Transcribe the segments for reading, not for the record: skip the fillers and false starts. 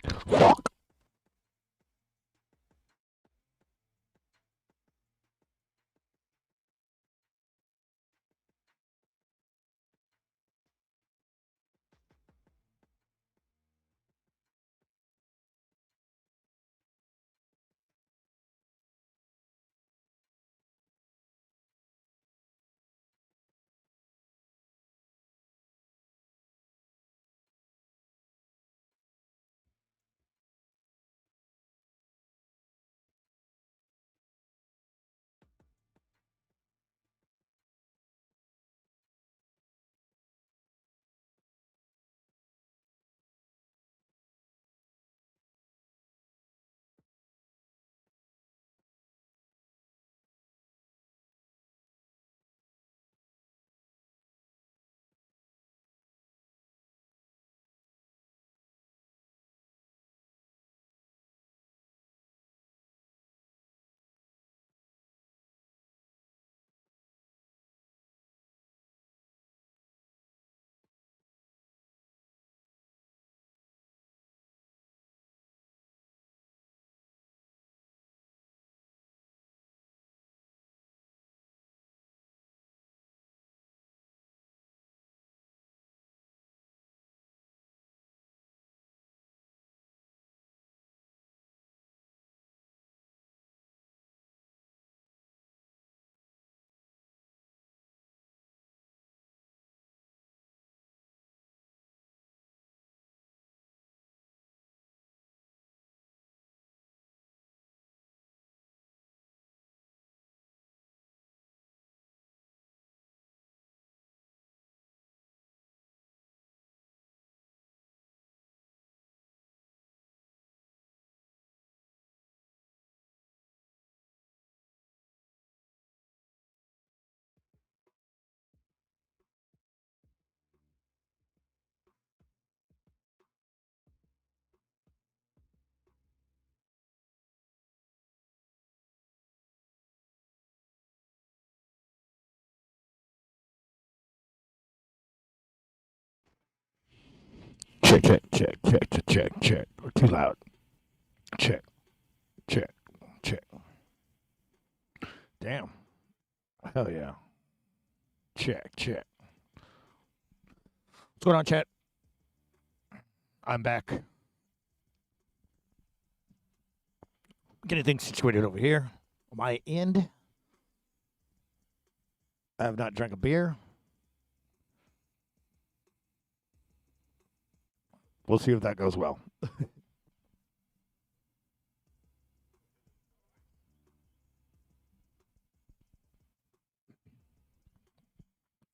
Fuck. Check, check, check, check, check, check, check. We're too loud. Check, check, check. Damn. Hell yeah. Check, check. What's going on, chat? I'm back. Getting things situated over here. On my end. I have not drank a beer. We'll see if that goes well.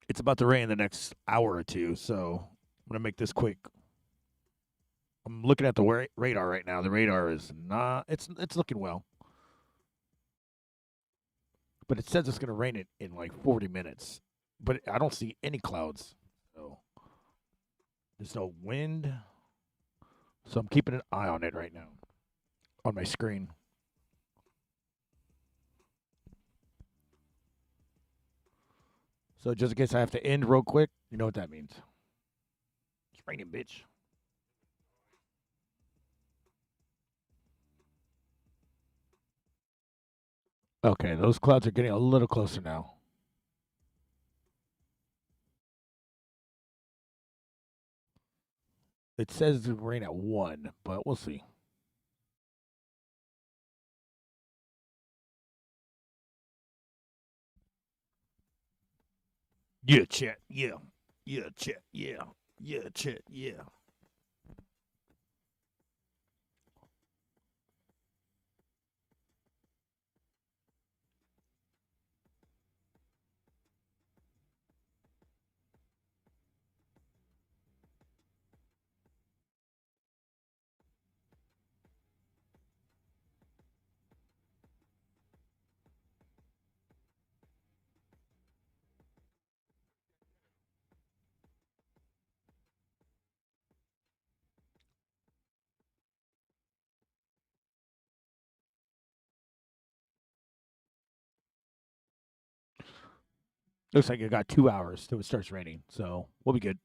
It's about to rain in the next hour or two, so I'm gonna make this quick. I'm looking at the radar right now. The radar is not. It's looking well, but it says it's gonna rain in like 40 minutes. But I don't see any clouds, so there's no wind. So I'm keeping an eye on it right now on my screen. So just in case I have to end real quick, you know what that means. It's raining, bitch. Okay, those clouds are getting a little closer now. It says it's rain at 1, but we'll see. Yeah, chat. Yeah. Yeah, chat. Yeah. Yeah, chat. Yeah. Looks like it got 2 hours till it starts raining, so we'll be good.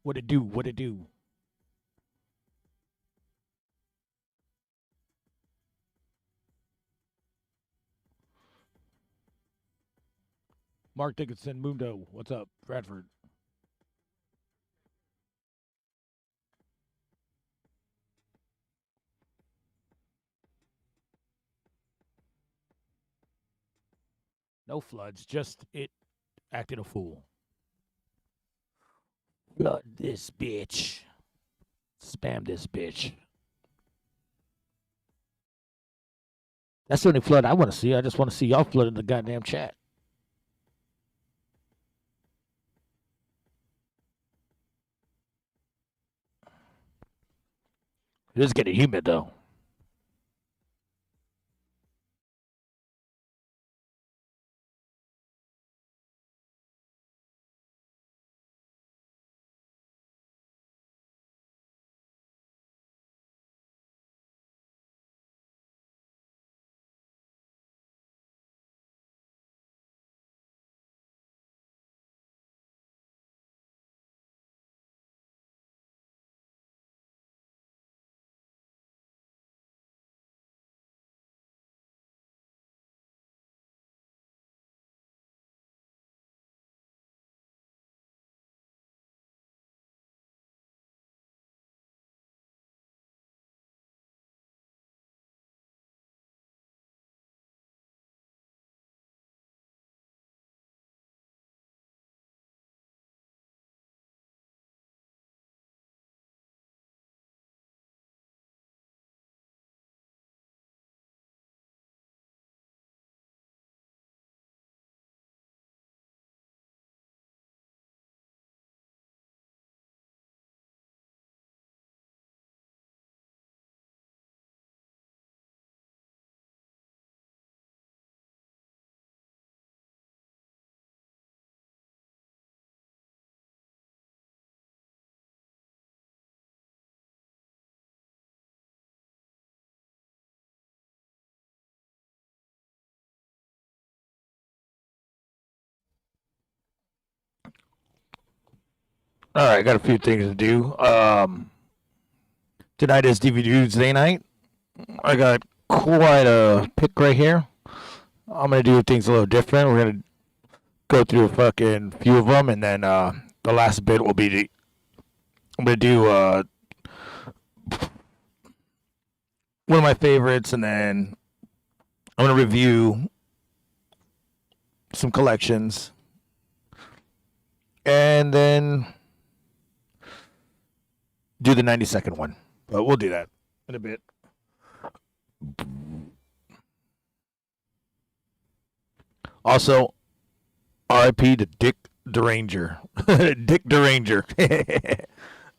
What it do? What it do? Mark Dickinson, Mundo. What's up, Bradford? No floods, just it acting a fool. Flood this bitch. Spam this bitch. That's the only flood I want to see. I just want to see y'all flooding the goddamn chat. It is getting humid though. All right, I got a few things to do. Tonight is DVDUESDAY night. I got quite a pick right here. I'm gonna do things a little different. We're gonna go through a fucking few of them, and then the last bit will be I'm gonna do one of my favorites, and then I'm gonna review some collections, and then do the 90-second one. But we'll do that in a bit. Also, RIP to Dick Derringer. Dick Derringer.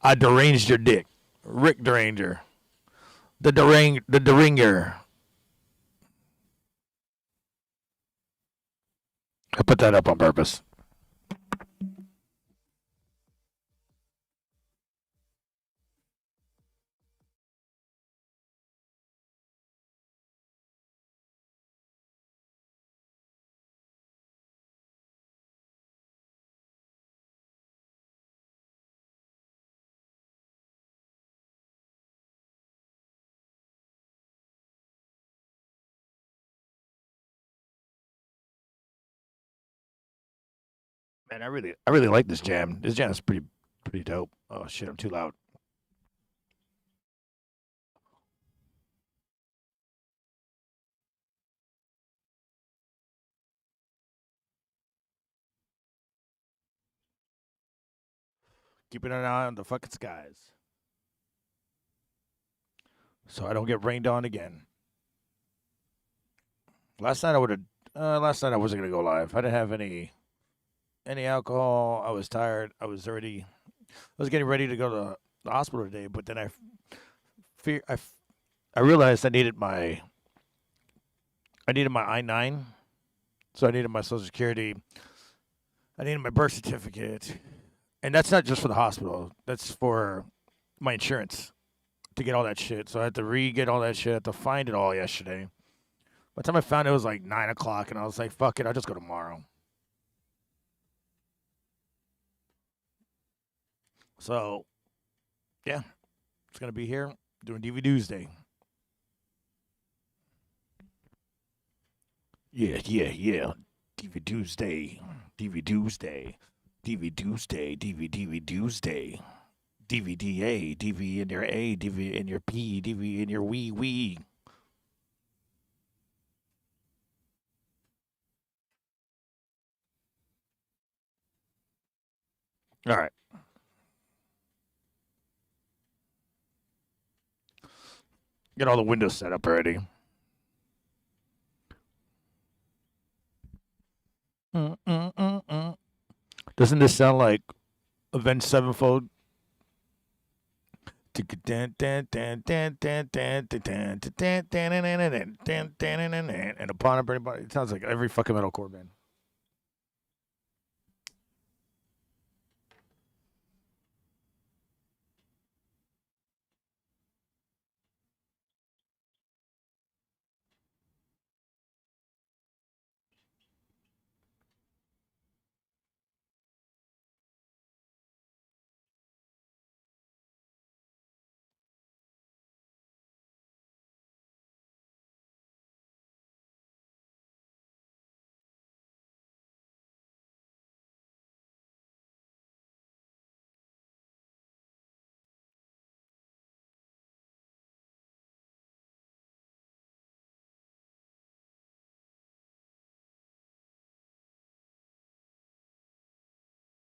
I deranged your dick. Rick Derringer. The derringer. I put that up on purpose. Man, I really like this jam. This jam is pretty dope. Oh shit, I'm too loud. Keeping an eye on the fucking skies, so I don't get rained on again. Last night I would have. Last night I wasn't gonna go live. I didn't have any alcohol. I was tired. I was already. I was getting ready to go to the hospital today, but then fear. I realized I needed my I-9, so I needed my Social Security. I needed my birth certificate, and that's not just for the hospital. That's for my insurance to get all that shit. So I had to re-get all that shit. I had to find it all yesterday. By the time I found it, it was like 9 o'clock, and I was like, "Fuck it, I'll just go tomorrow." So, yeah, it's gonna be here doing DVDUESDAY. Yeah. DVDUESDAY, DVDUESDAY, DVDUESDAY, DVDUESDAY, DVDA, DV in your A, DV in your P, DV in your wee. All right. Get all the windows set up already. Doesn't this sound like Avenged Sevenfold? And upon everybody, it sounds like every fucking metalcore band.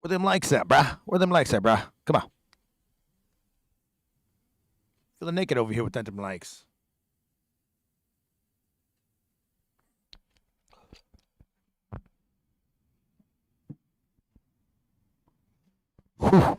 Where them likes at, bruh? Where them likes at, bruh? Come on. Feeling naked over here with them likes. Whew.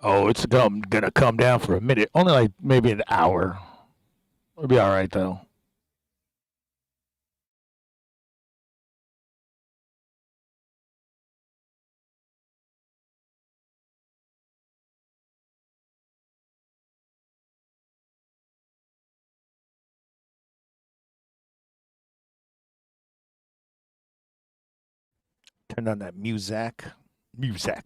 Oh, it's gonna come down for a minute. Only like maybe an hour. It'll be all right though. Turn on that music. Music.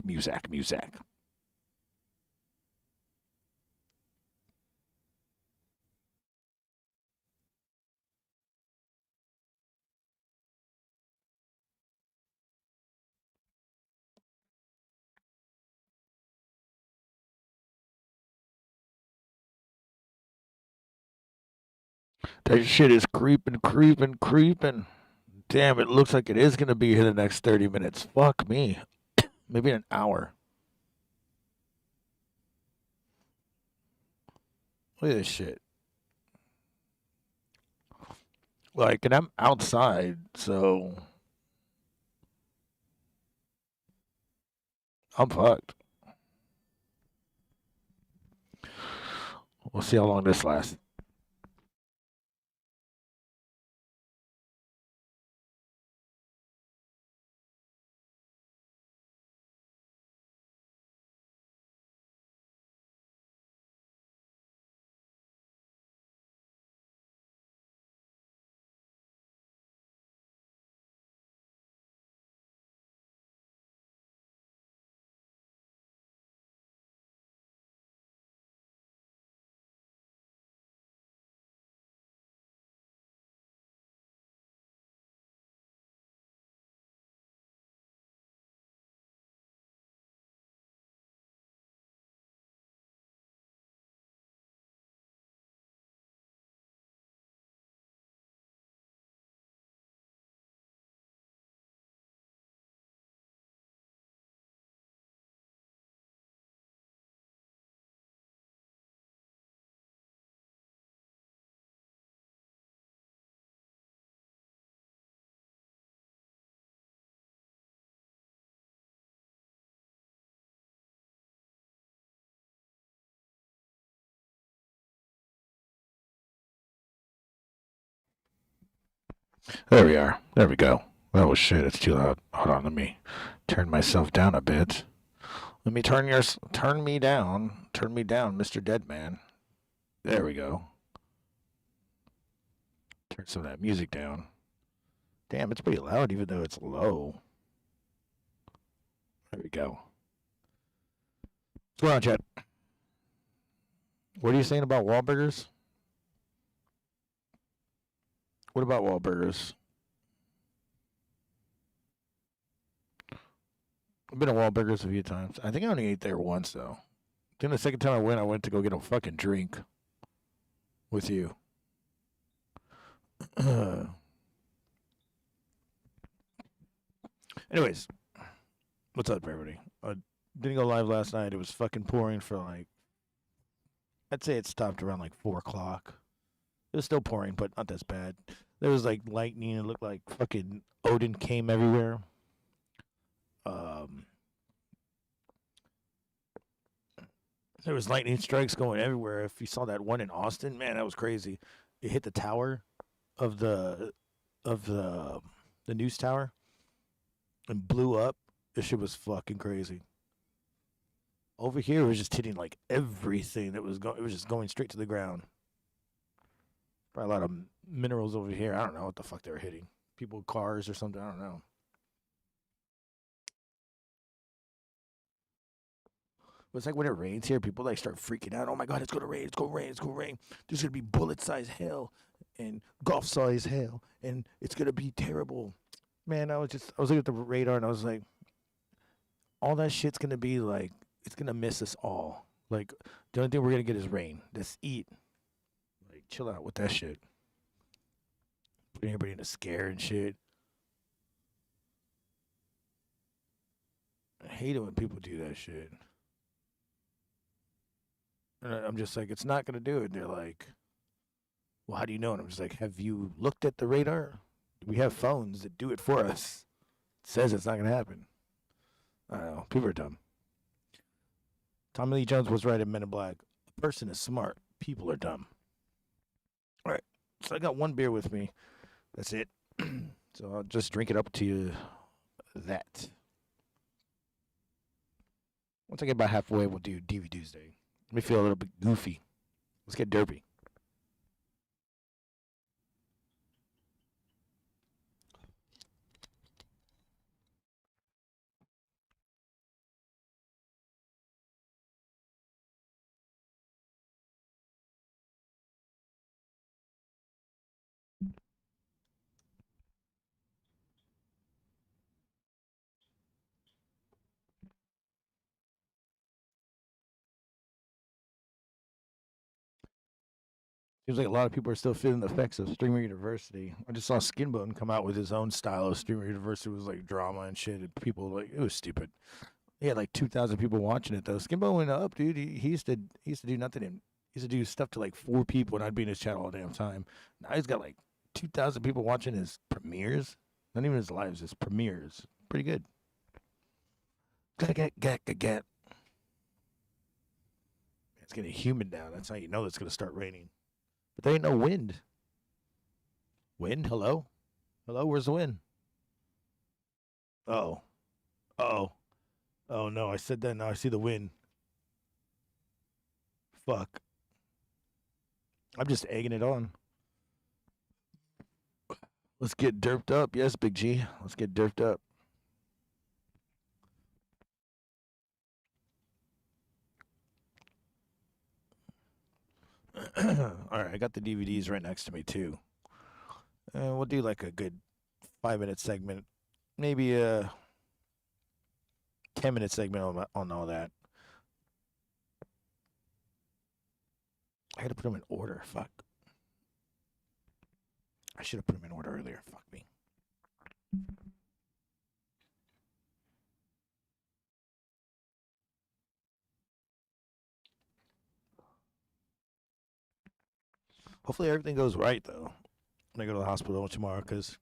That shit is creeping. Damn, it looks like it is gonna be here the next 30 minutes. Fuck me. Maybe an hour. Look at this shit. Like, and I'm outside, so I'm fucked. We'll see how long this lasts. There we are. There we go. Oh shit, it's too loud. Hold on, let me turn myself down a bit. Let me turn me down. Turn me down, Mr. Deadman. There we go. Turn some of that music down. Damn, it's pretty loud even though it's low. There we go. What's going on, Chad? What are you saying about Wahlburgers? What about Wahlburgers? I've been to Wahlburgers a few times. I think I only ate there once though. Then the second time I went to go get a fucking drink with you. Anyways, what's up, everybody? Didn't go live last night. It was fucking pouring for like, I'd say it stopped around like 4 o'clock. It was still pouring, but not as bad. There was like lightning. It looked like fucking Odin came everywhere. There was lightning strikes going everywhere. If you saw that one in Austin, man, that was crazy. It hit the tower of the news tower and blew up. This shit was fucking crazy. Over here, it was just hitting like everything that was going. It was just going straight to the ground. Probably a lot of minerals over here. I don't know what the fuck they were hitting. People, cars or something. I don't know. It's like when it rains here, people like start freaking out. Oh my god, it's gonna rain! It's gonna rain! It's gonna rain! There's gonna be bullet-sized hail and golf-sized hail, and it's gonna be terrible. Man, I was looking at the radar and I was like, all that shit's gonna be like, it's gonna miss us all. Like, the only thing we're gonna get is rain. Just eat. Like, chill out with that shit. Putting everybody in a scare and shit. I hate it when people do that shit. And I'm just like, it's not gonna do it. And they're like, well, how do you know? And I'm just like, have you looked at the radar? We have phones that do it for us. It says it's not gonna happen. I don't know. People are dumb. Tommy Lee Jones was right in Men in Black. A person is smart. People are dumb. All right. So I got one beer with me. That's it. So I'll just drink it up to that. Once I get about halfway, we'll do DVDUESDAY. Let me feel a little bit goofy. Let's get derpy. Seems like a lot of people are still feeling the effects of Streamer University. I just saw Skinbone come out with his own style of Streamer University. It was like drama and shit. And people like, it was stupid. He had like 2,000 people watching it though. Skinbone went up, dude. He used to do nothing. He used to do stuff to like 4 people, and I'd be in his channel all the damn time. Now he's got like 2,000 people watching his premieres. Not even his lives, his premieres. Pretty good. Get. It's getting humid now. That's how you know it's gonna start raining. But there ain't no wind. Wind? Hello? Hello? Where's the wind? Oh. Oh. Oh no, I said that. Now I see the wind. Fuck. I'm just egging it on. Let's get derped up. Yes, Big G. Let's get derped up. All right, I got the DVDs right next to me too. We'll do like a good 5-minute segment, maybe a 10-minute segment on all that. I had to put them in order. Fuck. I should have put them in order earlier. Fuck me. Hopefully everything goes right though when I go to the hospital tomorrow, because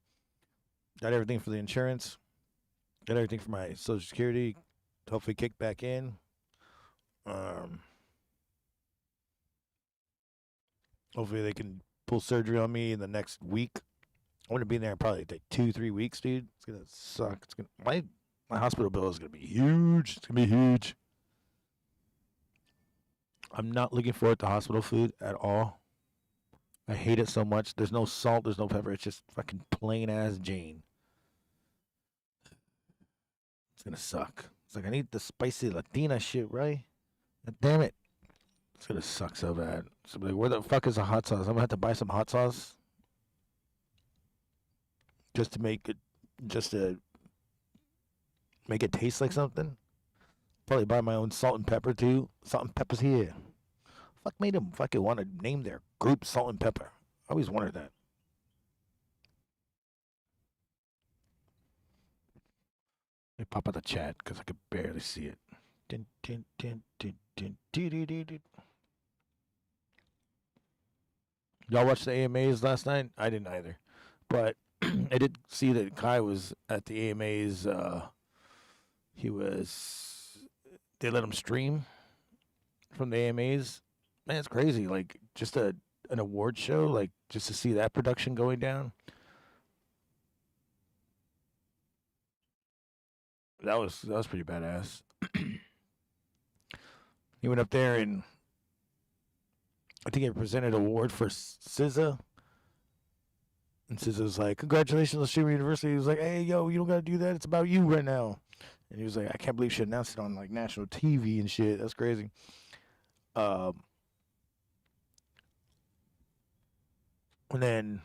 got everything for the insurance, got everything for my Social Security. Hopefully kick back in. Um, Hopefully they can pull surgery on me in the next week, I'm gonna be there in probably like 2-3 weeks, dude. It's gonna suck. It's gonna my hospital bill is gonna be huge. It's gonna be huge. I'm not looking forward to hospital food at all. I hate it so much. There's no salt. There's no pepper. It's just fucking plain ass Jane. It's gonna suck. It's like I need the spicy Latina shit, right? God damn it. It's gonna suck so bad. So like, where the fuck is the hot sauce? I'm gonna have to buy some hot sauce just to make it, just to make it taste like something. Probably buy my own salt and pepper too. Salt and pepper's here. Fuck made them fucking want to name their group Salt and Pepper. I always wondered that. Let me pop out the chat because I could barely see it. Dun, dun, dun, dun, dun, dun, dun, dun, dun. Y'all watched the AMAs last night? I didn't either. But I did see that Kai was at the AMAs. They let him stream from the AMAs. Man, it's crazy. Like, just an award show, like, just to see that production going down. That was pretty badass. He went up there and I think he presented an award for SZA. And SZA was like, "Congratulations on Streamer University." He was like, "Hey, yo, you don't gotta do that. It's about you right now." And he was like, "I can't believe she announced it on like national TV and shit. That's crazy." And then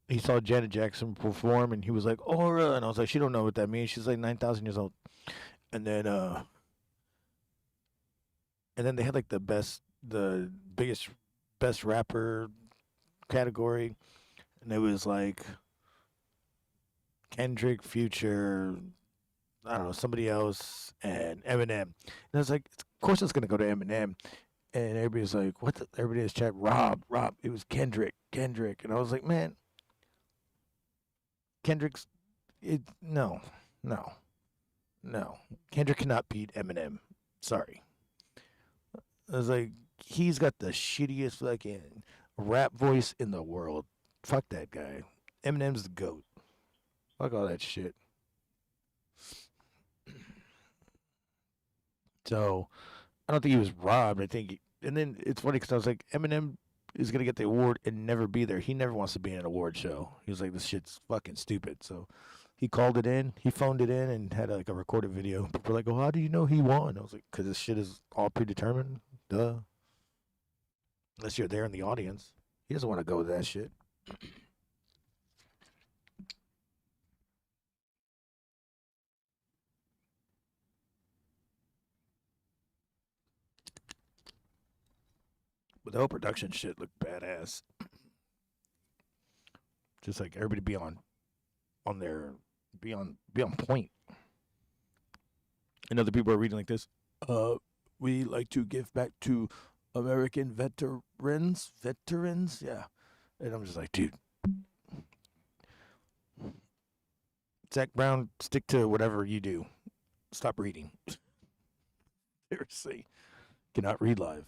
he saw Janet Jackson perform, and he was like, "Aura," and I was like, "She don't know what that means. She's like 9,000 years old." And then they had like the biggest, best rapper category, and it was like Kendrick, Future, I don't know, somebody else, and Eminem. And I was like, of course it's gonna go to Eminem. And everybody's like, what? Everybody in his chat, Rob. It was Kendrick. And I was like, man, Kendrick's, no. Kendrick cannot beat Eminem. Sorry. I was like, he's got the shittiest fucking rap voice in the world. Fuck that guy. Eminem's the GOAT. Fuck all that shit. So, I don't think he was robbed. I think, and then it's funny because I was like, Eminem is gonna get the award and never be there. He never wants to be in an award show. He was like, this shit's fucking stupid. So, he called it in. He phoned it in and had like a recorded video. People were like, "Oh, how do you know he won?" I was like, "Because this shit is all predetermined. Duh. Unless you're there in the audience, he doesn't want to go with that shit." But the whole production shit looked badass. Just like everybody be on their be on point. And other people are reading like this. We like to give back to American veterans. Yeah. And I'm just like, dude, Zach Brown, stick to whatever you do. Stop reading. Seriously, cannot read live.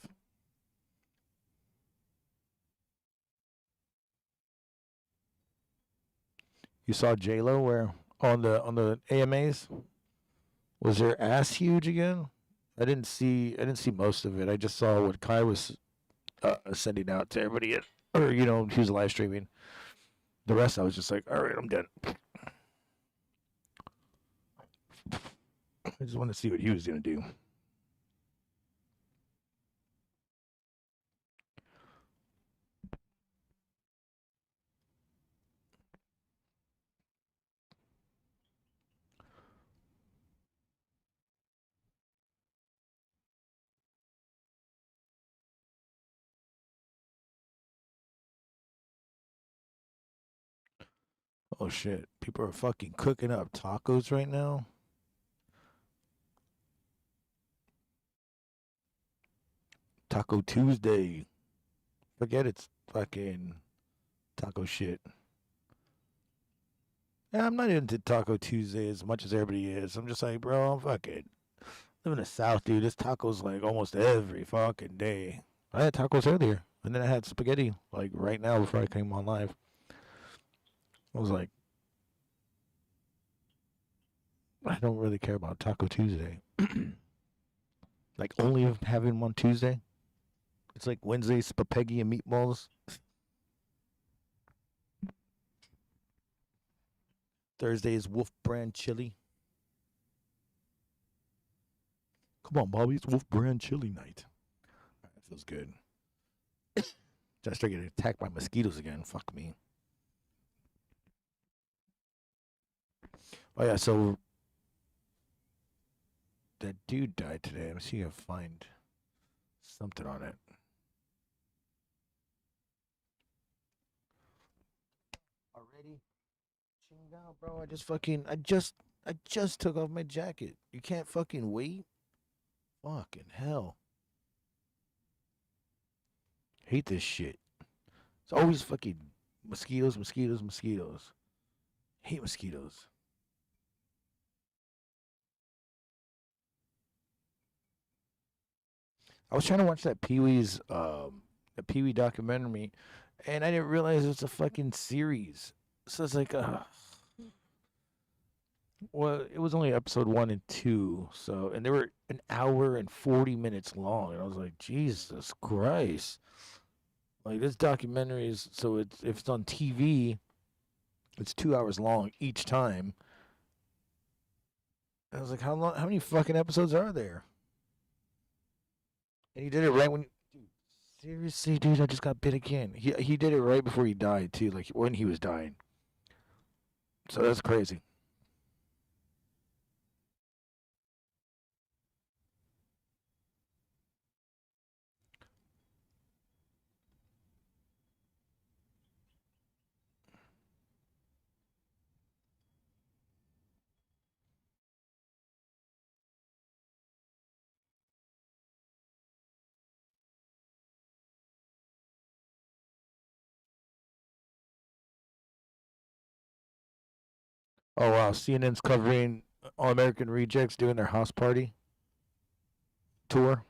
You saw J Lo where on the AMAs? Was her ass huge again? I didn't see most of it. I just saw what Kai was sending out to everybody, or he was live streaming. The rest, I was just like, all right, I'm done. I just wanted to see what he was gonna do. Oh shit! People are fucking cooking up tacos right now. Taco Tuesday. Forget it's fucking taco shit. Yeah, I'm not into Taco Tuesday as much as everybody is. I'm just like, bro, I'm fucking live in the South, dude. This tacos like almost every fucking day. I had tacos earlier, and then I had spaghetti like right now before I came on live. I was like, I don't really care about Taco Tuesday. Like only having one Tuesday. It's like Wednesday spaghetti and meatballs. Thursday is Wolf Brand chili. Come on, Bobby, it's Wolf Brand chili night. All right, that feels good. Just start getting attacked by mosquitoes again. Fuck me. Oh yeah, so that dude died today. Let me see if I find something on it. Already? Ching out, bro. I just took off my jacket. You can't fucking wait? Fucking hell. Hate this shit. It's always fucking mosquitoes, mosquitoes, mosquitoes. Hate mosquitoes. I was trying to watch that the Pee Wee documentary, and I didn't realize it's a fucking series. So it's like, well, it was only episode 1 and 2, so and they were an hour and 40 minutes long, and I was like, Jesus Christ! Like this documentary is so it's if it's on TV, it's 2 hours long each time. And I was like, how long? How many fucking episodes are there? And he did it right when. Dude, seriously, dude, I just got bit again. He did it right before he died too, like when he was dying. So that's crazy. Oh wow, CNN's covering All American Rejects doing their house party tour.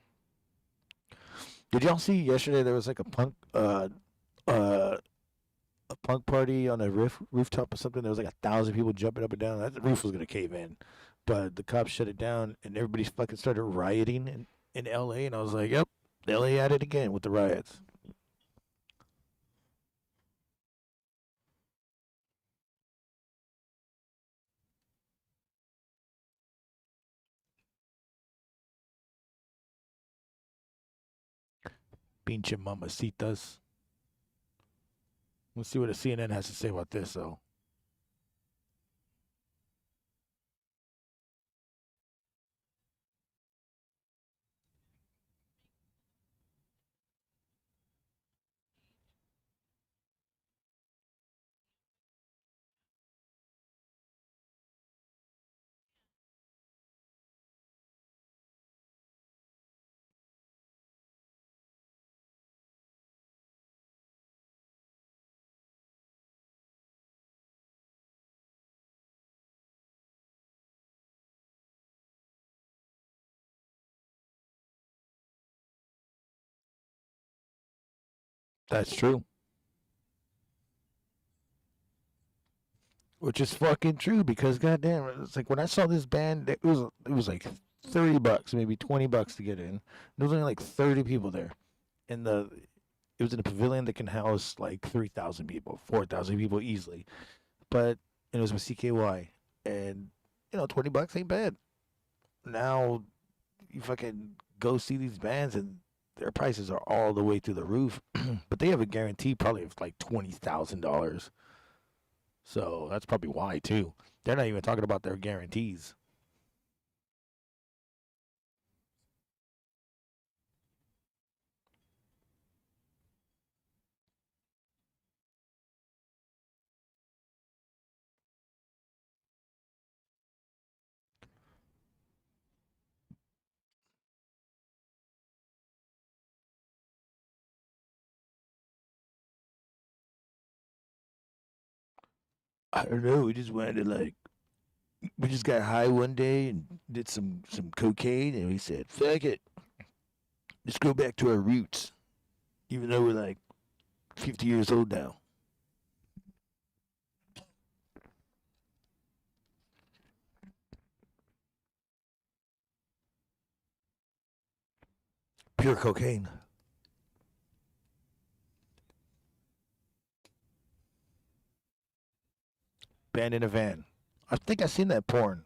Did y'all see yesterday there was like uh a punk party on a rooftop or something? There was like 1,000 people jumping up and down. That roof was gonna cave in, but the cops shut it down and everybody fucking started rioting in L.A. And I was like, yep, L.A. at it again with the riots. Pinche mamacitas. Let's see what the CNN has to say about this though. That's true. Which is fucking true because goddamn, it's like when I saw this band, it was like $30, maybe $20 to get in. There was only like 30 people there, and the it was in a pavilion that can house like 3,000 people, 4,000 people easily. But and it was with CKY, and 20 bucks ain't bad. Now you fucking go see these bands and their prices are all the way through the roof, but they have a guarantee probably of like $20,000. So that's probably why too. They're not even talking about their guarantees. I don't know. We just got high one day and did some cocaine, and we said, "Fuck it, let's go back to our roots." Even though we're like 50 years old now. Pure cocaine. Banned in a van. I think I seen that porn.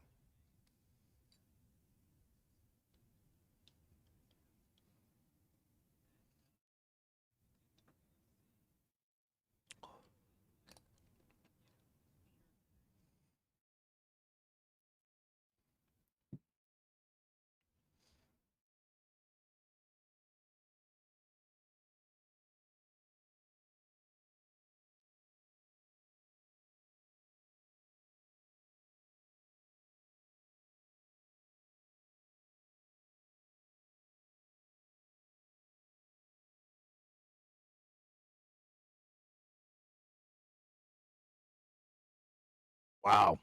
Wow.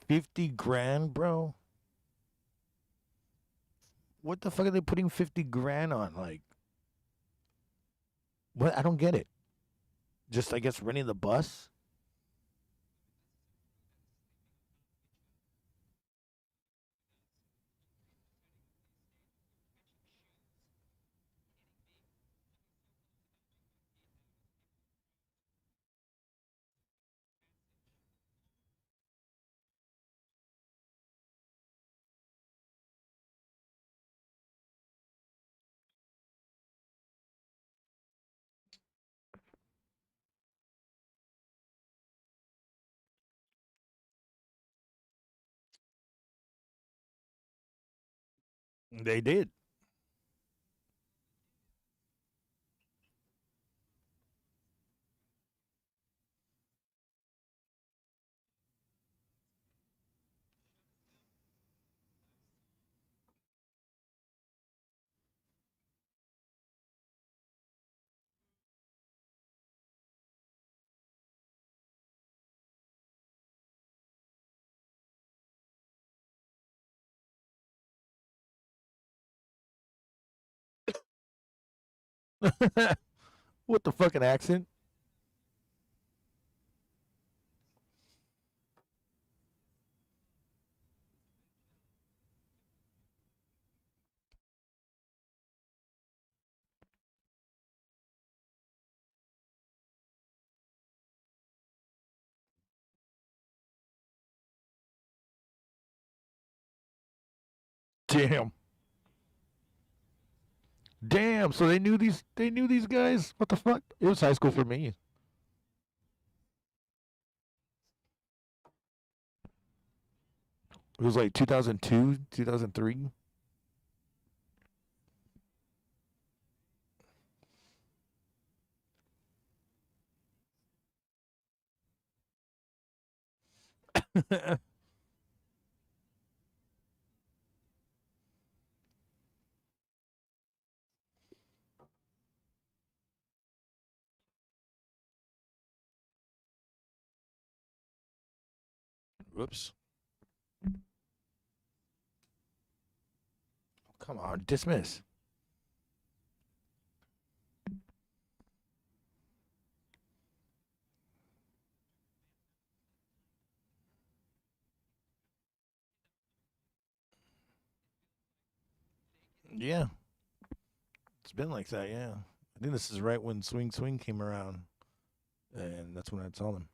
50 grand, bro? What the fuck are they putting 50 grand on? Like, what? I don't get it. Just, I guess, renting the bus? They did. What the fucking accent? Damn. Damn. So they knew these guys? What the fuck? It was high school for me. It was like 2002, 2003. Whoops. Come on, dismiss. Yeah, it's been like that. Yeah, I think this is right when Swing Swing came around, and that's when I saw them.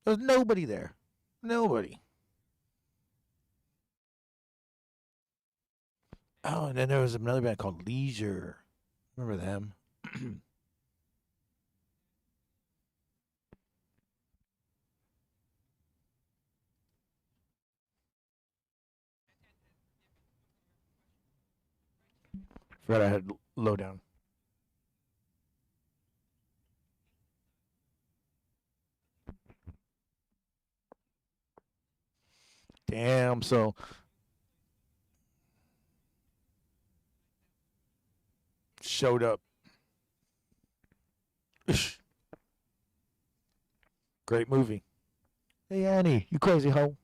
There's nobody there. Nobody. Oh, and then there was another band called Leisure. Remember them? Forgot I had Lowdown. Damn. So showed up. Great movie. Hey Annie, you crazy hoe.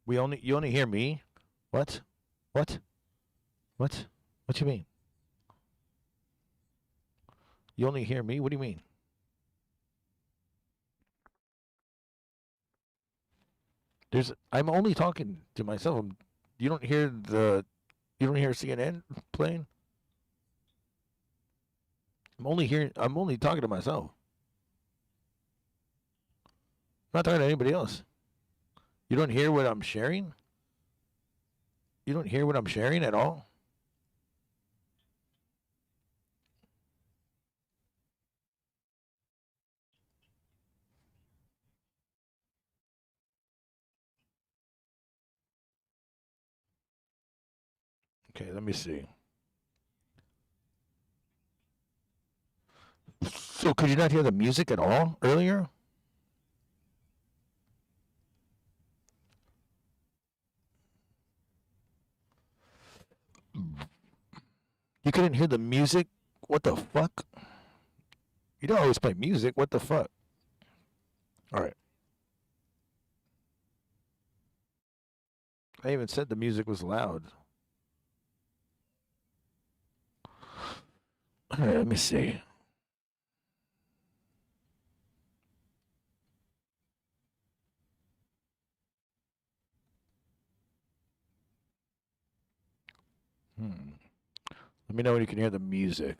You only hear me? What? What? What? What you mean? You only hear me? What do you mean? I'm only talking to myself. You don't hear you don't hear CNN playing? I'm only talking to myself. I'm not talking to anybody else. You don't hear what I'm sharing? You don't hear what I'm sharing at all? Okay, let me see. So could you not hear the music at all earlier? You couldn't hear the music? What the fuck? You don't always play music. What the fuck? All right. I even said the music was loud. All right, let me see. Let me know when you can hear the music.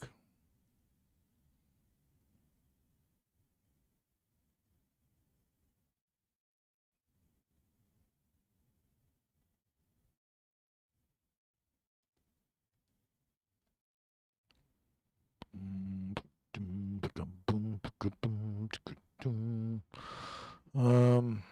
Um,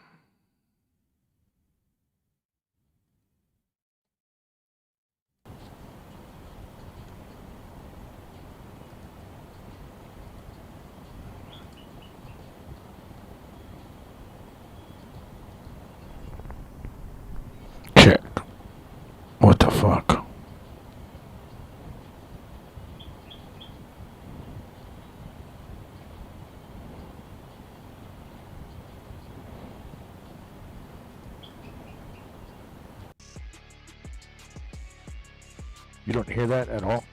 check. What the fuck? You don't hear that at all?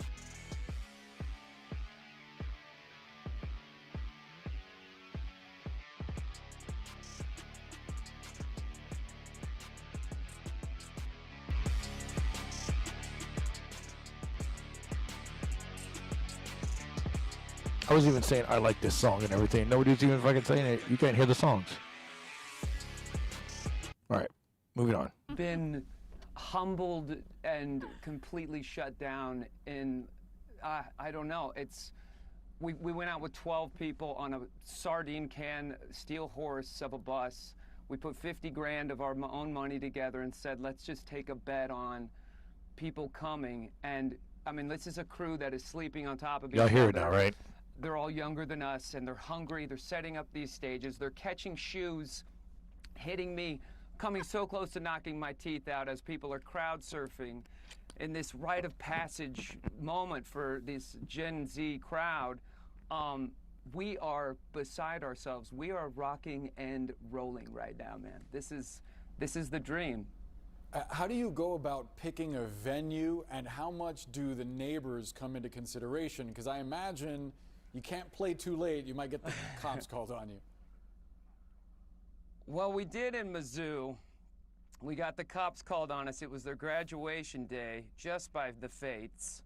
I was even saying I like this song and everything. Nobody's even fucking saying it. You can't hear the songs. All right, moving on. Been humbled and completely shut down in, I don't know, we went out with 12 people on a sardine can steel horse of a bus. We put 50 grand of our own money together and said, let's just take a bet on people coming. And I mean, this is a crew that is sleeping on top of each other. Y'all hear it now, right? They're all younger than us and they're hungry. They're setting up these stages. They're catching shoes, hitting me, coming so close to knocking my teeth out as people are crowd surfing in this rite of passage moment for this Gen Z crowd. We are beside ourselves. We are rocking and rolling right now, man. This is the dream. How do you go about picking a venue, and how much do the neighbors come into consideration? Because I imagine you can't play too late. You might get the cops called on you. Well, we did in Mizzou. We got the cops called on us. It was their graduation day, just by the fates.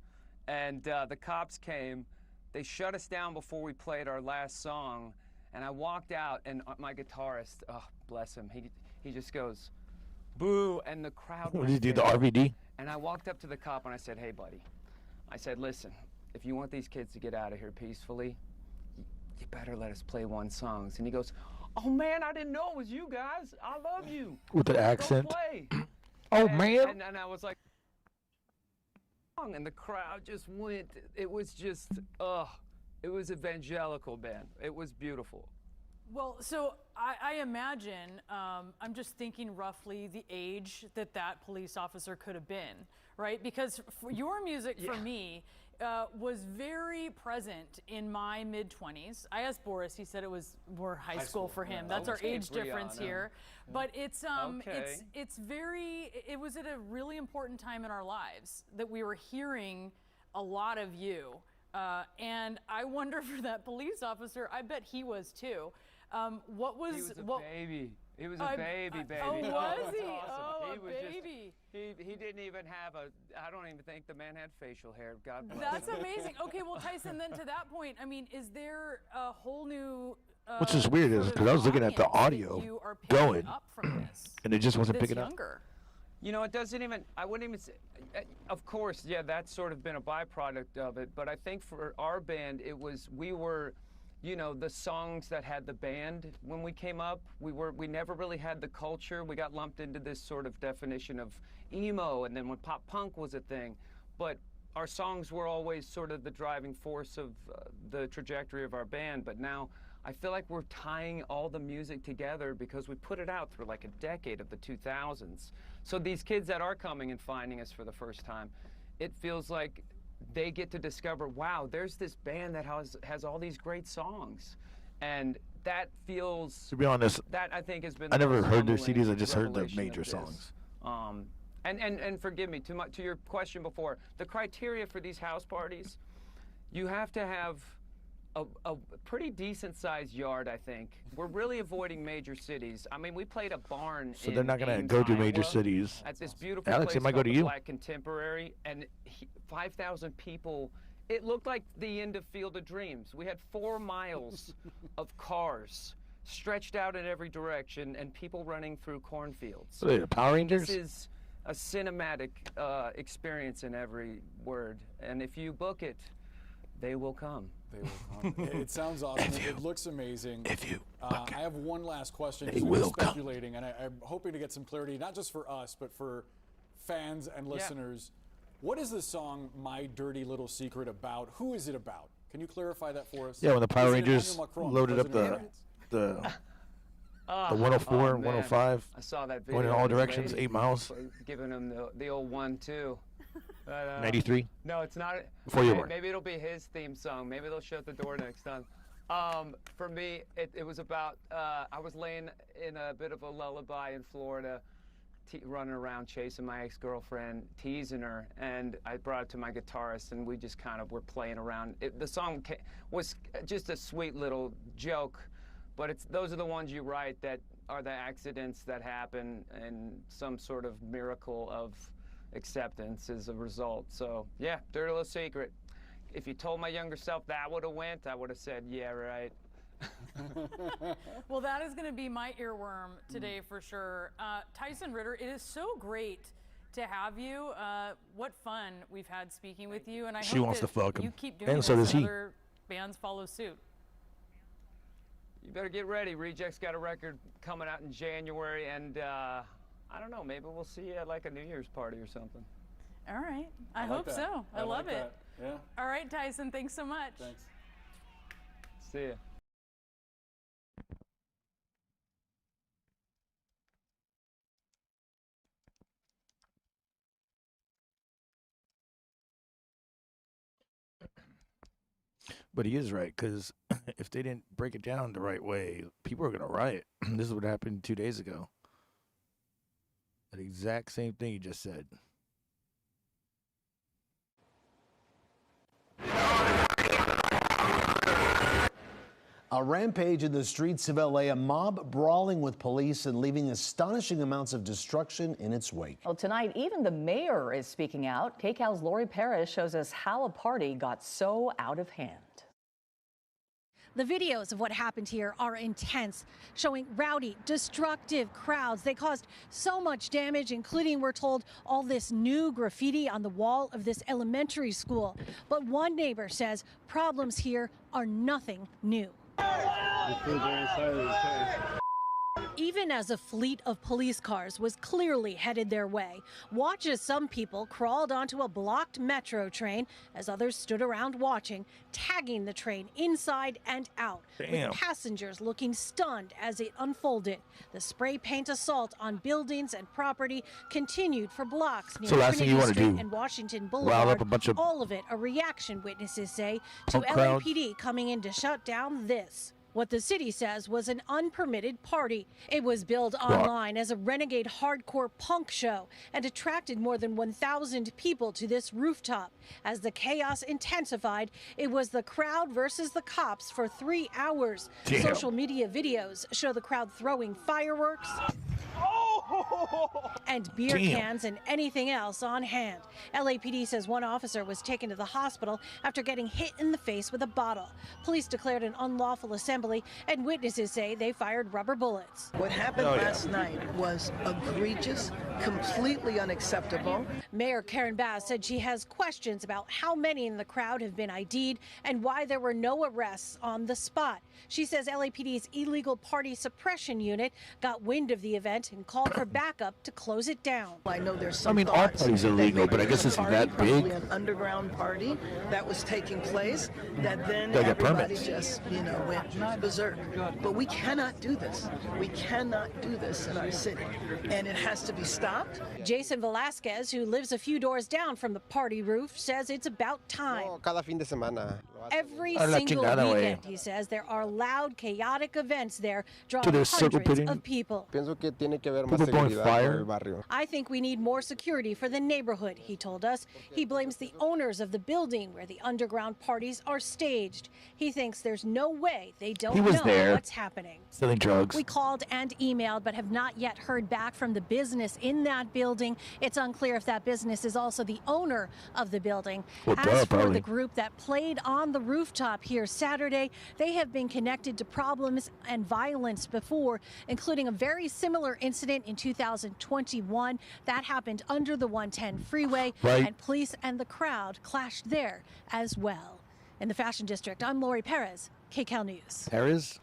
And the cops came. They shut us down before we played our last song. And I walked out, and my guitarist, oh, bless him, he just goes, boo, and the crowd What did you do, the RVD? And I walked up to the cop and I said, hey, buddy. I said, listen, if you want these kids to get out of here peacefully, you better let us play one song. And he goes, oh, man, I didn't know it was you guys. I love you. With the accent. Go play. Oh, man. And I was like, and the crowd just went. It was just, it was evangelical, man. It was beautiful. Well, so I imagine, I'm just thinking roughly the age that police officer could have been, right? Because for your music, for me, was very present in my mid-20s. I asked Boris, he said it was more high school for him. That's our age difference here. But it's it was at a really important time in our lives that we were hearing a lot of you. And I wonder for that police officer, I bet he was too. What was He was a what? baby. He was a baby. Oh, was he? Awesome. Oh, He a was just- baby. He didn't even have I don't even think the man had facial hair. God bless That's him. amazing. Okay, well, Tyson, then to that point, I mean, is there a whole new? Which is weird is sort because of I was looking at the audience that audio you are picking going, up from this and it just wasn't that's picking up. younger. You know, it doesn't even, I wouldn't even say, of course, yeah, that's sort of been a byproduct of it, but I think for our band, we were, you know, the songs that had the band when we came up, we never really had the culture. We got lumped into this sort of definition of emo, and then when pop punk was a thing, but our songs were always sort of the driving force of the trajectory of our band, but now I feel like we're tying all the music together because we put it out through like a decade of the 2000s. So these kids that are coming and finding us for the first time, it feels like they get to discover, wow, there's this band that has all these great songs. And that feels, To be honest, that I think has been I the never most heard their humbling CDs. I just heard the revelation of major this. songs. And forgive me, to your question before, the criteria for these house parties, you have to have a pretty decent sized yard, I think. We're really avoiding major cities. I mean, we played a barn So they're not going to in go to major Iowa cities. at this beautiful Alex, place it might go called to the you. Black Contemporary, and 5,000 people. It looked like the end of Field of Dreams. We had 4 miles of cars stretched out in every direction and people running through cornfields. So the Power Rangers? This is a cinematic experience in every word, and if you book it, they will come. They will come. It sounds awesome. It looks amazing. If you I have one last question. They Just we're will come. speculating, and I'm hoping to get some clarity, not just for us, but for fans and listeners. What is the song "My Dirty Little Secret" about? Who is it about? Can you clarify that for us? Yeah, when the Power Is it Rangers Emmanuel Macron, loaded up President of the Oh, 104 oh, and man. 105, I saw that video. going in all of this directions, lady 8 miles, giving him the old 1-2. But, 93. No, it's not. Before you were born. Maybe it'll be his theme song. Maybe they'll shut the door next time. For me, it was about, I was laying in a bit of a lullaby in Florida, running around chasing my ex-girlfriend, teasing her, and I brought it to my guitarist, and we just kind of were playing around. The song was just a sweet little joke, but those are the ones you write that are the accidents that happen and some sort of miracle of acceptance as a result. So yeah, dirty little secret. If you told my younger self that would have went, I would have said, yeah, right. Well, that is going to be my earworm today for sure. Tyson Ritter, it is so great to have you. What fun we've had speaking with you, and I She hope wants that to fuck him. you keep doing And this so does he. other bands follow suit. You better get ready. Reject's got a record coming out in January, and I don't know, maybe we'll see you at like a New Year's party or something. All right. I like hope that. so. I love like it. that. Yeah. All right, Tyson, thanks so much. Thanks. See ya. But he is right, because if they didn't break it down the right way, people are going to riot. This is what happened 2 days ago. That exact same thing you just said. A rampage in the streets of LA, a mob brawling with police and leaving astonishing amounts of destruction in its wake. Well, tonight, even the mayor is speaking out. KCAL's Lori Perez shows us how a party got so out of hand. The videos of what happened here are intense, showing rowdy, destructive crowds. They caused so much damage, including, we're told, all this new graffiti on the wall of this elementary school. But one neighbor says problems here are nothing new. Even as a fleet of police cars was clearly headed their way, watch as some people crawled onto a blocked metro train as others stood around watching, tagging the train inside and out, Damn. with passengers looking stunned as it unfolded. The spray paint assault on buildings and property continued for blocks near So last thing you Trinity wanna Street do, and Washington rile Boulevard. up a bunch of All of it a reaction, witnesses say, to punk crowds. LAPD coming in to shut down this. what the city says was an unpermitted party. It was billed online as a renegade hardcore punk show and attracted more than 1,000 people to this rooftop. As the chaos intensified, it was the crowd versus the cops for 3 hours. Damn. Social media videos show the crowd throwing fireworks and beer cans and anything else on hand. LAPD says one officer was taken to the hospital after getting hit in the face with a bottle. Police declared an unlawful assembly, and witnesses say they fired rubber bullets. What happened last night was egregious, completely unacceptable. Mayor Karen Bass said she has questions about how many in the crowd have been ID'd and why there were no arrests on the spot. She says LAPD's illegal party suppression unit got wind of the event and called for backup to close it down. I know there's some all thoughts parties are that illegal, maybe but I guess there's it's a that party, big. probably an underground party that was taking place that then They get everybody permits. just, went berserk. But we cannot do this. We cannot do this in our city. And it has to be stopped. Jason Velasquez, who lives a few doors down from the party roof, says it's about time. Cada fin de semana. Every A la single chingada, güey. weekend, he says, there are loud, chaotic events there, drawing there's circle hundreds pitting. of people. Pienso que tiene que haber más People throwing seguridad fire. por el barrio. I think we need more security for the neighborhood, he told us. He blames the owners of the building where the underground parties are staged. He thinks there's no way they don't He was know there. what's happening. Selling drugs. We called and emailed, but have not yet heard back from the business in that building. It's unclear if that business is also the owner of the building. Well, As duh, for probably. the group that played on the rooftop here Saturday, they have been connected to problems and violence before, including a very similar incident in 2021 that happened under the 110 freeway, Right. and police and the crowd clashed there as well. In the Fashion District, I'm Lori Perez, KCAL News. Perez?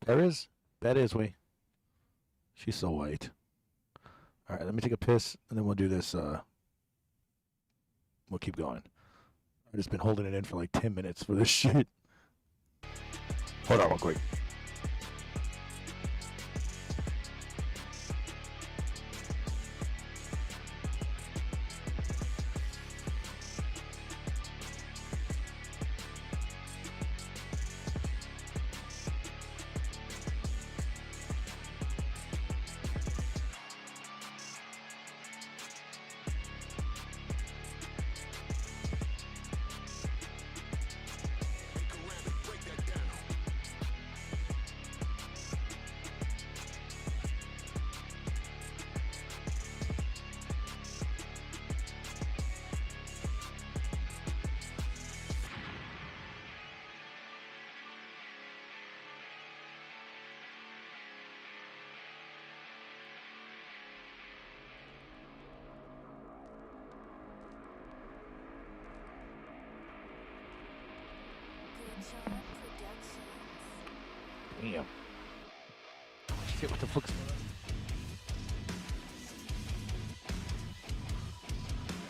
Perez? That is way. She's so white. All right, let me take a piss, and then we'll do this. We'll keep going. I've just been holding it in for like 10 minutes for this shit. Hold on real quick. Damn. Shit, what the fuck's going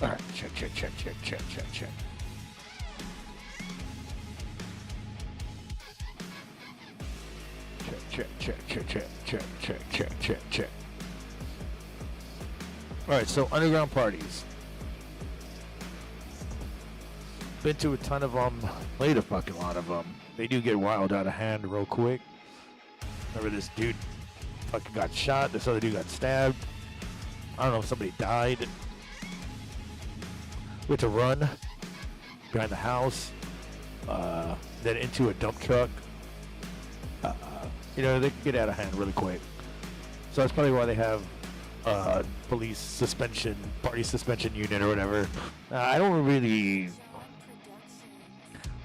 on? Alright, check. Check. Alright, so underground parties. Been to a ton of them, played a fucking lot of them. They do get wild out of hand real quick. Remember this dude fucking got shot, this other dude got stabbed. I don't know if somebody died. We had to run behind the house, then into a dump truck. They can get out of hand really quick. So that's probably why they have police suspension, party suspension unit or whatever. I don't really...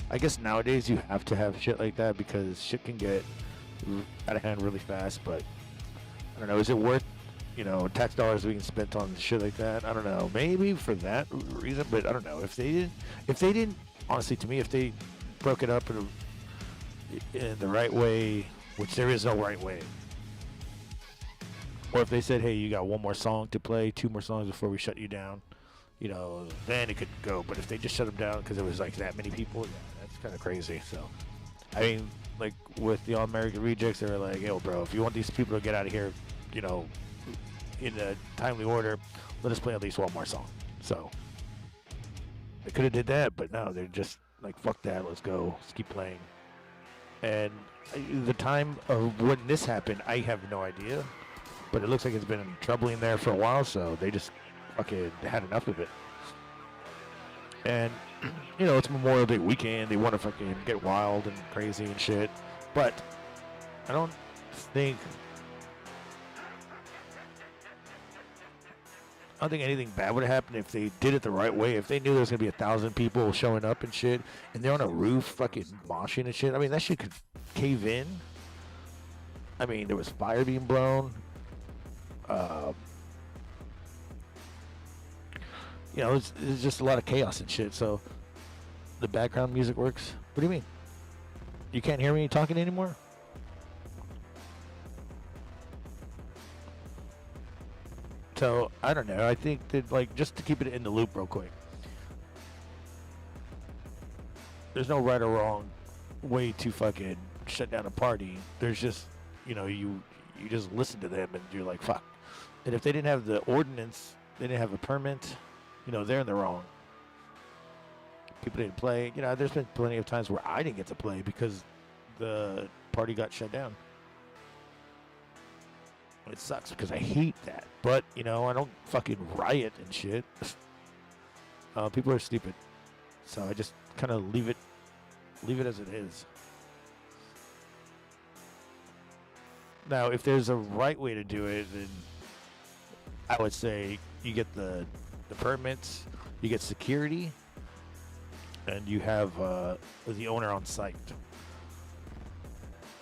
I guess nowadays you have to have shit like that because shit can get out of hand really fast, but I don't know, is it worth, tax dollars we can spend on shit like that? I don't know. Maybe for that reason, but I don't know. If they didn't, honestly, to me, if they broke it up in the right way, which there is no right way, or if they said, hey, you got one more song to play, 2 more songs before we shut you down, then it could go. But if they just shut them down because it was like that many people, yeah, that's kind of crazy. So, I mean, like with the All American Rejects, they were like, yo, bro, if you want these people to get out of here, in a timely order, let us play at least one more song. So, they could have did that, but no, they're just like, fuck that, let's go, let's keep playing. And the time of when this happened, I have no idea. But it looks like it's been troubling there for a while, so they just fucking had enough of it. And, you know, it's Memorial Day weekend. They want to fucking get wild and crazy and shit. But I don't think anything bad would have happened if they did it the right way. If they knew there was going to be 1,000 people showing up and shit, and they're on a roof fucking moshing and shit. I mean, that shit could cave in. I mean, there was fire being blown. You know, it's just a lot of chaos and shit. So the background music works. What do you mean? You can't hear me talking anymore? So I don't know. I think that, like, just to keep it in the loop real quick, there's no right or wrong way to fucking shut down a party. There's just, you know, you just listen to them and you're like, fuck. And if they didn't have the ordinance, they didn't have a permit, you know, they're in the wrong. People didn't play. You know, there's been plenty of times where I didn't get to play because the party got shut down. It sucks because I hate that. But, you know, I don't fucking riot and shit. People are stupid. So I just kind of leave it as it is. Now, if there's a right way to do it, then I would say you get the permits, you get security, and you have the owner on site.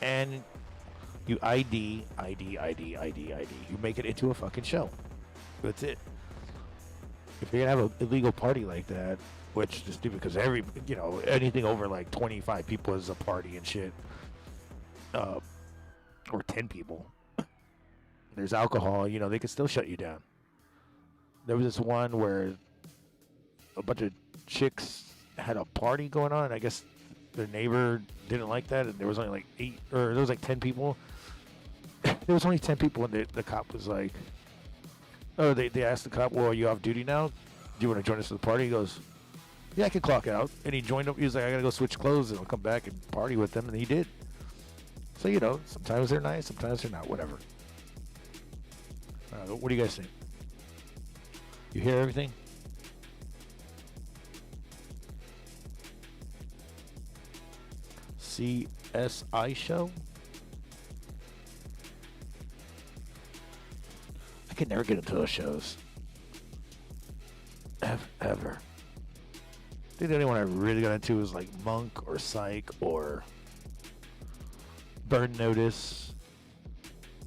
And you ID. You make it into a fucking show. That's it. If you're gonna have an illegal party like that, which is stupid because anything over like 25 people is a party and shit, or 10 people. There's alcohol, you know, they can still shut you down. There was this one where a bunch of chicks had a party going on, and I guess their neighbor didn't like that, and there was only like 10 people. There was only 10 people, and the cop was like, they asked the cop, well, are you off duty now? Do you want to join us for the party? He goes, yeah, I can clock out. And he joined up. He was like, I got to go switch clothes, and I'll come back and party with them, and he did. So, you know, sometimes they're nice, sometimes they're not, whatever. What do you guys think? You hear everything? CSI show? I could never get into those shows. Ever. I think the only one I really got into was like Monk or Psych or Burn Notice.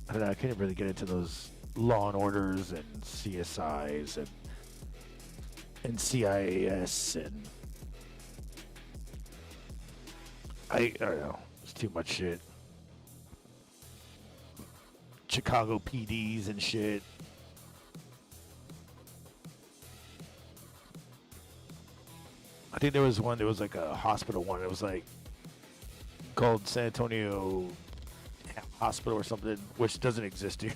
I don't know, I couldn't really get into those Law and Orders and CSIs and CIS and I don't know. It's too much shit. Chicago PDs and shit. I think there was one, there was like a hospital one. It was like called San Antonio Hospital or something, which doesn't exist here.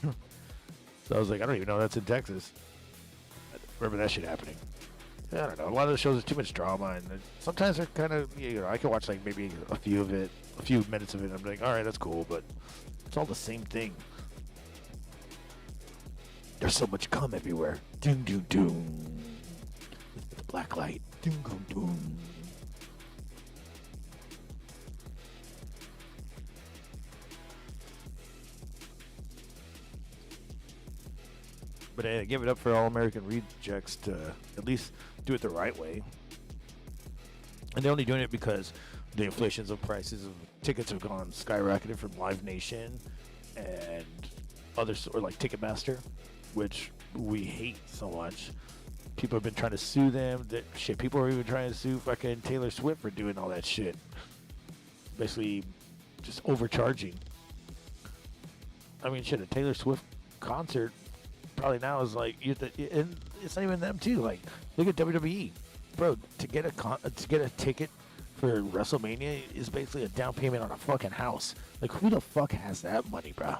So I was like, I don't even know that's in Texas. I remember that shit happening. I don't know. A lot of the shows are too much drama, and sometimes they're kind of, you know, I can watch like maybe a few minutes of it, and I'm like, all right, that's cool, but it's all the same thing. There's so much cum everywhere. Doom, doom, doom. The black light. Doom, doom, doom. But I give it up for All American Rejects to at least do it the right way. And they're only doing it because the inflations of prices of tickets have gone skyrocketed from Live Nation and others, or like Ticketmaster, which we hate so much. People have been trying to sue them. People are even trying to sue fucking Taylor Swift for doing all that shit. Basically, just overcharging. I mean, shit, a Taylor Swift concert probably now is like, and it's not even them too. Like, look at WWE, bro. To get a ticket for WrestleMania is basically a down payment on a fucking house. Like, who the fuck has that money, bro?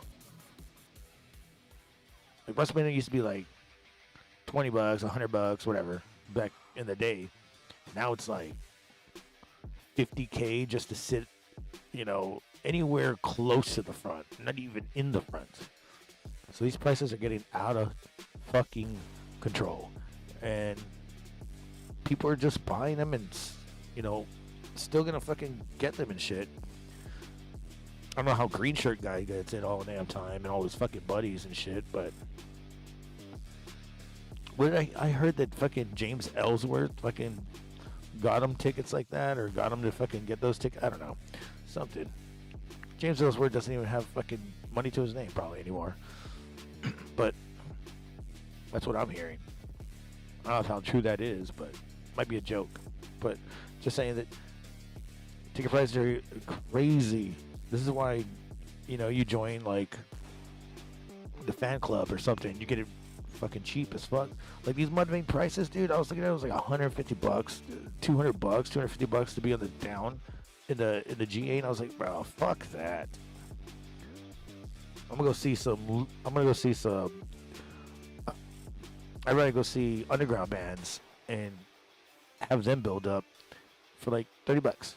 Like, WrestleMania used to be like $20, $100, whatever, back in the day. Now it's like $50K just to sit, you know, anywhere close to the front, not even in the front. So these prices are getting out of fucking control, and people are just buying them and, you know, still gonna fucking get them and shit. I don't know how Green Shirt guy gets it all the damn time and all his fucking buddies and shit, but I heard that fucking James Ellsworth fucking got him tickets like that, or got him to fucking get those tickets. I don't know, something. James Ellsworth doesn't even have fucking money to his name probably anymore. But that's what I'm hearing. I don't know how true that is, but it might be a joke. But just saying that ticket prices are crazy. This is why, you know, you join like the fan club or something. You get it fucking cheap as fuck. Like these Mudvayne prices, dude. I was looking at it was like $150, $200, $250 to be on the down in the G8. And I was like, bro, fuck that. I'm gonna go see some. I'd rather go see underground bands and have them build up for like $30.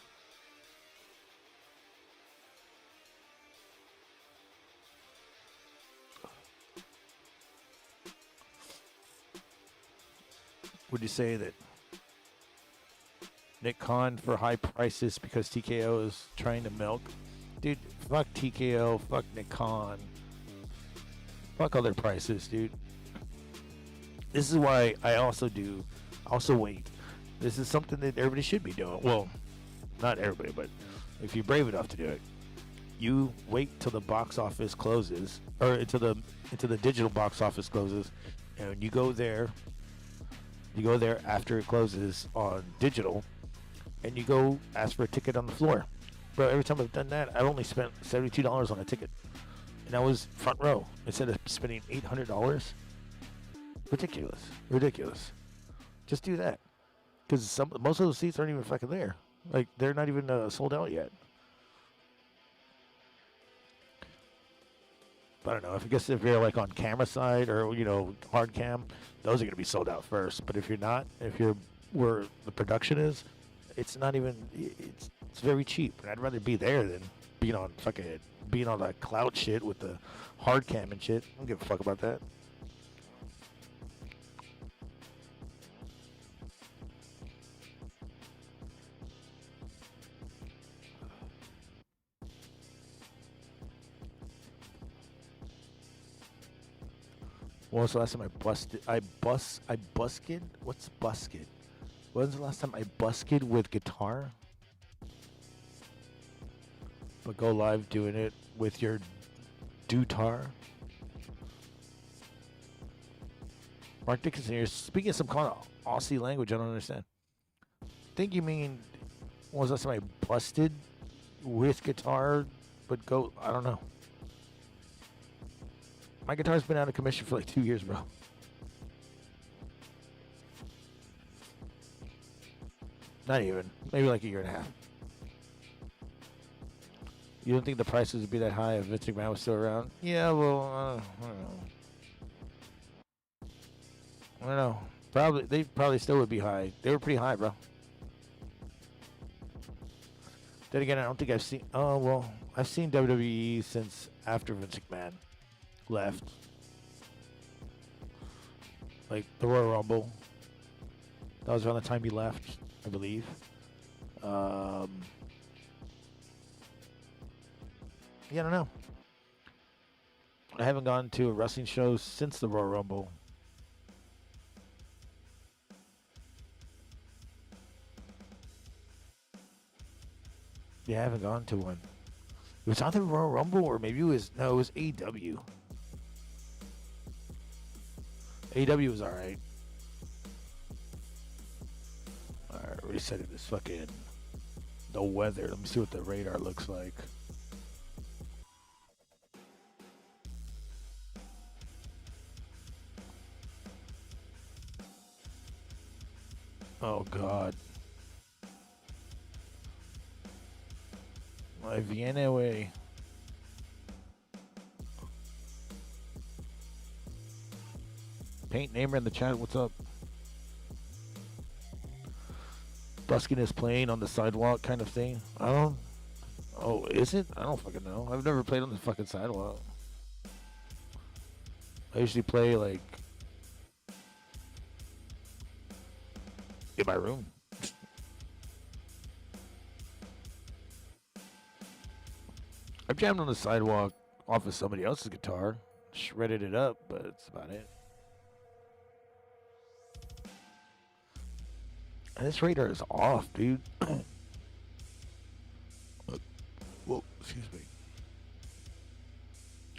Would you say that Nick Khan for high prices because TKO is trying to milk? Dude, fuck TKO, fuck Nick Khan, fuck all their prices, dude. This is why I also wait. This is something that everybody should be doing. Well, not everybody, but if you're brave enough to do it, you wait till the box office closes, or into the digital box office closes, and you go there. You go there after it closes on digital, and you go ask for a ticket on the floor. Bro, every time I've done that, I've only spent $72 on a ticket, and I was front row instead of spending $800. Ridiculous. Just do that, because most of those seats aren't even fucking there. Like, they're not even sold out yet. I don't know. I guess if you're like on camera side or, you know, hard cam, those are going to be sold out first. But if you're not, if you're where the production is, it's not even, it's very cheap. And I'd rather be there than being on that cloud shit with the hard cam and shit. I don't give a fuck about that. When was the last time I busked? What's busked? When was the last time I busked with guitar? But go live doing it with your dutar. Mark Dickinson, you're speaking some kind of Aussie language I don't understand. I think you mean, when was the last time I busted with guitar? But go, I don't know. My guitar's been out of commission for like 2 years, bro. Not even. Maybe like a year and a half. You don't think the prices would be that high if Vince McMahon was still around? Yeah, well, I don't know. They probably still would be high. They were pretty high, bro. Then again, I don't think I've seen... Oh, well, I've seen WWE since after Vince McMahon left. Like the Royal Rumble. That was around the time he left, I believe. Yeah, I don't know. I haven't gone to a wrestling show since the Royal Rumble. Yeah, I haven't gone to one. It was either Royal Rumble or maybe it was AEW. AEW was alright. Alright, resetting this fucking the weather. Let me see what the radar looks like. Oh God. I viene away. Paint Namer in the chat, what's up? Busking is playing on the sidewalk kind of thing. I don't Oh, is it? I don't fucking know. I've never played on the fucking sidewalk. I usually play like in my room. I've jammed on the sidewalk off of somebody else's guitar, shredded it up, but that's about it. And this radar is off, dude. Whoa, excuse me.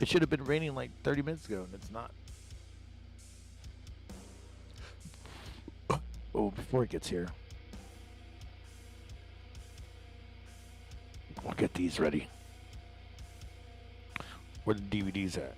It should have been raining like 30 minutes ago, and it's not. Oh, before it gets here. I'll get these ready. Where the DVDs at?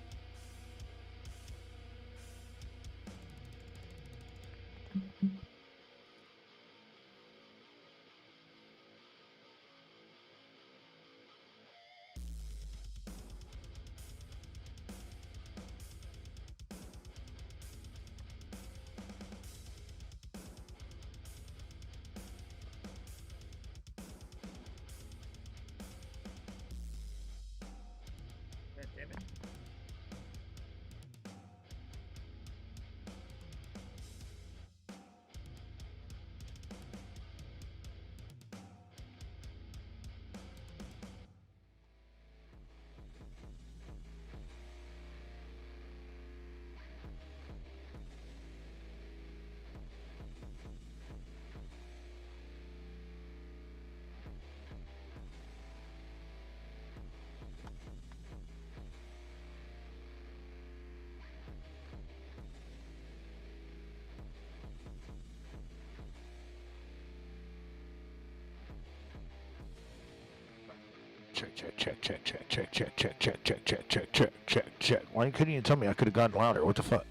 Check. Why couldn't you tell me I could have gone louder? What the fuck?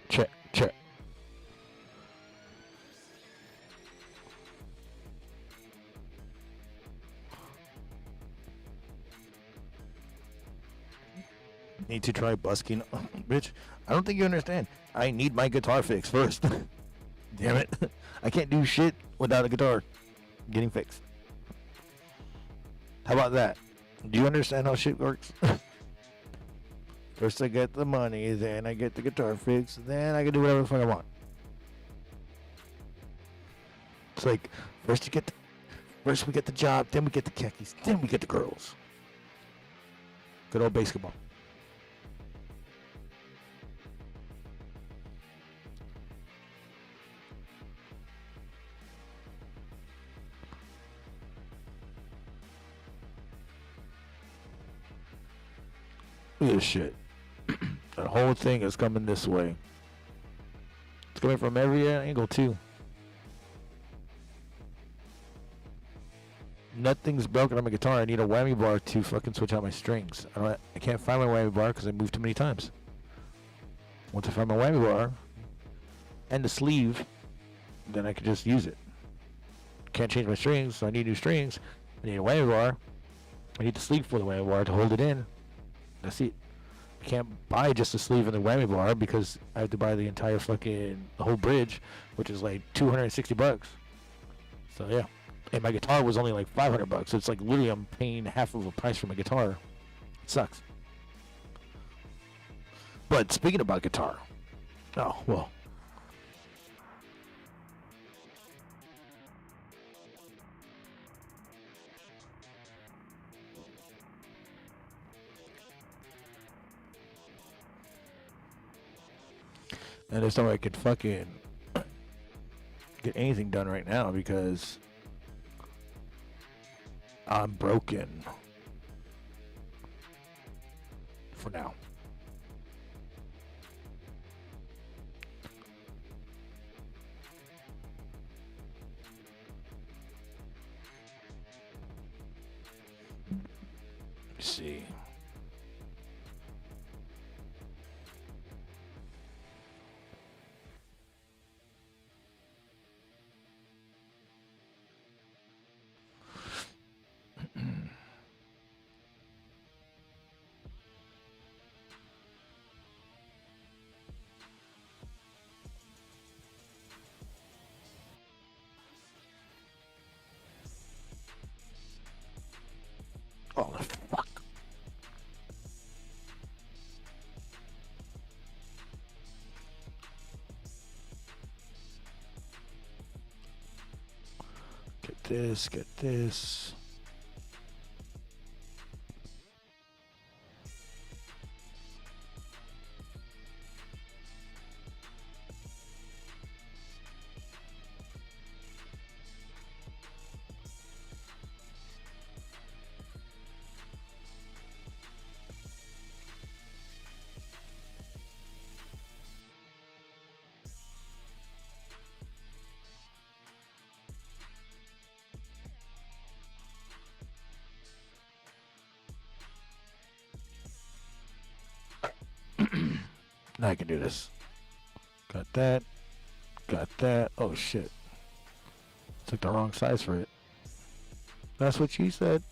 Check. Need to try busking. Bitch, I don't think you understand. I need my guitar fixed first. Damn it. I can't do shit without a guitar getting fixed. How about that? Do you understand how shit works? First I get the money, then I get the guitar fixed, then I can do whatever the fuck I want. It's like, first we get the job, then we get the khakis, then we get the girls. Good old basketball. Look at this shit. That whole thing is coming this way. It's coming from every angle too. Nothing's broken on my guitar. I need a whammy bar to fucking switch out my strings. I can't find my whammy bar because I moved too many times. Once I find my whammy bar and the sleeve, then I can just use it. Can't change my strings, so I need new strings. I need a whammy bar. I need the sleeve for the whammy bar to hold it in. That's it. I can't buy just the sleeve and the whammy bar because I have to buy the entire the whole bridge, which is like $260. So yeah. And my guitar was only like $500, so it's like literally I'm paying half of the price for my guitar. It sucks. But speaking about guitar, oh well. And there's no way I could fucking get anything done right now because I'm broken for now. Let's see. Oh, fuck. Get this, get this. Now I can do this. Got that. Got that. Oh shit. Took the wrong size for it. That's what she said.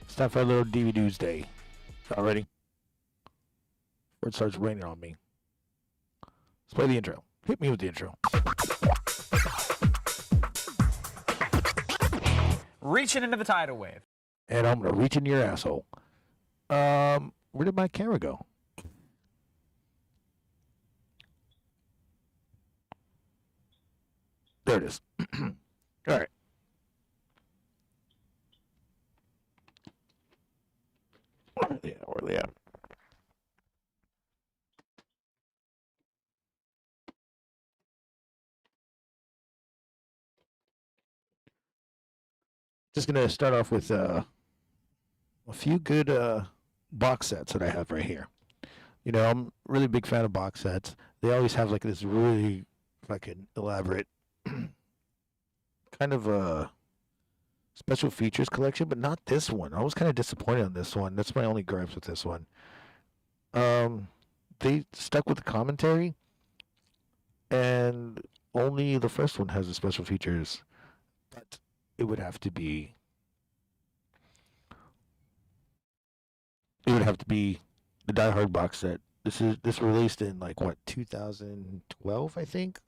It's time for a little DVDUESDAY. Y'all ready? Before it starts raining on me. Let's play the intro. Hit me with the intro. Reaching into the tidal wave. And I'm gonna reach into your asshole. Where did my camera go? There it is. All right. Yeah, where are they at? Just gonna start off with a few good box sets that I have right here. You know, I'm a really big fan of box sets. They always have like this really fucking elaborate kind of special features collection, but not this one. I was kind of disappointed on this one. That's my only gripes with this one. They stuck with the commentary, and only the first one has the special features, but it would have to be the Die Hard box set. This released in like what, 2012, I think.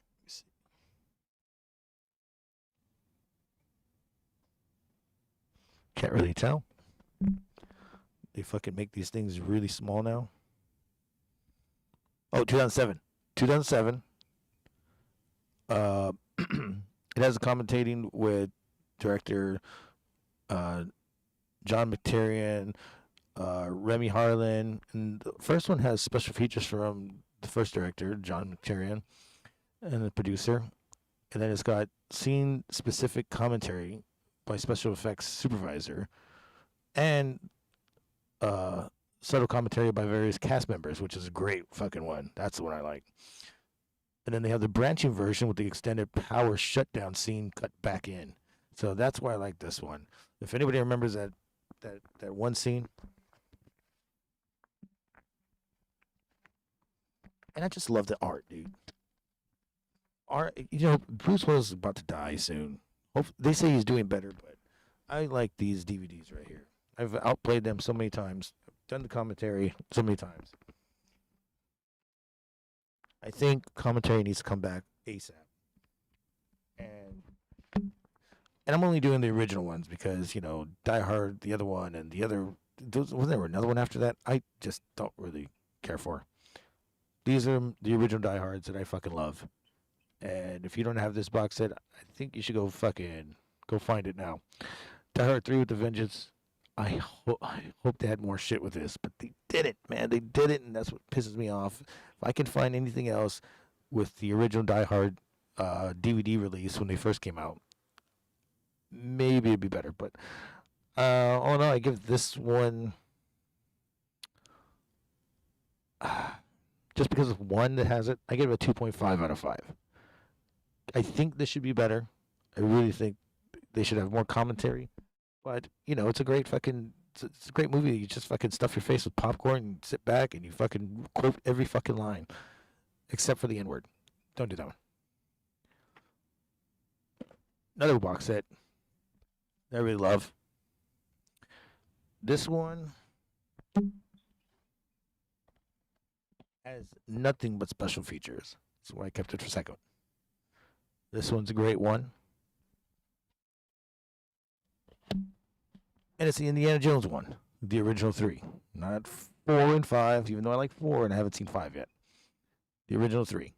Can't really tell. They fucking make these things really small now. Oh, 2007. 2007. It has a commentating with director John McTiernan, Remy Harlan, and the first one has special features from the first director, John McTiernan, and the producer. And then it's got scene-specific commentary by special effects supervisor, and subtle commentary by various cast members, which is a great fucking one. That's the one I like. And then they have the branching version with the extended power shutdown scene cut back in. So that's why I like this one. If anybody remembers that one scene, and I just love the art, dude. Art, you know, Bruce Willis is about to die soon. They say he's doing better, but I like these DVDs right here. I've outplayed them so many times. I've done the commentary so many times. I think commentary needs to come back ASAP. And I'm only doing the original ones because, you know, Die Hard, the other one, and the other, wasn't there another one after that? I just don't really care for. These are the original Die Hards that I fucking love. And if you don't have this box set, I think you should go find it now. Die Hard 3 with a Vengeance. I hope they had more shit with this, but they didn't, man. They didn't, and that's what pisses me off. If I can find anything else with the original Die Hard DVD release when they first came out, maybe it'd be better. But all in all, I give this one, just because of one that has it, I give it a 2.5 out of 5. I think this should be better. I really think they should have more commentary. But, you know, it's a great movie. You just fucking stuff your face with popcorn and sit back and you fucking quote every fucking line. Except for the N-word. Don't do that one. Another box set that I really love. This one has nothing but special features. That's why I kept it for second. This one's a great one. And it's the Indiana Jones one, the original 3. Not 4 and 5, even though I like 4 and I haven't seen 5 yet. The original 3.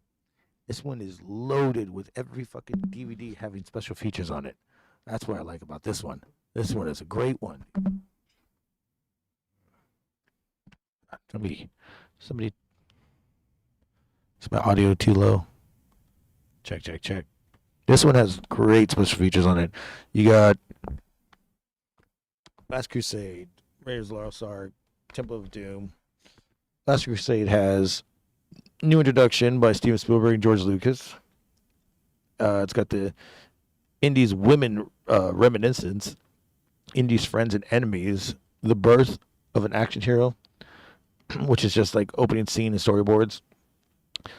This one is loaded with every fucking DVD having special features on it. That's what I like about this one. This one is a great one. Somebody, is my audio too low? Check. This one has great special features on it. You got Last Crusade, Raiders of the Lost Ark, Temple of Doom. Last Crusade has new introduction by Steven Spielberg and George Lucas. It's got the Indy's women reminiscence, Indy's friends and enemies, the birth of an action hero, which is just like opening scene and storyboards.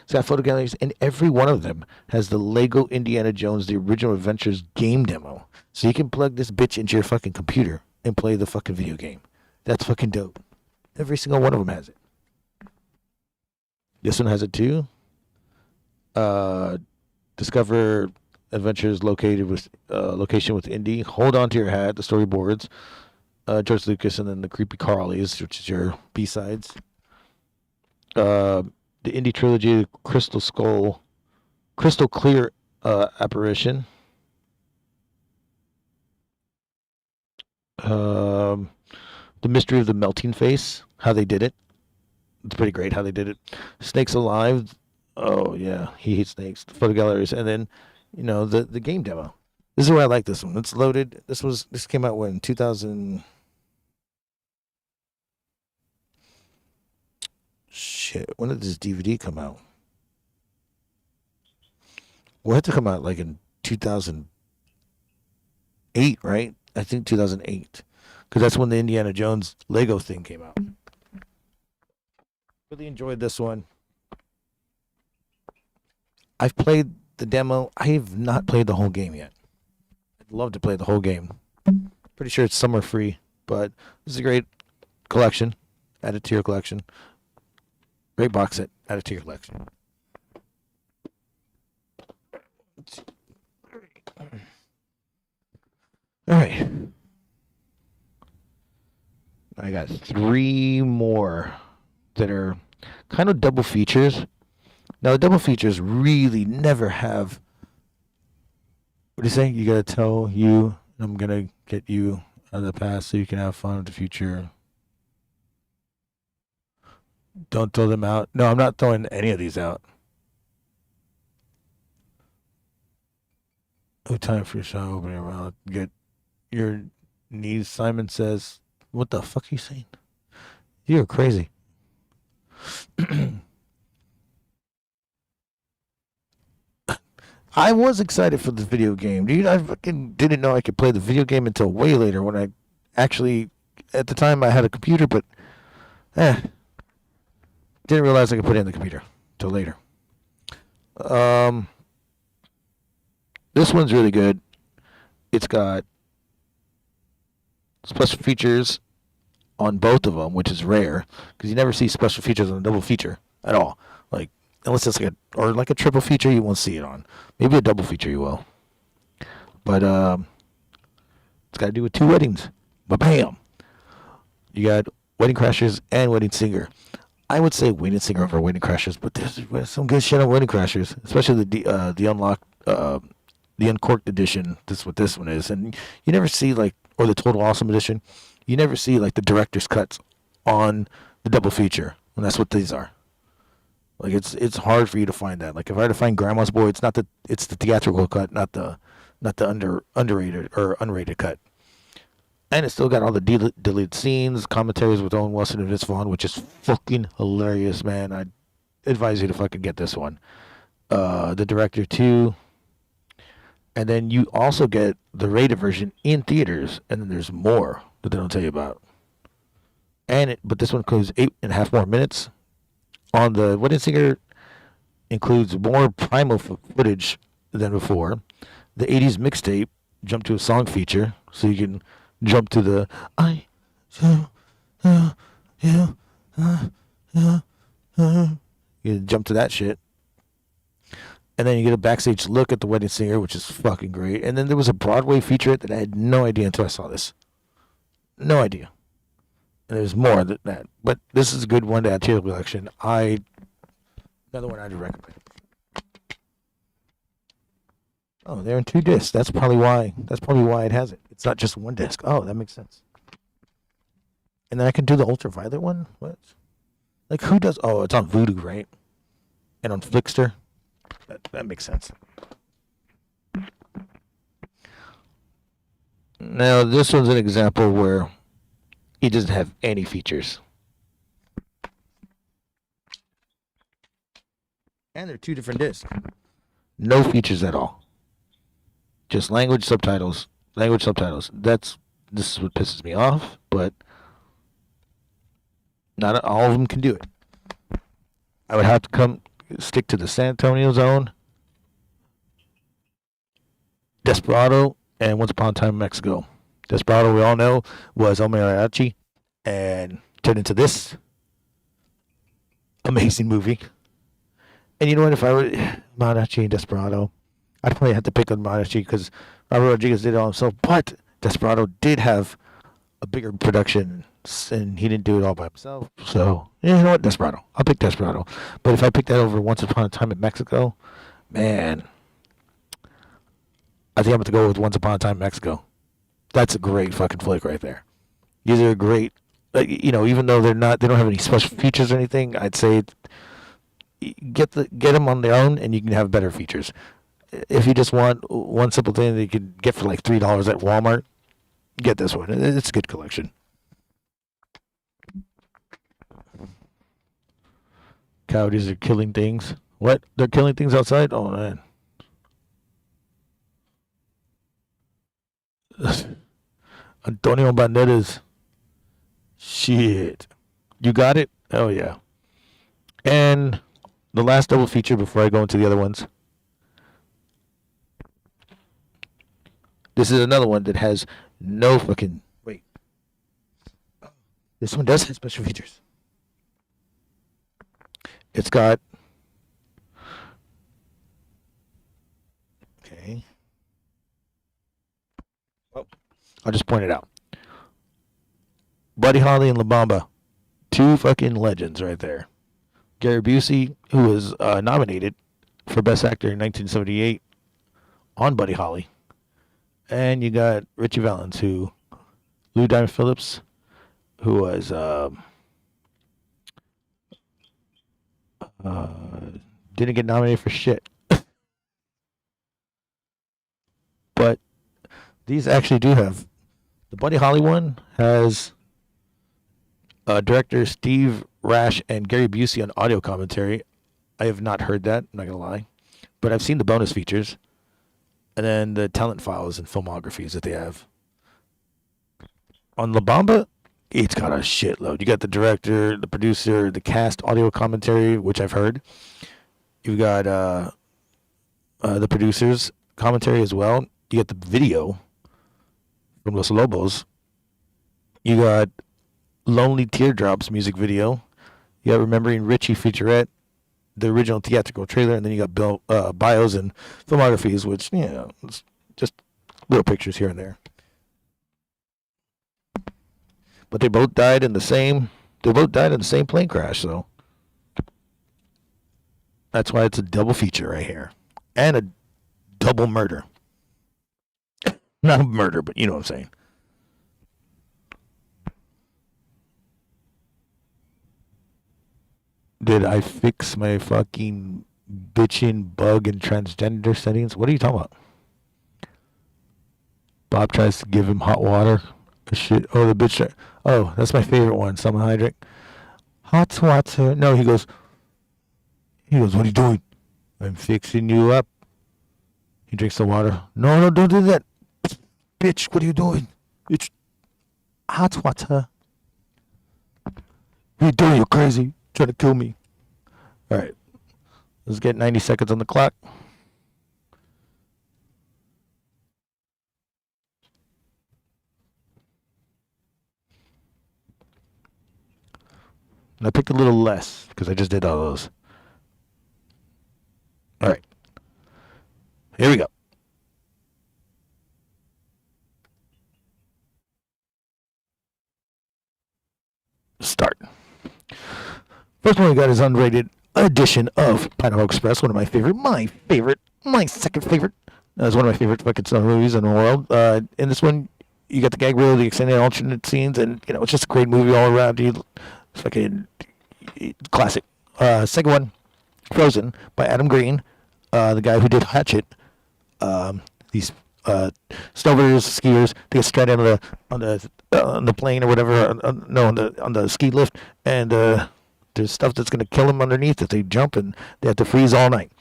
It's got photo galleries, and every one of them has the Lego Indiana Jones The Original Adventures game demo. So you can plug this bitch into your fucking computer and play the fucking video game. That's fucking dope. Every single one of them has it. This one has it too. Discover adventures location with Indy. Hold on to your hat. The storyboards. George Lucas, and then the Creepy Carlies, which is your B-sides. The Indy trilogy, Crystal Clear Apparition. The Mystery of the Melting Face, how they did it. It's pretty great how they did it. Snakes Alive. Oh, yeah. He hates snakes. The photo galleries. And then, the game demo. This is why I like this one. It's loaded. This came out when? 2000. Shit. When did this DVD come out? Well, it had to come out like in 2008, right? I think 2008. Because that's when the Indiana Jones Lego thing came out. Really enjoyed this one. I've played the demo. I have not played the whole game yet. I'd love to play the whole game. Pretty sure it's somewhere free, but this is a great collection. Add it to your collection. Great box set. Add it to your collection. All right. I got 3 more that are kind of double features. Now, the double features really never have... What do you say? You got to tell you, I'm going to get you out of the past so you can have fun with the future. Don't throw them out. No, I'm not throwing any of these out. No time for your show opening around. Get your knees. Simon says, what the fuck are you saying? You're crazy. I was excited for the video game. Dude, I fucking didn't know I could play the video game until way later when I actually, at the time I had a computer, but didn't realize I could put it in the computer until later. This one's really good. It's got special features on both of them, which is rare because you never see special features on a double feature at all. Like, unless it's like a triple feature, you won't see it on. Maybe a double feature you will. But it's got to do with 2 weddings. Ba-bam! You got Wedding Crashers and Wedding Singer. I would say Wedding Singer over Wedding Crashers, but there's some good shit on Wedding Crashers, especially the unlocked, the uncorked edition. That's what this one is, and you never see or the Total Awesome edition. You never see the director's cuts on the double feature, and that's what these are. Like it's hard for you to find that. Like if I had to find Grandma's Boy, it's the theatrical cut, not the underrated or unrated cut. And it's still got all the deleted scenes, commentaries with Owen Wilson and Vince Vaughn, which is fucking hilarious, man. I advise you to fucking get this one. The director too. And then you also get the rated version in theaters, and then there's more that they don't tell you about. But this one includes 8.5 more minutes. On the Wedding Singer, includes more primal footage than before. the 80s mixtape, jump to a song feature, so you can jump to the you jump to that shit. And then you get a backstage look at the wedding singer, which is fucking great. And then there was a Broadway featurette that I had no idea until I saw this. No idea. And there's more than that. But this is a good one to add to your collection. Another one I'd recommend. Oh, they're in 2 discs. That's probably why it has it. It's not just 1 disc. Oh, that makes sense. And then I can do the ultraviolet one? What? Like, who does? Oh, it's on Vudu, right? And on Flickster? That makes sense. Now, this one's an example where he doesn't have any features. And they're 2 different discs. No features at all. Just language subtitles. Language subtitles. This is what pisses me off, but not all of them can do it. I would have to stick to the San Antonio Zone, Desperado, and Once Upon a Time in Mexico. Desperado, we all know, was El Mariachi and turned into this amazing movie. And you know what? If I were Mariachi and Desperado, I'd probably have to pick on Mariachi because Robert Rodriguez did it all himself. But Desperado did have a bigger production, and he didn't do it all by himself. So, yeah, you know what? Desperado. I'll pick Desperado. But if I pick that over Once Upon a Time in Mexico, man, I think I'm going to go with Once Upon a Time in Mexico. That's a great fucking flick right there. These are great. Even though they don't have any special features or anything, I'd say get them on their own, and you can have better features. If you just want one simple thing that you could get for like $3 at Walmart, get this one. It's a good collection. Coyotes are killing things. What? They're killing things outside? Oh, man. Antonio Banderas. Shit. You got it? Oh, yeah. And the last double feature before I go into the other ones. This is another one that has no fucking... Wait. This one does have special features. It's got... Okay. Oh, I'll just point it out. Buddy Holly and La Bamba. 2 fucking legends right there. Gary Busey, who was nominated for Best Actor in 1978 on Buddy Holly. And you got Richie Valens, Lou Diamond Phillips, who was didn't get nominated for shit. But these actually do have, the Buddy Holly one has director Steve Rash and Gary Busey on audio commentary. I have not heard that, I'm not going to lie. But I've seen the bonus features. And then the talent files and filmographies that they have. On La Bamba, it's got a shitload. You got the director, the producer, the cast audio commentary, which I've heard. You've got the producer's commentary as well. You got the video from Los Lobos. You got Lonely Teardrops music video. You got Remembering Richie featurette, the original theatrical trailer, and then you got bios and filmographies, which, it's just little pictures here and there. But they both died in the same plane crash, so that's why it's a double feature right here. And a double murder. Not a murder, but you know what I'm saying. Did I fix my fucking bitchin' bug and transgender settings? What are you talking about? Bob tries to give him hot water. Shit. Oh, the bitch. Oh, that's my favorite one. Salmon hydrant. Hot water. No, he goes, what are you doing? I'm fixing you up. He drinks the water. No, don't do that. Bitch, what are you doing? It's hot water. What are you doing? You're crazy. Trying to kill me. All right. Let's get 90 seconds on the clock. And I picked a little less because I just did all those. All right. Here we go. Start. First one we got is unrated edition of Pineapple Express, one of my second favorite. It's one of my favorite fucking snow movies in the world. In this one, you got the gag reel, the extended alternate scenes, and it's just a great movie all around. It's fucking classic. Second one, Frozen by Adam Green, the guy who did Hatchet. These snowboarders, skiers, they get stranded on the plane or whatever. On the ski lift, and there's stuff that's gonna kill them underneath if they jump, and they have to freeze all night.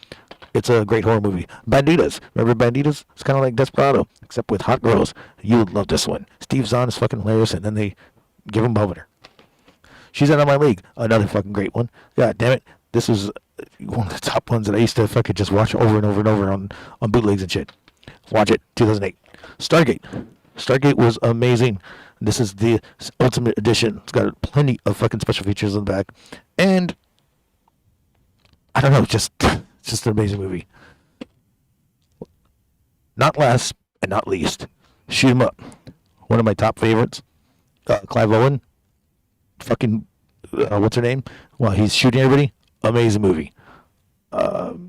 It's a great horror movie. Banditas. Remember Banditas? It's kind of like Desperado, except with hot girls. You would love this one. Steve Zahn is fucking hilarious, and then they give him Bovener. She's Out of My League. Another fucking great one. God damn it. This was one of the top ones that I used to fucking just watch over and over and over on bootlegs and shit. Watch it. 2008. Stargate. Stargate was amazing. This is the Ultimate Edition. It's got plenty of fucking special features in the back. And I don't know, just it's just an amazing movie. Not last and not least, Shoot 'Em Up. One of my top favorites. Clive Owen. Fucking, what's her name? Well, he's shooting everybody. Amazing movie.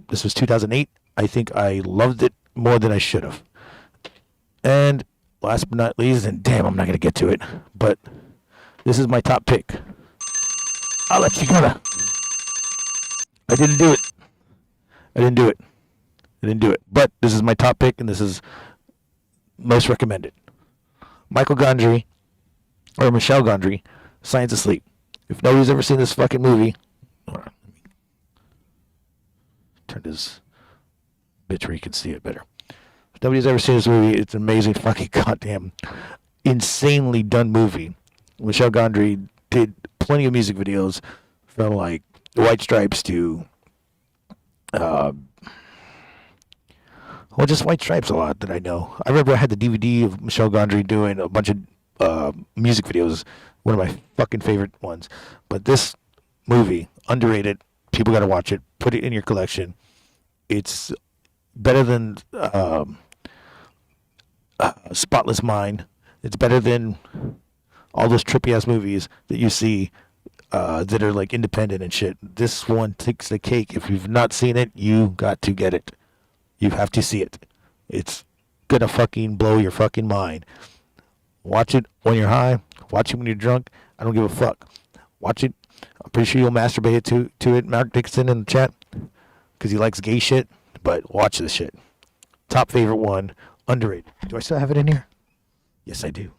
This was 2008. I think I loved it more than I should have. And last but not least, and damn, I'm not going to get to it, but this is my top pick. I'll let you go. I didn't do it. But this is my top pick, and this is most recommended. Michael Gondry, or Michelle Gondry, Science of Sleep. If nobody's ever seen this fucking movie, hold on, let me turn this bitch where you can see it better. If nobody's ever seen this movie, it's an amazing fucking goddamn insanely done movie. Michelle Gondry did plenty of music videos from like White Stripes to just White Stripes a lot that I know. I remember I had the DVD of Michelle Gondry doing a bunch of music videos, one of my fucking favorite ones. But this movie, underrated, people got to watch it, put it in your collection. It's better than Spotless Mind. It's better than all those trippy-ass movies that you see that are like independent and shit. This one takes the cake. If you've not seen it, you got to get it. You have to see it. It's gonna fucking blow your fucking mind. Watch it when you're high. Watch it when you're drunk. I don't give a fuck. Watch it. I'm pretty sure you'll masturbate to it. Mark Dixon in the chat because he likes gay shit. But watch this shit. Top favorite one. Underrated. Do I still have it in here? Yes, I do.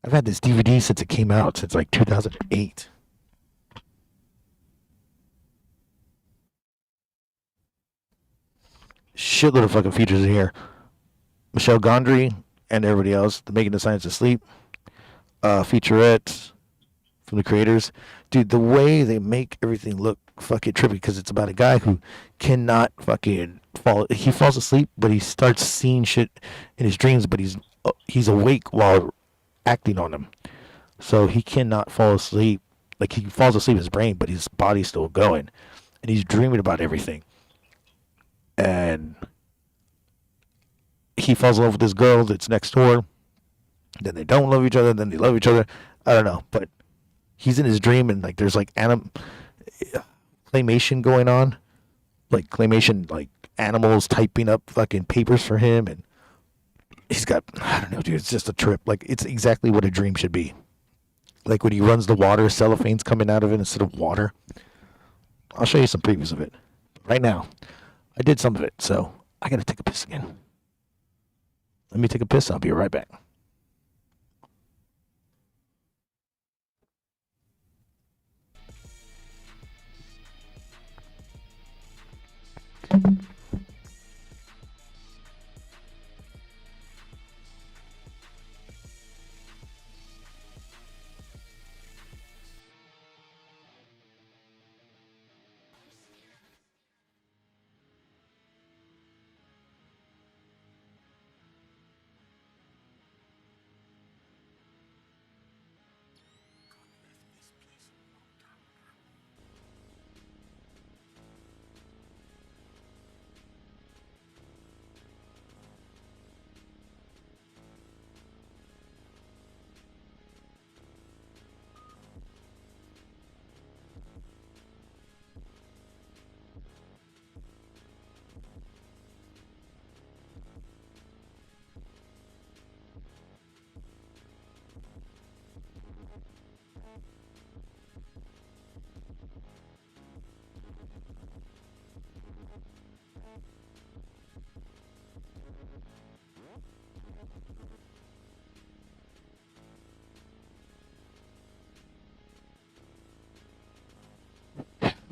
I've had this DVD since it came out, since like 2008. Shitload of fucking features in here. Michelle Gondry and everybody else. The Making the Science of Sleep. Featurettes from the creators. Dude, the way they make everything look fucking trippy, because it's about a guy who cannot fucking fall. He falls asleep, but he starts seeing shit in his dreams, but he's awake while acting on them. So he cannot fall asleep. Like, he falls asleep in his brain, but his body's still going. And he's dreaming about everything. And he falls in love with this girl that's next door. Then they don't love each other. Then they love each other. I don't know. But he's in his dream, and like there's like claymation going on. Like claymation, like animals typing up fucking papers for him. And he's got, I don't know, dude. It's just a trip. Like, it's exactly what a dream should be. Like when he runs the water, cellophane's coming out of it instead of water. I'll show you some previews of it. Right now, I did some of it, so I gotta take a piss again. Let me take a piss. I'll be right back.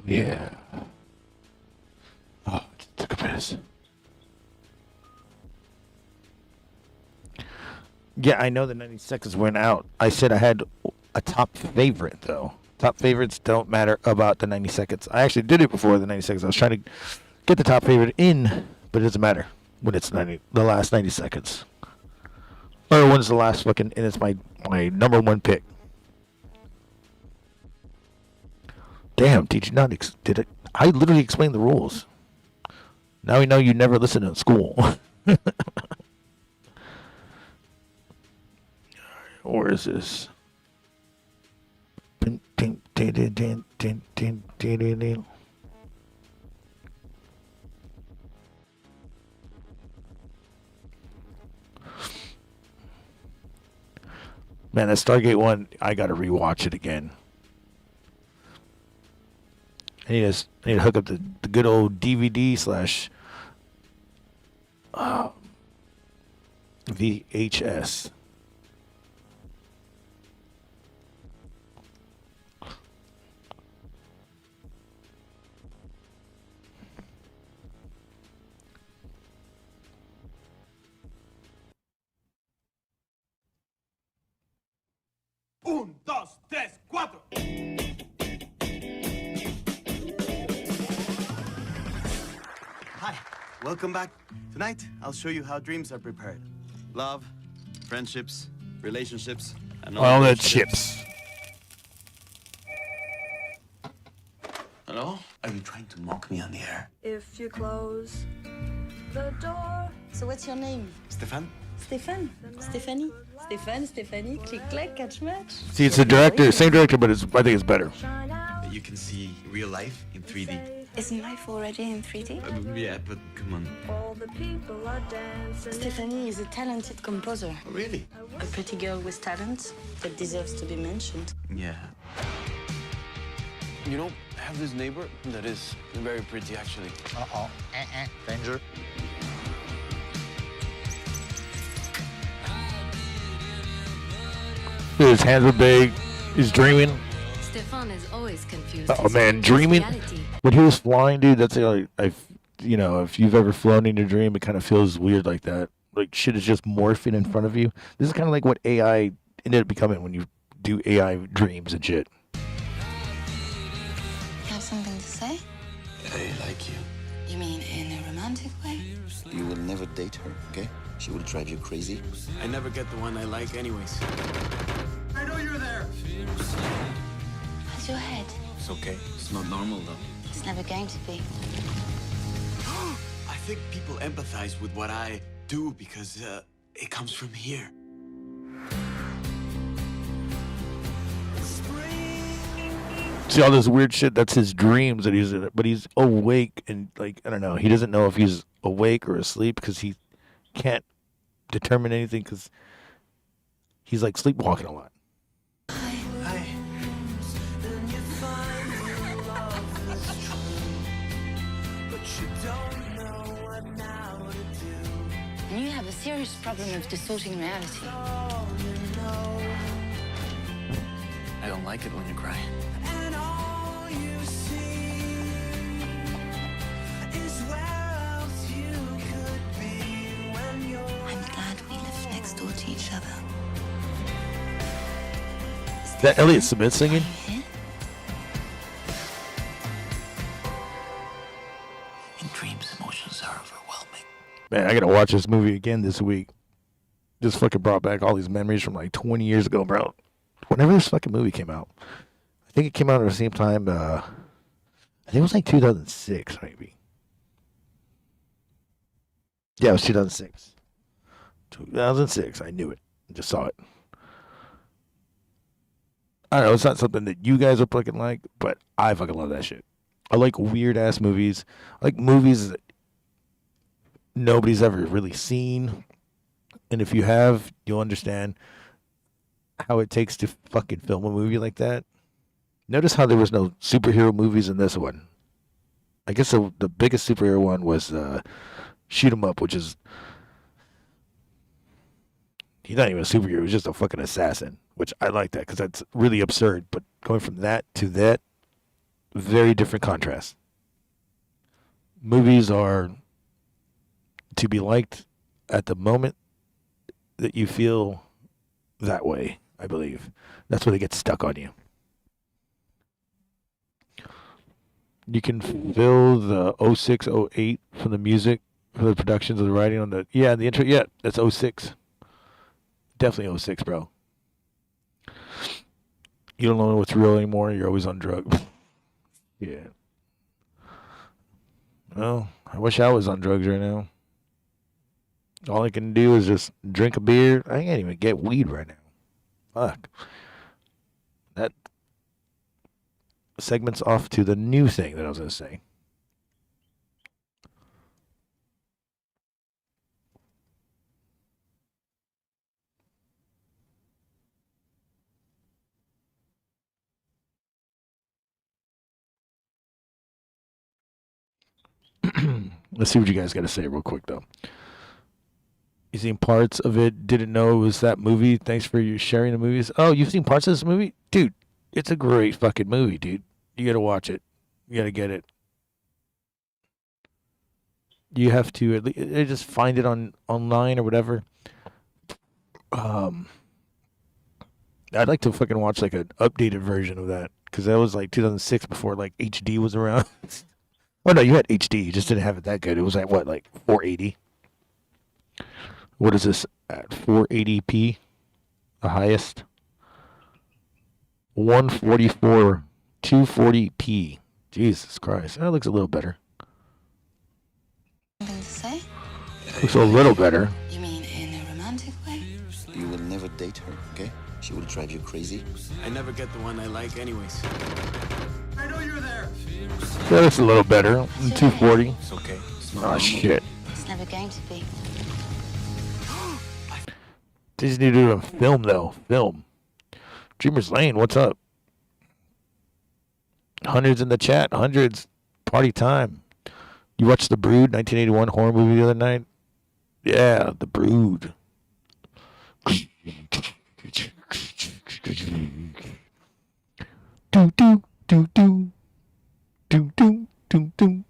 Yeah. Oh, just took a piss. Yeah, I know the 90 seconds went out. I said I had a top favorite, though. Top favorites don't matter about the 90 seconds. I actually did it before the 90 seconds. I was trying to get the top favorite in, but it doesn't matter when it's the last 90 seconds. Or when it's the last fucking, and it's my number one pick. Damn, did you not, did it? I literally explained the rules. Now we know you never listen to school. Or is this? Man, that Stargate one, I gotta rewatch it again. I need to hook up the good old DVD slash VHS. Un, dos, tres, cuatro. Hi, welcome back. Tonight, I'll show you how dreams are prepared. Love, friendships, relationships, and all that chips. Hello? Are you trying to mock me on the air? If you close the door. So what's your name? Stefan? Stefan? Stephanie? Stefan, Stephanie, click, clack, catch, match. See, it's the director, same director, but I think it's better. You can see real life in 3D. Isn't life already in 3D? Yeah, but come on. All the people are dancing. Stephanie is a talented composer. Oh, really? A pretty girl with talent that deserves to be mentioned. Yeah. You know, I have this neighbor that is very pretty, actually. Uh-oh. Danger. His hands were big. He's dreaming. Stefan is always confused. Oh man, dreaming. When he was flying, dude, that's like you know, if you've ever flown in your dream, it kind of feels weird like that. Like shit is just morphing in front of you. This is kind of like what AI ended up becoming when you do AI dreams and shit. You have something to say? I like you. You mean in a romantic way? You will never date her, okay? She will drive you crazy. I never get the one I like anyways. I know you're there! How's your head? It's okay. It's not normal, though. It's never going to be. I think people empathize with what I do because it comes from here. See all this weird shit, that's his dreams that he's in it, but he's awake and like, I don't know, he doesn't know if he's awake or asleep because he can't determine anything because he's like sleepwalking a lot. Hi. And you have a serious problem of distorting reality. I don't like it when you cry. I'm glad we live next door to each other. Is that Elliot Smith singing? In dreams, emotions are overwhelming. Man, I gotta watch this movie again this week. Just fucking brought back all these memories from like 20 years ago, bro. Whenever this fucking movie came out. I think it came out at the same time, I think it was like 2006, maybe. Yeah, it was 2006. 2006, I knew it. I just saw it. I don't know, it's not something that you guys are fucking like, but I fucking love that shit. I like weird-ass movies. I like movies that nobody's ever really seen. And if you have, you'll understand how it takes to fucking film a movie like that. Notice how there was no superhero movies in this one. I guess the biggest superhero one was Shoot 'Em Up, which is he's not even a superhero. He's just a fucking assassin, which I like that because that's really absurd. But going from that to that, very different contrast. Movies are to be liked at the moment that you feel that way, I believe. That's where they get stuck on you. You can feel the 06, 08 from the music, from the productions of the writing on the intro. Yeah, that's 06. Definitely 06, bro. You don't know what's real anymore. You're always on drugs. Yeah. Well, I wish I was on drugs right now. All I can do is just drink a beer. I can't even get weed right now. Fuck. That segment's off to the new thing that I was going to say. Let's see what you guys got to say real quick, though. You seen parts of it, didn't know it was that movie. Thanks for you sharing the movies. Oh, you've seen parts of this movie? Dude, it's a great fucking movie, dude. You got to watch it. You got to get it. You have to at least just find it online or whatever. I'd like to fucking watch like an updated version of that because that was like 2006 before like HD was around. Oh no, you had HD. You just didn't have it that good. It was at what, like 480? What is this at 480p? The highest? 144, 240p. Jesus Christ. That looks a little better. Something to say? Looks a little better. You mean in a romantic way? You will never date her, okay? She will drive you crazy. I never get the one I like anyways. I know you're there. That looks a little better. 240. It's okay. Oh shit. It's never going to be. They just need to do a film though. Film. Dreamers Lane, what's up? Hundreds in the chat. Hundreds. Party time. You watched The Brood, 1981 horror movie the other night? Yeah, The Brood. Do do do do do do do do.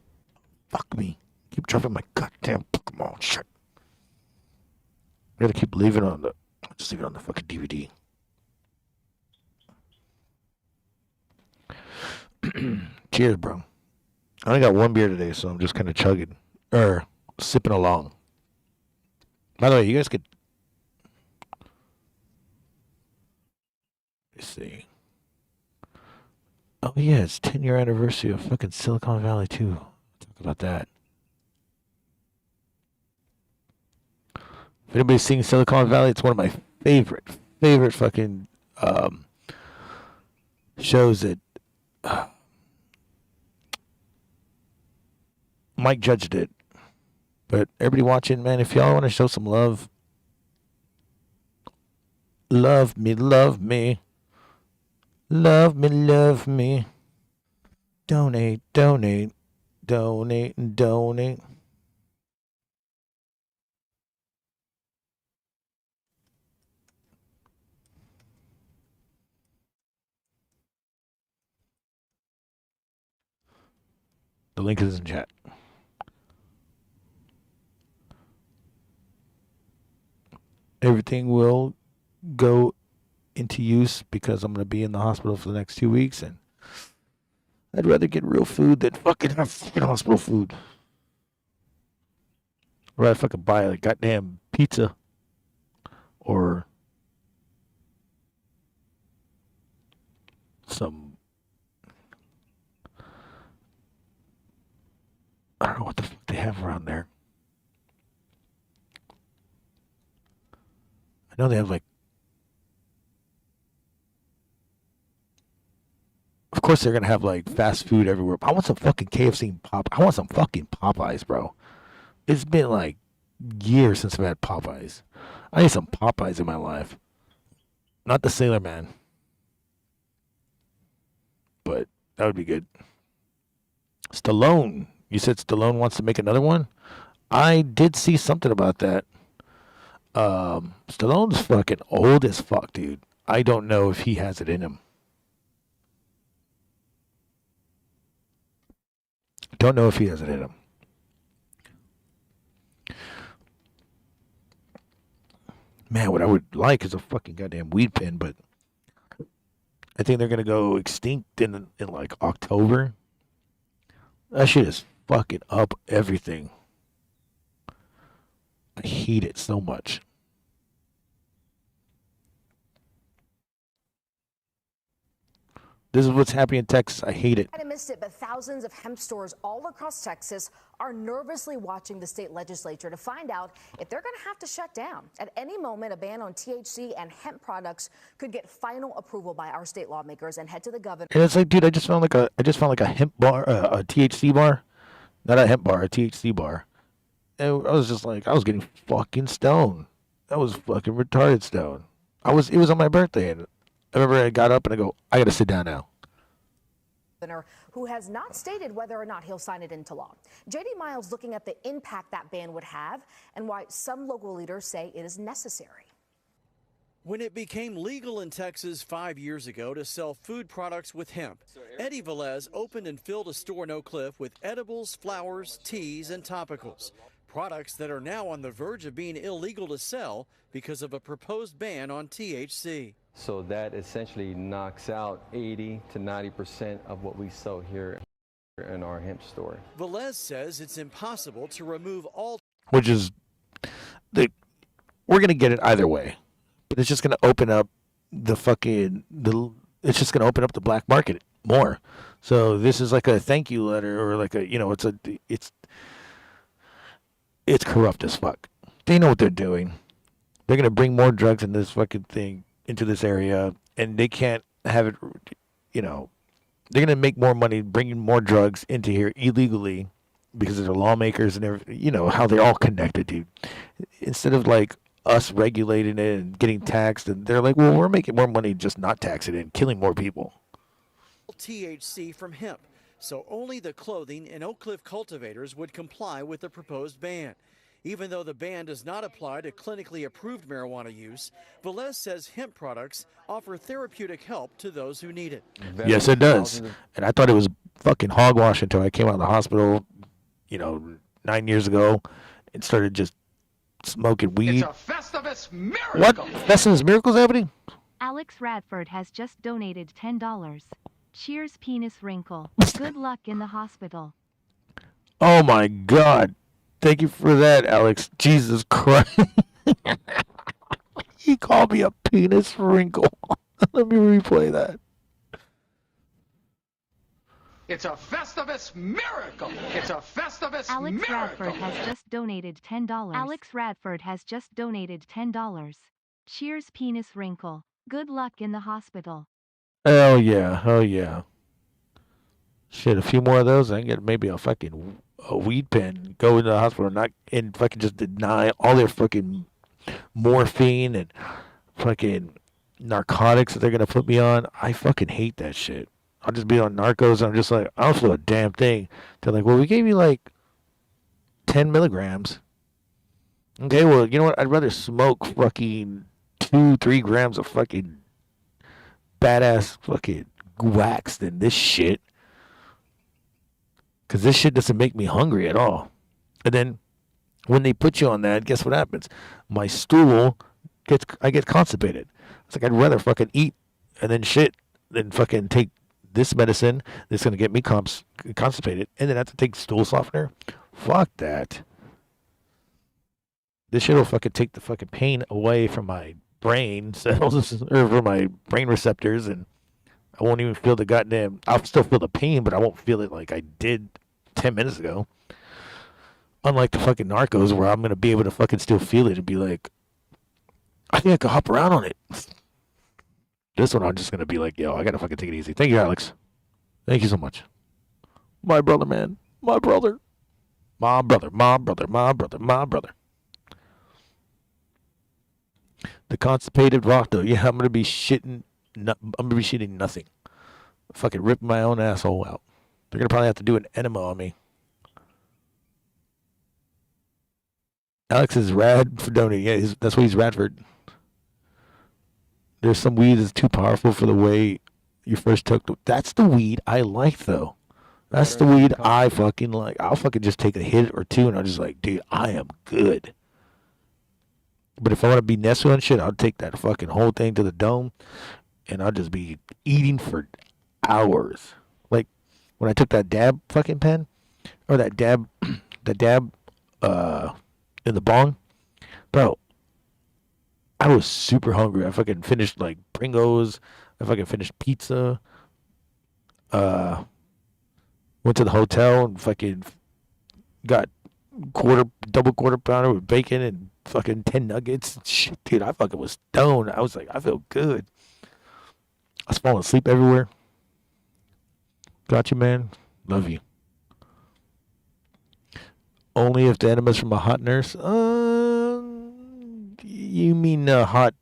Fuck me. Keep dropping my goddamn Pokemon shit. I gotta keep leaving on the. Just leave it on the fucking DVD. Cheers, bro. I only got one beer today, so I'm just kind of chugging. Sipping along. By the way, you guys could. Let's see. Oh, yeah, it's 10-year anniversary of fucking Silicon Valley, too. Talk about that. If anybody's seen Silicon Valley, it's one of my favorite fucking shows that Mike Judge did. But everybody watching, man, if y'all want to show some love, love me, love me. Love me, love me. Donate, donate, donate, and donate. The link is in chat. Everything will go into use because I'm going to be in the hospital for the next 2 weeks, and I'd rather get real food than fucking have fucking hospital food. Or I'd fucking buy a goddamn pizza or some, I don't know what the fuck they have around there. I know they have like, of course they're gonna have like fast food everywhere. I want some fucking KFC and I want some fucking Popeyes, bro. It's been like years since I've had Popeyes. I need some Popeyes in my life. Not the Sailor Man. But that would be good. Stallone. You said Stallone wants to make another one? I did see something about that. Stallone's fucking old as fuck, dude. I don't know if he has it in him. Don't know if he has it in him. Man, what I would like is a fucking goddamn weed pen, but I think they're gonna go extinct in like October. That shit is fucking up everything. I hate it so much. This is what's happening in Texas. I hate it. I missed it, but thousands of hemp stores all across Texas are nervously watching the state legislature to find out if they're going to have to shut down. At any moment, a ban on THC and hemp products could get final approval by our state lawmakers and head to the governor. And it's like, dude, I just found like a hemp bar, a THC bar, not a hemp bar, a THC bar. And I was just like, I was getting fucking stoned. I was fucking retarded stoned. It was on my birthday, and I remember I got up and I go, I gotta sit down now. Who has not stated whether or not he'll sign it into law. J.D. Miles looking at the impact that ban would have and why some local leaders say it is necessary. When it became legal in Texas 5 years ago to sell food products with hemp, Eddie Velez opened and filled a store in Oak Cliff with edibles, flowers, teas, and topicals. Products that are now on the verge of being illegal to sell because of a proposed ban on THC. So that essentially knocks out 80 to 90% of what we sell here in our hemp store. Velez says it's impossible to remove all. Which is, we're gonna get it either way, but it's just gonna open up it's just gonna open up the black market more. So this is like a thank you letter, or like it's corrupt as fuck. They know what they're doing. They're gonna bring more drugs in this fucking thing into this area, and they can't have it. They're gonna make more money bringing more drugs into here illegally because of their lawmakers and everything. You know how they're all connected, dude. Instead of like us regulating it and getting taxed, and they're like, well, we're making more money just not taxing it and killing more people. THC from hemp, so only the clothing and Oak Cliff cultivators would comply with the proposed ban. Even though the ban does not apply to clinically approved marijuana use, Velez says hemp products offer therapeutic help to those who need it. Yes, it does. And I thought it was fucking hogwash until I came out of the hospital, 9 years ago, and started just smoking weed. It's a Festivus miracle. What? Festivus miracles happening? Alex Radford has just donated $10. Cheers, penis wrinkle. Good luck in the hospital. Oh my God. Thank you for that, Alex. Jesus Christ. He called me a penis wrinkle. Let me replay that. It's a Festivus miracle. It's a Festivus Alex miracle. Radford has just donated $10. Alex Radford has just donated $10. Cheers, penis wrinkle. Good luck in the hospital. Oh yeah. Oh yeah. Shit, a few more of those, I can get maybe a weed pen, go into the hospital and fucking just deny all their fucking morphine and fucking narcotics that they're gonna put me on. I fucking hate that shit. I'll just be on narcos and I'm just like, I don't feel a damn thing. They're like, well, we gave you like 10 milligrams. Okay, well, you know what? I'd rather smoke fucking 2-3 grams of fucking badass fucking wax than this shit. Because this shit doesn't make me hungry at all. And then when they put you on that, guess what happens? My stool I get constipated. It's like I'd rather fucking eat and then shit than fucking take this medicine that's going to get me constipated and then have to take stool softener. Fuck that. This shit will fucking take the fucking pain away from my brain cells or from my brain receptors, and I won't even feel the goddamn. I'll still feel the pain, but I won't feel it like I did 10 minutes ago. Unlike the fucking narcos, where I'm gonna be able to fucking still feel it and be like, I think I could hop around on it. This one, I'm just gonna be like, yo, I gotta fucking take it easy. Thank you, Alex. Thank you so much. My brother, man. My brother. My brother. My brother. My brother. My brother. The constipated Vato. Yeah, I'm gonna be shitting. I'm gonna be shitting nothing. Fucking ripping my own asshole out. They're gonna probably have to do an enema on me. Alex is rad for donating. Yeah, that's what he's rad for. There's some weed that's too powerful for the way you first took. That's the weed I like, though. That's the weed I fucking like. I'll fucking just take a hit or two, and I'm just like, dude, I am good. But if I want to be Nestle and shit, I'll take that fucking whole thing to the dome, and I'll just be eating for hours. Like when I took that dab fucking pen, or that dab, in the bong, bro. I was super hungry. I fucking finished like Pringles. I fucking finished pizza. Went to the hotel and fucking got double quarter pounder with bacon and fucking 10 nuggets. Shit, dude, I fucking was stoned. I was like, I feel good. I was falling asleep everywhere. Got you, man. Love you. Only if the enemas from a hot nurse. You mean a hot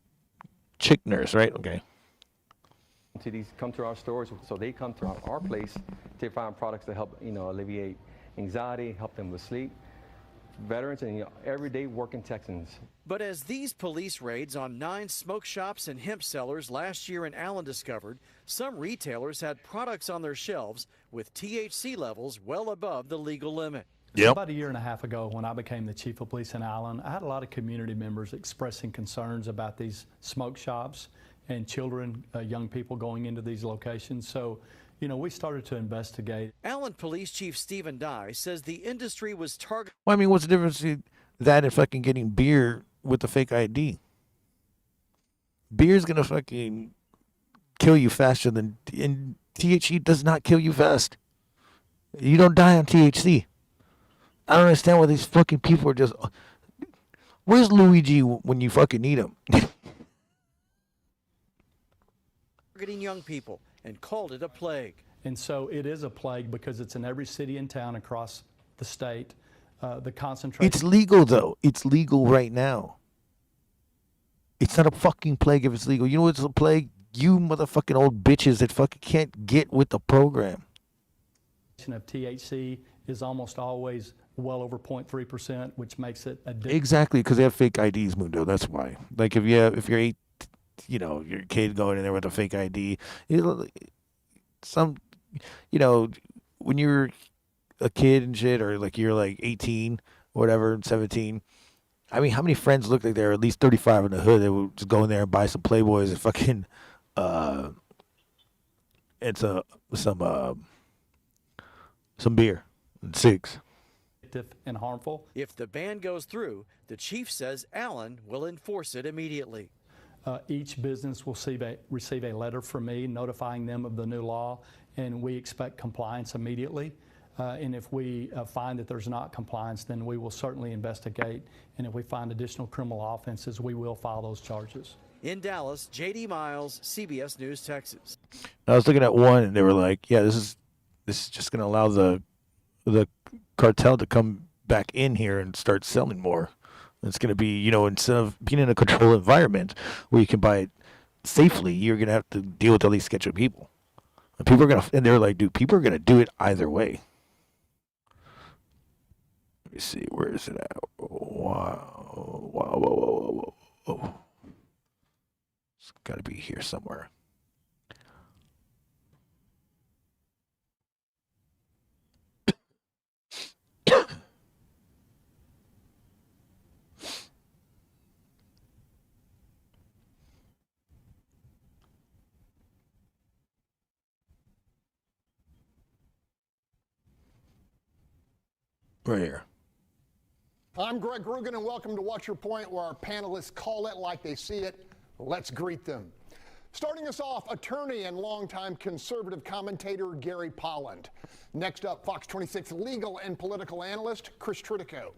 chick nurse, right? Okay. These come to our stores, so they come to our place to find products to help, alleviate anxiety, help them with sleep. Veterans and everyday working Texans. But as these police raids on 9 smoke shops and hemp sellers last year in Allen discovered, some retailers had products on their shelves with THC levels well above the legal limit. Yep. About a year and a half ago, when I became the chief of police in Allen, I had a lot of community members expressing concerns about these smoke shops and children, young people going into these locations. So, we started to investigate. Allen Police Chief Stephen Dye says the industry was targeted. Well, I mean, what's the difference between that and fucking getting beer with the fake ID? Beer's gonna fucking kill you faster than, and THC does not kill you fast. You don't die on THC. I don't understand why these fucking people are just. Where's Luigi when you fucking need him? Targeting young people and called it a plague. And so it is a plague because it's in every city and town across the state. The concentration. It's legal though. It's legal right now. It's not a fucking plague if it's legal. You know what's a plague? You motherfucking old bitches that fucking can't get with the program. Of THC is almost always well over 0.3%, which makes it addictive. Exactly, because they have fake IDs, Mundo. That's why. Like if you're 8, your kid going in there with a fake ID, when you're a kid and shit, or like you're like 18 or whatever, 17. I mean, how many friends look like they're at least 35 in the hood? They would just go in there and buy some Playboys and fucking some beer and cigs. And harmful. If the ban goes through, the chief says Allen will enforce it immediately. Each business will receive a letter from me notifying them of the new law, and we expect compliance immediately. And if we find that there's not compliance, then we will certainly investigate. And if we find additional criminal offenses, we will file those charges. In Dallas, J.D. Miles, CBS News, Texas. I was looking at one, and they were like, "Yeah, this is just going to allow the cartel to come back in here and start selling more. It's going to be, instead of being in a controlled environment where you can buy it safely, you're going to have to deal with all these sketchy people. And people are going to, and they're like, dude, people are going to do it either way." Let me see, where is it at? Whoa. It's got to be here somewhere. Right here. I'm Greg Rugen, and welcome to What's Your Point, where our panelists call it like they see it. Let's greet them. Starting us off, attorney and longtime conservative commentator Gary Polland. Next up, Fox 26 legal and political analyst Chris Tritico.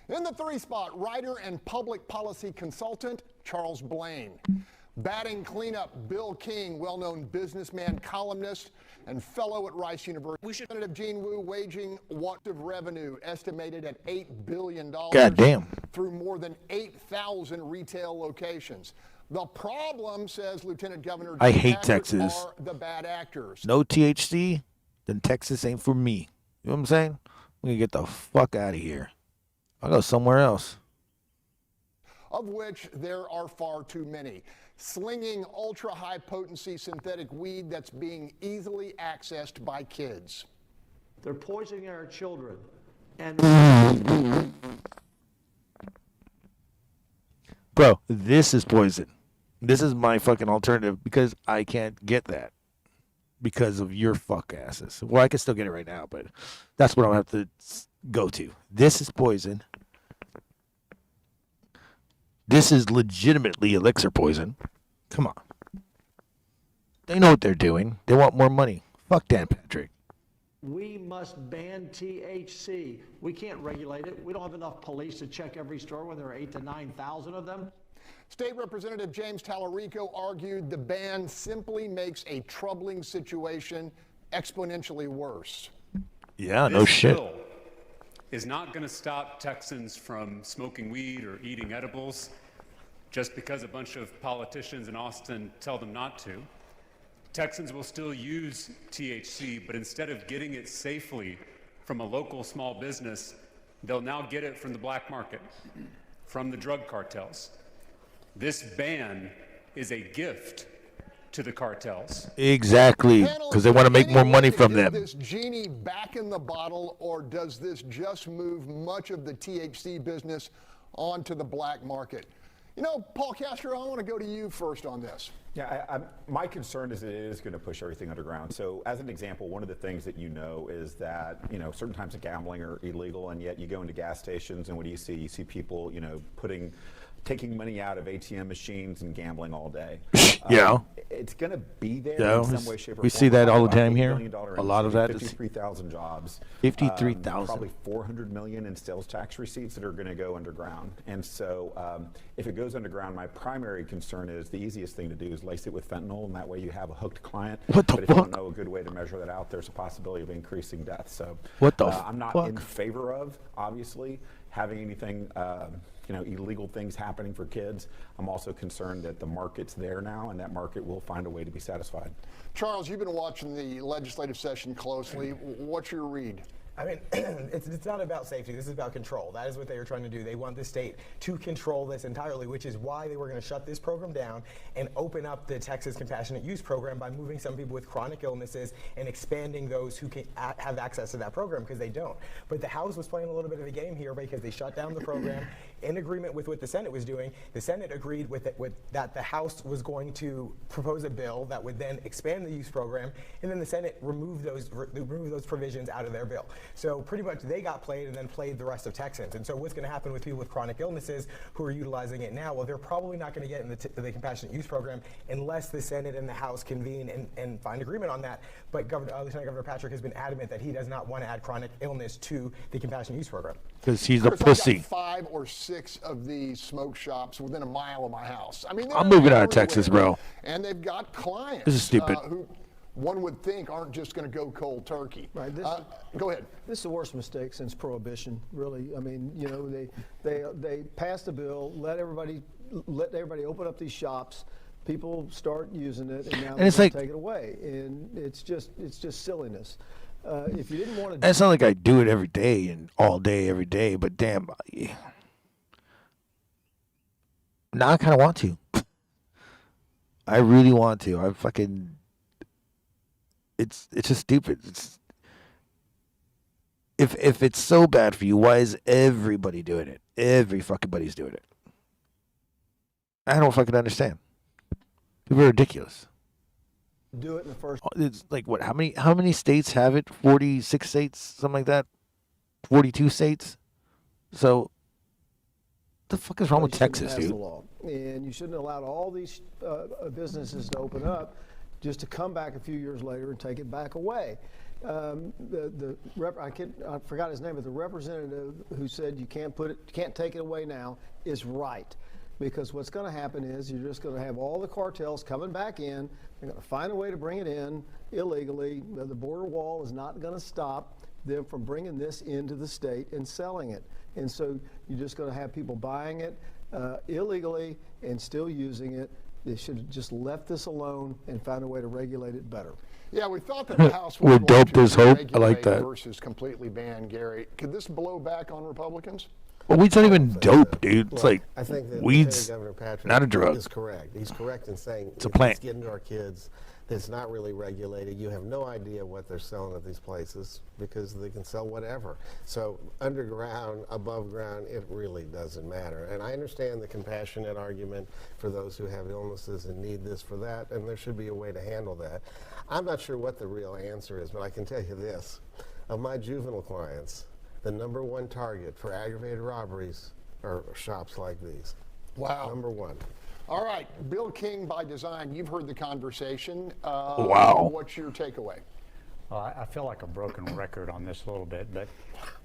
In the 3 spot, writer and public policy consultant Charles Blaine. Batting cleanup, Bill King, well-known businessman, columnist, and fellow at Rice University. Representative Gene Wu waging what of revenue estimated at $8 billion. God damn. Through more than 8,000 retail locations. The problem, says Lieutenant Governor, I hate Texas. are the bad actors. No THC, then Texas ain't for me. You know what I'm saying? I'm going to get the fuck out of here. I'll go somewhere else. Of which there are far too many. Slinging ultra-high potency synthetic weed that's being easily accessed by kids. They're poisoning our children. And Bro, this is poison. This is my fucking alternative because I can't get that because of your fuck asses. Well, I can still get it right now, but that's what I'm going to have to go to. This is poison. This is legitimately elixir poison. Come on. They know what they're doing. They want more money. Fuck Dan Patrick. we must ban THC. We can't regulate it. We don't have enough police to check every store when there are 8,000 to 9,000 of them. State Representative James Tallarico argued the ban simply makes a troubling situation exponentially worse. Yeah, no shit. Bill is not going to stop Texans from smoking weed or eating edibles just because a bunch of politicians in Austin tell them not to. Texans will still use THC, but instead of getting it safely from a local small business, they'll now get it from the black market, from the drug cartels. This ban is a gift to the cartels. Exactly, because they want to make more money from them. Is this genie back in the bottle, or does this just move much of the THC business onto the black market? You know, Paul Castro, I want to go to you first on this. Yeah, my concern is it is going to push everything underground. So as an example, one of the things that you know is that, you know, certain types of gambling are illegal, and yet you go into gas stations and what do you see? You see people, you know, taking money out of ATM machines and gambling all day. Yeah. It's going to be there Yeah, in some way, shape, or form. we see that all the time $8 here. billion A lot of that is 53,000 jobs. 53,000. Probably 400 million in sales tax receipts that are going to go underground. And so if it goes underground, my primary concern is the easiest thing to do is lace it with fentanyl, and that way you have a hooked client. What the but if fuck? you don't know a good way to measure that out, there's a possibility of increasing death. So What the I'm not fuck? in favor of, obviously, having anything you know, illegal things happening for kids. I'm also concerned that the market's there now, and that market will find a way to be satisfied. Charles, you've been watching the legislative session closely. What's your read? I mean, it's not about safety. This is about control. That is what they are trying to do. They want the state to control this entirely, which is why they were going to shut this program down and open up the Texas Compassionate Use Program by moving some people with chronic illnesses and expanding those who can have access to that program, because they don't. But the House was playing a little bit of a game here because they shut down the program in agreement with what the Senate was doing. The Senate agreed with that the House was going to propose a bill that would then expand the use program, and then the Senate removed those provisions out of their bill. So pretty much they got played and then played the rest of Texans. And so what's going to happen with people with chronic illnesses who are utilizing it now? Well, they're probably not going to get in the Compassionate Use Program unless the Senate and the House convene and find agreement on that. But Lieutenant Governor Patrick has been adamant that he does not want to add chronic illness to the Compassionate Use Program. Because he's a Chris, pussy. I've got 5 or 6 of these smoke shops within a mile of my house. I mean, I'm moving out of everywhere. Texas, bro. And they've got clients. This is stupid. Who one would think aren't just going to go cold turkey. Right. Go ahead. This is the worst mistake since Prohibition, really. I mean, you know, they passed a bill, let everybody open up these shops. People start using it, and now it's they like, take it away, and it's just silliness. If you didn't want to, it's not like I do it every day and all day, every day. But damn, now I kind of want to. I really want to. I fucking. It's just stupid. If it's so bad for you, why is everybody doing it? Every fucking body's doing it. I don't fucking understand. People are ridiculous. do it in the first. It's like what? How many states have it? 46 states, something like that. 42 states. So, what the fuck is wrong with Texas, dude? The law. And you shouldn't have allowed all these businesses to open up, just to come back a few years later and take it back away. I forgot his name, but the representative who said you can't take it away now is right. Because what's going to happen is you're just going to have all the cartels coming back in. They're going to find a way to bring it in illegally. The border wall is not going to stop them from bringing this into the state and selling it. And so you're just going to have people buying it illegally and still using it. They should have just left this alone and found a way to regulate it better. Yeah, we thought that the House We're was going dope, to there's hope. I like regulate that. versus completely ban, Gary. Could this blow back on Republicans? Well, weed's not even dope, dude. It's like I think that weed's Lieutenant Governor Patrick not a drug. is correct. He's correct in saying It's a if plant. it's getting to our kids, that's not really regulated. You have no idea what they're selling at these places because they can sell whatever. So underground, above ground, it really doesn't matter. And I understand the compassionate argument for those who have illnesses and need this for that, and there should be a way to handle that. I'm not sure what the real answer is, but I can tell you this. Of my juvenile clients, the #1 target for aggravated robberies are shops like these. Wow. #1. All right, Bill King by design. You've heard the conversation. Wow. What's your takeaway? I feel like a broken record on this a little bit, but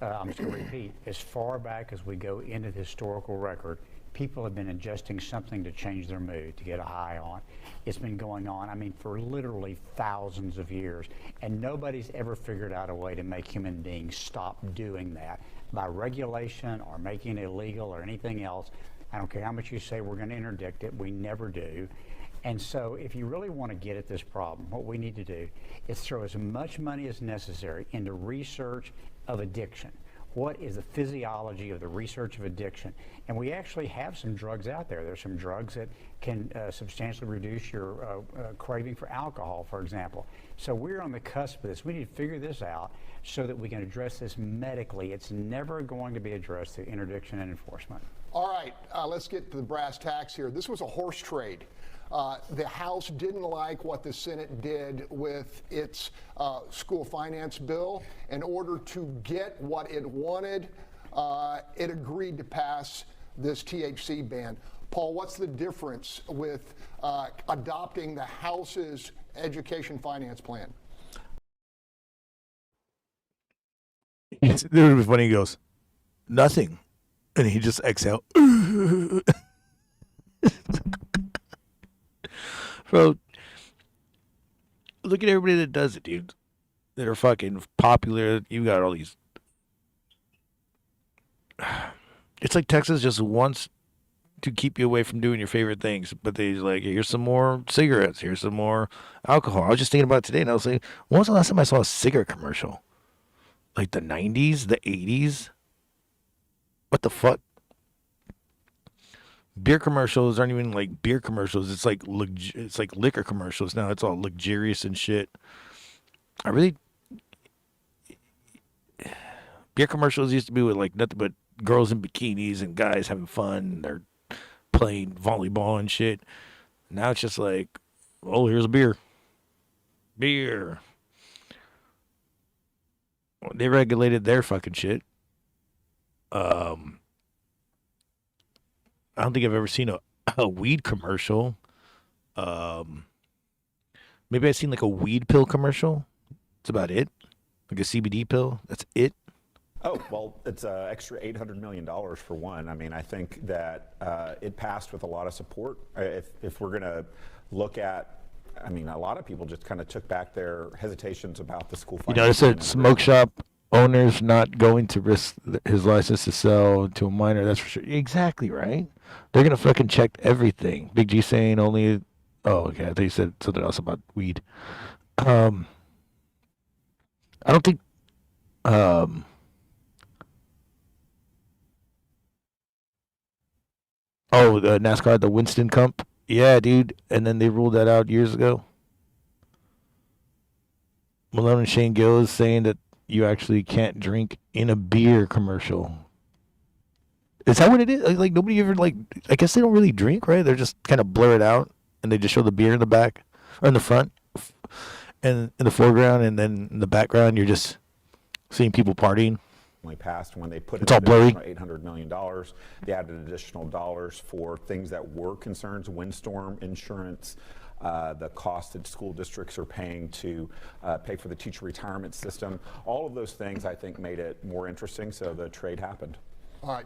I'm just going to repeat. As far back as we go into the historical record, people have been ingesting something to change their mood, to get a high on. It's been going on, I mean, for literally thousands of years, and nobody's ever figured out a way to make human beings stop doing that by regulation or making it illegal or anything else. I don't care how much you say we're going to interdict it, we never do. And so if you really want to get at this problem, what we need to do is throw as much money as necessary into research of addiction. What is the physiology of the research of addiction? And we actually have some drugs out there. There's some drugs that can substantially reduce your craving for alcohol, for example. So we're on the cusp of this. We need to figure this out so that we can address this medically. It's never going to be addressed through interdiction and enforcement. All right, let's get to the brass tacks here. This was a horse trade. The House didn't like what the Senate did with its school finance bill. In order to get what it wanted, it agreed to pass this THC ban. Paul, what's the difference with adopting the House's education finance plan? It would be funny. He goes, nothing. And he just exhale. Bro, look at everybody that does it, dude. That are fucking popular. You got all these. It's like Texas just wants to keep you away from doing your favorite things. But they're like, here's some more cigarettes. Here's some more alcohol. I was just thinking about it today, and I was like, when was the last time I saw a cigarette commercial? Like the 90s, the 80s? What the fuck? Beer commercials aren't even like beer commercials. It's like liquor commercials now. It's all luxurious and shit. Beer commercials used to be with like nothing but girls in bikinis and guys having fun. And they're playing volleyball and shit. Now it's just like, oh, here's a beer. Beer. They regulated their fucking shit. I don't think I've ever seen a weed commercial. Maybe I've seen like a weed pill commercial. That's about it. Like a CBD pill. That's it. Oh, well, it's an extra $800 million for one. I mean, I think that it passed with a lot of support. If we're going to look at, I mean, a lot of people just kind of took back their hesitations about the school finance. You notice that smoke shop owner's not going to risk his license to sell to a minor. That's for sure. Exactly right. They're going to fucking check everything. Big G saying only. Oh, okay. I thought you said something else about weed. I don't think. Oh, the NASCAR, the Winston Cup. Yeah, dude. And then they ruled that out years ago. Malone and Shane Gill is saying that you actually can't drink in a beer commercial. Is that what it is? Like nobody ever I guess they don't really drink, right? They're just kind of blur it out and they just show the beer in the back or in the front and in the foreground, and then in the background you're just seeing people partying. Passed when they put It's all blurry. $800 million. They added additional dollars for things that were concerns: windstorm insurance, the cost that school districts are paying to pay for the teacher retirement system. All of those things, I think, made it more interesting. So the trade happened. All right.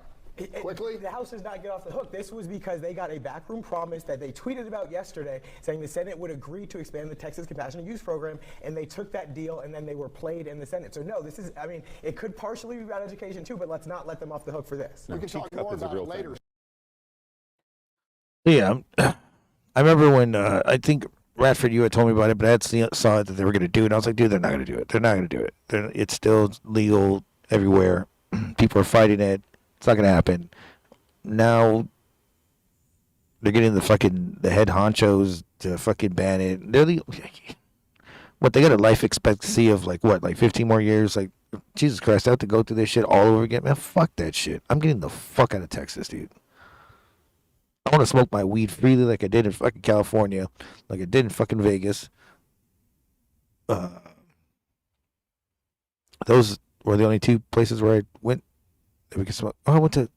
Quickly, the House does not get off the hook. This was because they got a backroom promise that they tweeted about yesterday, saying the Senate would agree to expand the Texas Compassionate Use Program, and they took that deal, and then they were played in the Senate. So no, this is, I mean, it could partially be about education too, but let's not let them off the hook for this. We can talk more about it later. Yeah, I remember when I think Radford, you had told me about it, but I had saw it that they were going to do it. And I was like, dude, they're not going to do it. They're not going to do it. It's still legal everywhere. People are fighting it. It's not going to happen. Now they're getting the head honchos to fucking ban it. What, they got a life expectancy of like 15 more years? Like, Jesus Christ, I have to go through this shit all over again. Man, fuck that shit. I'm getting the fuck out of Texas, dude. I want to smoke my weed freely like I did in fucking California, like I did in fucking Vegas. Those were the only two places where I went that we could smoke. Oh, I went to...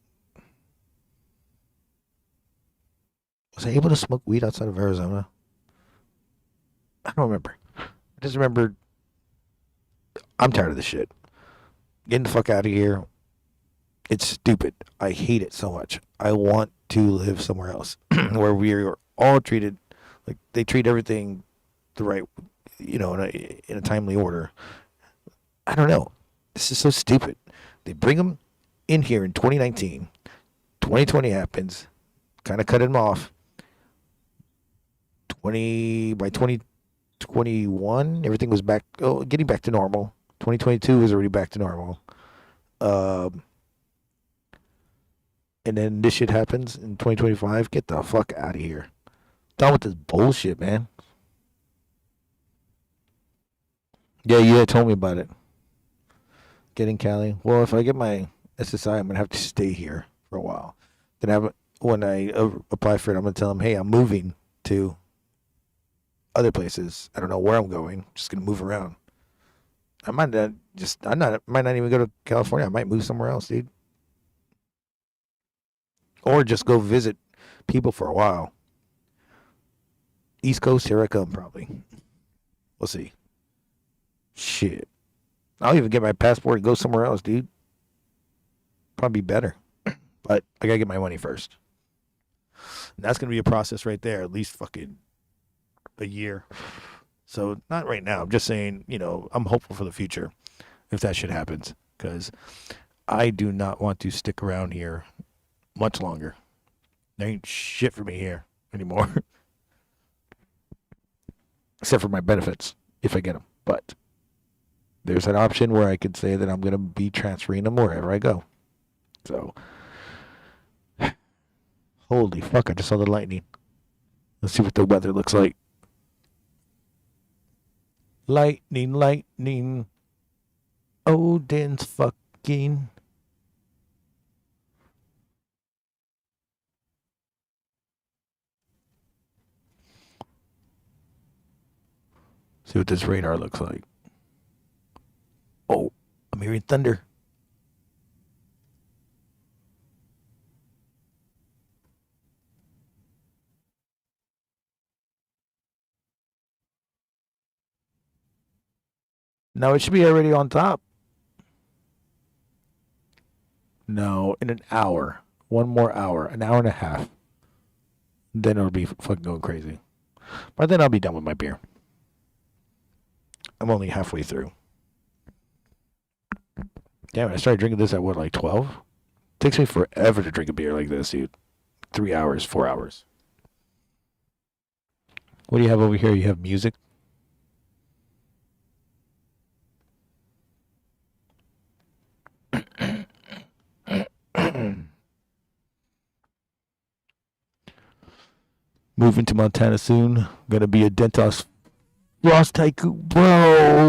Was I able to smoke weed outside of Arizona? I don't remember. I just remember I'm tired of this shit. Getting the fuck out of here. It's stupid. I hate it so much. I want to live somewhere else where we are all treated like they treat everything the right, in a timely order. I don't know. This is so stupid. They bring them in here in 2019. 2020 happens. Kind of cut them off. By 2021, everything was getting back to normal. 2022 was already back to normal. And then this shit happens in 2025. Get the fuck out of here. Done with this bullshit, man. Yeah, you had told me about it. Getting Cali. Well, if I get my SSI, I'm going to have to stay here for a while. Then when I apply for it, I'm going to tell them, hey, I'm moving to other places. I don't know where I'm going. I'm just going to move around. I might not even go to California. I might move somewhere else, dude. Or just go visit people for a while. East Coast, here I come, probably. We'll see. Shit. I'll even get my passport and go somewhere else, dude. Probably better. But I gotta get my money first. And that's gonna be a process right there, at least fucking a year. So, not right now. I'm just saying, I'm hopeful for the future if that shit happens. Because I do not want to stick around here much longer. There ain't shit for me here anymore. Except for my benefits, if I get them. But there's an option where I could say that I'm going to be transferring them wherever I go. So, holy fuck, I just saw the lightning. Let's see what the weather looks like. Lightning, lightning. Odin's fucking... See what this radar looks like. Oh, I'm hearing thunder. No, it should be already on top. No, in an hour. One more hour. An hour and a half. Then it'll be fucking going crazy. By then I'll be done with my beer. I'm only halfway through. Damn it, I started drinking this at what, like 12? Takes me forever to drink a beer like this, dude. 3 hours, 4 hours. What do you have over here? You have music? Moving to Montana soon. Gonna be a Dentos Ross Tycoon. Bro.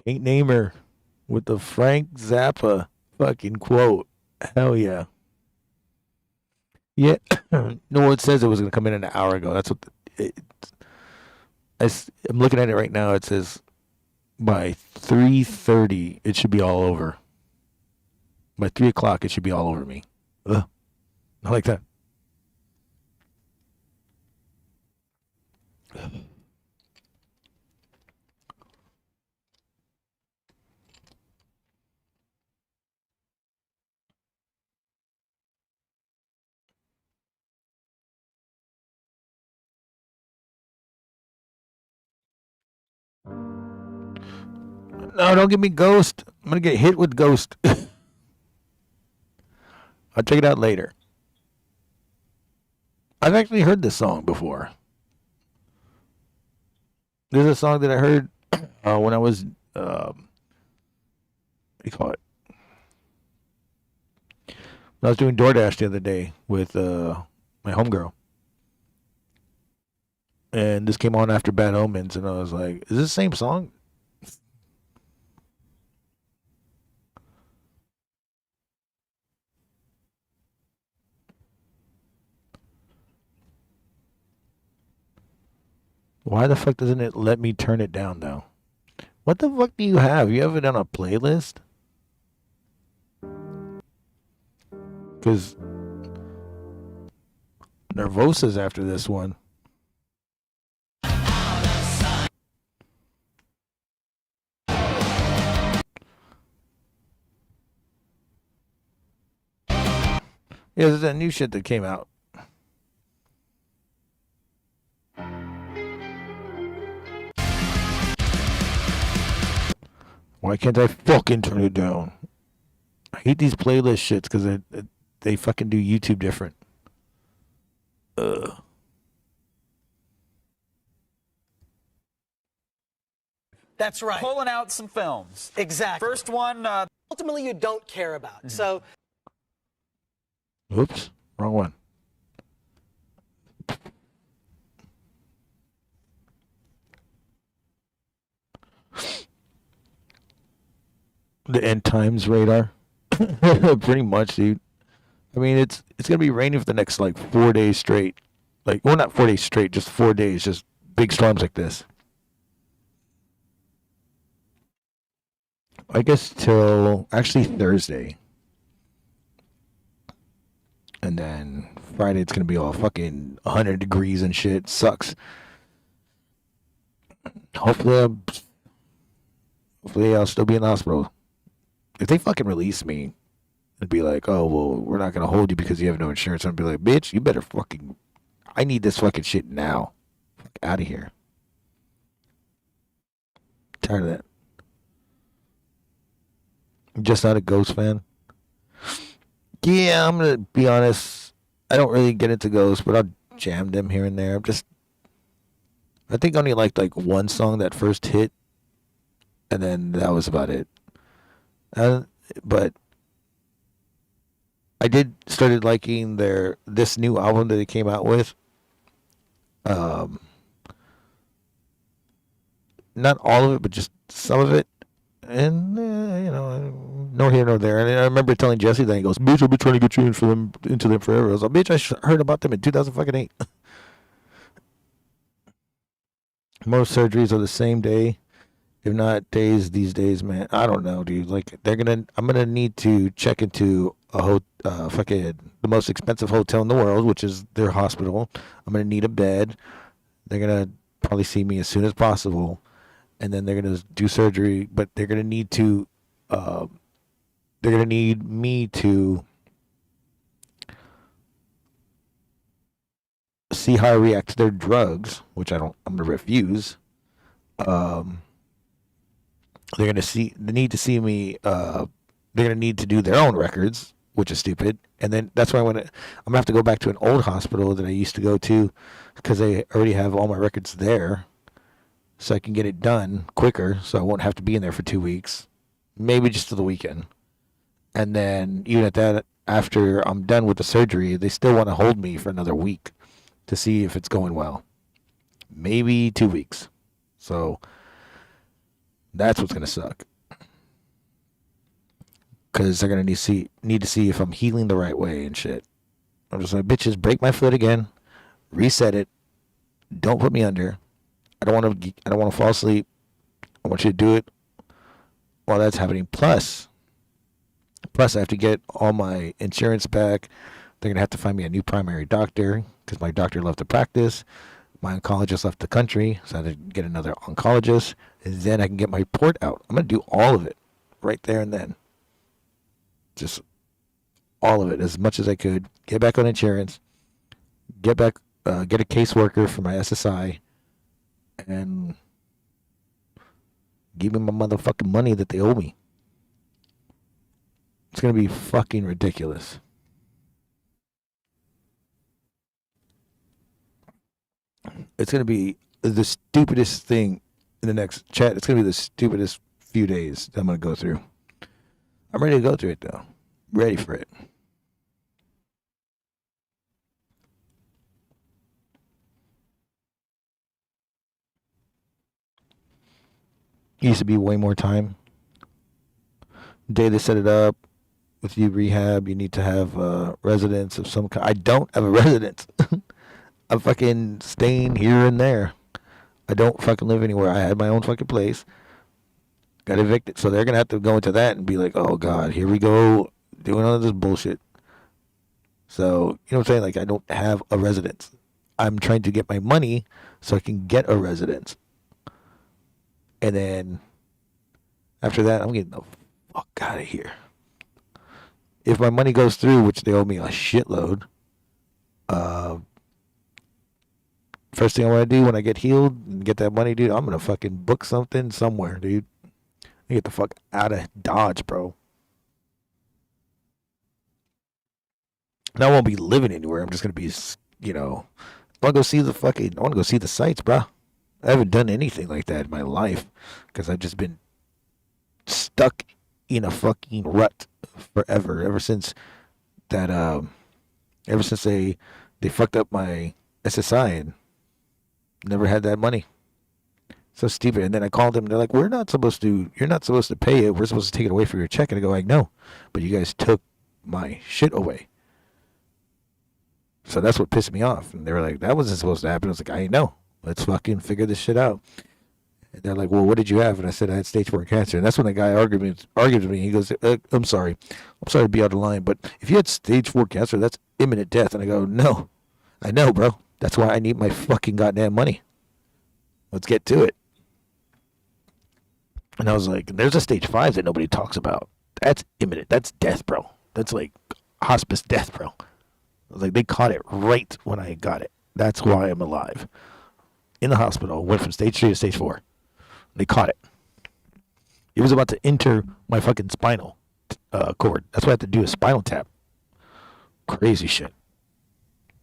Can't name her with the Frank Zappa fucking quote. Hell yeah. Yeah. No, it says it was going to come in an hour ago. That's what I'm looking at it right now. It says by 3:30 it should be all over. By 3 o'clock it should be all over me. Ugh. I like that. No, don't give me Ghost. I'm going to get hit with Ghost. I'll check it out later. I've actually heard this song before. There's a song that I heard when I was, what do you call it? When I was doing DoorDash the other day with my homegirl. And this came on after Bad Omens, and I was like, is this the same song? Why the fuck doesn't it let me turn it down, though? What the fuck do you have? You have it on a playlist? Because Nervosa's after this one. Yeah, there's that new shit that came out. Why can't I fucking turn it down? I hate these playlist shits because they fucking do YouTube different. Ugh. That's right. Pulling out some films. Exactly. First one, ultimately you don't care about. So. Oops, wrong one. The end times radar. Pretty much, dude. I mean, it's gonna be raining for the next like 4 days straight. Like, well, not 4 days straight, just 4 days, just big storms like this. I guess till actually Thursday. And then Friday it's gonna be all fucking 100 degrees and shit. Sucks. Hopefully I'll still be in the hospital. If they fucking release me, it'd be like, oh, well, we're not gonna hold you because you have no insurance. I'd be like, bitch, you better fucking, I need this fucking shit now. Fuck out of here. Tired of that. I'm just not a Ghost fan. Yeah, I'm gonna be honest. I don't really get into Ghost, but I'll jam them here and there. I think I only liked like one song that first hit, and then that was about it. But I started liking this new album that they came out with. Not all of it, but just some of it. And no here nor there. And I remember telling Jesse that, he goes, "Bitch, I've been trying to get you into them forever." I was like, "Bitch, I heard about them in 2008." Most surgeries are the same day, if not days these days, man. I don't know, dude. Like, I'm gonna need to check into the most expensive hotel in the world, which is their hospital. I'm gonna need a bed. They're gonna probably see me as soon as possible, and then they're gonna do surgery. But they're gonna need me to see how I react to their drugs, which I'm gonna refuse. They're gonna need to see me. They're gonna need to do their own records, which is stupid. And then that's why I'm gonna have to go back to an old hospital that I used to go to, because they already have all my records there, so I can get it done quicker. So I won't have to be in there for 2 weeks, maybe just to the weekend. And then even at that, after I'm done with the surgery, they still want to hold me for another week to see if it's going well. Maybe 2 weeks. So that's what's gonna suck, because they're gonna need to see if I'm healing the right way and shit. I'm just like, bitches, break my foot again, reset it, don't put me under. I don't want to fall asleep. I want you to do it while that's happening. Plus I have to get all my insurance back. They're gonna have to find me a new primary doctor, because my doctor left the practice. My oncologist left the country, so I had to get another oncologist, and then I can get my report out. I'm going to do all of it right there and then. Just all of it, as much as I could. Get back on insurance, get a caseworker for my SSI, and give me my motherfucking money that they owe me. It's going to be fucking ridiculous. It's going to be the stupidest thing in the next chat. It's going to be the stupidest few days that I'm going to go through. I'm ready to go through it, though. Ready for it. It used to be way more time. The day they set it up with you rehab, you need to have residence of some kind. I don't have a residence. I'm fucking staying here and there. I don't fucking live anywhere. I had my own fucking place. Got evicted. So they're going to have to go into that and be like, oh, God, here we go. Doing all this bullshit. So, you know what I'm saying? Like, I don't have a residence. I'm trying to get my money so I can get a residence. And then after that, I'm getting the fuck out of here. If my money goes through, which they owe me a shitload, first thing I want to do when I get healed and get that money, dude, I'm going to fucking book something somewhere, dude. I get the fuck out of Dodge, bro. And I won't be living anywhere. I'm just going to be, you know, I want to go see the sights, bro. I haven't done anything like that in my life because I've just been stuck in a fucking rut forever. Ever since that, ever since they fucked up my SSI and never had that money. So stupid. And then I called them. They're like, you're not supposed to pay it. We're supposed to take it away from your check. And I go like, no, but you guys took my shit away. So that's what pissed me off. And they were like, that wasn't supposed to happen. I was like, I know. Let's fucking figure this shit out. And they're like, well, what did you have? And I said, I had stage 4 cancer. And that's when the guy argued with me. He goes, I'm sorry to be out of line, but if you had stage 4 cancer, that's imminent death. And I go, no, I know, bro. That's why I need my fucking goddamn money. Let's get to it. And I was like, there's a stage 5 that nobody talks about. That's imminent. That's death, bro. That's like hospice death, bro. I was like, they caught it right when I got it. That's why I'm alive. In the hospital, went from stage 3 to stage 4. They caught it. It was about to enter my fucking spinal cord. That's why I had to do a spinal tap. Crazy shit.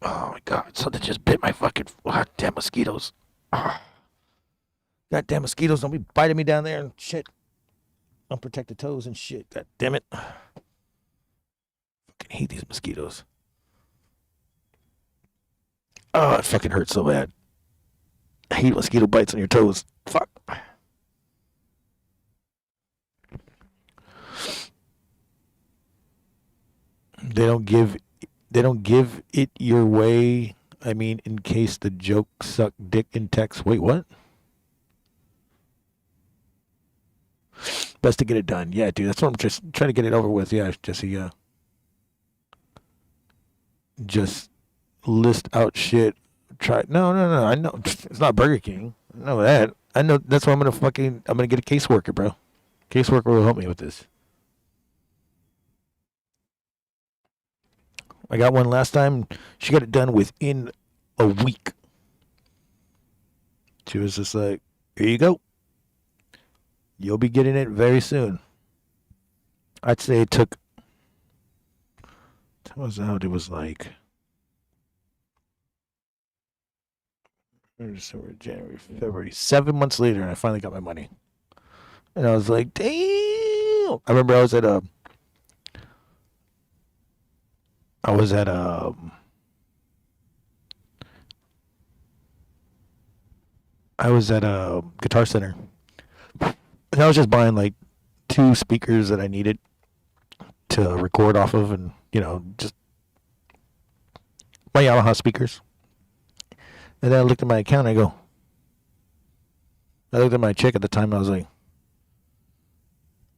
Oh my God. Something just bit my fucking goddamn mosquitoes. Goddamn mosquitoes. Don't be biting me down there and shit. Unprotected toes and shit. God damn it. Fucking hate these mosquitoes. Oh, it fucking hurts so bad. I hate mosquito bites on your toes. Fuck. They don't give it your way. I mean, in case the joke suck dick in text. Wait, what? Best to get it done. Yeah, dude. That's what I'm just trying to get it over with. Yeah, Jesse. Just list out shit. Try. No. I know it's not Burger King. I know that. I know that's why I'm gonna get a caseworker, bro. Caseworker will help me with this. I got one last time. She got it done within a week. She was just like, here you go. You'll be getting it very soon. I'd say it took, tell us out, it was like December, January, February, 7 months later, and I finally got my money. And I was like, damn. I remember I was at a Guitar Center. And I was just buying like 2 speakers that I needed to record off of, and just my Yamaha speakers. And then I looked at my account and I looked at my check at the time and I was like,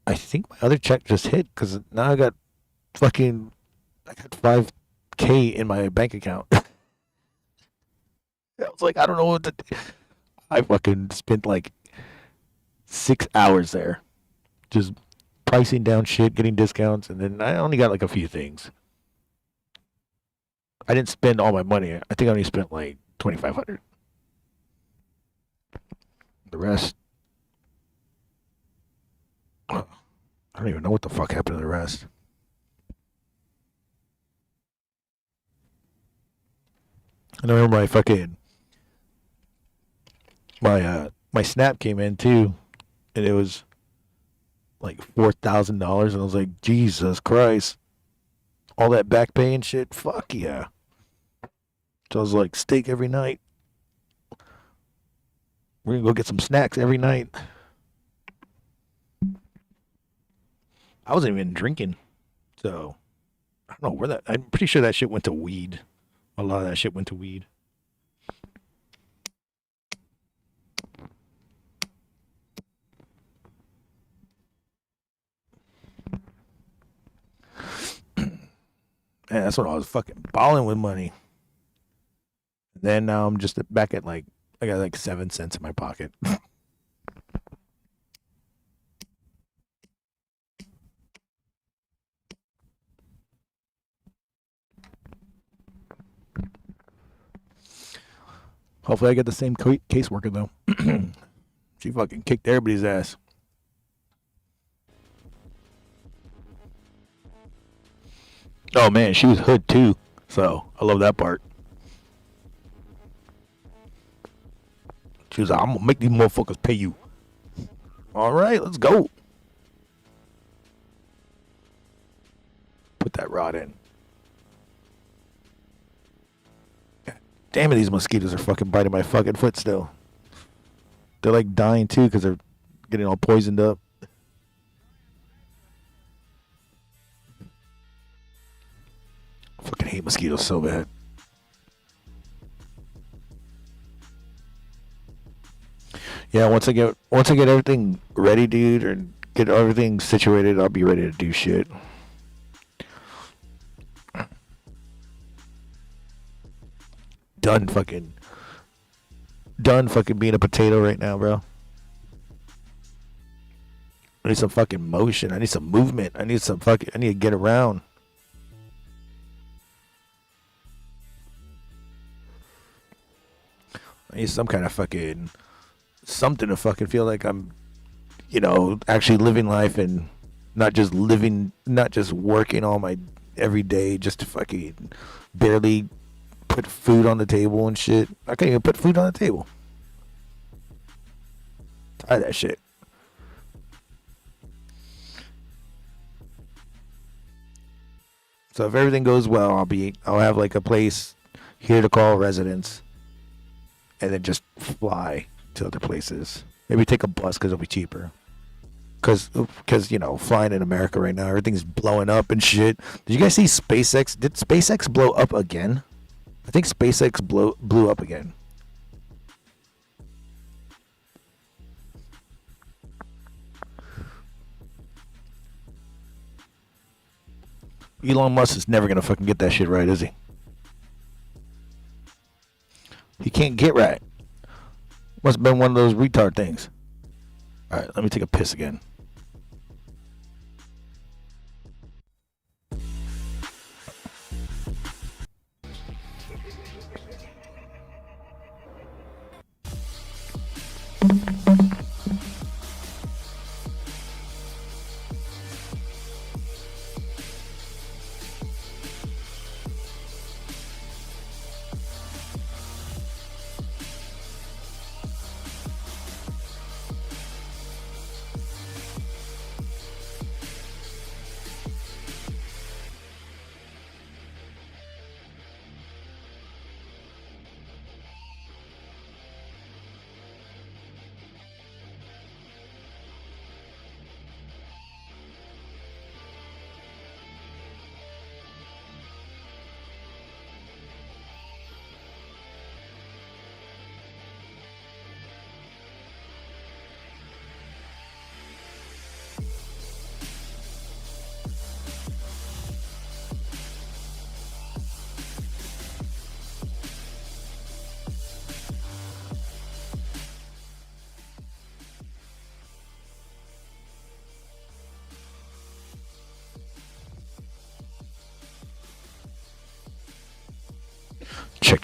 I think my other check just hit, because now I got $5K in my bank account. I was like, I don't know what to do. I fucking spent like 6 hours there just pricing down shit, getting discounts, and then I only got like a few things. I didn't spend all my money. I think I only spent like $2,500. The rest, I don't even know what the fuck happened to the rest. And I remember I fucking my Snap came in too, and it was like $4,000, and I was like, Jesus Christ, all that back pay and shit. Fuck yeah. So I was like, steak every night. We're gonna go get some snacks every night. I wasn't even drinking, so I don't know where that. I'm pretty sure that shit went to weed. A lot of that shit went to weed. Man, that's when I was fucking balling with money. And then now I'm just back at like, I got like 7 cents in my pocket. Hopefully I get the same caseworker though. She fucking kicked everybody's ass. Oh man, she was hood too. So I love that part. She was like, I'm gonna make these motherfuckers pay you. All right, let's go. Put that rod in. God damn it, these mosquitoes are fucking biting my fucking foot still. They're like dying too because they're getting all poisoned up. I fucking hate mosquitoes so bad. Yeah, once I get everything ready, dude, or get everything situated, I'll be ready to do shit. Done fucking being a potato right now, bro. I need some fucking motion. I need some movement. I need to get around. I need some kind of fucking something to fucking feel like I'm, actually living life and not just working all my every day just to fucking barely put food on the table and shit. I can't even put food on the table. Tired of that shit. So if everything goes well, I'll have like a place here to call residence, and then just fly to other places. Maybe take a bus because it'll be cheaper. Because flying in America right now, everything's blowing up and shit. Did you guys see SpaceX? Did SpaceX blow up again? I think SpaceX blew up again. Elon Musk is never gonna fucking get that shit right, is he? He can't get right. Must have been one of those retard things. Alright, let me take a piss again.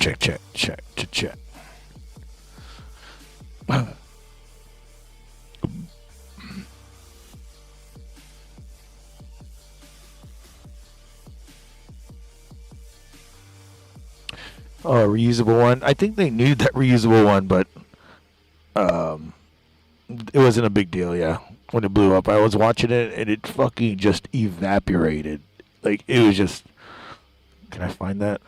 Check. Oh, a reusable one. I think they knew that reusable one, but It wasn't a big deal, yeah. When it blew up, I was watching it and it fucking just evaporated. Like it was just. Can I find that?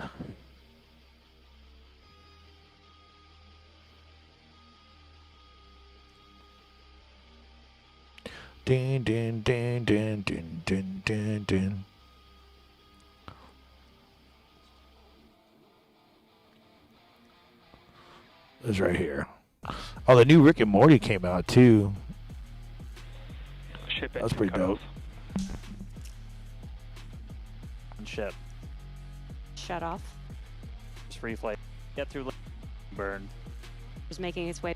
Din din din din din din din din. It's right here. Oh, the new Rick and Morty came out too. Ship That's pretty dope. Ship. Shut off. Just reflight. Get through. Burn. Is making its way.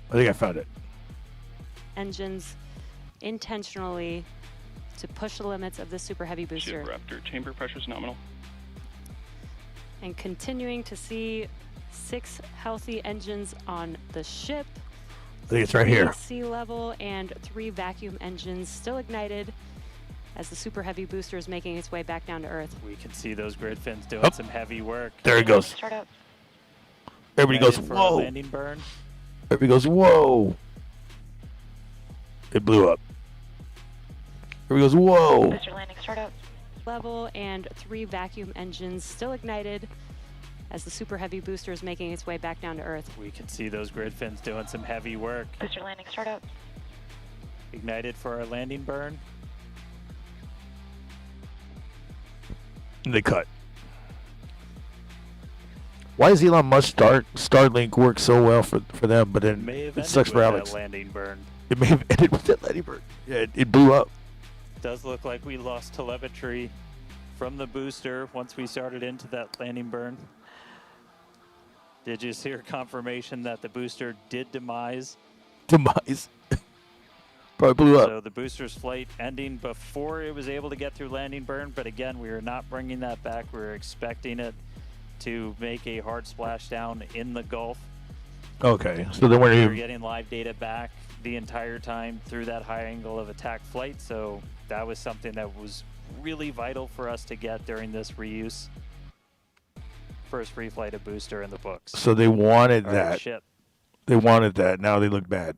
I think I found it. Engines intentionally to push the limits of the super heavy booster. Ship Raptor. Chamber pressure is nominal. And continuing to see 6 healthy engines on the ship. I think it's right here. Sea level and 3 vacuum engines still ignited as the super heavy booster is making its way back down to Earth. We can see those grid fins doing Oh. some heavy work. There it goes. Start up. Everybody goes, For a whoa. landing burn. Everybody goes, whoa. It blew up. Everybody goes, whoa. Booster landing, start up. Level and 3 vacuum engines still ignited as the super heavy booster is making its way back down to Earth. We can see those grid fins doing some heavy work. Booster landing, start up. Ignited for our landing burn. And they cut. Why does Elon Musk Starlink work so well for them, but then May have it ended sucks for with Alex? that landing burn. It may have ended with that landing burn. Yeah, it blew up. Does look like we lost telemetry from the booster once we started into that landing burn. Did you hear confirmation that the booster did demise? Demise. Probably blew up. So the booster's flight ending before it was able to get through landing burn, but again, we are not bringing that back. We're expecting it to make a hard splashdown in the Gulf. Okay, so then We're we're getting live data back the entire time through that high angle of attack flight, so that was something that was really vital for us to get during this reuse. First reflight of booster in the books. So they wanted Or that. ship. They wanted that. Now they look bad.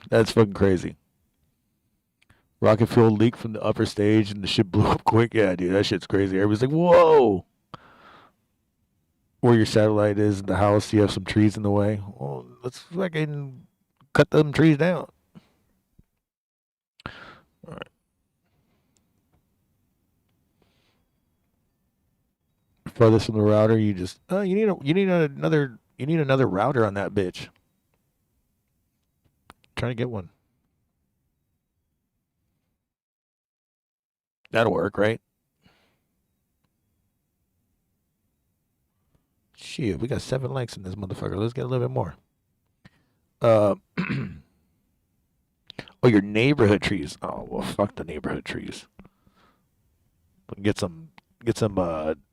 That's fucking crazy. Rocket fuel leaked from the upper stage and the ship blew up quick. Yeah, dude, that shit's crazy. Everybody's like, whoa. Where your satellite is in the house, you have some trees in the way. Well, let's fucking cut them trees down. All right. Furthest from the router, you just you need another router on that bitch. Trying to get one. That'll work, right? Shit, we got 7 likes in this motherfucker. Let's get a little bit more. Oh, your neighborhood trees. Oh, well, fuck the neighborhood trees. Get some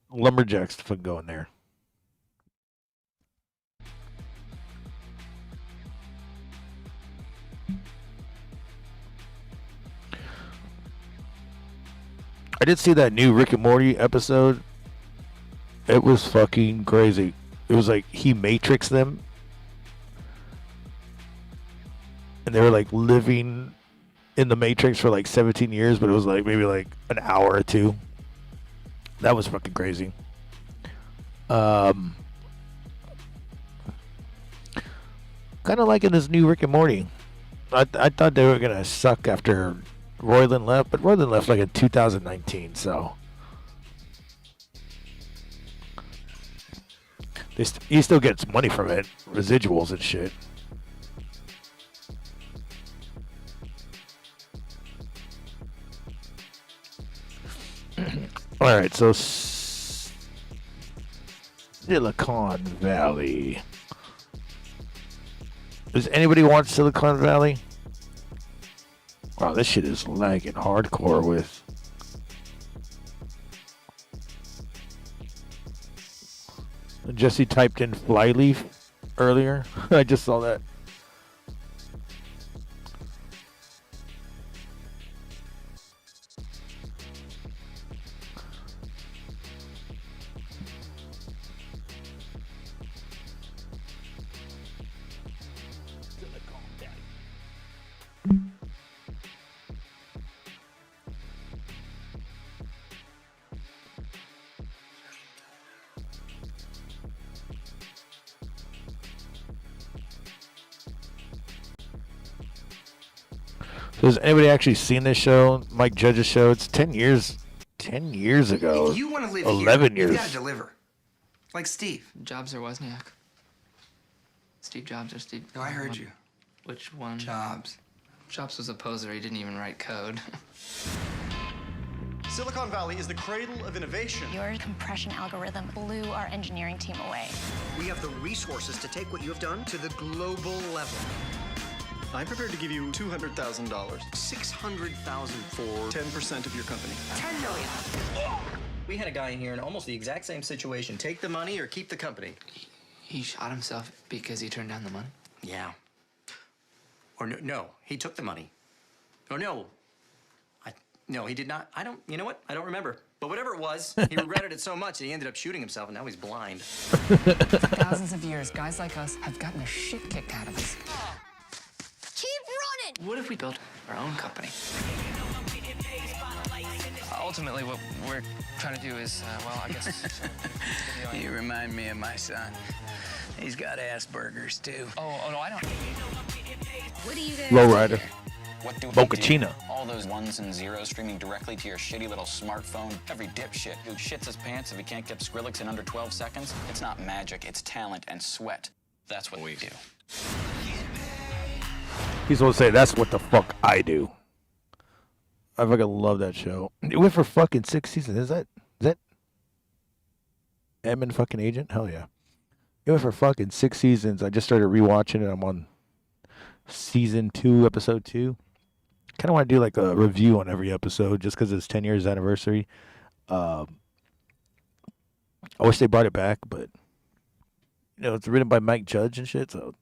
lumberjacks to fucking go in there. I did see that new Rick and Morty episode. It was fucking crazy. It was like he matrixed them. And they were like living in the Matrix for like 17 years, but it was like maybe like an hour or 2. That was fucking crazy. Kind of liking this new Rick and Morty. I thought they were going to suck after Royland left, but Royland left like in 2019, so he still gets money from it, residuals and shit. All right, so Silicon Valley. Does anybody want Silicon Valley? Wow, this shit is lagging hardcore with. Jesse typed in flyleaf earlier. I just saw that. So has anybody actually seen this show? Mike Judge's show? It's 10 years. 10 years ago. If you want to live 11 here, years. you've got to deliver. Like Steve. Jobs or Wozniak? Steve Jobs or Steve... No, I heard you. Which one? Jobs. Jobs was a poser. He didn't even write code. Silicon Valley is the cradle of innovation. Your compression algorithm blew our engineering team away. We have the resources to take what you have done to the global level. I'm prepared to give you $200,000. $600,000 for 10% of your company. $10 million. We had a guy in here in almost the exact same situation. Take the money or keep the company. He shot himself because he turned down the money? Yeah. Or no, he took the money. Or no. No, he did not. You know what? I don't remember. But whatever it was, he regretted it so much that he ended up shooting himself, and now he's blind. For thousands of years, guys like us have gotten the shit kicked out of us. Keep running! What if we built our own company? Ultimately, what we're trying to do is, well, I guess... You remind me of my son. He's got Asperger's, too. Oh, no, I don't... What do you guys Lowrider. What do we Bocacina. do? All those ones and zeros streaming directly to your shitty little smartphone. Every dipshit who shits his pants if he can't get Skrillex in under 12 seconds. It's not magic, it's talent and sweat. That's what we do. He's supposed to say, that's what the fuck I do. I fucking love that show. It went for fucking 6 seasons. Is that M and fucking Agent? Hell yeah. It went for fucking 6 seasons. I just started rewatching it. I'm on season 2, episode 2. Kind of want to do like a review on every episode just because it's 10 years anniversary. I wish they brought it back, but you know, it's written by Mike Judge and shit. So,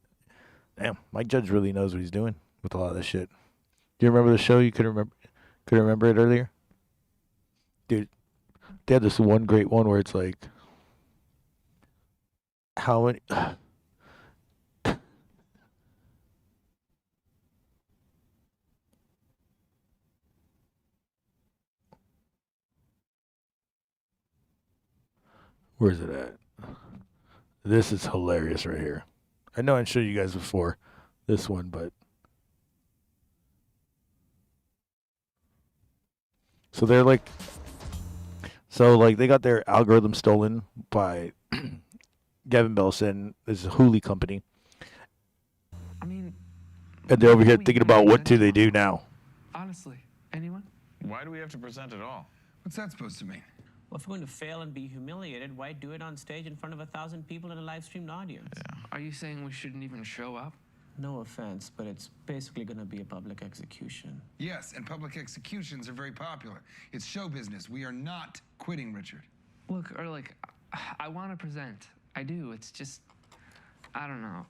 damn, Mike Judge really knows what he's doing with a lot of this shit. Do you remember the show? You couldn't remember it earlier, dude. They had this one great one where it's like, how many? Where's it at? This is hilarious right here. I know I showed you guys before this one, but so they're like, they got their algorithm stolen by Gavin Belson. This is a Hooli company. I mean, and they're over here thinking about what do they do now. Honestly, anyone? Why do we have to present at all? What's that supposed to mean? Well, if we're going to fail and be humiliated, why do it on stage in front of 1,000 people in a live-streamed audience? Yeah. Are you saying we shouldn't even show up? No offense, but it's basically going to be a public execution. Yes, and public executions are very popular. It's show business. We are not quitting, Richard. Look, Ehrlich, I want to present. I do. It's just, I don't know.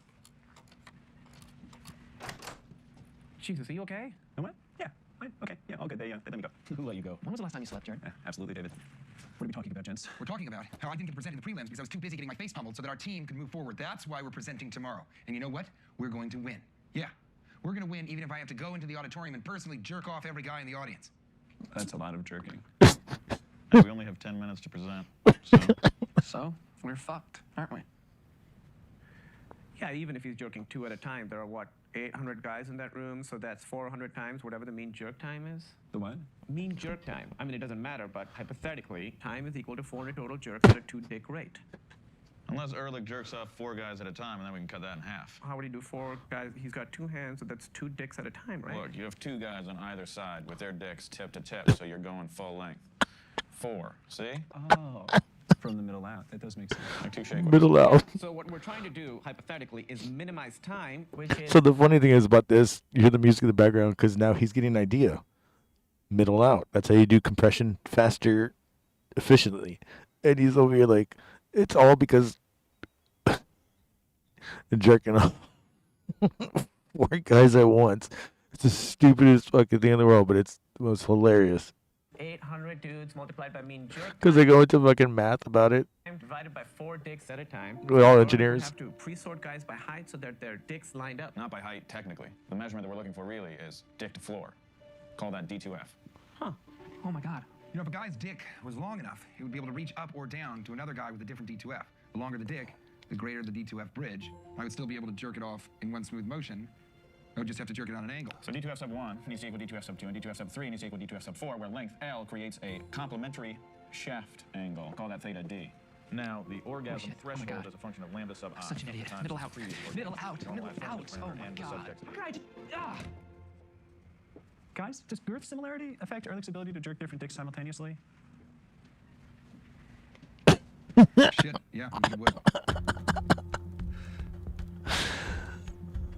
Jesus, are you okay? What? Yeah. Okay. Yeah, all good. They let me go. Who let you go? When was the last time you slept, Jared? Yeah, absolutely, David. What are we talking about, gents? We're talking about how I didn't present in the prelims because I was too busy getting my face pummeled so that our team could move forward. That's why we're presenting tomorrow. And you know what? We're going to win. Yeah. We're going to win even if I have to go into the auditorium and personally jerk off every guy in the audience. That's a lot of jerking. We only have 10 minutes to present. So, we're fucked, aren't we? Yeah, even if he's jerking 2 at a time, there are, what, 800 guys in that room, so that's 400 times whatever the mean jerk time is. The what? Mean jerk time. I mean, it doesn't matter, but hypothetically, time is equal to 400 total jerks at a 2-dick rate. Unless Ehrlich jerks off 4 guys at a time, and then we can cut that in half. How would he do 4 guys? He's got 2 hands, so that's 2 dicks at a time, right? Look, you have 2 guys on either side with their dicks tip to tip, so you're going full length. 4, see? Oh, from the middle out. That does make sense. Like 2 shake Middle out. So what we're trying to do, hypothetically, is minimize time, which is... So the funny thing is about this, you hear the music in the background because now he's getting an idea. Middle out. That's how you do compression faster, efficiently. And he's over here like, it's all because jerking off 4 guys at once. It's the stupidest fucking thing in the world, but it's the most hilarious. 800 dudes multiplied by mean jerk. Because they go into fucking math about it. Divided by 4 dicks at a time. We're all engineers. We have to pre-sort guys by height so that their dicks lined up. Not by height, technically. The measurement that we're looking for really is dick to floor. Call that D2F. Huh. Oh my God. You know, if a guy's dick was long enough, he would be able to reach up or down to another guy with a different D2F. The longer the dick, the greater the D2F bridge. I would still be able to jerk it off in one smooth motion, I would just have to jerk it on an angle. So D2F sub 1 needs to equal D2F sub 2, and D2F sub 3 needs to equal D2F sub 4, where length L creates a complementary shaft angle. Call that theta D. Now, the orgasm threshold is a function of lambda sub I. Such an idiot. Middle out. Middle out. Middle out. Oh my god. Guys, does girth similarity affect Ehrlich's ability to jerk different dicks simultaneously? Shit, yeah, it would.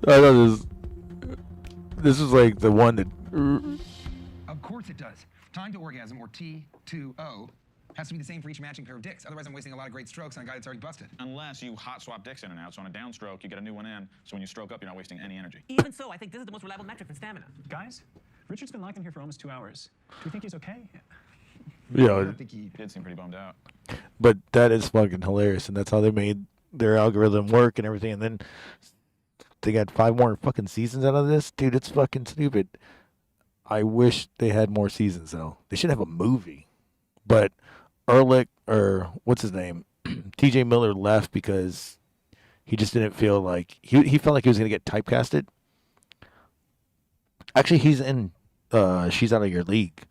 I know this is like the one that. Of course it does. Time to orgasm, or T2O, has to be the same for each matching pair of dicks. Otherwise, I'm wasting a lot of great strokes on a guy that's already busted. Unless you hot swap dicks in and out, so on a downstroke, you get a new one in, so when you stroke up, you're not wasting any energy. Even so, I think this is the most reliable metric for stamina. Guys, Richard's been locked in here for almost 2 hours. Do you think he's okay? Yeah, I think he did seem pretty bummed out. but that is fucking hilarious, and that's how they made their algorithm work and everything. And then they got 5 more fucking seasons out of this, dude. It's fucking stupid. I wish they had more seasons though. They should have a movie. But Ehrlich, or what's his name, T.J. Miller left because he just didn't feel like he felt like he was gonna get typecasted. Actually, he's in She's Out of Your League,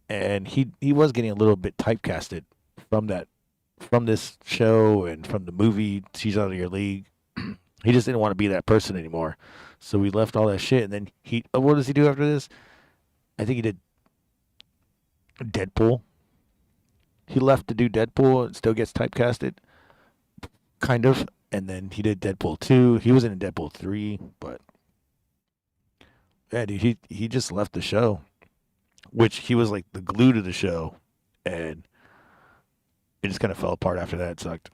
and he was getting a little bit typecasted from this show and from the movie She's Out of Your League. He just didn't want to be that person anymore, so he left all that shit. And then what does he do after this? I think he did Deadpool. He left to do Deadpool and still gets typecasted, kind of. And then he did Deadpool 2. He was in Deadpool 3, but yeah, dude, he just left the show, which he was like the glue to the show, and it just kind of fell apart after that. It sucked.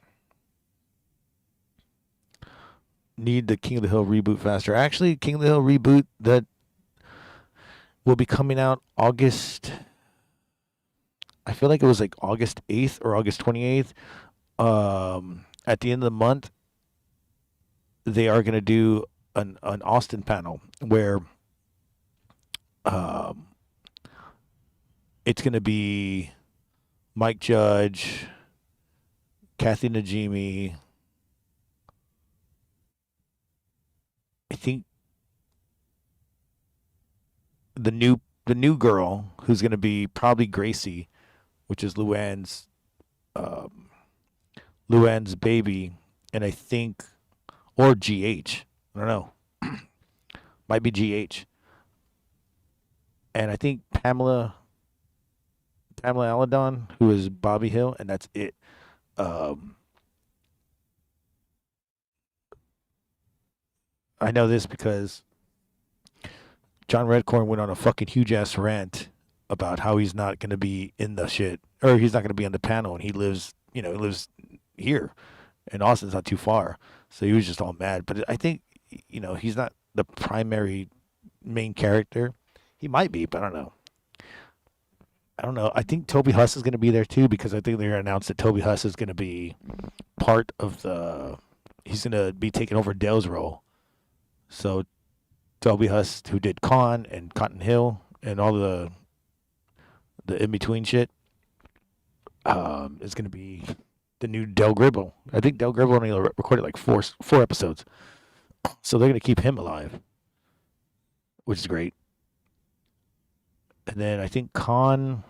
Need the King of the Hill reboot faster. Actually, King of the Hill reboot that will be coming out August. I feel like it was like August 8th or August 28th. At the end of the month, they are going to do an Austin panel where it's going to be Mike Judge, Kathy Najimy, I think the new girl who's going to be probably Gracie, which is Luann's baby, and I think, or GH, I don't know, might be GH, and I think Pamela Aladon, who is Bobby Hill, and that's it. I know this because John Redcorn went on a fucking huge ass rant about how he's not going to be in the shit, or he's not going to be on the panel, and he lives here, and Austin's not too far, so he was just all mad. But I think, he's not the primary main character. He might be, but I don't know. I think Toby Huss is going to be there too, because I think they announced that Toby Huss is going to be part of he's going to be taking over Dale's role. So Toby Huss, who did Con and Cotton Hill and all the in-between shit, is going to be the new Del Gribble. I think Del Gribble only recorded like four episodes. So they're going to keep him alive, which is great. And then I think Con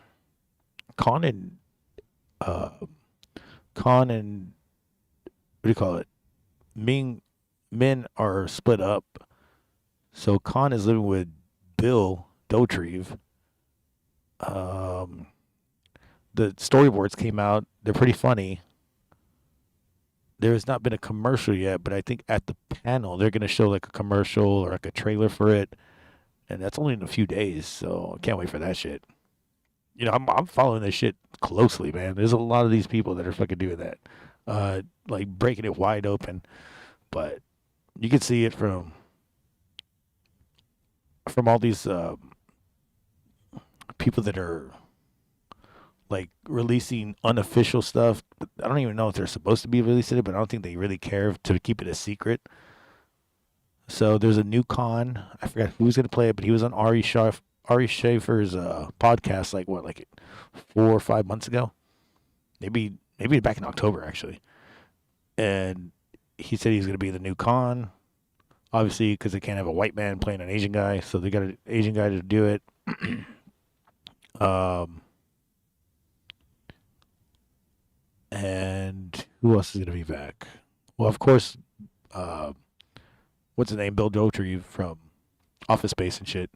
and what do you call it? Men are split up. So Con is living with Bill Dauterive. The storyboards came out. They're pretty funny. There has not been a commercial yet, but I think at the panel they're going to show like a commercial or like a trailer for it. And that's only in a few days, so I can't wait for that shit. I'm following this shit closely, man. There's a lot of these people that are fucking doing that, like breaking it wide open. But you can see it from all these people that are like releasing unofficial stuff. I don't even know if they're supposed to be releasing it, but I don't think they really care to keep it a secret. So there's a new Con. I forgot who's going to play it, but he was on Ari Shaffir's podcast like 4 or 5 months ago. Maybe back in October, actually. And he said he's going to be the new Con. Obviously, because they can't have a white man playing an Asian guy, so they got an Asian guy to do it. And who else is going to be back? Well, of course, what's his name? Bill Doherty from Office Space and shit.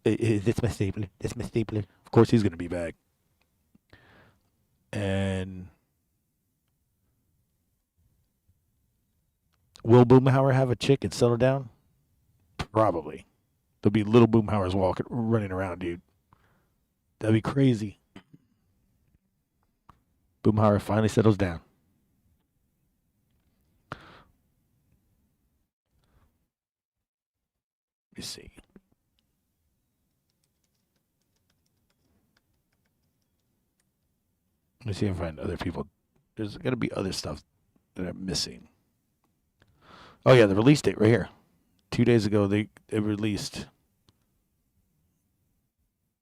That's my stapler. That's my stapler. Of course, he's going to be back. And will Boomhauer have a chick and settle down? Probably. There'll be little Boomhauers running around, dude. That'd be crazy. Boomhauer finally settles down. Let me see. Let me see if I find other people. There's got to be other stuff that I'm missing. Oh, yeah, the release date right here. 2 days ago, they released.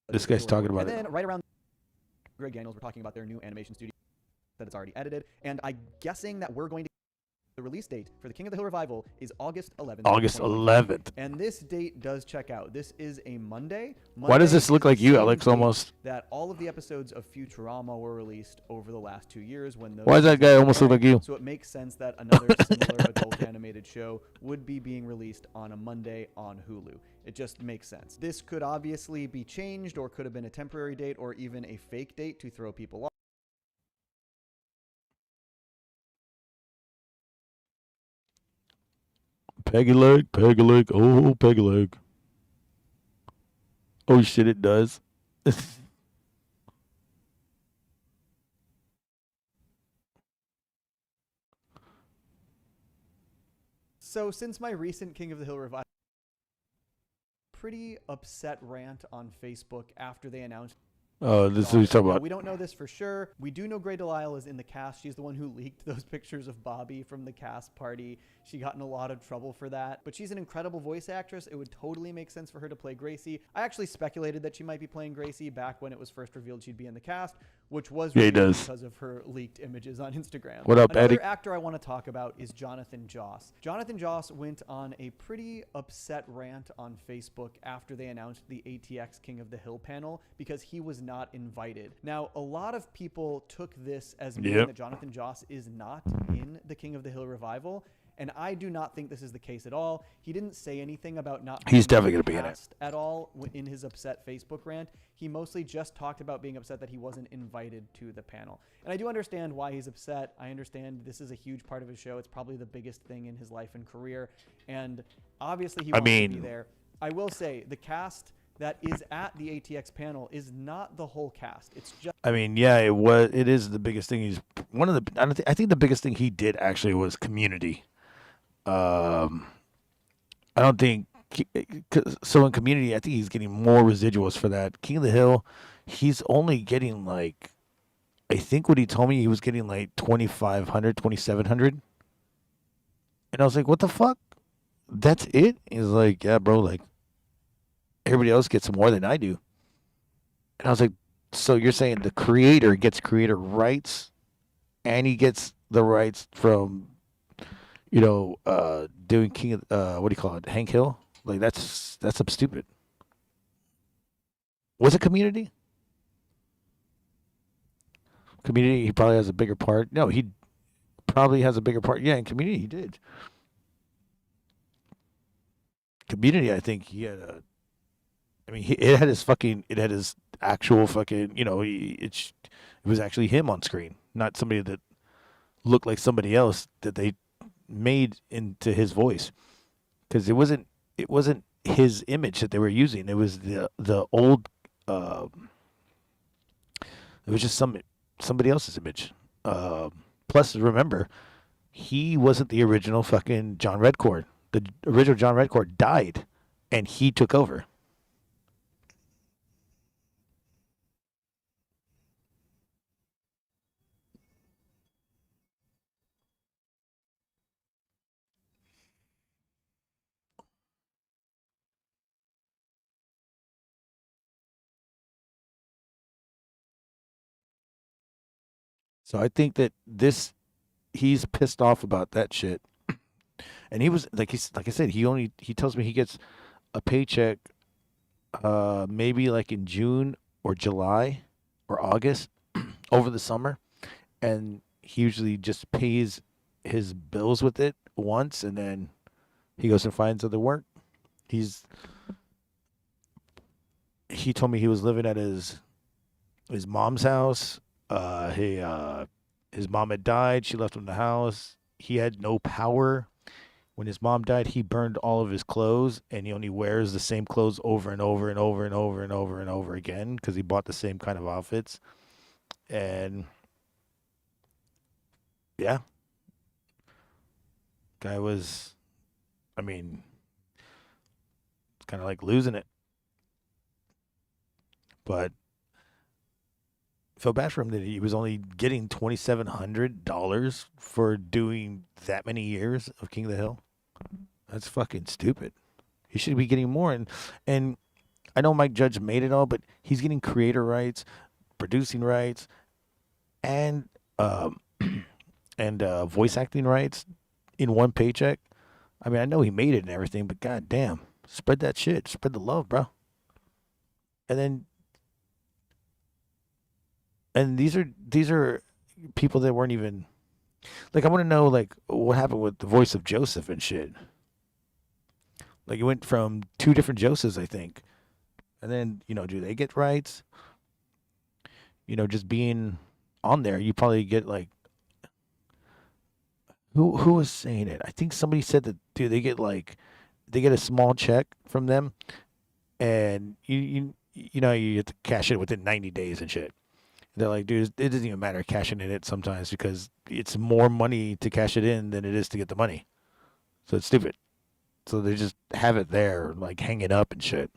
This guy's talking about and it. then right around Greg Daniels, we're talking about their new animation studio that it's already edited. And I'm guessing that we're going to. The release date for the King of the Hill revival is August 11th. August 11th. And this date does check out. This is a Monday. Why does this look like you, same Alex, date almost? That all of the episodes of Futurama were released over the last 2 years. When those Why does that guy almost look like you? So it makes sense that another similar adult animated show would be being released on a Monday on Hulu. It just makes sense. This could obviously be changed, or could have been a temporary date, or even a fake date to throw people off. Peggy leg, oh, peggy leg. Oh, shit, it does. So since my recent King of the Hill revival, pretty upset rant on Facebook after they announced. Oh, this is what he's talking about. We don't know this for sure. We do know Grey Delisle is in the cast. She's the one who leaked those pictures of Bobby from the cast party. She got in a lot of trouble for that. But she's an incredible voice actress. It would totally make sense for her to play Gracie. I actually speculated that she might be playing Gracie back when it was first revealed she'd be in the cast, which was revealed because of her leaked images on Instagram. What up, Another Eddie? actor I want to talk about is Jonathan Joss. Jonathan Joss went on a pretty upset rant on Facebook after they announced the ATX King of the Hill panel because he was not invited. Now, a lot of people took this as meaning that Jonathan Joss is not in the King of the Hill revival, and I do not think this is the case at all. He didn't say anything about not being He's definitely going to be in it. cast at all in his upset Facebook rant. He mostly just talked about being upset that he wasn't invited to the panel. And I do understand why he's upset. I understand this is a huge part of his show. It's probably the biggest thing in his life and career. And obviously he wants to be there. I will say the cast that is at the ATX panel is not the whole cast. It's just. I mean, yeah, it is the biggest thing. He's one of the. I think the biggest thing he did actually was Community. I don't think so. In Community, I think he's getting more residuals for that. King of the Hill, he's only getting like, I think what he told me, he was getting like 2,500, 2,700. And I was like, what the fuck? That's it? He's like, yeah, bro, like, everybody else gets more than I do. And I was like, so you're saying the creator gets creator rights and he gets the rights from, doing King of, what do you call it? Hank Hill? Like, that's some stupid. Was it Community? Community, he probably has a bigger part. No, he probably has a bigger part. Yeah, in Community, he did. Community, I think he had a. I mean, it had his actual fucking, it was actually him on screen, not somebody that looked like somebody else that they made into his voice. Because it wasn't his image that they were using. It was the old, it was just somebody else's image. Plus, remember, he wasn't the original fucking John Redcord. The original John Redcord died, and he took over. So I think that he's pissed off about that shit. And he was like I said, he tells me he gets a paycheck maybe like in June or July or August over the summer, and he usually just pays his bills with it once, and then he goes and finds other work. He told me he was living at his mom's house. His mom had died. She left him the house. He had no power. When his mom died, he burned all of his clothes, and he only wears the same clothes over and over and over and over and over and over again because he bought the same kind of outfits. And yeah, guy was, I mean, it's kind of like losing it. But I feel bad for him that he was only getting $2,700 for doing that many years of King of the Hill. That's fucking stupid. He should be getting more. And I know Mike Judge made it all, but he's getting creator rights, producing rights, and voice acting rights in one paycheck. I mean, I know he made it and everything, but goddamn, spread that shit, spread the love, bro. And these are people that weren't even like. I want to know like what happened with the voice of Joseph and shit. Like it went from 2 different Josephs, I think, and then do they get rights? Just being on there, you probably get like who was saying it? I think somebody said that they get a small check from them, and you have to cash it within 90 days and shit. They're like, dude, it doesn't even matter cashing in it sometimes because it's more money to cash it in than it is to get the money. So it's stupid. So they just have it there, like hang it up and shit.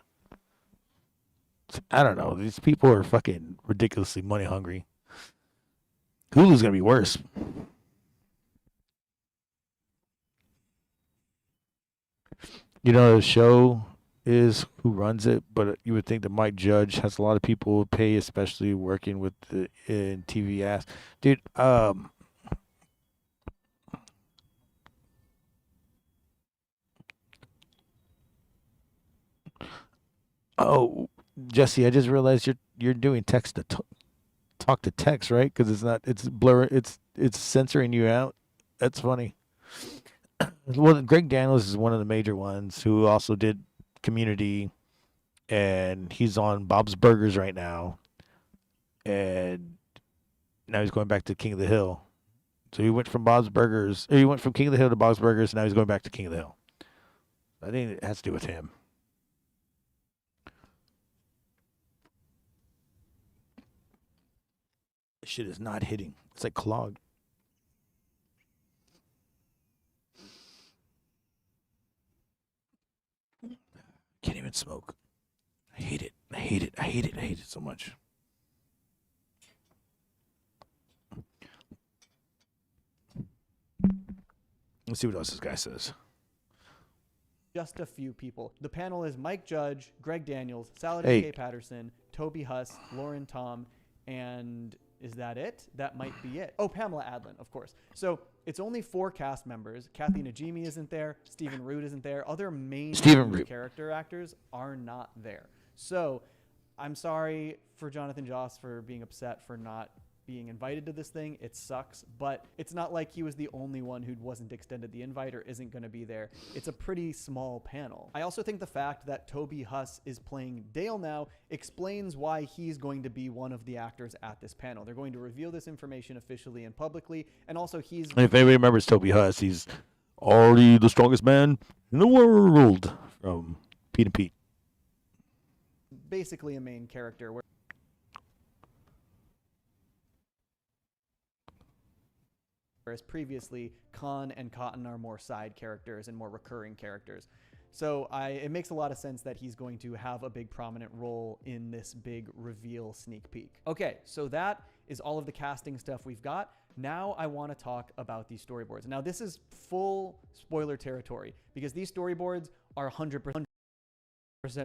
I don't know. These people are fucking ridiculously money hungry. Hulu's gonna be worse. The show is who runs it, but you would think that Mike Judge has a lot of people who pay, especially working with in TV ass. Dude, oh, Jesse, I just realized you're doing text to talk to text, right? Because it's blur, it's censoring you out. That's funny. Well, Greg Daniels is one of the major ones who also did Community, and he's on Bob's Burgers right now, and now he's going back to King of the Hill. So he went from King of the Hill to Bob's Burgers, and now he's going back to King of the Hill. I think it has to do with him. This shit is not hitting. It's like clogged. Can't even smoke. I hate it. I hate it. I hate it. I hate it so much. Let's see what else this guy says. Just a few people. The panel is Mike Judge, Greg Daniels, Saladin K. Patterson, Toby Huss, Lauren Tom, and is that it? That might be it. Oh, Pamela Adlin, of course. So it's only 4 cast members. Kathy Najimy isn't there. Stephen Root isn't there. Other main character actors are not there. So I'm sorry for Jonathan Joss for being upset for not being invited to this thing. It sucks, but it's not like he was the only one who wasn't extended the invite or isn't going to be there. It's a pretty small panel. I also think the fact that Toby Huss is playing Dale now explains why he's going to be one of the actors at this panel. They're going to reveal this information officially and publicly, and also And if anybody remembers Toby Huss, he's already the strongest man in the world from Pete and Pete. Basically a main character. Whereas previously, Khan and Cotton are more side characters and more recurring characters. So it makes a lot of sense that he's going to have a big prominent role in this big reveal sneak peek. Okay, so that is all of the casting stuff we've got. Now I want to talk about these storyboards. Now this is full spoiler territory because these storyboards are 100%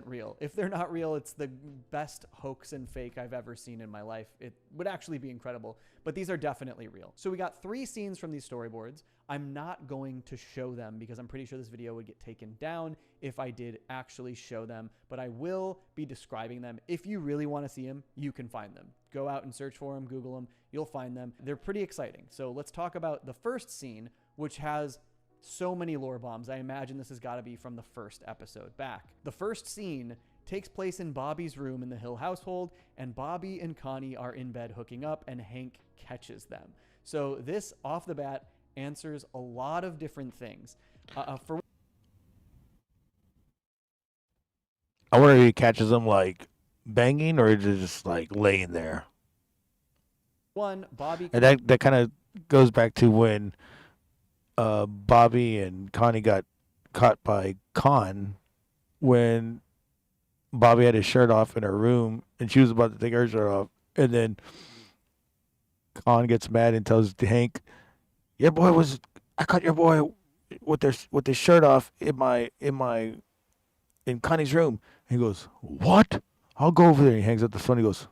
real. If they're not real, it's the best hoax and fake I've ever seen in my life. It would actually be incredible, but these are definitely real. So we got 3 scenes from these storyboards. I'm not going to show them because I'm pretty sure this video would get taken down if I did actually show them, but I will be describing them. If you really want to see them, you can find them. Go out and search for them, Google them, you'll find them. They're pretty exciting. So let's talk about the first scene, which has so many lore bombs. I imagine this has got to be from the first episode back. The first scene takes place in Bobby's room in the Hill household, and Bobby and Connie are in bed hooking up, and Hank catches them. So this, off the bat, answers a lot of different things. I wonder if he catches them like banging or just like laying there. One, Bobby. And that kind of goes back to when Bobby and Connie got caught by Con when Bobby had his shirt off in her room and she was about to take her shirt off, and then Con gets mad and tells Hank, I caught your boy with his shirt off in Connie's room. And he goes, what? I'll go over there. He hangs up the phone. He goes,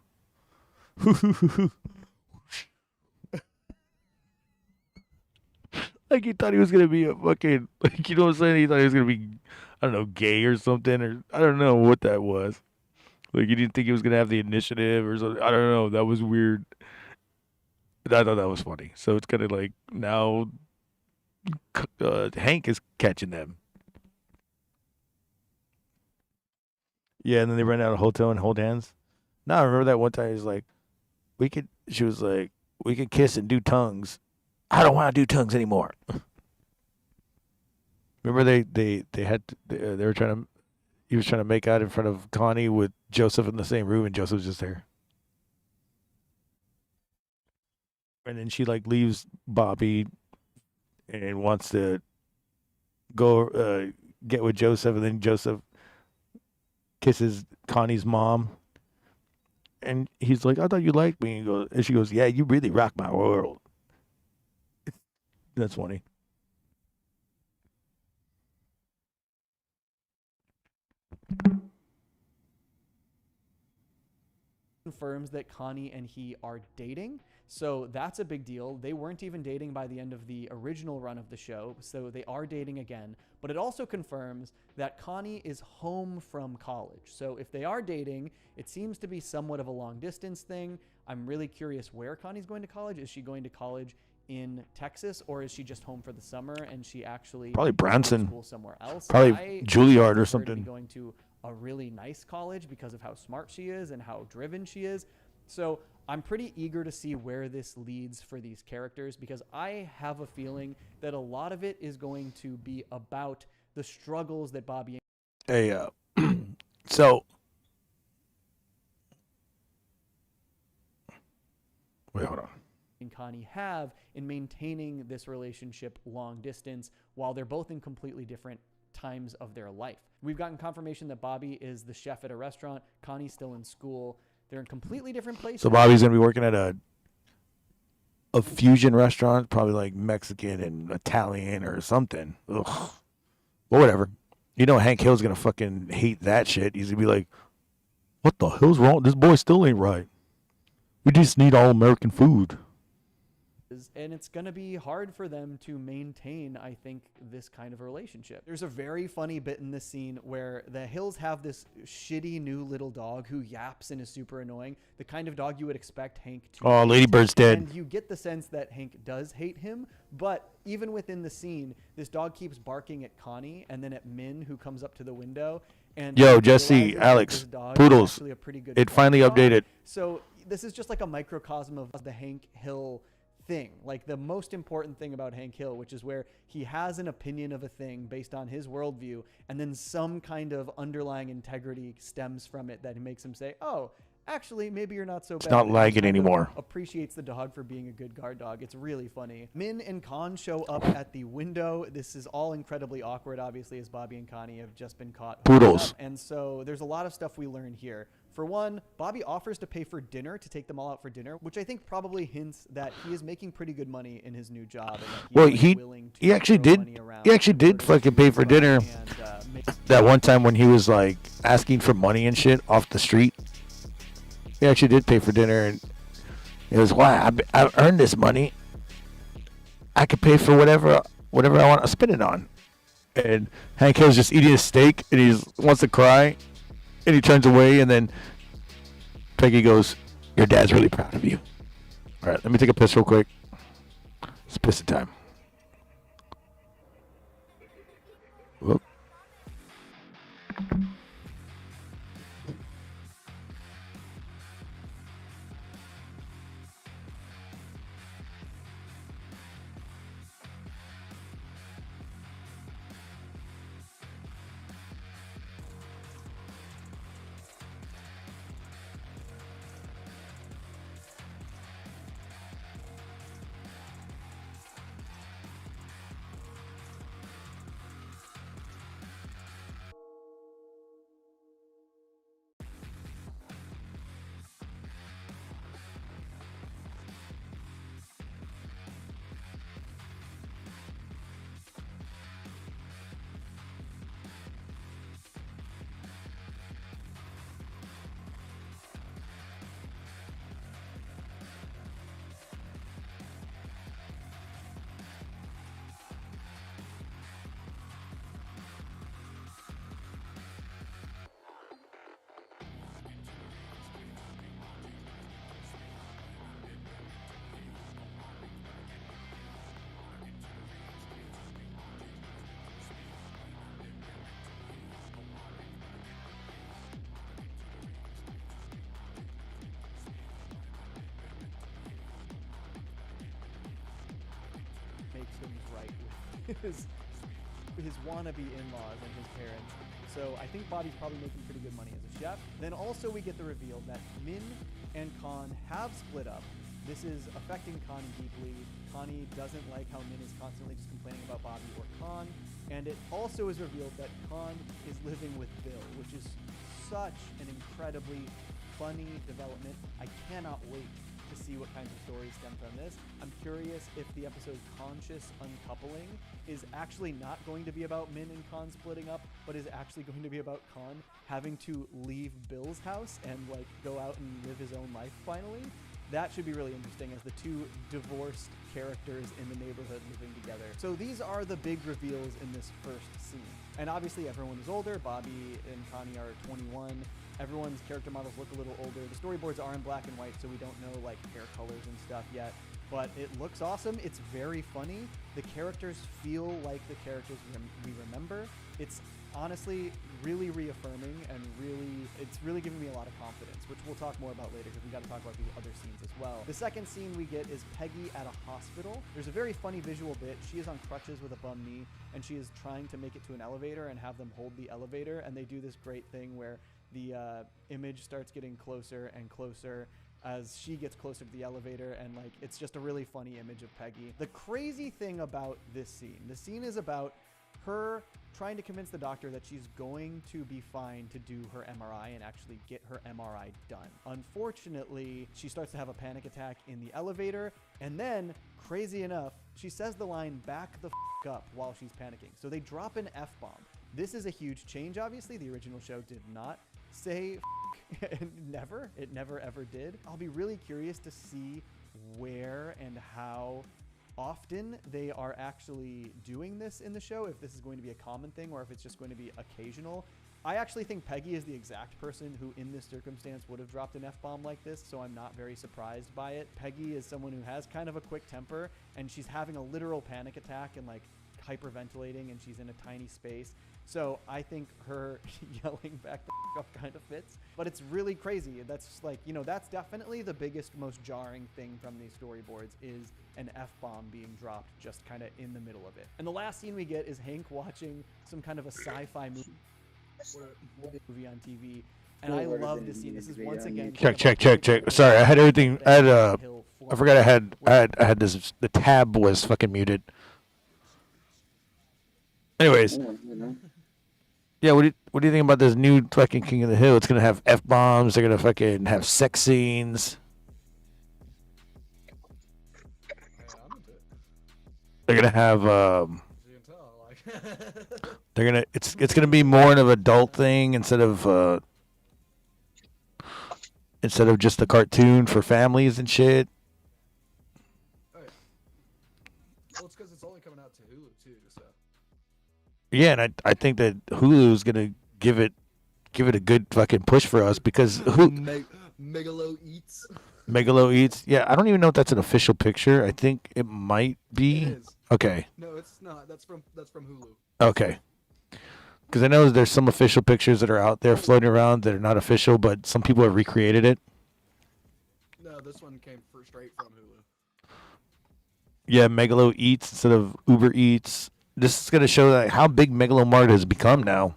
like he thought he was gonna be a fucking, like, you know what I'm saying? He thought he was gonna be, I don't know, gay or something, or I don't know what that was. Like he didn't think he was gonna have the initiative or something. I don't know. That was weird. I thought that was funny. So it's kind of like now Hank is catching them. Yeah, and then they ran out of hotel and hold hands. Now I remember that one time he's like, she was like, we could kiss and do tongues. I don't want to do tongues anymore. Remember they were trying to, he was trying to make out in front of Connie with Joseph in the same room, and Joseph's just there. And then she like leaves Bobby and wants to go get with Joseph, and then Joseph kisses Connie's mom, and he's like, I thought you liked me. And she goes, yeah, you really rock my world. That's funny. Confirms that Connie and he are dating. So that's a big deal. They weren't even dating by the end of the original run of the show, so they are dating again. But it also confirms that Connie is home from college. So if they are dating, it seems to be somewhat of a long distance thing. I'm really curious where Connie's going to college. Is she going to college in Texas, or is she just home for the summer and she actually probably Branson, school somewhere else? probably Juilliard or something. Going to a really nice college because of how smart she is and how driven she is. So I'm pretty eager to see where this leads for these characters, because I have a feeling that a lot of it is going to be about the struggles that Bobby. Hey, so wait, hold on. And Connie have in maintaining this relationship long distance while they're both in completely different times of their life. We've gotten confirmation that Bobby is the chef at a restaurant. Connie's still in school. They're in completely different places. So Bobby's gonna be working at a fusion restaurant, probably like Mexican and Italian or something. Ugh. Well, whatever. You know, Hank Hill's gonna fucking hate that shit. He's gonna be like, "What the hell's wrong? This boy still ain't right. We just need all American food." And it's going to be hard for them to maintain, I think, this kind of a relationship. There's a very funny bit in this scene where the Hills have this shitty new little dog who yaps and is super annoying. The kind of dog you would expect Hank to Oh, hate. Lady Bird's dead. And you get the sense that Hank does hate him, but even within the scene, this dog keeps barking at Connie and then at Min, who comes up to the window. And Yo, Jesse, Alex, Poodles, it finally updated. So this is just like a microcosm of the Hank Hill thing. Like the most important thing about Hank Hill, which is where he has an opinion of a thing based on his worldview, and then some kind of underlying integrity stems from it that makes him say, oh, actually, maybe you're not so bad. It's not lagging anymore. Appreciates the dog for being a good guard dog. It's really funny. Min and Con show up at the window. This is all incredibly awkward, obviously, as Bobby and Connie have just been caught. Poodles. And so there's a lot of stuff we learn here. For one, Bobby offers to pay for dinner, to take them all out for dinner, which I think probably hints that he is making pretty good money in his new job. And that He actually did fucking pay for dinner that one time when he was like asking for money and shit off the street. He actually did pay for dinner, and it was, why I've earned this money. I could pay for whatever I want to spend it on. And Hank Hill's just eating his steak, and he wants to cry, and he turns away, and then Peggy goes, "Your dad's really proud of you." All right, let me take a piss real quick. It's pissing time. Whoop. Make things right with his wannabe in-laws and his parents. So I think Bobby's probably making pretty good money as a chef. Then also we get the reveal that Min and Con have split up. This is affecting Connie deeply. Connie doesn't like how Min is constantly just complaining about Bobby or Con. And it also is revealed that Con is living with Bill, which is such an incredibly funny development. I cannot wait to see what kinds of stories stem from this. I'm curious if the episode Conscious Uncoupling is actually not going to be about Min and Con splitting up, but is actually going to be about Con having to leave Bill's house and like go out and live his own life finally. That should be really interesting as the two divorced characters in the neighborhood living together. So these are the big reveals in this first scene. And obviously everyone is older. Bobby and Connie are 21. Everyone's character models look a little older. The storyboards are in black and white, so we don't know like hair colors and stuff yet. But it looks awesome. It's very funny. The characters feel like the characters we remember. It's honestly really reaffirming and it's really giving me a lot of confidence, which we'll talk more about later because we got to talk about the other scenes as well. The second scene we get is Peggy at a hospital. There's a very funny visual bit. She is on crutches with a bum knee, and she is trying to make it to an elevator and have them hold the elevator, and they do this great thing where the image starts getting closer and closer as she gets closer to the elevator, and like it's just a really funny image of Peggy. The crazy thing about this scene, the scene is about her trying to convince the doctor that she's going to be fine to do her MRI and actually get her MRI done. Unfortunately, she starts to have a panic attack in the elevator, and then, crazy enough, she says the line, "Back the f*** up," while she's panicking. So they drop an F-bomb. This is a huge change, obviously. The original show did not say f***, and it never ever did. I'll be really curious to see where and how often they are actually doing this in the show, if this is going to be a common thing or if it's just going to be occasional. I actually think Peggy is the exact person who in this circumstance would have dropped an F-bomb like this, so I'm not very surprised by it. Peggy is someone who has kind of a quick temper, and she's having a literal panic attack and like hyperventilating, and she's in a tiny space. So I think her yelling "back the f*** up" kind of fits, but it's really crazy. That's just like, you know, that's definitely the biggest, most jarring thing from these storyboards is an F-bomb being dropped just kind of in the middle of it. And the last scene we get is Hank watching some kind of a sci-fi movie on TV. And I love this scene. This is once again. Check. Sorry, I had everything. I forgot I had this. The tab was fucking muted. Anyways. Yeah, what do you think about this new fucking King of the Hill? It's gonna have F-bombs. They're gonna fucking have sex scenes. They're gonna have it's gonna be more of an adult thing instead of just a cartoon for families and shit. Yeah, and I think that Hulu's gonna give it a good fucking push for us because Megalo Eats. Megalo Eats. Yeah, I don't even know if that's an official picture. I think it might be. It is. Okay. No, it's not. That's from Hulu. Okay. Because I know there's some official pictures that are out there floating around that are not official, but some people have recreated it. No, this one came straight from Hulu. Yeah, Megalo Eats instead of Uber Eats. This is going to show that how big Megalomart has become now.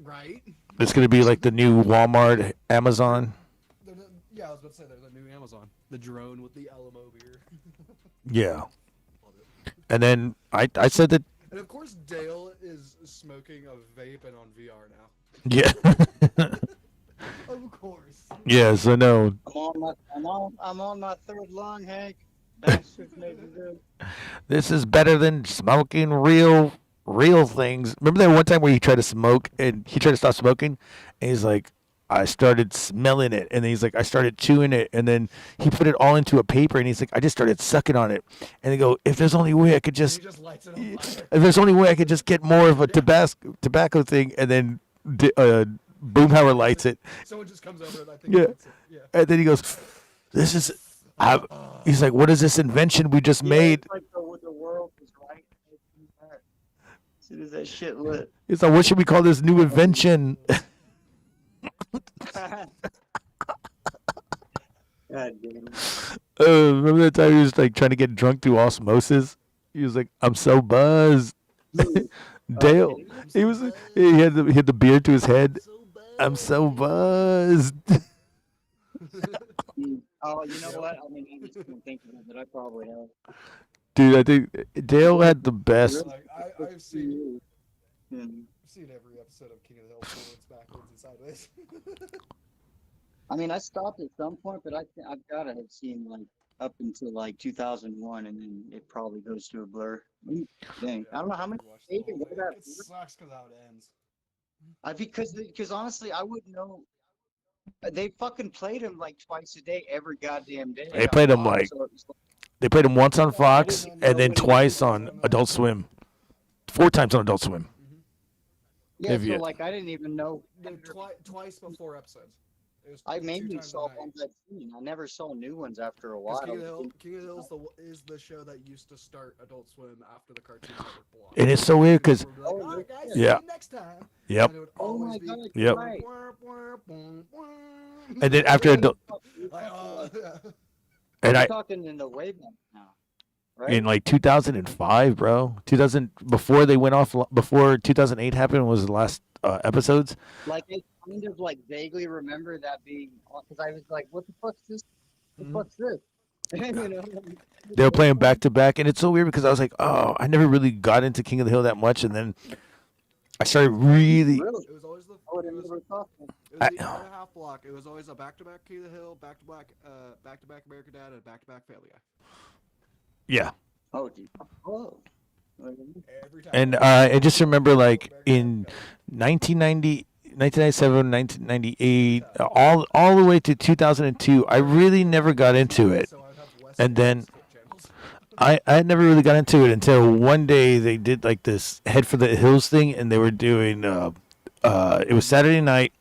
Right? It's going to be like the new Walmart, Amazon. Yeah, I was about to say they're the new Amazon. The drone with the Alamo beer. Yeah. And then I said that. And of course, Dale is smoking a vape and on VR now. Yeah. Of course. Yes, I know. I'm on my third lung, Hank. That's just made me good. This is better than smoking real things. Remember that one time where he tried to smoke and he tried to stop smoking, and he's like, I started smelling it, and then he's like, I started chewing it, and then he put it all into a paper, and he's like, I just started sucking on it, and they go, if there's only way I could just, if there's only way I could just get more of a tobacco thing, and then Boomhauer lights it. Someone just comes over and I think Yeah. lights it. Yeah. And then he goes, this is, he's like, what is this invention we just made? It's like the world is right. As soon as that shit lit. He's like, what should we call this new invention? God damn. Remember that time he was like trying to get drunk through osmosis? He was like, I'm so buzzed. Dale, he had the beard to his head. I'm so buzzed. Oh, you know what? I mean, I was even thinking of it. I probably have. Dude, I think Dale had the best. Like, I've seen every episode of King of the Hill forwards, backwards, and sideways. I mean, I stopped at some point, but I've got to have seen like up until like 2001, and then it probably goes to a blur. Dang, I don't know how many. It sucks because how it ends. Because honestly, I wouldn't know. They fucking played him like twice a day, every goddamn day. They played him like So it was they played him once on Fox and then twice on Adult Swim. 4 times on Adult Swim. yeah, If so you- like I didn't even know. Twice before episodes. It was I 2 mainly times a saw night. ones I'd seen. I never saw new ones after a 'Cause while. King of the Hill is the show that used to start Adult Swim after the Cartoon Network blocked. And it's so weird because, All right, guys, see yeah, you next time. yep, And it would Oh always my be, God, Yep. right. and then after Adult, Like, and We're I talking in the way back now, right? in like 2005, bro, 2000 before they went off, before 2008 happened was the last episodes. Like I kind of like vaguely remember that being because I was like, "What the fuck's this? What the fuck's this?" You know? They were playing back to back, and it's so weird because I was like, oh, I never really got into King of the Hill that much, and then I started really. Really? It was always the. I would have never thought that. It was the hour and a half block. It was always a back-to-back King of the Hill, back-to-back American Dad, and back-to-back Family Guy. Yeah. Oh, geez. Oh. Every time. And I just remember like in 1997, 1998, all the way to 2002, I really never got into it. And then I never really got into it until one day they did like this Head for the Hills thing, and they were doing, it was Saturday night,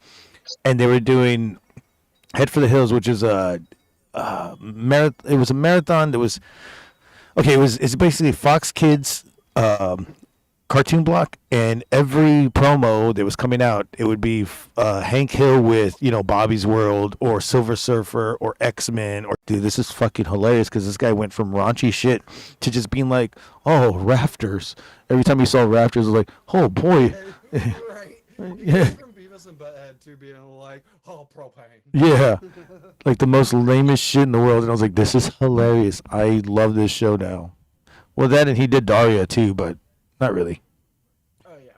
and they were doing Head for the Hills, which is it was a marathon that was, okay, it's basically Fox Kids cartoon block, and every promo that was coming out, it would be Hank Hill with, Bobby's World or Silver Surfer or X-Men. Or dude, this is fucking hilarious because this guy went from raunchy shit to just being like, oh, rafters. Every time he saw rafters, it was like, oh boy. Right. Yeah. From Beavis and Butthead to being like, oh, propane. Yeah, like the most lamest shit in the world, and I was like, this is hilarious. I love this show now. Well, that and he did Daria too, but not really. Oh yeah.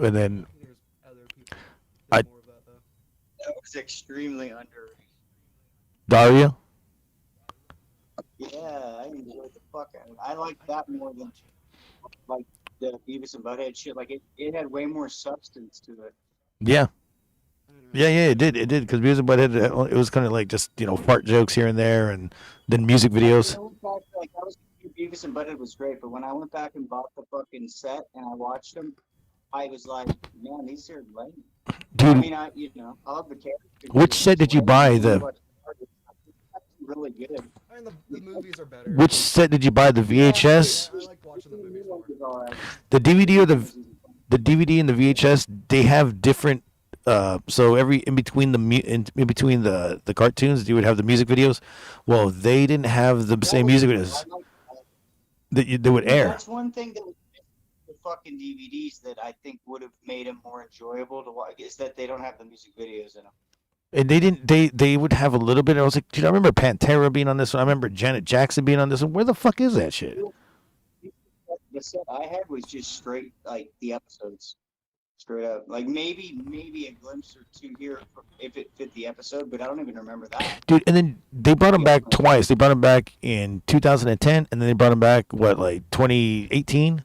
And then There's other people I that did more of that though. That was extremely underrated. Daria. Yeah, I enjoyed the fuck out of it. I like that more than like the Beavis and Butthead shit. Like it had way more substance to it. Yeah. Yeah, it did, because Beavis and Butthead, it was kind of like just fart jokes here and there, and then music videos. Like that was Beavis and Butthead was great, but when I went back and bought the fucking set and I watched them, I was like, man, these are lame. Dude, I mean, I love the characters. which set did you buy? Really good. I mean, the movies are better. Which set did you buy? The VHS? I like watching the movies more. The DVD or the DVD and the VHS, they have different. So in between the cartoons, you would have the music videos. Well, they didn't have the same music videos that would air. That's one thing that was the fucking DVDs that I think would have made them more enjoyable to watch is that they don't have the music videos in them. And they didn't. They would have a little bit. I was like, dude, I remember Pantera being on this one. I remember Janet Jackson being on this one. Where the fuck is that shit? The set I had was just straight like the episodes, straight up. Like maybe a glimpse or two here if it fit the episode, but I don't even remember that. Dude, and then they brought him back twice. They brought him back in 2010, and then they brought him back 2018.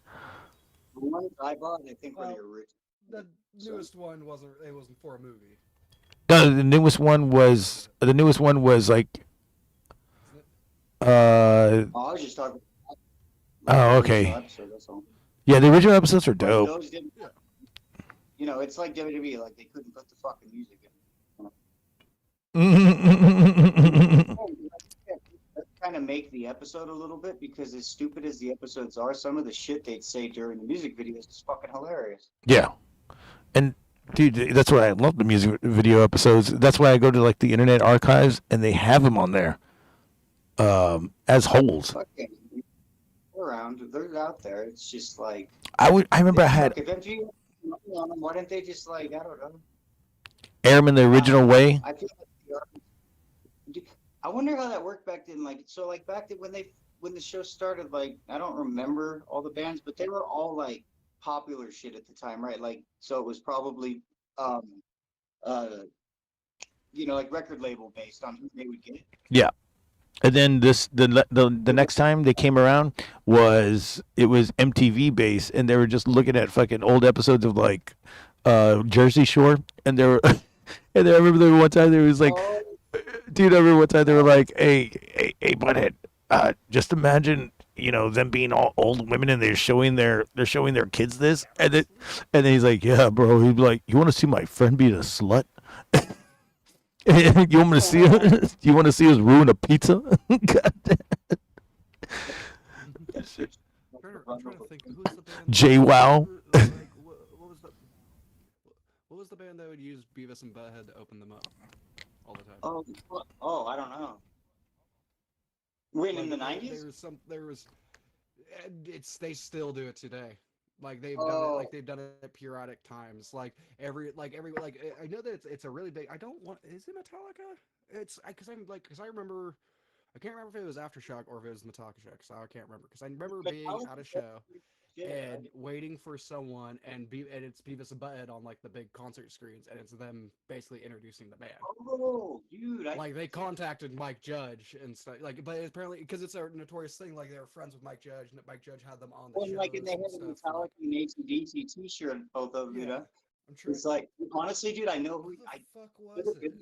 The ones I bought, I think, were the original. The newest one wasn't for a movie. No, the newest one was like. I was just talking. Oh, okay. Episode, that's all. Yeah, the original episodes are dope. Those didn't, it's like WWE. Like they couldn't put the fucking music in. Kind of make the episode a little bit because as stupid as the episodes are, some of the shit they'd say during the music videos is fucking hilarious. Yeah, and dude, that's why I love the music video episodes. That's why I go to like the Internet Archives and they have them on there, as wholes. Okay. Around, they're out there. It's just like I remember I had if MTV on them, why didn't they just like I don't know air them in the original way? I feel like I wonder how that worked back then. Like so, like back then when the show started, like I don't remember all the bands, but they were all like popular shit at the time, right? Like so, it was probably like record label based on who they would get. Yeah. And then the next time they came around it was MTV based, and they were just looking at fucking old episodes of like Jersey Shore, and they were and I remember there one time there was like, dude, I remember one time they were like, hey butthead, just imagine them being all old women and they're showing their kids this, and then he's like, yeah, bro, he'd be like, you want to see my friend being a slut? You want me to see us? You want to see us ruin a pizza? God damn. I'm trying to think. Who's the band? JWoww. What was the band that would use Beavis and Butthead to open them up all the time? Oh, I don't know. Wait, in the 90s? They still do it today. Like they've done it, like they've done it at periodic times. Like every I know that it's a really big. I don't want. Is it Metallica? It's because I remember. I can't remember if it was Aftershock or if it was Metallica. So I can't remember because I remember being at a show and waiting for someone and it's Beavis and Butthead on like the big concert screens and it's them basically introducing the band. Oh, dude! Like they contacted Mike Judge and stuff. Like, but apparently because it's a notorious thing. Like they were friends with Mike Judge and Mike Judge had them on the show. Like, and they had a Metallica and AC/DC T-shirt, both of them. I'm sure. It's like honestly, dude, I know who. Fuck was it?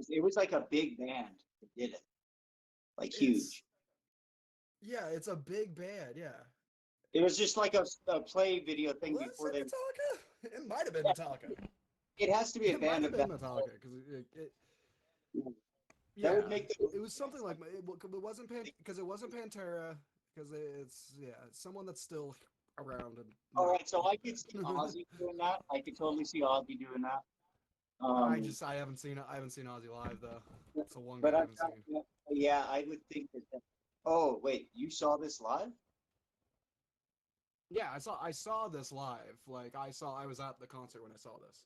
It was like a big band that did it, like huge. Yeah, it's a big band. Yeah. It was just like a play video thing before they. Metallica? It might have been Metallica. It has to be a band of that. Metallica because that would make it was something like it wasn't because it wasn't Pantera because it's someone that's still around. And all right, so I could see Ozzy doing that. I could totally see Ozzy doing that. I haven't seen Ozzy live though. That's the one guy I haven't seen. Yeah, I would think that. Oh wait, you saw this live? Yeah, I saw this live. Like I was at the concert when I saw this.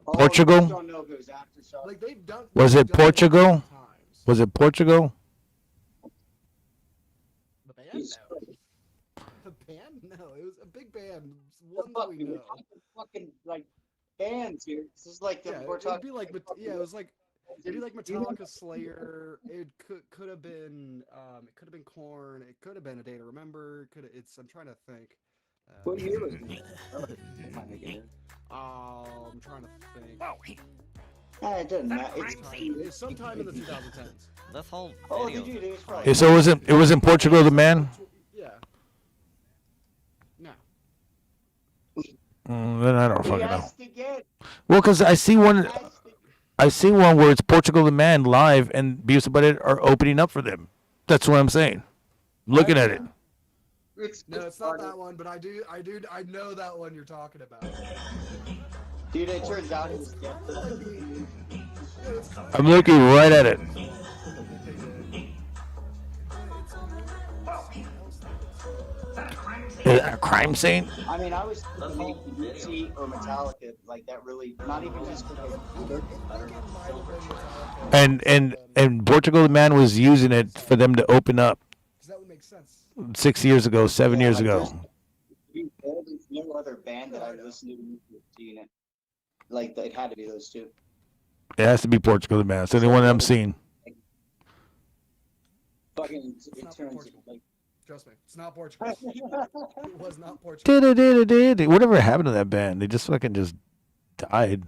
Portugal? I don't know if it was Aftershock. Like they've done. Was it Portugal? Was it Portugal? The band? No. The band? No, it was a big band. One that we know. Fucking like bands here. This is like the we're talking. It was like. It'd be like Metallica, Slayer. It could have been Korn. It could have been A Day to Remember. I'm trying to think. What year was it? I'm trying to think. It doesn't matter. It's sometime in the 2010s. This whole Oh, video. dude, it was probably. So it wasn't Portugal the man? No. Then I don't fucking know. has to get. Well, because I see one where it's Portugal the Man live and Beavis and Butthead are opening up for them. That's what I'm saying. Looking at it. No, it's not that one, but I know that one you're talking about. Dude, it turns out it's I'm looking right at it. Is that a crime scene? I mean, I was thinking AC or Metallica, like that really, not even just And Portugal the Man was using it for them to open up. That would make sense. 6 years ago, 7 years ago. There's no other band that I listened to seeing it. Like, it had to be those two. It has to be Portugal the Man. It's the only one I'm seeing. Fucking, it turns like. Trust me, it's not Portugal. It was not Portugal. Whatever happened to that band? They just fucking just died.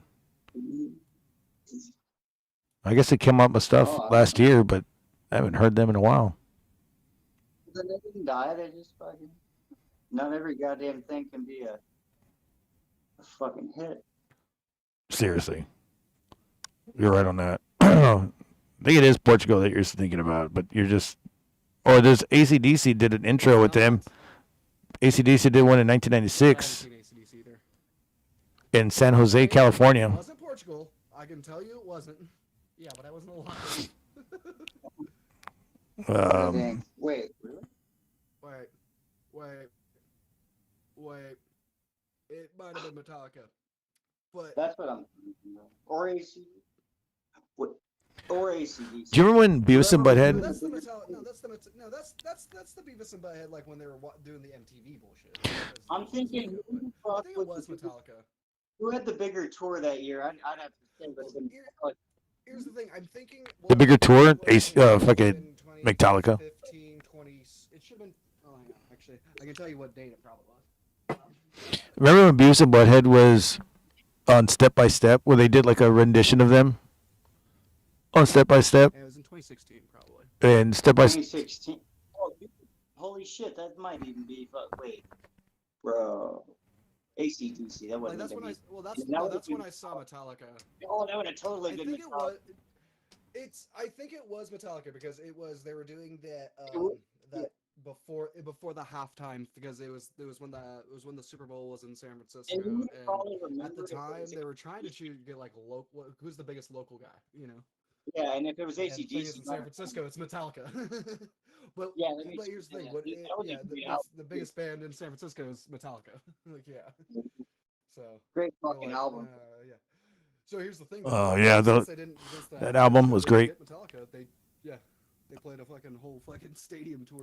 I guess they came up with stuff last year, but I haven't heard them in a while. They didn't die. They just fucking. Not every goddamn thing can be a fucking hit. Seriously, you're right on that. I think it is Portugal that you're thinking about, but you're just. Or there's AC/DC did an intro with them. AC/DC did one in 1996 in San Jose, California. It wasn't Portugal. I can tell you it wasn't. Yeah, but I wasn't alive. Wait, really? Wait. It might have been Metallica. But that's what I'm thinking of. Or AC. Or AC/DC. Do you remember when Beavis and Butthead? That's the Beavis and Butthead, like when they were doing the MTV bullshit. I'm thinking. I think it was Metallica. Who had the bigger tour that year? I'd have to say, but here's the thing. I'm thinking The bigger tour, fucking Metallica. 15, 20. It should have been. Oh, hang on. Actually, I can tell you what date it probably was. Remember when Beavis and Butthead was on Step by Step, where they did like a rendition of them? On Step by Step. Yeah, it was in 2016, probably. And Step by 2016. Oh, holy shit! That might even be. Wait, bro. AC/DC. That wasn't. That's when I saw Metallica. Oh, that would have totally been Metallica. I think it was Metallica because they were doing that before the halftime because it was when the Super Bowl was in San Francisco and at the time they were trying to get like who's the biggest local guy, you know. Yeah, and if it was AC/DC in San Francisco, it's Metallica. but here's the thing: the biggest band in San Francisco is Metallica. So great fucking album. Yeah. So here's the thing. Oh yeah, that album was great. Metallica, they played a fucking whole fucking stadium tour.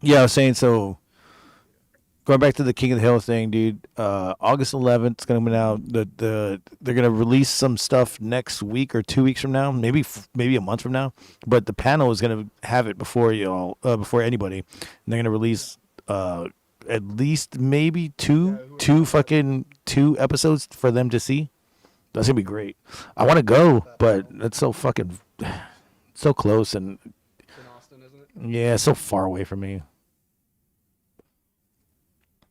Yeah, I was saying so. Going back to the King of the Hill thing, dude. August 11th is going to be out. They're going to release some stuff next week or 2 weeks from now, maybe a month from now. But the panel is going to have it before before anybody. And they're going to release at least maybe two episodes for them to see. That's gonna be great. I want to go, but it's so fucking so close and in Austin, isn't it? Yeah, so far away from me.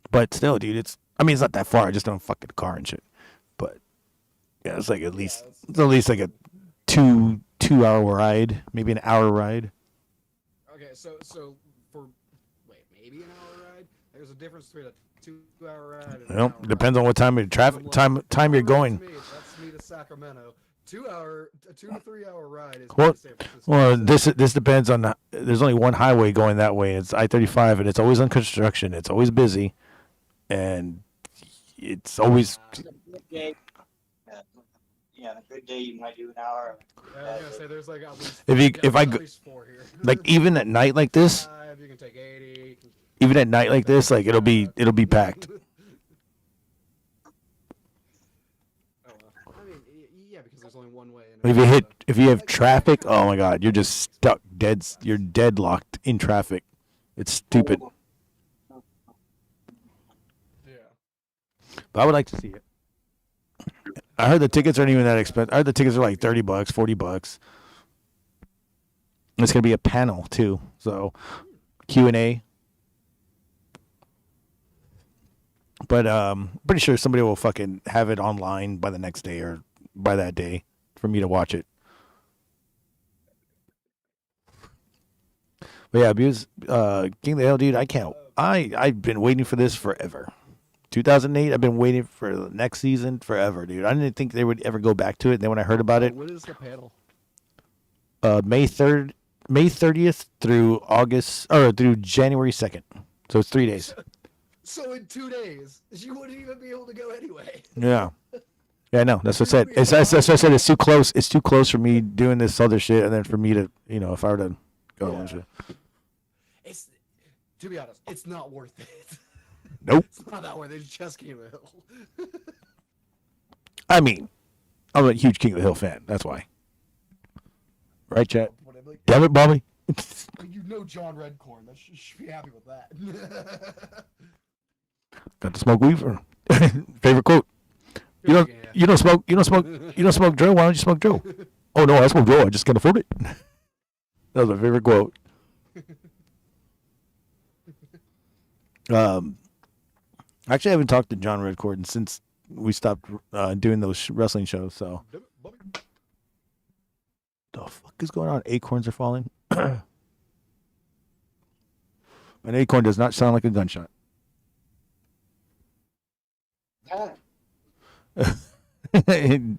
But still, dude, it's not that far. I just don't fucking car and shit. But yeah, it's like at least like a two hour ride, maybe an hour ride. Okay, so for maybe an hour ride. There's a difference between a 2 hour ride. And Well, depends on what time of time you're going. That's me to Sacramento. 2 to 3 hour ride is Well, to San Francisco. this depends on there's only one highway going that way. It's I-35, and it's always on construction. It's always busy, and it's always. Yeah, on a good day you might do an hour. Yeah, I was gonna say there's like at least. If I go, at least 4 here. like even at night like this. You can take 80. Even at night like this, like it'll be packed. I mean, yeah, because there's only one way. If you have traffic, oh my God, you're just stuck dead. You're deadlocked in traffic. It's stupid. Yeah. But I would like to see it. I heard the tickets aren't even that expensive. I heard the tickets are like $30, $40. It's gonna be a panel too, so Q&A. But pretty sure somebody will fucking have it online by the next day or by that day for me to watch it. But yeah, because King of the Hill, dude, I've been waiting for this forever. 2008, I've been waiting for the next season forever, dude. I didn't think they would ever go back to it. And then when I heard about it, What is the panel? May 30th through January 2nd. So it's 3 days. So in 2 days, you wouldn't even be able to go anyway. Yeah. Yeah, I know. That's what I said. That's what I said. It's too close. It's too close for me doing this other shit, and then for me to, if I were to go and shit. It's, to be honest, it's not worth it. Nope. It's not that worth it. It's just King of the Hill. I mean, I'm a huge King of the Hill fan. That's why. Right, chat? Damn it, Bobby. You know John Redcorn. You should be happy with that. Got to smoke weed for favorite quote. You don't smoke Joe. Why don't you smoke Joe? Oh no, I smoke Joe. I just can't afford it. That was my favorite quote. Actually, I haven't talked to John Redcorn since we stopped doing those wrestling shows. So, the fuck is going on? Acorns are falling. An acorn does not sound like a gunshot.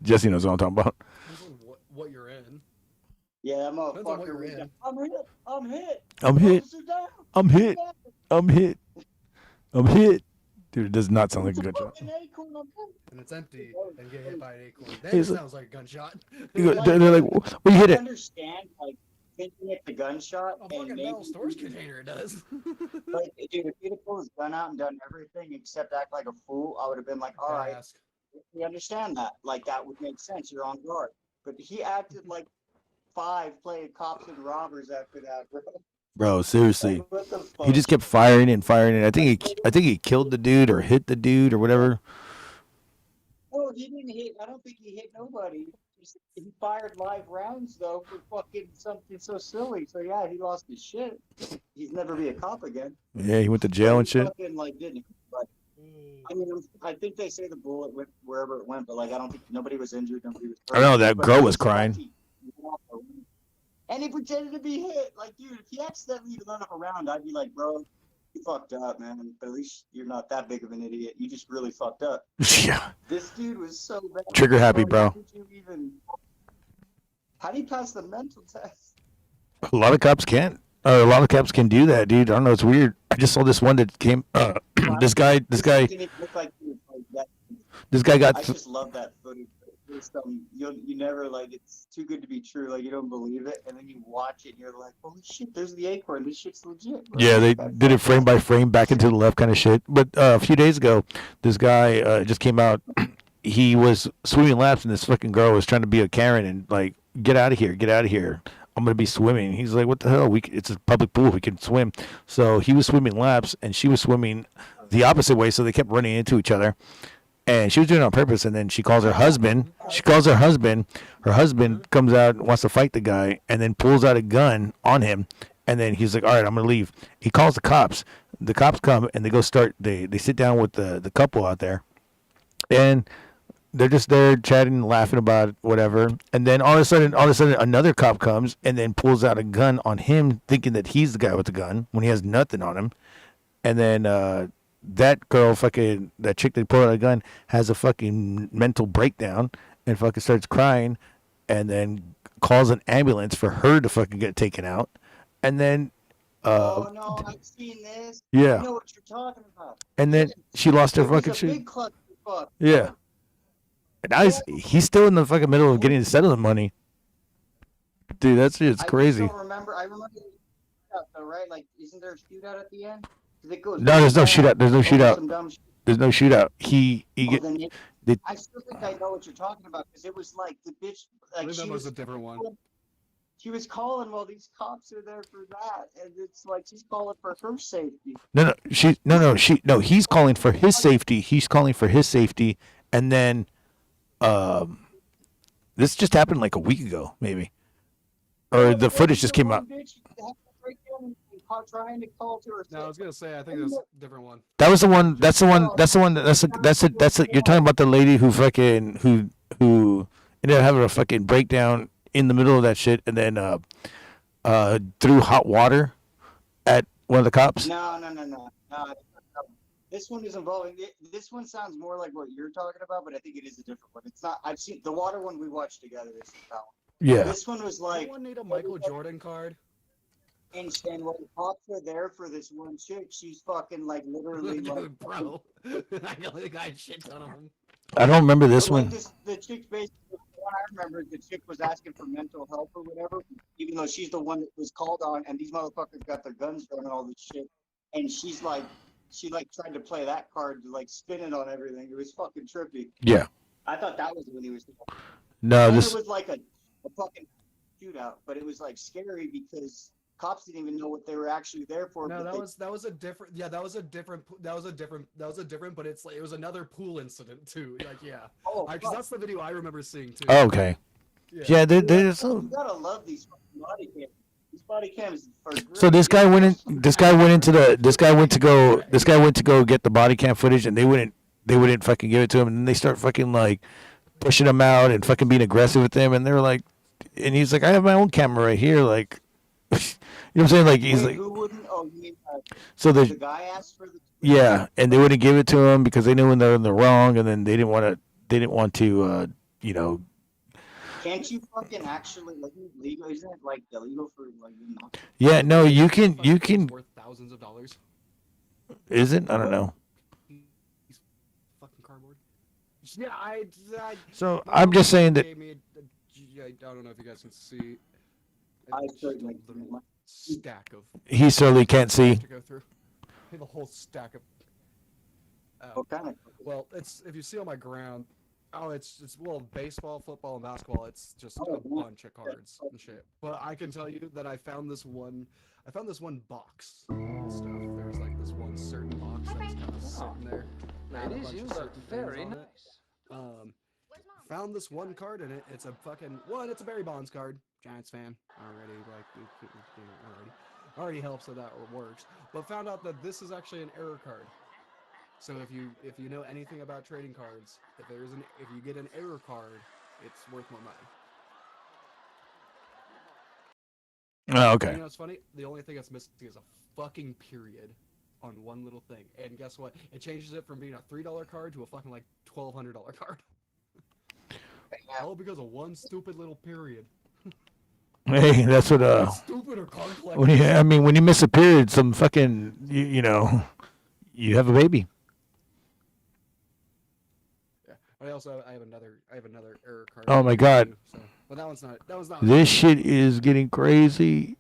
Jesse knows what I'm talking about. What you're in. Yeah, that Depends on what motherfucker. you're in. I'm hit. I'm hit. Officer down. I'm hit. I'm hit. I'm hit. Dude, it does not sound like a gunshot. And it's empty and get hit by an acorn. Then He's it like- sounds like a gunshot. They're like, well, you hit I it. understand, like, thinking it's a gunshot. A and fucking maybe metal storage container it does. Like, dude, if he'd have pulled his gun out and done everything except act like a fool, I would have been like, all right, we understand that. Like, that would make sense. You're on guard. But he acted like 5 playing cops and robbers after that, bro. Bro, seriously. What the fuck? He just kept firing and firing. I think he killed the dude or hit the dude or whatever. Oh, he didn't hit. I don't think he hit nobody. He fired live rounds though for fucking something so silly. So yeah, he lost his shit. He's never be a cop again. Yeah, he went to jail and shit. Fucking like didn't. But I mean, I think they say the bullet went wherever it went, but like I don't think nobody was injured. Nobody was. I know that But girl he was said that crying. And he pretended to be hit. Like, dude, if he accidentally run up around, I'd be like, bro, you fucked up, man. But at least you're not that big of an idiot. You just really fucked up. Yeah. This dude was so bad. Trigger happy, bro. How do you pass the mental test? A lot of cops can't. A lot of cops can do that, dude. I don't know. It's weird. I just saw this one that came. This guy got. I just love that footage. You never like. It's too good to be true. Like you don't believe it, and then you watch it, and you're like, "Holy shit! There's the acorn. This shit's legit." Bro. Yeah, they did it frame by frame, back into the left kind of shit. But a few days ago, this guy just came out. He was swimming laps, and this fucking girl was trying to be a Karen and like, get out of here, get out of here. I'm gonna be swimming. He's like, what the hell? It's a public pool. We can swim. So he was swimming laps, and she was swimming the opposite way. So they kept running into each other. And she was doing it on purpose. And then she calls her husband. Her husband comes out and wants to fight the guy, and then pulls out a gun on him. And then he's like, all right, I'm going to leave. He calls the cops. The cops come, and they go start. They sit down with the couple out there. And they're just there chatting and laughing about it, whatever. And then all of a sudden, another cop comes and then pulls out a gun on him, thinking that he's the guy with the gun when he has nothing on him. And then that girl, that chick that pulled out a gun, has a fucking mental breakdown and fucking starts crying, and then calls an ambulance for her to fucking get taken out. And then, oh no, I've seen this. Yeah. I know what you're talking about. And then she lost her It was fucking a shit. big clusterfuck. Yeah. And now he's still in the fucking middle of getting the settlement money. Dude, that's it's crazy. I remember the shootout though, right? Like, isn't there a shootout at the end? 'Cause it goes No, there's no back shootout. There's no over some shootout. dumb shit. There's no shootout. I still think I know what you're talking about because it was like the bitch. I Like think that was a different one. She was calling while these cops are there for that, and it's like she's calling for her safety. He's calling for his safety. He's calling for his safety, and then, this just happened like a week ago, maybe, or the footage just came out. Bitch had to break down and trying to call to her. No, I was gonna say I think it's a different one. That was the one. That's the one. That's the one. That's it. You're talking about the lady who fucking who ended up having a fucking breakdown in the middle of that shit, and then threw hot water at one of the cops. No. This one is involving. This one sounds more like what you're talking about, but I think it is a different one. It's not. I've seen the water one we watched together. This is that one. Yeah. This one was like. Anyone need a Michael Jordan card? And when the cops were there for this one chick, she's fucking like literally like. Bro, I know the guy shit ton of them. I don't remember this one. The chick basically. What I remember, the chick was asking for mental help or whatever, even though she's the one that was called on, and these motherfuckers got their guns drawn and all this shit, and she tried to play that card, like spin it on everything. It was fucking trippy. Yeah. I thought that was when he was. No, and this it was like a fucking shootout, but it was like scary because cops didn't even know what they were actually there for. No, but that was a different. Yeah, that was a different. But it's like it was another pool incident too. Like because that's the video I remember seeing too. Oh, okay. Yeah, there's You gotta love these body cams. These body cams are great. So this guy went to go get the body cam footage, and they wouldn't fucking give it to him, and then they start fucking like pushing him out and fucking being aggressive with him, and they're like, and he's like, I have my own camera right here, like, you know what I'm saying? Like he's like, who wouldn't? Oh, you mean so the guy asked for the. Yeah, and they wouldn't give it to him because they knew when they're in the wrong, and then they didn't want to, you know. Can't you fucking actually like legal? Isn't it like illegal for like not? Yeah, no, you can. Worth thousands of dollars. Is it? I don't know. Fucking cardboard. Yeah, I So I'm just saying that. I don't know if you guys can see. I certainly stack of. He certainly can't see. To go through. I have a whole stack of. What kind of? Well, it's if you see on my ground. Oh, it's baseball, football, and basketball. It's just a bunch of cards and shit. But I can tell you that I found this one box and stuff. There's like this one certain box that's kind of sitting there. Ladies, you look very nice. Found this one card and it's a fucking one. It's a Barry Bonds card. Giants fan already. Like already helps that works. But found out that this is actually an error card. So if you know anything about trading cards, if you get an error card, it's worth more money. Oh, okay. You know what's funny? The only thing that's missing is a fucking period on one little thing. And guess what? It changes it from being a $3 card to a fucking like $1,200 card. All because of one stupid little period. Hey, that's what Stupider card when you miss a period, some fucking you know, you have a baby. I have another error card. Oh my god. Too, so. But that one's not. This shit is getting crazy.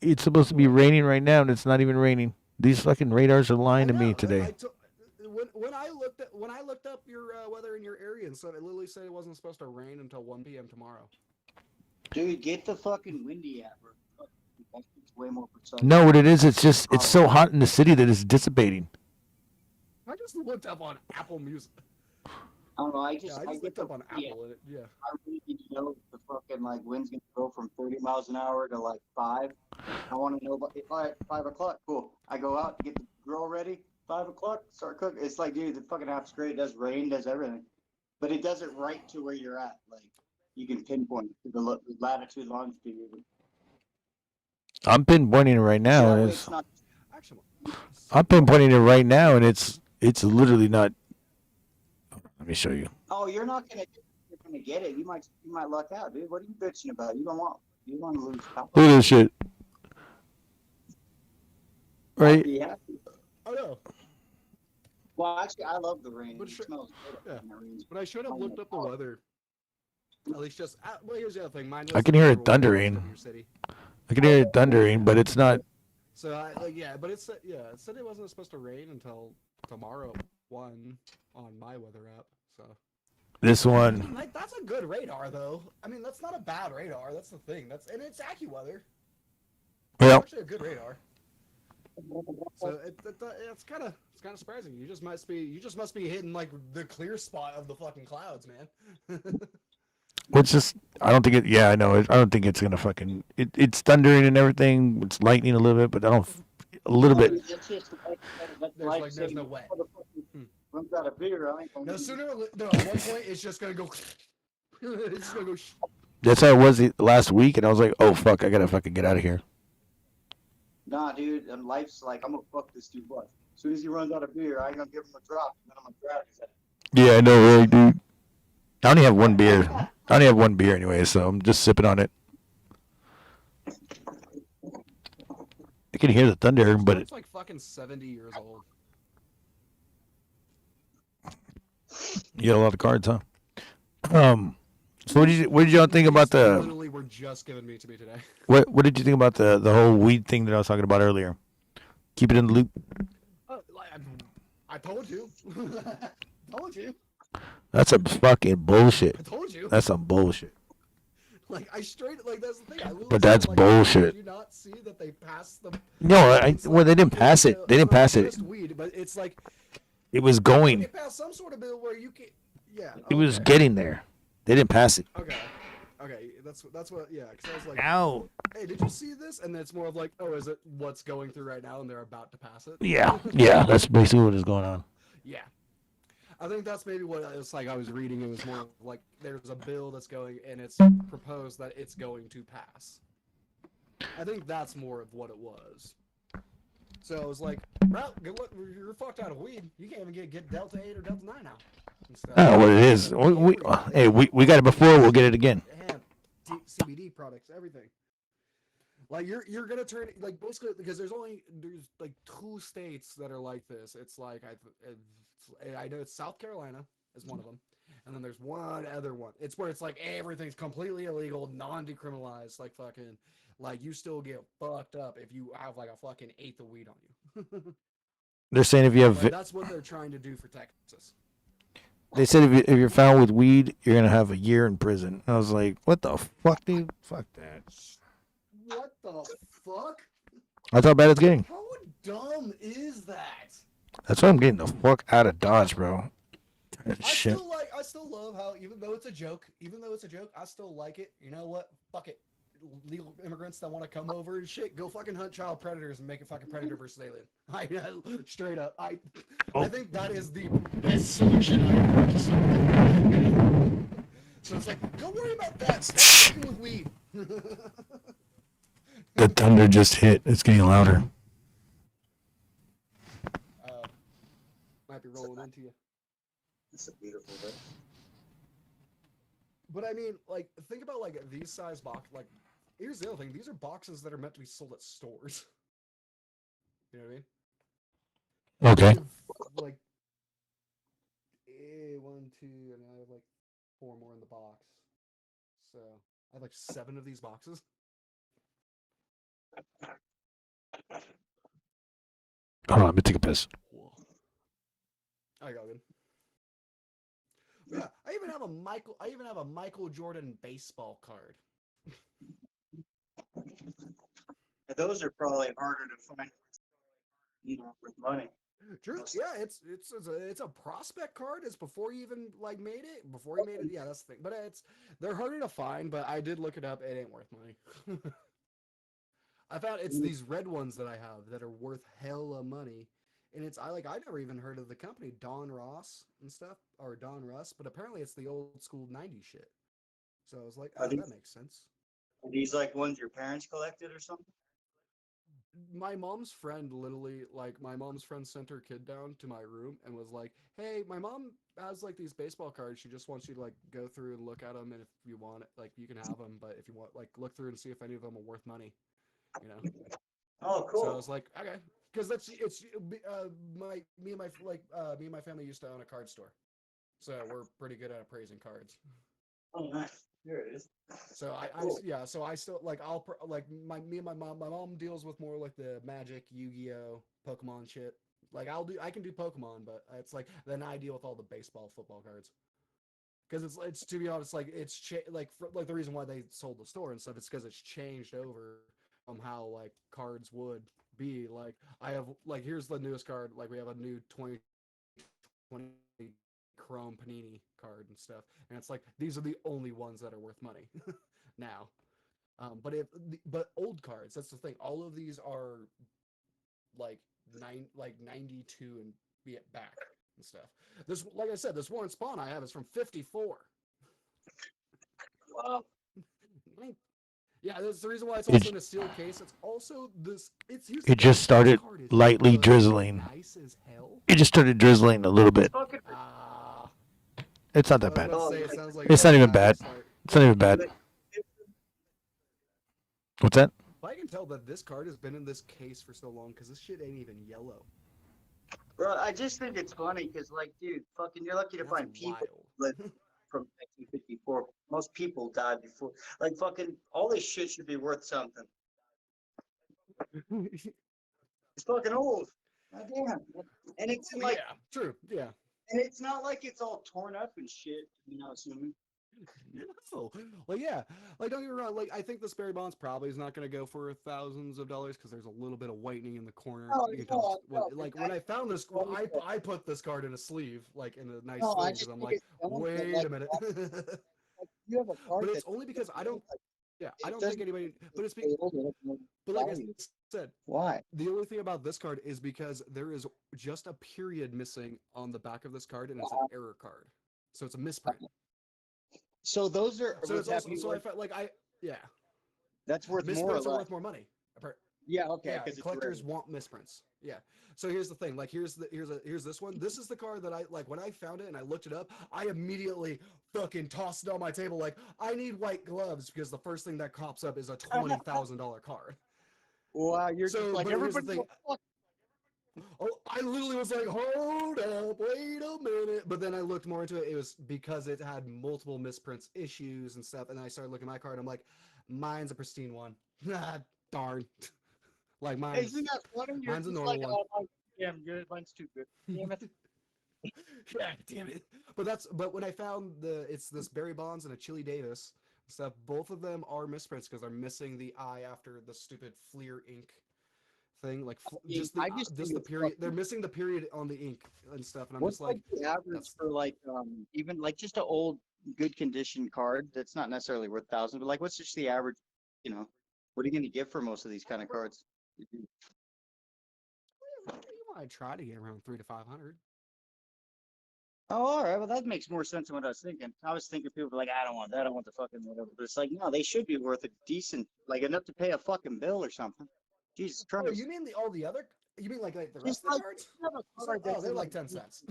It's supposed to be raining right now, and it's not even raining. These fucking radars are lying to me today. When I looked up your weather in your area and stuff, it literally said it wasn't supposed to rain until 1 p.m. tomorrow. Dude, get the fucking windy app. It's way more precise. No, what it is, it's so hot in the city that it's dissipating. I just looked up on Apple Music. I don't know. I looked up on Apple. Yeah. I really need to know if the fucking like wind's gonna go from 30 miles an hour to like 5. I want to know about all right, 5 o'clock. Cool. I go out, get the grill ready. 5 o'clock, start cooking. It's like, dude, the fucking app's great. It does rain, does everything, but it does it right to where you're at. Like you can pinpoint to the latitude, longitude. I'm pinpointing it right now, and it's. I'm pinpointing it right now, and it's literally not. Let me show you. Oh, you're not gonna get it. You might luck out, dude. What are you bitching about? You want to lose power. Look at this shit. Right. Yeah. Oh no. Well, actually, I love the rain. But it smells good. Yeah. But I should have looked up the weather. At least just. Well, here's the other thing. I can hear it thundering. I can hear it thundering, but it's not. So but it said it wasn't supposed to rain until tomorrow 1 on my weather app. So. This one. Like, that's a good radar, though. I mean, that's not a bad radar. That's the thing. And it's AccuWeather. Yeah. It's actually a good radar. So it's kind of surprising. You just must be hitting like the clear spot of the fucking clouds, man. Which is, I don't think it. Yeah, I know. I don't think it's gonna fucking. It's thundering and everything. It's lightning a little bit, but I don't. A little bit. That's just like, that's There's life there's no saving. way. Runs out of beer. I ain't gonna No, do sooner or no, at one point it's just gonna go. It's just gonna go. That's how it was last week, and I was like, oh fuck, I gotta fucking get out of here. Nah, dude, and life's like, I'm gonna fuck this dude up. As soon as he runs out of beer, I ain't gonna give him a drop, and then I'm gonna grab his ass. Yeah, I know, right, dude. I only have one beer. I only have one beer anyway, so I'm just sipping on it. I can hear the thunder, but It's like fucking 70 years old. you got a lot of cards, huh? So what did y'all think about the? Literally, were just given me to me today. What did you think about the whole weed thing that I was talking about earlier? Keep it in the loop. I told you. Told you. That's some fucking bullshit. I told you. That's some bullshit. Like I straight like that's the thing. I But that's bullshit. Did you not see that they passed them? No, well they didn't pass it. They didn't pass it. Just weed, but it's like It was going. they passed some sort of bill where you can. Yeah. It was getting there. They didn't pass it. Okay. Okay. That's what. Yeah. Because I was like, Now- hey, did you see this? And then it's more of like, oh, is it what's going through right now, and they're about to pass it? Yeah, yeah, that's basically what is going on. Yeah. I think that's maybe what it's like. I was reading. It was more like there's a bill that's going, and it's proposed that it's going to pass. I think that's more of what it was. So it was like, well, you're fucked out of weed. You can't even get Delta 8 or Delta 9 now. I don't know what it is. Hey, we got it before. We'll get it again. Hemp, CBD products, everything. Like you're gonna turn like basically because there's like 2 states that are like this. It's like I know it's South Carolina is one of them, and then there's one other one. It's where it's like everything's completely illegal, non-decriminalized. Like fucking, like you still get fucked up if you have like a fucking eighth of weed on you. They're saying if you have, Like, that's what they're trying to do for Texas. they said if you're found with weed, you're gonna have a year in prison. I was like, what the fuck, dude? Fuck that. What the fuck? That's how bad it's getting. How dumb is that? That's why I'm getting the fuck out of Dodge, bro. Shit. I still love how even though it's a joke, I still like it. You know what? Fuck it. Legal immigrants that want to come over and shit, go fucking hunt child predators and make it fucking Predator versus Alien. Straight up. I think that is the best solution I've heard to something. So it's like, don't worry about that. Stop fucking with weed. The thunder just hit. It's getting louder. Might be rolling into you. It's a beautiful day. But I mean, like, think about like these size box. Like, here's the other thing: these are boxes that are meant to be sold at stores. You know what I mean? Okay. Like, 1, 2, and I have like 4 more in the box. So I have like 7 of these boxes. Hold on, let me take a piss. I got good. Yeah, I even have a Michael Jordan baseball card. Those are probably harder to find, with money. True. Yeah, it's a prospect card. It's before you even like made it. Before you made it, yeah, that's the thing. But they're harder to find. But I did look it up. It ain't worth money. I found it's these red ones that I have that are worth hella money. And I never even heard of the company Don Ross and stuff, or Don Russ, but apparently it's the old school 90s shit. So I was like, oh, that makes sense. Are these like ones your parents collected or something? My mom's friend sent her kid down to my room and was like, hey, my mom has like these baseball cards. She just wants you to like go through and look at them. And if you want it, like you can have them. But if you want, like look through and see if any of them are worth money, you know? Oh, cool. So I was like, okay. Because me and my family used to own a card store, so we're pretty good at appraising cards. Oh, nice. There it is. So so I still like my mom deals with more like the Magic, Yu-Gi-Oh, Pokemon shit. Like I can do Pokemon, but it's like then I deal with all the baseball, football cards. Because it's to be honest, like the reason why they sold the store and stuff, it's because it's changed over from how like cards would be. Like I have like here's the newest card. Like we have a new 2020 chrome Panini card and stuff, and it's like these are the only ones that are worth money now. But old cards, that's the thing. All of these are like 92 and be it back and stuff. This, like I said, this one Spawn I have is from 54. Wow. Yeah, that's the reason why it's also in a sealed case. It's also this. It just started lightly drizzling. Nice as hell. It just started drizzling a little bit. It's not that bad. It's not even bad. It's not even bad. What's that? I can tell that this card has been in this case for so long because this shit ain't even yellow. Bro, I just think it's funny because, like, dude, fucking, you're lucky to find people that from 1954. Most people died before. Like, fucking, all this shit should be worth something. It's fucking old. Goddamn. And it's like, yeah, true, yeah. And it's not like it's all torn up and shit. You know, assuming. No. Well, yeah. Like, don't get me wrong. Like, I think this Barry Bonds probably is not going to go for thousands of dollars because there's a little bit of whitening in the corner. You can tell when I found this, I put this card in a sleeve, like in a nice sleeve, because I'm like, wait a minute. You have a card, but it's only because I don't. Yeah, I don't think anybody. But it's because. But like I said, why? The only thing about this card is because there is just a period missing on the back of this card, and it's an error card, so it's a misprint. So those are. So it's also, so I felt like yeah. That's worth more. Misprints are worth more money. Yeah. Okay. Yeah, collectors want misprints. Yeah. So here's the thing. Like here's this one. This is the card that I like. When I found it and I looked it up, I immediately fucking tossed it on my table. Like I need white gloves because the first thing that pops up is a $20,000 card. Wow, you're so, just like everybody. Oh, I literally was like, hold up, wait a minute. But then I looked more into it. It was because it had multiple misprints issues and stuff. And I started looking at my card. I'm like, mine's a pristine one. Ah, darn. Like mine's, Isn't that funny? Mine's a just normal like, one. oh, mine's damn good. Mine's too good. Damn it. Yeah, damn it. But when I found it's this Barry Bonds and a Chili Davis stuff, both of them are misprints because they're missing the I after the stupid Fleer ink thing, like just the period. They're missing the period on the ink and stuff, and I'm just like, the average for like even like just an old good condition card that's not necessarily worth thousands, but like what's just the average? You know, what are you going to get for most of these kind of cards? You want to try to get around 300 to 500. Oh, all right. Well, that makes more sense than what I was thinking. I was thinking people were like, I don't want that. I want the fucking whatever. But it's like, no, they should be worth a decent, like enough to pay a fucking bill or something. Jesus Christ. Oh, you mean all the other? You mean like the rest of the cards? Oh, they're like 10 cents.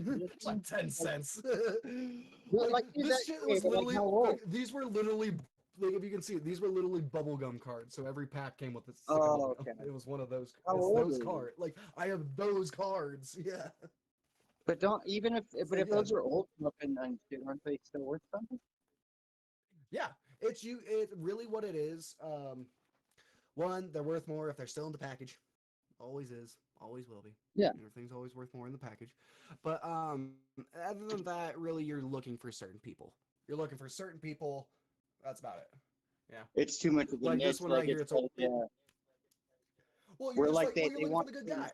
Like 10 cents. This shit was literally. Like, these were literally. Like if you can see it, these were literally bubblegum cards. So every pack came with this. Oh, okay. It was one of those. Those cards. Like I have those cards. Yeah. But if those are old enough and shit, aren't they still worth something? Yeah, it's really what it is. One, they're worth more if they're still in the package. Always is, always will be. Yeah. Everything's always worth more in the package. But other than that, really, you're looking for certain people. You're looking for certain people. That's about it. Yeah. It's too much of a like niche, this one right here. It's well, you're like you're they looking want for the good guy.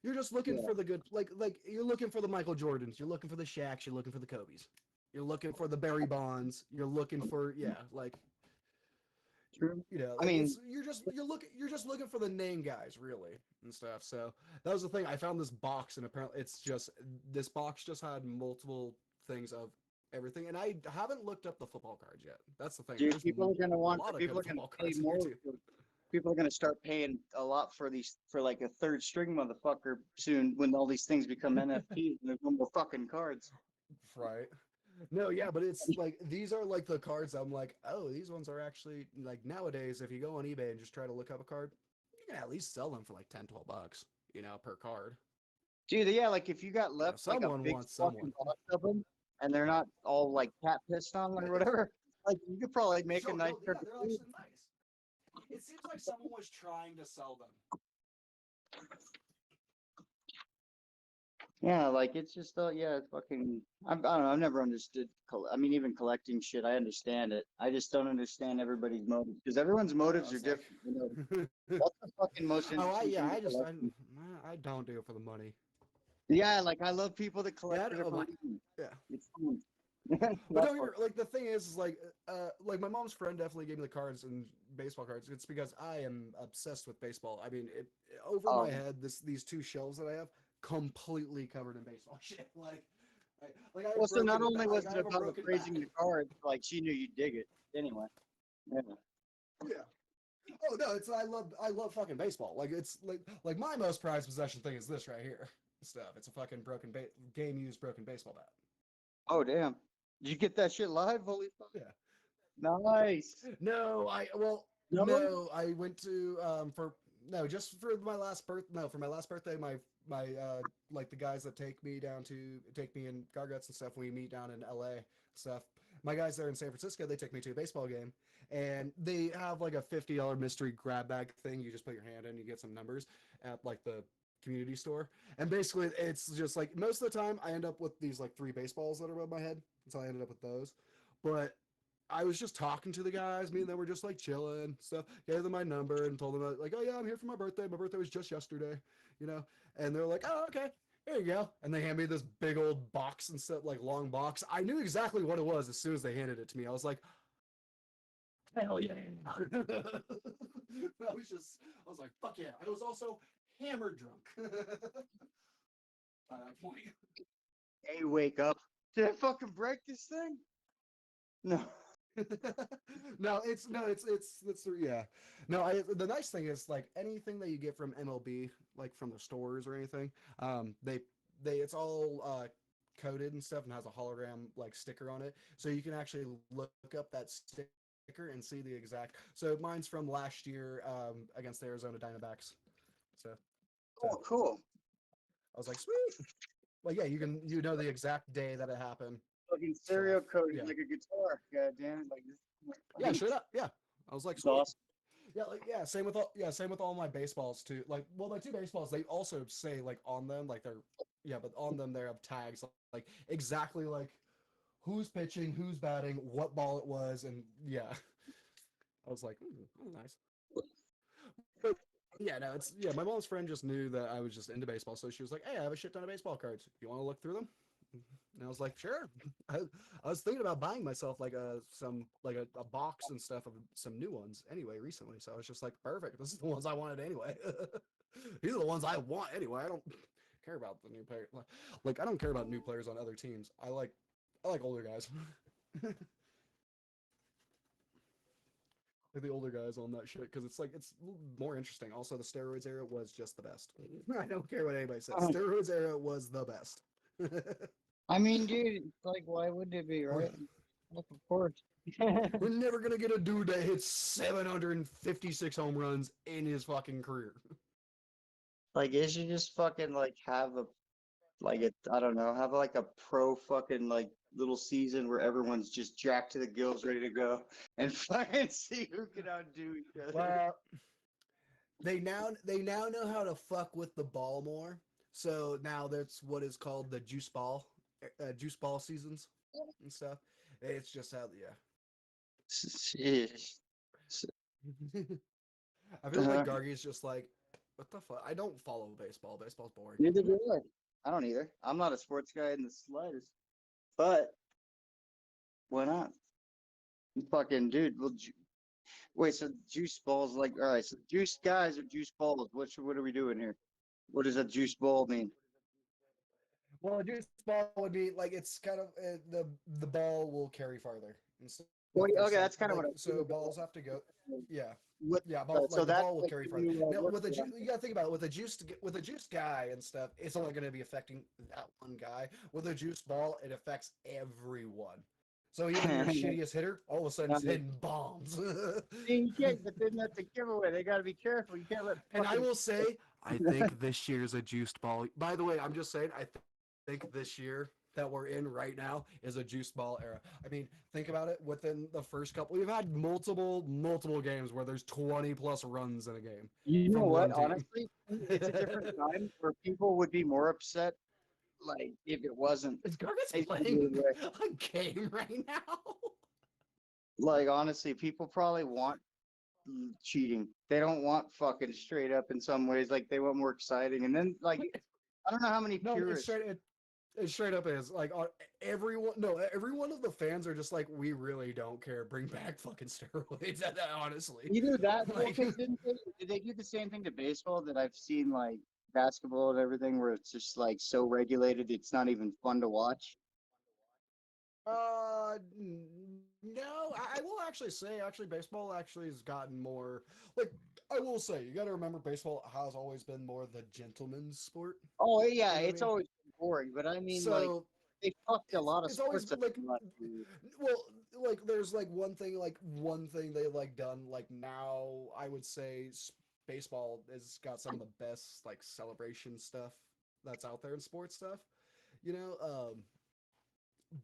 You're just looking for the good, like you're looking for the Michael Jordans. You're looking for the Shaqs. You're looking for the Kobes. You're looking for the Barry Bonds. You're looking for like. True. You know, I mean, you're just looking for the name guys, really, and stuff. So that was the thing. I found this box, and apparently this box just had multiple things of everything, and I haven't looked up the football cards yet. That's the thing. Dude, people are gonna pay more. People are gonna start paying a lot for like a third string motherfucker soon when all these things become NFTs and there's no more fucking cards. Right. No, yeah, but it's like these are like the cards I'm like, oh, these ones are actually like nowadays if you go on eBay and just try to look up a card, you can at least sell them for like $10-12, per card. Dude, yeah, like if you got left someone like a big wants fucking box of them and they're not all like cat pissed on or whatever, like you could probably make a nice they're actually nice. It seems like someone was trying to sell them. Yeah, like it's just it's fucking. I don't know. I've never understood. I mean, even collecting shit, I understand it. I just don't understand everybody's motives because everyone's motives are different. You know, what's the fucking most interesting? I don't do it for the money. Yeah, like I love people that collect Yeah, for different reasons. yeah. It's fun. But don't get me like the thing is like my mom's friend definitely gave me the cards and baseball cards. It's because I am obsessed with baseball. I mean, over my head, these two shelves that I have completely covered in baseball shit. Like I have Well, so not only was I it have a about broken appraising back. the cards, like she knew you'd dig it anyway. Yeah. Yeah. Oh no, I love fucking baseball. Like it's like my most prized possession thing is this right here. Stuff. It's a fucking game used broken baseball bat. Oh damn! Did you get that shit live? Holy fuck! Yeah. Nice. No, No? I went to just for my last for my last birthday, my like the guys that take me in Garguts and stuff, we meet down in LA stuff. My guys there in San Francisco, they take me to a baseball game, and they have like a $50 mystery grab bag thing. You just put your hand in, you get some numbers at like the community store, and basically it's just like most of the time I end up with these like 3 baseballs that are above my head, so I ended up with those. But I was just talking to the guys. Me and them were just like chilling stuff. Gave them my number and told them like, oh yeah, I'm here for my birthday. My birthday was just yesterday, you know. And they're like, oh okay, here you go. And they hand me this big old box and stuff, like long box. I knew exactly what it was as soon as they handed it to me. I was like, hell yeah. I was like, fuck yeah. I was also hammered drunk by that point. Hey, wake up! Did I fucking break this thing? No. It's yeah. The nice thing is like anything that you get from MLB, like from the stores or anything, they it's all coded and stuff and has a hologram like sticker on it, so you can actually look up that sticker and see the exact. So mine's from last year against the Arizona Diamondbacks. So Oh, cool. I was like, sweet. Like yeah, you know the exact day that it happened. Fucking stereo coded Yeah. like a guitar. God damn it! Like this. Yeah, straight up. Yeah, I was like, It's sweet. awesome. Yeah, like same with all my baseballs too. Like, well, my 2 baseballs, they also say like on them, like but on them they have tags like exactly like who's pitching, who's batting, what ball it was, and yeah. I was like, nice. But, yeah, no, my mom's friend just knew that I was just into baseball, so she was like, hey, I have a shit ton of baseball cards. You want to look through them? And I was like, sure. I was thinking about buying myself like a box and stuff of some new ones anyway recently. So I was just like, perfect. This is the ones I wanted anyway. These are the ones I want anyway. I don't care about the new player. Like I don't care about new players on other teams. I like older guys. Like the older guys on that shit because it's more interesting. Also, the steroids era was just the best. I don't care what anybody says. Steroids era was the best. I mean, dude, like, why wouldn't it be, right? Like, of course. We're never gonna get a dude that hits 756 home runs in his fucking career. Like, it should just fucking like have I don't know, have like a pro fucking like little season where everyone's just jacked to the gills, ready to go, and fucking see who can outdo each other. Well, they now know how to fuck with the ball more. So now that's what is called the juice ball seasons and stuff. It's just how I feel like Gargy is just like, what the fuck? I don't follow baseball. Baseball's boring. Neither do I. I don't either. I'm not a sports guy in the slightest. But why not? Fucking dude. Well, wait. So juice balls, like, all right. So juice guys or juice balls? What are we doing here? What does a juice ball mean? Well, a juice ball would be like it's kind of the ball will carry farther. Well, okay, that's kind of what. So balls have to go. Yeah. What, Yeah, ball, so the that's ball will like carry when farther. you, Now, work with a for you gotta think about it. With a juice guy and stuff, it's only going to be affecting that one guy. With a juice ball, it affects everyone. So even your shittiest hitter, all of a sudden, is hitting bombs. You can't, but then that's a giveaway. They got to be careful. You can't let. And I will say, I think this year's a juiced ball. By the way, I'm just saying, I think this year that we're in right now is a juice ball era. I mean, think about it. Within the first couple, we've had multiple games where there's 20 plus runs in a game. You know what? Honestly, it's a different time where people would be more upset, like if it wasn't. Is Gargant's playing a game right now? Like honestly, people probably want cheating. They don't want fucking straight up in some ways. Like they want more exciting, and then like I don't know how many No, purists. It straight up is like everyone. No, every one of the fans are just like, we really don't care. Bring back fucking steroids. Honestly, Either that, like, because did they do the same thing to baseball that I've seen like basketball and everything, where it's just like so regulated, it's not even fun to watch. No, I will actually say, baseball actually has gotten more. Like, I will say, you got to remember, baseball has always been more the gentleman's sport. Oh yeah, You know what it's I mean? always boring, but I mean, like So they fucked a lot of it's always sports up. like, well, like there's like one thing they've like done like now. I would say baseball has got some of the best like celebration stuff that's out there in sports stuff. You know,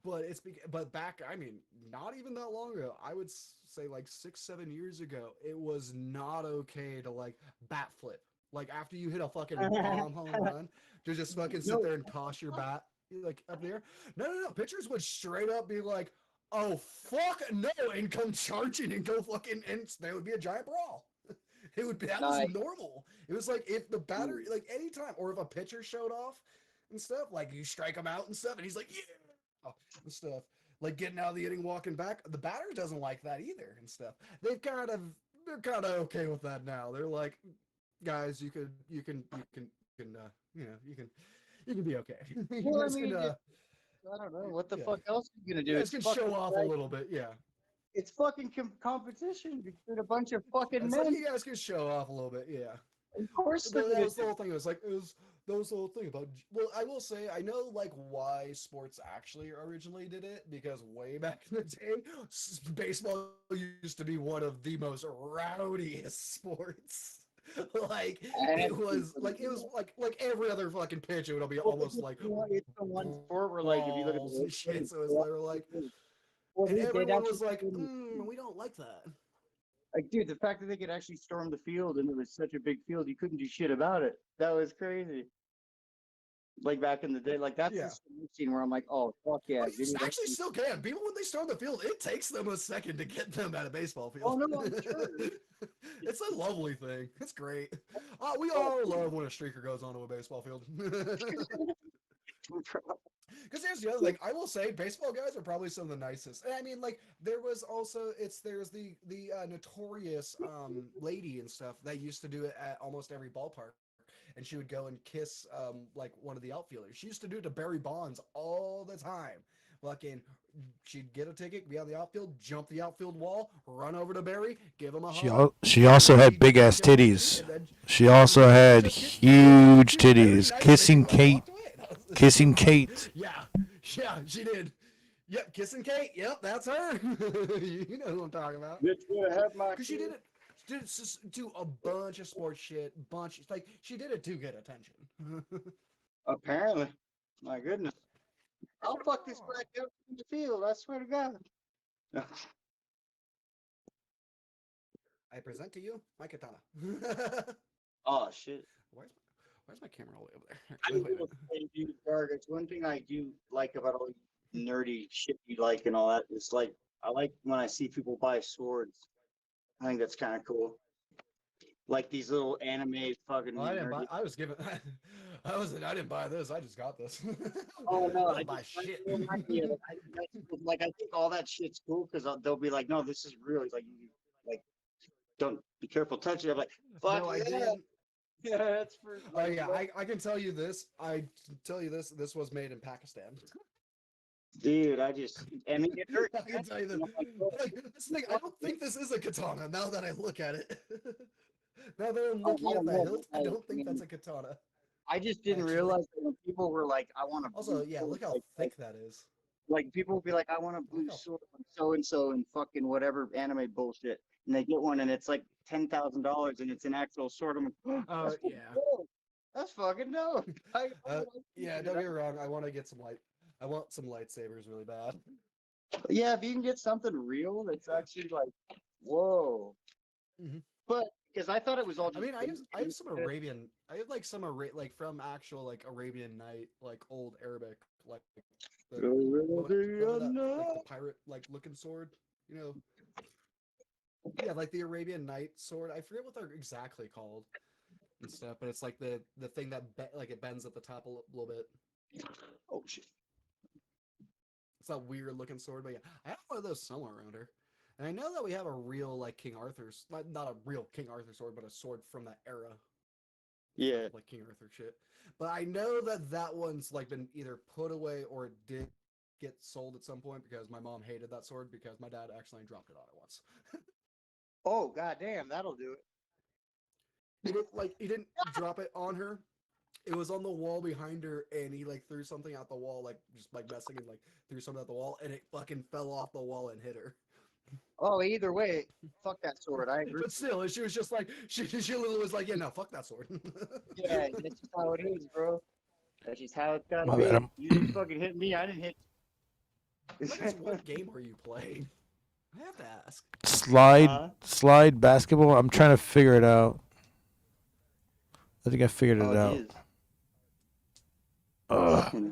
but but back, I mean, not even that long ago, I would say like 6-7 years ago, it was not okay to like bat flip. Like after you hit a fucking bomb home run, to just fucking sit there and toss your bat like up there. No. Pitchers would straight up be like, "Oh fuck no," and come charging and go fucking, and there would be a giant brawl. It would be that was normal. It was like if the batter like anytime, or if a pitcher showed off and stuff, like you strike him out and stuff, and he's like, yeah. And stuff like getting out of the inning, walking back. The batter doesn't like that either and stuff. They're kind of okay with that now. They're like, guys, you can you can be okay. Well, I mean, I don't know what the fuck else are you gonna do. You guys can show off a little bit, yeah. It's fucking competition between a bunch of fucking It's men. like you guys can show off a little bit, yeah. Of course, that was the whole thing. It was like that was the whole thing about. Well, I will say I know like why sports actually originally did it, because way back in the day, baseball used to be one of the most rowdiest sports. Like it was like every other fucking pitch, it would be almost like it's the one sport where like if you look at the shit, so they were like, and everyone was like, we don't like that. Like, dude, the fact that they could actually storm the field and it was such a big field, you couldn't do shit about it. That was crazy. Like back in the day, like that's the scene where I'm like, oh fuck yeah. You actually still can. People, when they storm the field, it takes them a second to get them at a baseball field. Oh no, I'm sure. It's a lovely thing. It's great. We all love when a streaker goes onto a baseball field. Because here's the other thing, I will say, baseball guys are probably some of the nicest. And I mean, like, there's the notorious lady and stuff that used to do it at almost every ballpark, and she would go and kiss like one of the outfielders. She used to do it to Barry Bonds all the time. Fucking, she'd get a ticket, be on the outfield, jump the outfield wall, run over to Barry, give him a hug. She also had big ass titties. She also had huge titties. Kissing Kate. Yeah, she did. Yep, Kissing Kate. Yep, that's her. You know who I'm talking about. Because she did it to a bunch of sports shit. Like she did it to get attention. Apparently, my goodness. I'll fuck this black out in the field. I swear to God. I present to you my katana. Oh shit. Where's my camera all the way over there? I will say, dude, Garggy, one thing I do like about all the nerdy shit you like and all that is like I like when I see people buy swords. I think that's kind of cool. Like these little anime fucking. Well, I didn't buy. I was given. I didn't buy this. I just got this. Oh no! I didn't buy shit. Like I think all that shit's cool because they'll be like, "No, this is real." It's like, don't be careful touching it. I'm like, fuck no, I yeah. didn't. Yeah, that's for. Oh yeah, I can tell you this. This was made in Pakistan. Dude, I mean, it hurt. I can tell you that. Like, this thing, I don't think this is a katana. Now that I look at it, now that I'm looking at the hilt, I don't think that's a katana. I just didn't realize that when people were like, "I want to." Also, yeah, look how thick that is. Like people will be like, "I want a blue sword from so and so and fucking whatever anime bullshit," and they get one and it's like $10,000 and it's an actual sword. I'm like, oh yeah, cool. That's fucking dope. Yeah, don't get me wrong. I want to get some light. I want some lightsabers really bad. Yeah, if you can get something real that's actually like, whoa. Mm-hmm. But because I thought it was all. I mean, I have some Arabian. I have like some like from actual like Arabian Night, like old Arabic, like the pirate like looking sword. You know. Yeah, like the Arabian Night sword. I forget what they're exactly called. and stuff, but it's like the thing that like it bends at the top a little bit. Oh shit! It's that weird looking sword, but yeah, I have one of those somewhere around here, and I know that we have a real like King Arthur's, not a real King Arthur sword, but a sword from that era. Yeah, like King Arthur shit. But I know that one's like been either put away or it did get sold at some point because my mom hated that sword because my dad accidentally dropped it on it once. Oh goddamn, that'll do it. He didn't drop it on her. It was on the wall behind her, and he like threw something out the wall, like just like messing, and like threw something out the wall, and it fucking fell off the wall and hit her. Oh, either way, fuck that sword. I agree. But still, she was just like she literally was like, yeah, no, fuck that sword. Yeah, that's just how it is, bro. That's just how it's gotta My be. bad, I'm- You didn't fucking hit me. I didn't hit. What game are you playing? I have to ask. Slide basketball. I'm trying to figure it out. I think I figured it out.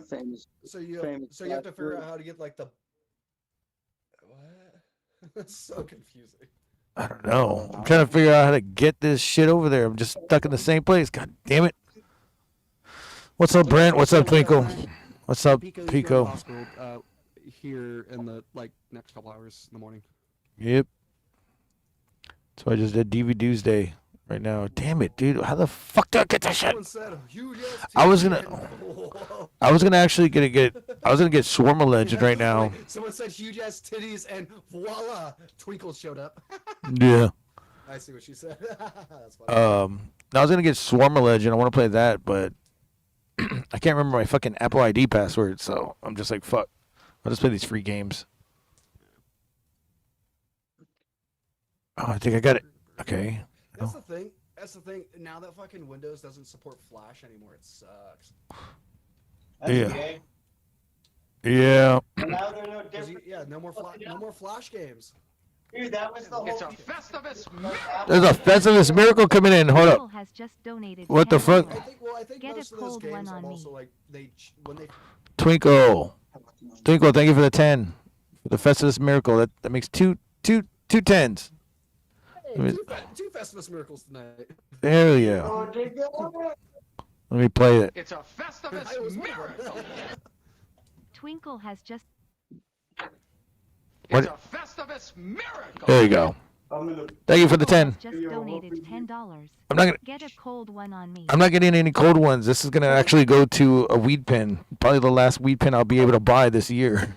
Famous, So you have to figure out how to get like the what? That's so confusing. I don't know. I'm trying to figure out how to get this shit over there. I'm just stuck in the same place. God damn it. What's up, Brent? What's up, Twinkle? What's up, Pico? Here in the next couple hours in the morning. Yep. So I just did DVDUESDAY right now. Damn it, dude. How the fuck do I get that shit? I was gonna actually get Swarma Legend right now. Someone said huge ass titties and voila, Twinkle showed up. Yeah. I see what she said. That's funny. I was gonna get Swarma Legend. I want to play that, but I can't remember my fucking Apple ID password, so I'm just like, fuck. I'll just play these free games. Oh, I think I got it. Okay. That's the thing. That's the thing. Now that fucking Windows doesn't support Flash anymore, it sucks. Yeah. Yeah. Now they're no different. Yeah, no more Flash games. Dude, that was the whole. It's a Festivus miracle. There's a Festivus miracle coming in. Hold up. Has just donated What the fuck? I think Get most a of those cold games one on also like when they. Twinkle, thank you for the 10. For the Festivus miracle. That makes two tens. Hey, two Festivus miracles tonight. There we go. Let me play it. It's a Festivus miracle. Twinkle has just. What? It's a Festivus miracle. There you go. Thank you for the 10. Just donated $10. I'm not gonna Get a cold one on me. I'm not getting any cold ones. This is gonna actually go to a weed pen. Probably the last weed pen I'll be able to buy this year.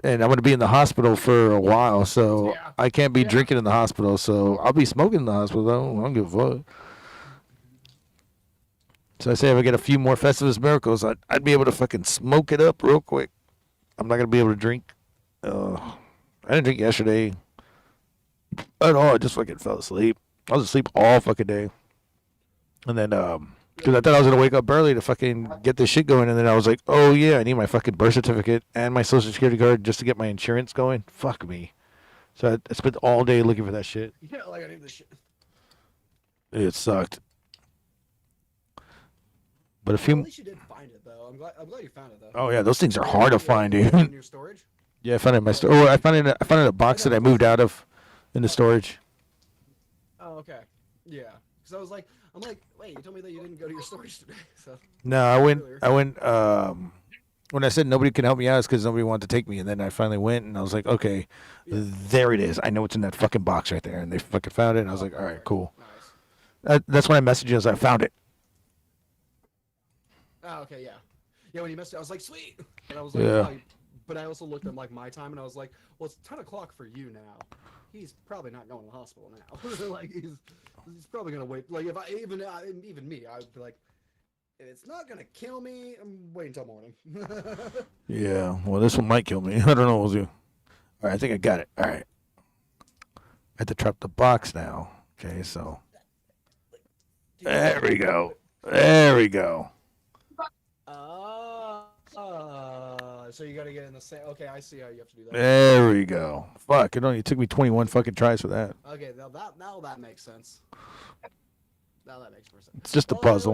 And I'm gonna be in the hospital for a while, so I can't be drinking in the hospital. So I'll be smoking in the hospital though. I don't give a fuck. So I say if I get a few more Festivus miracles, I'd be able to fucking smoke it up real quick. I'm not gonna be able to drink. I didn't drink yesterday at all. I just fucking fell asleep. I was asleep all fucking day. And then, because I thought I was going to wake up early to fucking get this shit going. And then I was like, oh, yeah, I need my fucking birth certificate and my social security card just to get my insurance going. Fuck me. So I spent all day looking for that shit. Yeah, like I need this shit. It sucked. But a few. At least you did find it though. I'm glad you found it though. Oh yeah, those things are hard to find, dude. In your storage? Yeah, I found it in my storage. Oh, I found it in a box that I moved out of in the storage. Oh, okay. Yeah. Because I'm like, wait, you told me that you didn't go to your storage today. So. No, I went. When I said nobody can help me out, it's because nobody wanted to take me, and then I finally went, and I was like, okay, there it is. I know it's in that fucking box right there, and they fucking found it, and I was like, all right, cool. Nice. That's when I messaged you. I found it. Oh, okay, yeah. Yeah, when you messaged, I was like, sweet. And I was like, Yeah. But I also looked at like my time, and I was like, well, it's 10 o'clock for you now. He's probably not going to the hospital now. Like he's probably gonna wait. Like if I even me, I'd be like, if it's not gonna kill me, I'm waiting until morning. Yeah, well, this one might kill me. I don't know what we'll do. All right, I think I got it. All right. I have to trap the box now. Okay, so. There we go. There we go. So you gotta get in the same. Okay, I see how you have to do that. There we go. Fuck, it took me 21 fucking tries for that. Okay, now that makes sense. Now that makes more sense. It's just a puzzle.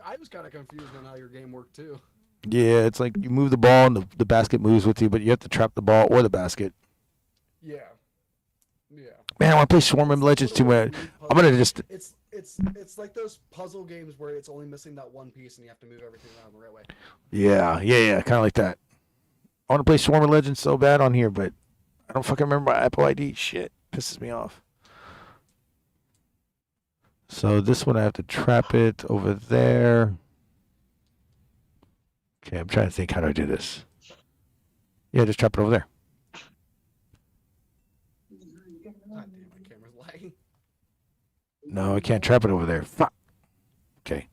I was kind of confused on how your game worked too. Yeah, it's like you move the ball and the basket moves with you, but you have to trap the ball or the basket. Yeah. Yeah. Man, I want to play Swarm Legends too much. I'm gonna just. It's like those puzzle games where it's only missing that one piece and you have to move everything around the right way. Yeah, kind of like that. I want to play Swarm of Legends so bad on here, but I don't fucking remember my Apple ID. Shit, pisses me off. So this one I have to trap it over there. Okay, I'm trying to think, how do I do this? Yeah, just trap it over there. God damn, my camera's lagging. No, I can't trap it over there. Fuck. Okay.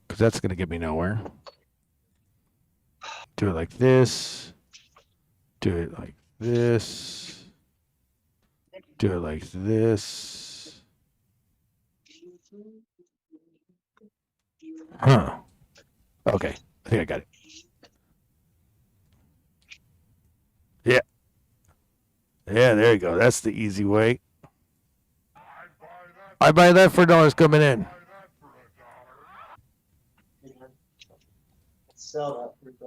Because that's going to get me nowhere. Do it like this. Do it like this. Do it like this. Huh. Okay. I think I got it. Yeah. Yeah, there you go. That's the easy way. I buy that for $1 coming in.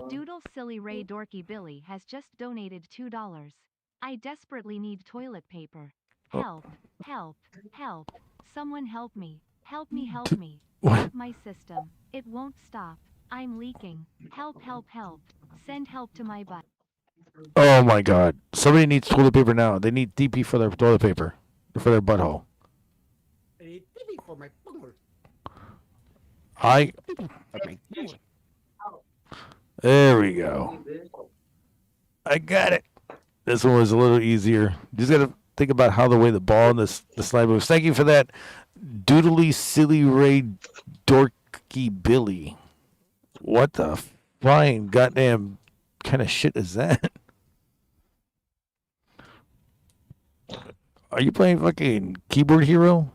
Doodle Silly Ray Dorky Billy has just donated $2. I desperately need toilet paper. Help, help, help. Someone help me. Help me, help me. Help my system. It won't stop. I'm leaking. Help, help, help. Send help to my butt. Oh my god. Somebody needs toilet paper now. They need DP for their toilet paper. For their butthole. I need DP for my boomer. There we go. I got it. This one was a little easier. You just gotta think about how the way the ball and the slide moves. Thank you for that, Doodly Silly Ray Dorky Billy. What the flying goddamn kind of shit is that? Are you playing fucking Keyboard Hero?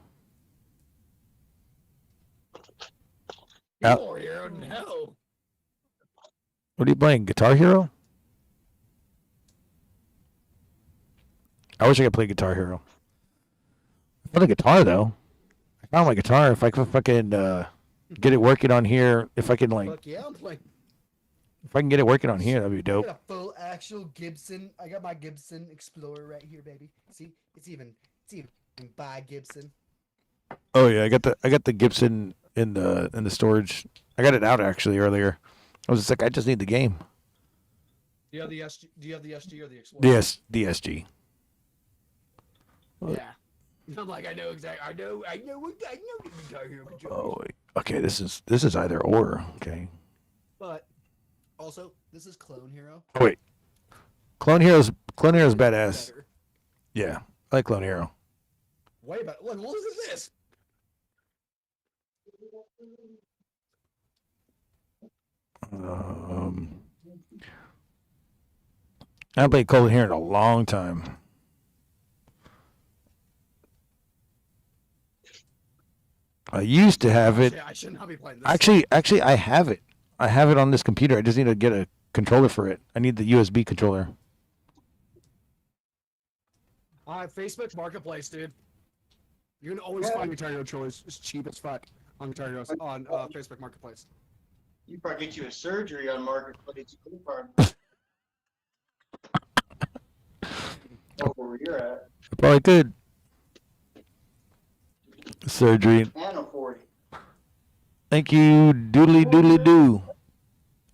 Keyboard Hero, no. What are you playing? Guitar Hero? I wish I could play Guitar Hero. I found a guitar though. I found my guitar. If I could fucking get it working on here, if I can like, Fuck yeah, I'm playing. if I can get it working on here, that'd be I dope. got a full actual Gibson. I got my Gibson Explorer right here, baby. See, it's even by Gibson. Oh yeah, I got the Gibson in the storage. I got it out actually earlier. I was just like, I just need the game. Do you have the SG? Do you have the SG or the Explorer? The SG. Yeah. I'm like, I know exactly. I know the Guitar Hero controller. Oh, wait. Okay. This is either or. Okay. But also, this is Clone Hero. Oh, wait. Clone Hero's badass. Better. Yeah, I like Clone Hero. Way better. Look, what is this? I haven't played Clone Hero in a long time. I used to have it. I should not be playing this. Actually, I have it. I have it on this computer. I just need to get a controller for it. I need the USB controller. Facebook Marketplace, dude. You can always find Guitar Hero choice. It's cheap as fuck on Guitar Hero on Facebook Marketplace. You probably get you a surgery on Marketplace. Where you're at. I probably could. Surgery. And a 40. Thank you, doodly doodly doo.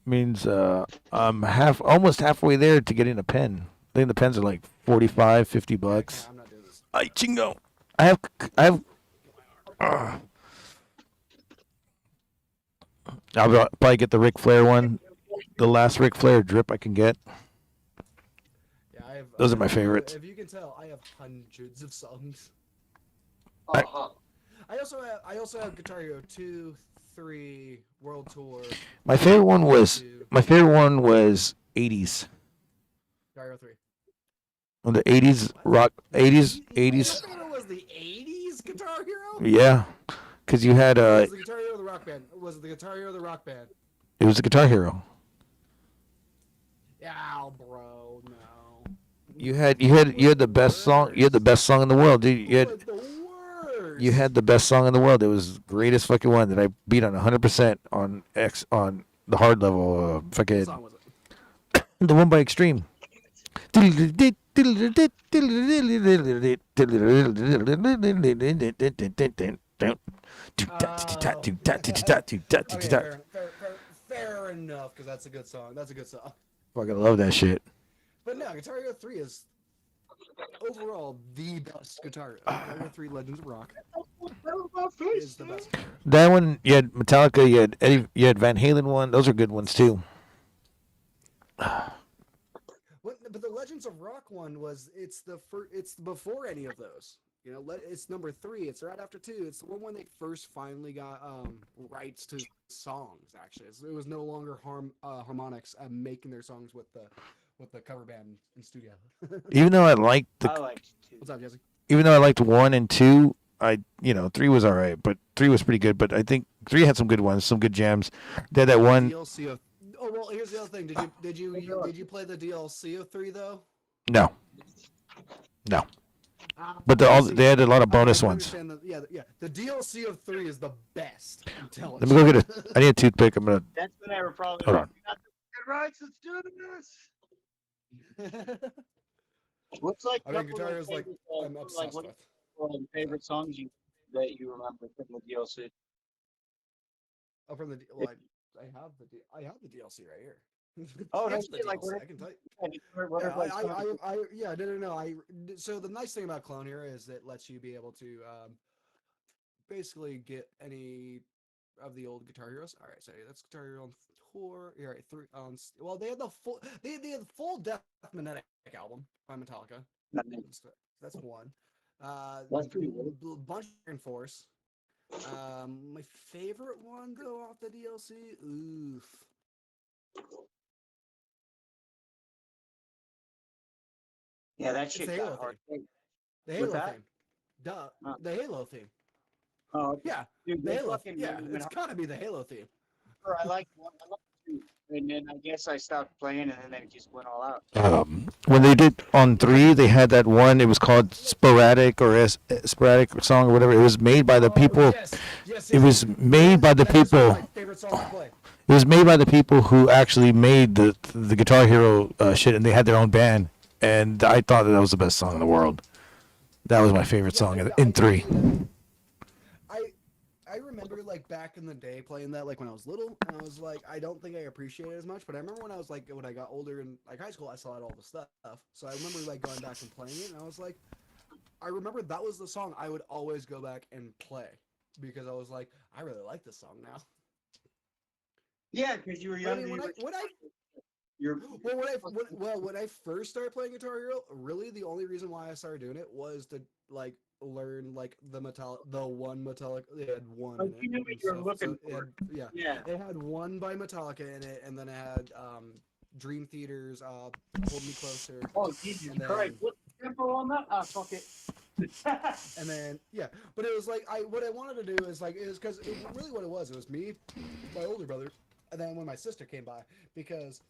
Means I'm almost halfway there to getting a pen. I think the pens are like $45, $50. I'm not doing this. Ay, chingo. I have. I'll probably get the Ric Flair one, the last Ric Flair drip I can get. Yeah, I have. Those are my favorites. If you can tell, I have hundreds of songs. I I also have Guitar Hero 2, 3, World Tour. My favorite one was 80s. Guitar Hero 3. On the 80s rock, 80s. It was the 80s Guitar Hero? Yeah, because you had Was it the Guitar Hero or the Rock Band? Was it the Guitar Hero or the Rock Band? it was a Guitar Hero. Ow, bro, no. You had the best song. You had the best song in the world, dude. You had the best song in the world. It was the greatest fucking one that I beat on 100% on the hard level. Fucking What song was it? the one by Extreme. Fair enough, because that's a good song. That's a good song. Fucking love that shit. But no, Guitar Hero 3 is overall the best Guitar Hero 3 Legends of Rock is the best. That one, you had Metallica, you had Van Halen one. Those are good ones too. But the Legends of Rock one it's before any of those. You know, it's number 3. It's right after 2. It's the one when they first finally got rights to songs. Actually, it was no longer harmonics making their songs with the cover band in studio. Even though I liked What's up, Jesse? Even though I liked 1 and 2, 3 was alright, but 3 was pretty good. But I think 3 had some good ones, some good jams. They had that one. DLC of. Oh well, here's the other thing. Did you play the DLC of 3 though? No. But they had a lot of bonus ones. The DLC of 3 is the best. I'm telling Let me go get I need a toothpick. I'm gonna. That's when they were probably. Hold on. We got the good rights. Let's do this. What's like? I mean, Guitar Hero's like I'm obsessed with. Favorite songs that you remember from the DLC? Oh, from the well, I have the DLC right here. Oh, that's that's the like DLC. I can tell you. No. So the nice thing about Clone Hero is it lets you be able to basically get any of the old Guitar Heroes. All right, so that's Guitar Hero on tour. Yeah, right, 3 on. Well, they had the full Death Magnetic album by Metallica. That's one. That's pretty good. Bunch of Force. My favorite one though off the DLC. Oof. Yeah, that shit It's got hard. The Halo theme. Duh. The Halo theme. Oh, okay. Yeah. Dude, The Halo. fucking Yeah, it's gotta be the Halo theme. I like 2, and then I guess I stopped playing, and then they just went all out. When they did on 3, they had that one. It was called Sporadic or Sporadic song or whatever. It was made by the people. It was made by the people. Favorite song to play. It was made by the people who actually made the Guitar Hero shit, and they had their own band. And I thought that was the best song in the world. That was my favorite song in 3. I remember like back in the day playing that like when I was little, and I was like, I don't think I appreciated it as much. But I remember when I got older in like high school, I saw all the stuff. So I remember like going back and playing it, and I was like, I remember that was the song I would always go back and play because I was like, I really like this song now. Yeah, because you were young. When I first started playing Guitar Hero, really the only reason why I started doing it was to like learn like the one Metallica. They had one. Oh, you knew what you were looking for. Yeah. They had one by Metallica in it, and then it had Dream Theater's "Hold Me Closer." Oh, Jesus Christ! What's the tempo on that? Ah, fuck it. And then but it was like what I wanted to do is because really what it was me, my older brother, and then when my sister came by because.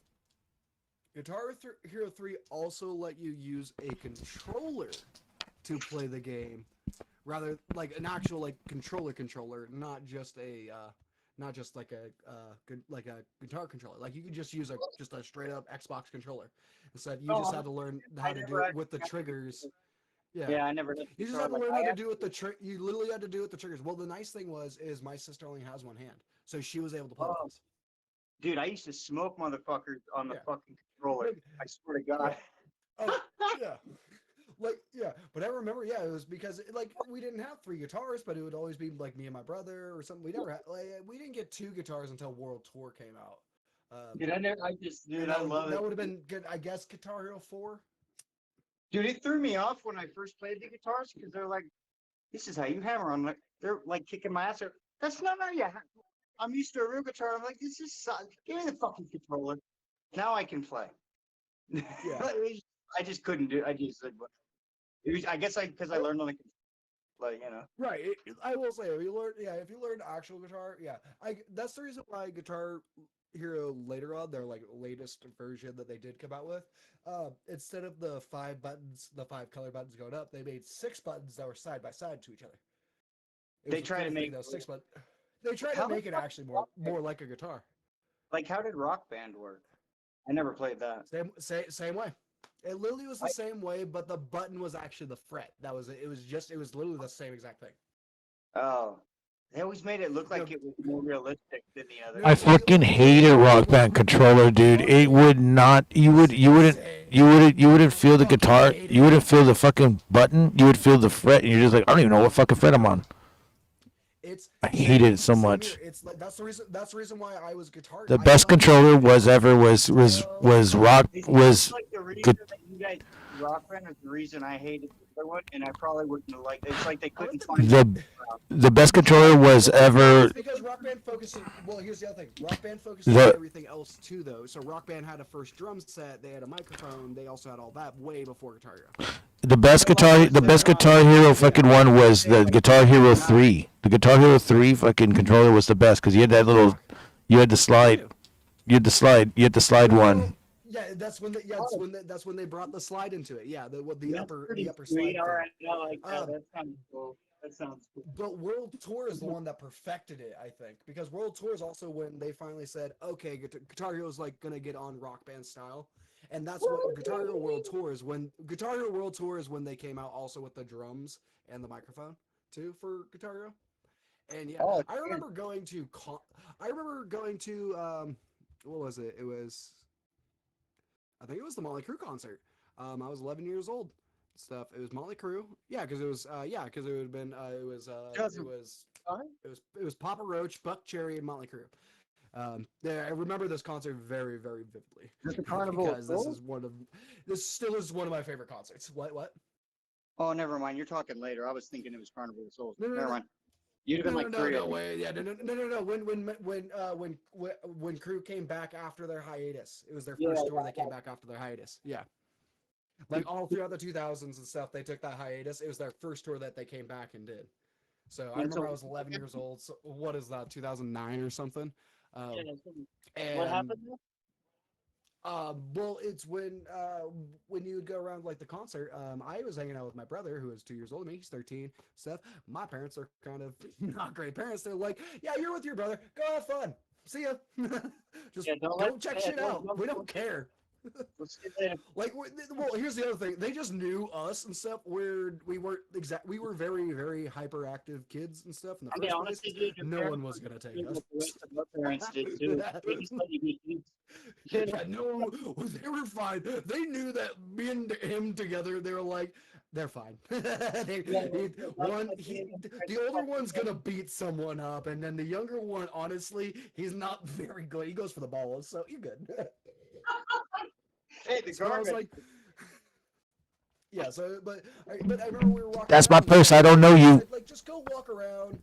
Guitar Hero 3 also let you use a controller to play the game, rather like an actual like controller, not just like a guitar controller. Like you could just use just a straight up Xbox controller. Instead, you just had to learn how to do it with the triggers. Yeah, I never did. You just had to learn how to do it with the You literally had to do it with the triggers. Well, the nice thing is my sister only has one hand, so she was able to play with us. Dude, I used to smoke motherfuckers on the fucking controller. I swear to God. Oh, yeah. But I remember, it was because we didn't have 3 guitars, but it would always be like me and my brother or something. We never had we didn't get 2 guitars until World Tour came out. Dude, I love it. That would have been good, I guess. Guitar Hero 4. Dude, it threw me off when I first played the guitars because they're like, "This is how you hammer on." They're like kicking my ass. That's not how you. I'm used to a real guitar. I'm like, this is give me the fucking controller. Now I can play. Yeah. I just couldn't do. I guess because I learned on the play. Right. I will say if you learn actual guitar, that's the reason why Guitar Hero later on their latest version that they did come out with. Instead of the 5 buttons, the 5 color buttons going up, they made 6 buttons that were side by side to each other. They try to make those 6 buttons. They try to make it actually more like a guitar. Like, how did Rock Band work? I never played that. Same way. It literally was the same way, but the button was actually the fret. That was it. It was literally the same exact thing. Oh, they always made it look like it was more realistic than the other. I fucking hated Rock Band controller, dude. It would not. You wouldn't feel the guitar. You wouldn't feel the fucking button. You would feel the fret, and you're just like, I don't even know what fucking fret I'm on. I hated it so much. It's like that's the reason why I was guitar. The best controller was rock was. Like the reason that you guys Rock Band is the reason I hated the other one, and I probably wouldn't have liked it. It's like they couldn't find The best controller was ever. It's because Rock Band focuses. Well, here's the other thing. Rock Band focuses on everything else too, though. So Rock Band had a first drum set. They had a microphone. They also had all that way before Guitar Hero. The best Guitar Hero fucking one was the Guitar Hero 3. The Guitar Hero 3 fucking controller was the best because you had that little, you had the slide one. Yeah, that's when that's when they brought the slide into it. Yeah, the upper slide. All right, I like that. That sounds cool. That sounds cool. But World Tour is the one that perfected it, I think, because World Tour is also when they finally said, okay, Guitar Hero is like gonna get on Rock Band style. And that's what Guitar Hero World Tour is when they came out also with the drums and the microphone too for Guitar Hero. And yeah, I remember going to what was it? It was, I think it was the Motley Crue concert. I was 11 years old. Stuff. It was Motley Crue. Yeah, because it was because it would have been it was Papa Roach, Buck Cherry, and Motley Crue. I remember this concert very, very vividly. The Carnival because this still is one of my favorite concerts. What? Oh, never mind. You're talking later. I was thinking it was Carnival of Souls. Never mind. You'd have been like three. No. When Crew came back after their hiatus, it was their first tour. They came back after their hiatus. Yeah. Like all throughout the 2000s and stuff, they took that hiatus. It was their first tour that they came back and did. So I remember I was 11 years old. So what is that? 2009 or something? What happened? Well, it's when you would go around like the concert. I was hanging out with my brother, who is 2 years older than me. He's 13. Stuff. My parents are kind of not great parents. They're like, yeah, you're with your brother. Go have fun. See ya. Just don't check shit out. We don't care. Like, well, here's the other thing. They just knew us and stuff. We were very, very hyperactive kids and stuff. In the first honestly, place, dude, no one was gonna take us. My parents did too. Yeah, no, they were fine. They knew that me and him together, they were like, they're fine. The older one's gonna beat someone up, and then the younger one, honestly, he's not very good. He goes for the balls, so you're good. Hey, so I was like, yeah. So, but I remember we were walking. That's my around, purse. I don't know you. Like, just go walk around.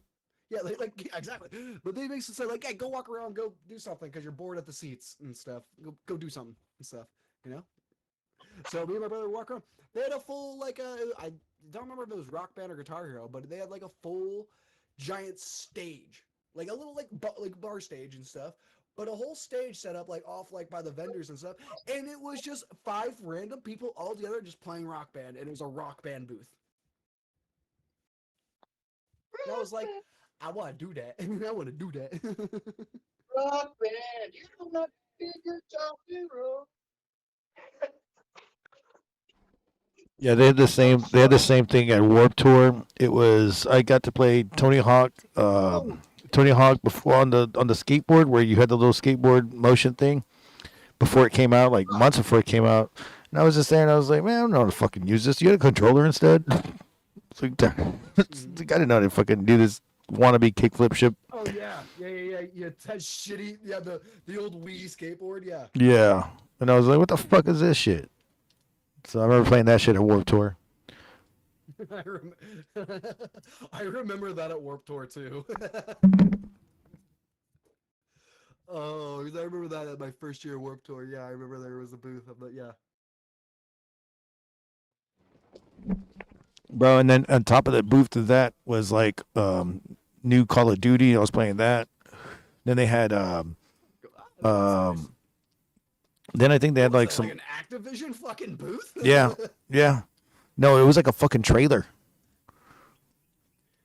Yeah, yeah, exactly. But they basically said like, hey, go walk around, go do something because you're bored at the seats and stuff. Go do something and stuff. You know. So me and my brother walk around. They had a full I don't remember if it was Rock Band or Guitar Hero, but they had like a full giant stage, like a little like bar stage and stuff. But a whole stage set up off by the vendors and stuff, and it was just 5 random people all together just playing Rock Band, and it was a Rock Band booth. And I was like, I want to do that. I want to do that. Rock Band, you know my bigger top hero. Yeah, they had the same. They had the same thing at Warped Tour. It was I got to play Tony Hawk. Tony Hawk before on the skateboard where you had the little skateboard motion thing before it came out, like months before it came out. And I was just there and I was like, man, I don't know how to fucking use this. You had a controller instead? It's like, I didn't know how to fucking do this wannabe kickflip ship. Oh yeah. That shitty, the old Wii skateboard, yeah. Yeah. And I was like, what the fuck is this shit? So I remember playing that shit at Warped Tour. I remember that at Warped Tour too. Oh, I remember that at my first year of Warped Tour. Yeah, I remember there was a booth of that. Yeah. Bro, and then on top of the booth of that was like new Call of Duty. I was playing that. Then they had then I think they had like some an Activision fucking booth. Yeah. No, it was like a fucking trailer.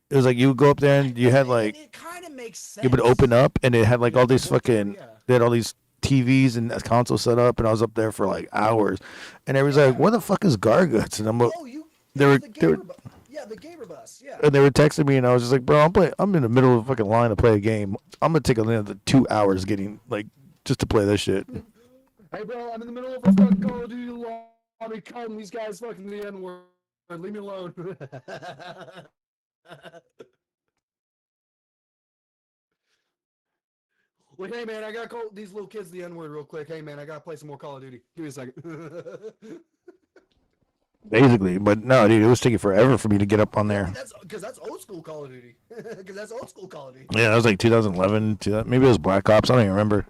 It was like you would go up there and you had like it kind of makes sense. you would open up and it had like all these fucking they had all these TVs and consoles set up, and I was up there for like hours. And everybody's like, "What the fuck is Garguts?" And I'm like, they were yeah, the gamer bus. Yeah. and they were texting me, and I was just like, "Bro, I'm in the middle of a fucking line to play a game. I'm gonna take another 2 hours getting like just to play this shit." Hey, bro, I'm in the middle of a fucking Call of Duty lobby. Come, these guys fucking the N-word. Leave me alone. Like, hey man, I gotta call these little kids the N-word real quick. Hey man, I gotta play some more Call of Duty. Give me a second. Basically, but no, dude, it was taking forever for me to get up on there. That's old school Call of Duty. Because that's old school Call of Duty. Yeah, that was like 2011. Maybe it was Black Ops. I don't even remember.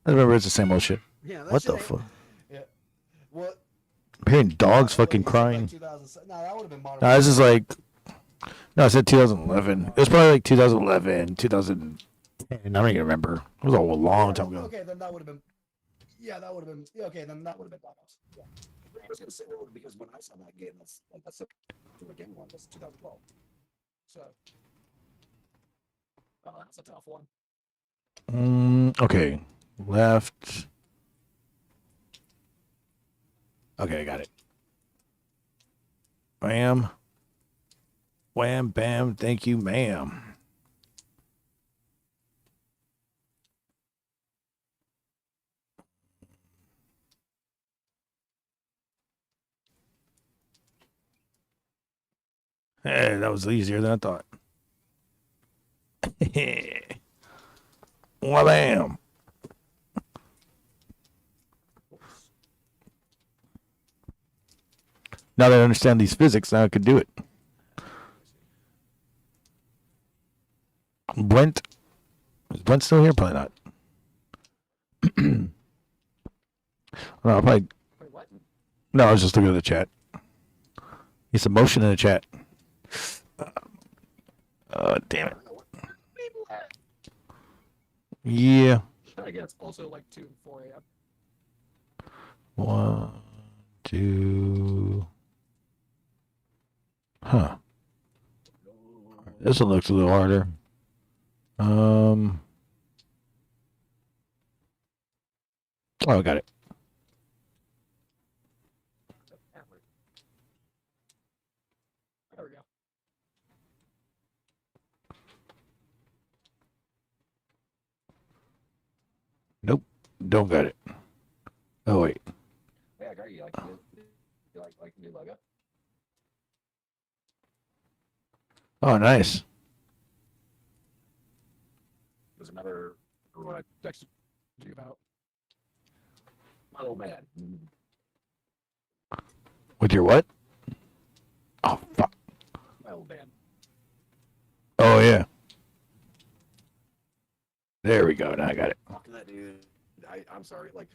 I remember it's the same old shit. Yeah, What the fuck? Yeah. What? I'm hearing dogs fucking crying. No, that would have been modern. No, this is like. No, I said 2011. It was probably like 2011, 2010. I don't even remember. It was a long time ago. Okay, then that would have been. Yeah, that would have been. Yeah, okay, then that would have been Black Ops. Yeah. I was gonna say old because when I saw that game, that's a game one. That's 2012. So. Oh, that's a tough one. Okay. Left. Okay, I got it. Bam. Wham, bam, thank you, ma'am. Hey, that was easier than I thought. Wham. Now that I understand these physics, now I could do it. Brent. Is Brent still here? Probably not. No, I'll probably. No, I was just looking at the chat. It's a motion in the chat. Damn it. Yeah. I guess also like 2 and 4 a.m. 1, 2. Huh. This one looks a little harder. Oh, I got it. There we go. Nope. Don't got it. Oh, wait. Yeah, gargy, you like the new logo? Oh, nice. There's another what I texted you about. My old man. With your what? Oh, fuck. My old man. Oh, yeah. There we go. Now I got it. Fuck that dude. I'm sorry. Like,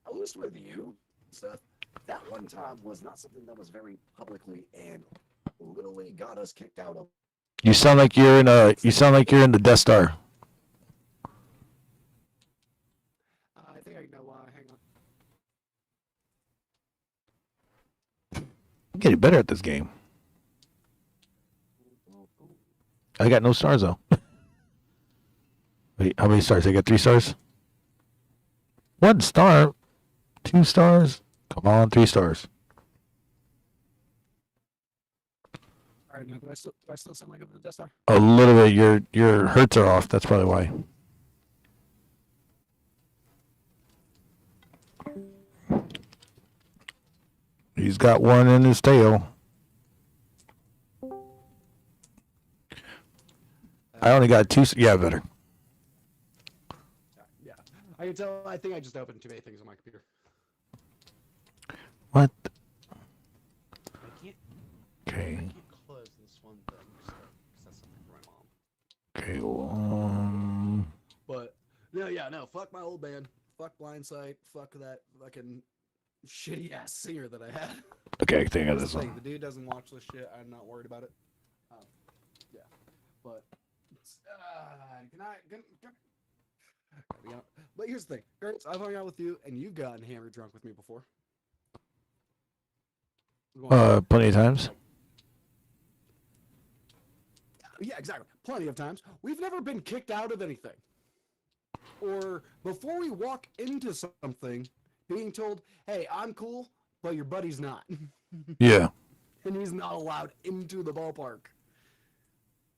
I was with you stuff. That one time was not something that was very publicly and literally got us kicked out of. You sound like you're in a. You sound like you're in the Death Star. I think I know why. Hang on. I'm getting better at this game. I got no stars though. Wait, how many stars? I got 3 stars. 1 star, 2 stars. Come on, 3 stars. All right, now do I still sound like I'm in the Death Star? A little bit. Your hertz are off. That's probably why. He's got 1 in his tail. I only got 2. Yeah, better. Yeah. I can tell. I think I just opened too many things on my computer. What? I Okay. can't close this one thing. That's something for my mom. Okay. Well, But no. Fuck my old band. Fuck Blindsight. Fuck that fucking shitty ass singer that I had. Okay, I think of That's this the thing, one. the dude doesn't watch this shit. I'm not worried about it. Yeah, but but here's the thing, Gertz, I've hung out with you, and you've gotten hammered drunk with me before. Plenty of times. Yeah, exactly. Plenty of times. We've never been kicked out of anything. or before we walk into something, being told, "Hey, I'm cool, but your buddy's not." Yeah. And he's not allowed into the ballpark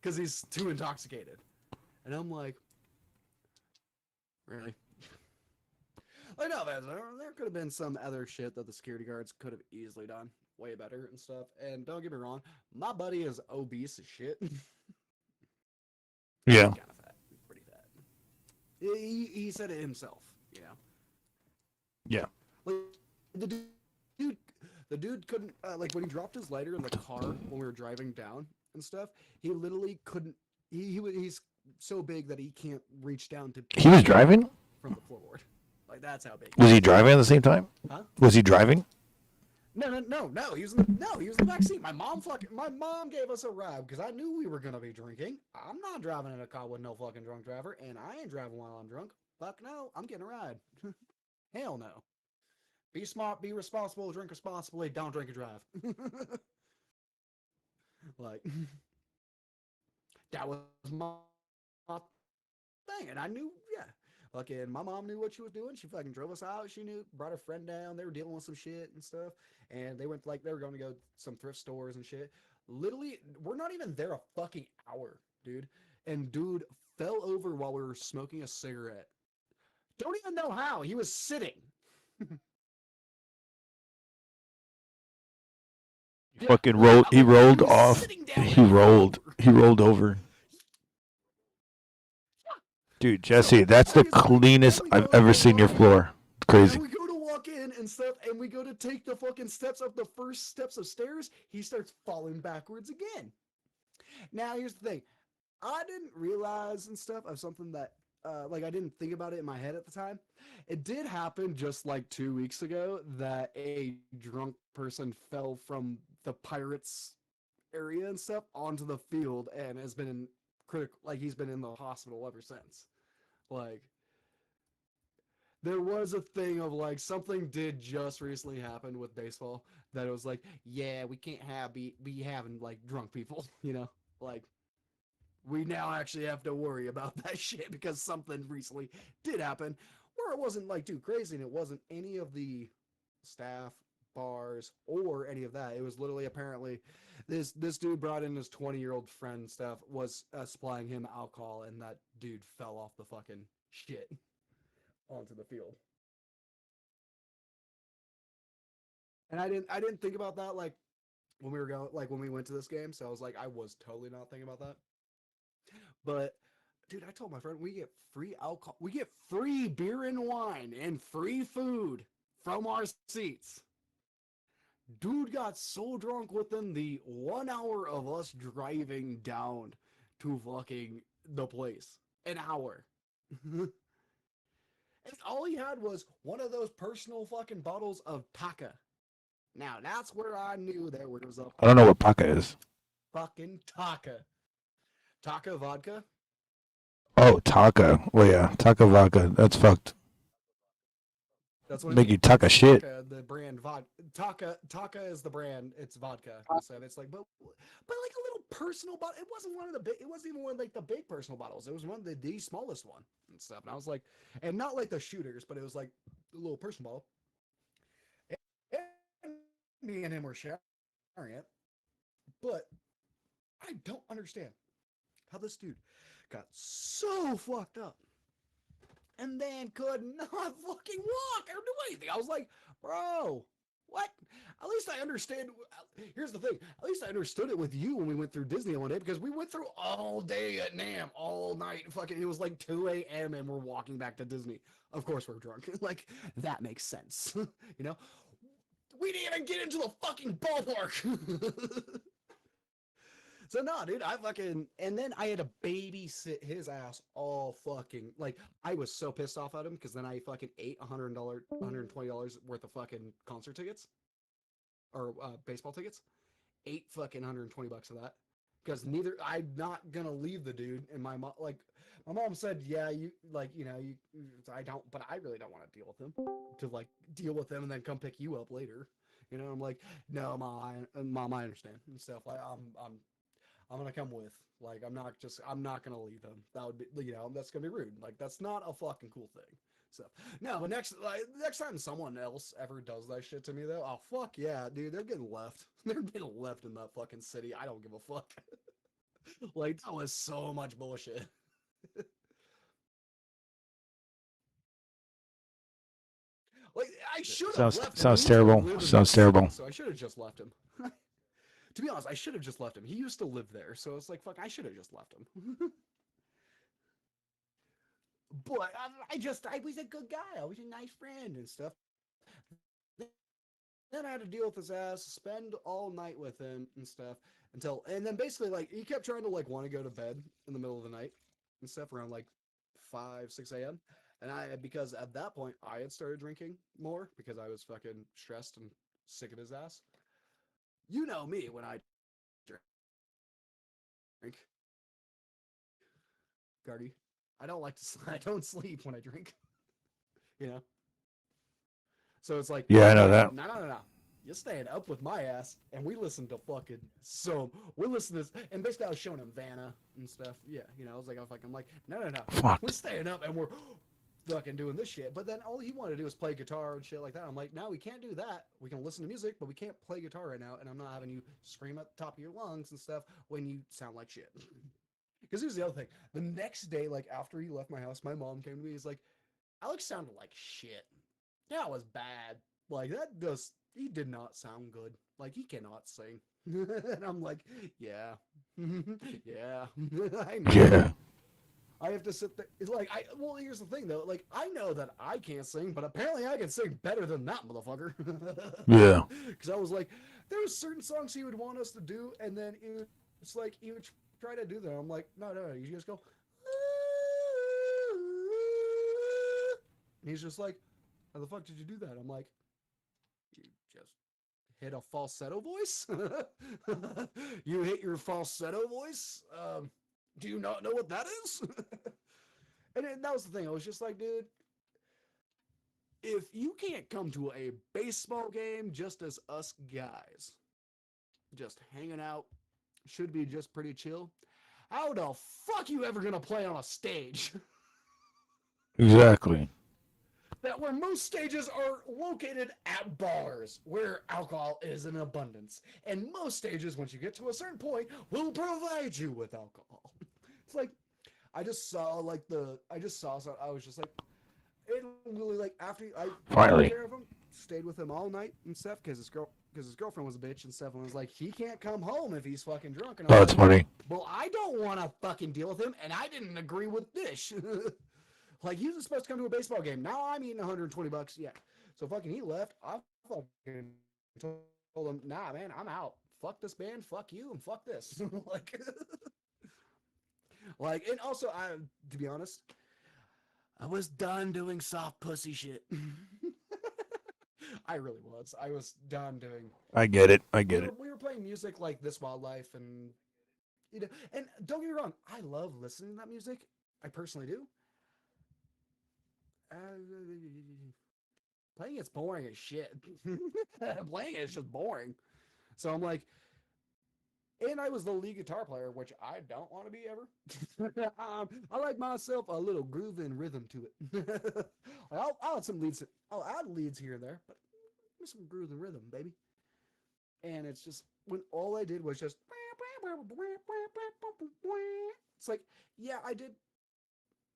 because he's too intoxicated. And I'm like, really? I know that there could have been some other shit that the security guards could have easily done way better and stuff. And don't get me wrong, my buddy is obese as shit. Yeah. Kind of fat, pretty fat. He said it himself, you know. Yeah. Like the dude couldn't like when he dropped his lighter in the car when we were driving down and stuff. He literally couldn't. He's so big that he can't reach down to. He was driving? From the floorboard. Like that's how big. Was he driving at the same time? Huh? Was he driving? No. He was in the back seat. My mom gave us a ride because I knew we were gonna be drinking. I'm not driving in a car with no fucking drunk driver, and I ain't driving while I'm drunk. Fuck no, I'm getting a ride. Hell no. Be smart, be responsible, drink responsibly, don't drink and drive. Like that was my thing, and I knew, yeah. Fucking, my mom knew what she was doing. She fucking drove us out. She knew, brought her friend down. They were dealing with some shit and stuff. And they went, like, they were going to go some thrift stores and shit. Literally, we're not even there a fucking hour, dude. And dude fell over while we were smoking a cigarette. Don't even know how. He was sitting. Fucking rolled. He rolled off. He rolled over. Dude, Jesse, that's the cleanest I've ever seen your floor. It's crazy. And we go to walk in and stuff, and we go to take the fucking steps up the first steps of stairs. He starts falling backwards again. Now, here's the thing. I didn't realize and stuff of something that, like, I didn't think about it in my head at the time. It did happen just like 2 weeks ago that a drunk person fell from the Pirates area and stuff onto the field and has been in critical, like, he's been in the hospital ever since. Like, there was a thing of, like, something did just recently happen with baseball that it was like, yeah, we can't be having, like, drunk people, you know? Like, we now actually have to worry about that shit because something recently did happen where it wasn't, like, too crazy and it wasn't any of the staff, bars, or any of that. It was literally apparently this dude brought in his 20-year-old friend stuff, was supplying him alcohol, and that dude fell off the fucking shit onto the field. And I didn't think about that, like, when we were going, like, when we went to this game, so I was like, I was totally not thinking about that. But dude, I told my friend, we get free alcohol, we get free beer and wine and free food from our seats. Dude got so drunk within the 1 hour of us driving down to fucking the place. An hour. And all he had was one of those personal fucking bottles of Taka. Now, that's where I knew there was a... I don't know what Taka is. Fucking Taka. Taka vodka? Oh, Taka. Well, yeah, Taka vodka. That's fucked. That's what Make you Taka shit. Taka, the brand vodka. Taka is the brand. It's vodka. So it's like, but like a little personal bottle. It wasn't one of the big. It wasn't even one of like the big personal bottles. It was one of the smallest one and stuff. And I was like, and not like the shooters, but it was like a little personal bottle. And me and him were sharing it, but I don't understand how this dude got so fucked up and then could not fucking walk or do anything. I was like, bro, what? At least I understand. Here's the thing. At least I understood it with you when we went through Disney one day, because we went through all day at NAMM, all night. Fucking, it was like 2 a.m. and we're walking back to Disney. Of course we're drunk. Like, that makes sense. You know? We didn't even get into the fucking ballpark. So no, dude, I fucking, and then I had to babysit his ass all fucking, like, I was so pissed off at him because then I fucking ate $120 worth of fucking concert tickets or baseball tickets. Ate fucking $120 of that because I'm not gonna leave the dude. And my mom, like, my mom said, yeah, you, like, you know, I don't, but I really don't want to deal with him, to like deal with him and then come pick you up later. You know, I'm like, no, mom, I understand and stuff. I'm gonna come with. Like, I'm not gonna leave him. That would be, that's gonna be rude. Like, that's not a fucking cool thing. So no, but next time someone else ever does that shit to me though, oh fuck yeah, dude, they're getting left. They're getting left in that fucking city. I don't give a fuck. Like, that was so much bullshit. Like, I should have left him. Sounds He used to terrible. live in Sounds that city, terrible. So I should have just left him. To be honest, I should have just left him. He used to live there, so it's like, fuck, I should have just left him. But I was a good guy. I was a nice friend and stuff. Then I had to deal with his ass, spend all night with him and stuff and then basically, like, he kept trying to, like, want to go to bed in the middle of the night and stuff around, like, 5, 6 a.m. And because at that point, I had started drinking more because I was fucking stressed and sick of his ass. You know me when I drink. Gargy. I don't sleep when I drink. So it's like, Yeah, I know that. No. You're staying up with my ass, and we listen to fucking we listen to this, and basically I was showing him Vanna and stuff. Yeah, I was like, I'm like, no. Fuck. We're staying up, and we're fucking doing this shit. But then all he wanted to do was play guitar and shit like that. I'm like, no, we can't do that. We can listen to music, but we can't play guitar right now, and I'm not having you scream at the top of your lungs and stuff when you sound like shit. Because here's the other thing. The next day, like, after he left my house, my mom came to me. He's like, Alex sounded like shit. That was bad. Like, he did not sound good. Like, he cannot sing. And I'm like, yeah. Yeah. I know. Yeah. I have to sit there. It's like, well, here's the thing, though. Like, I know that I can't sing, but apparently I can sing better than that motherfucker. Yeah. Because I was like, there were certain songs he would want us to do, and then it's like, he would try to do them. I'm like, no, you just go. And he's just like, how the fuck did you do that? I'm like, you just hit a falsetto voice? You hit your falsetto voice? Do you not know what that is? And that was the thing. I was just like, dude, if you can't come to a baseball game just as us guys, just hanging out, should be just pretty chill, how the fuck you ever gonna play on a stage? Exactly. That where most stages are located at bars where alcohol is in abundance. And most stages, once you get to a certain point, will provide you with alcohol. It's like, I just saw something. I was just like, it really, like, after I Finally. took care of him, stayed with him all night and stuff because his girlfriend was a bitch and stuff, and was like, he can't come home if he's fucking drunk. And I Oh, was that's like, funny. well, I don't want to fucking deal with him, and I didn't agree with this. Like, he was supposed to come to a baseball game. Now I'm eating $120. Yeah. So fucking he left. I fucking told him, nah, man, I'm out. Fuck this band. Fuck you. And fuck this. Like, and also, to be honest, I was done doing soft pussy shit. I really was. I was done doing. I get it. We were playing music like This Wildlife, and and don't get me wrong, I love listening to that music. I personally do. Playing it's boring as shit. Playing it's just boring. So I'm like, and I was the lead guitar player, which I don't want to be ever. I like myself a little groove and rhythm to it. I'll add some leads. I'll add leads here and there, but there's some groove and rhythm, baby. And it's just when all I did was just. It's like, yeah, I did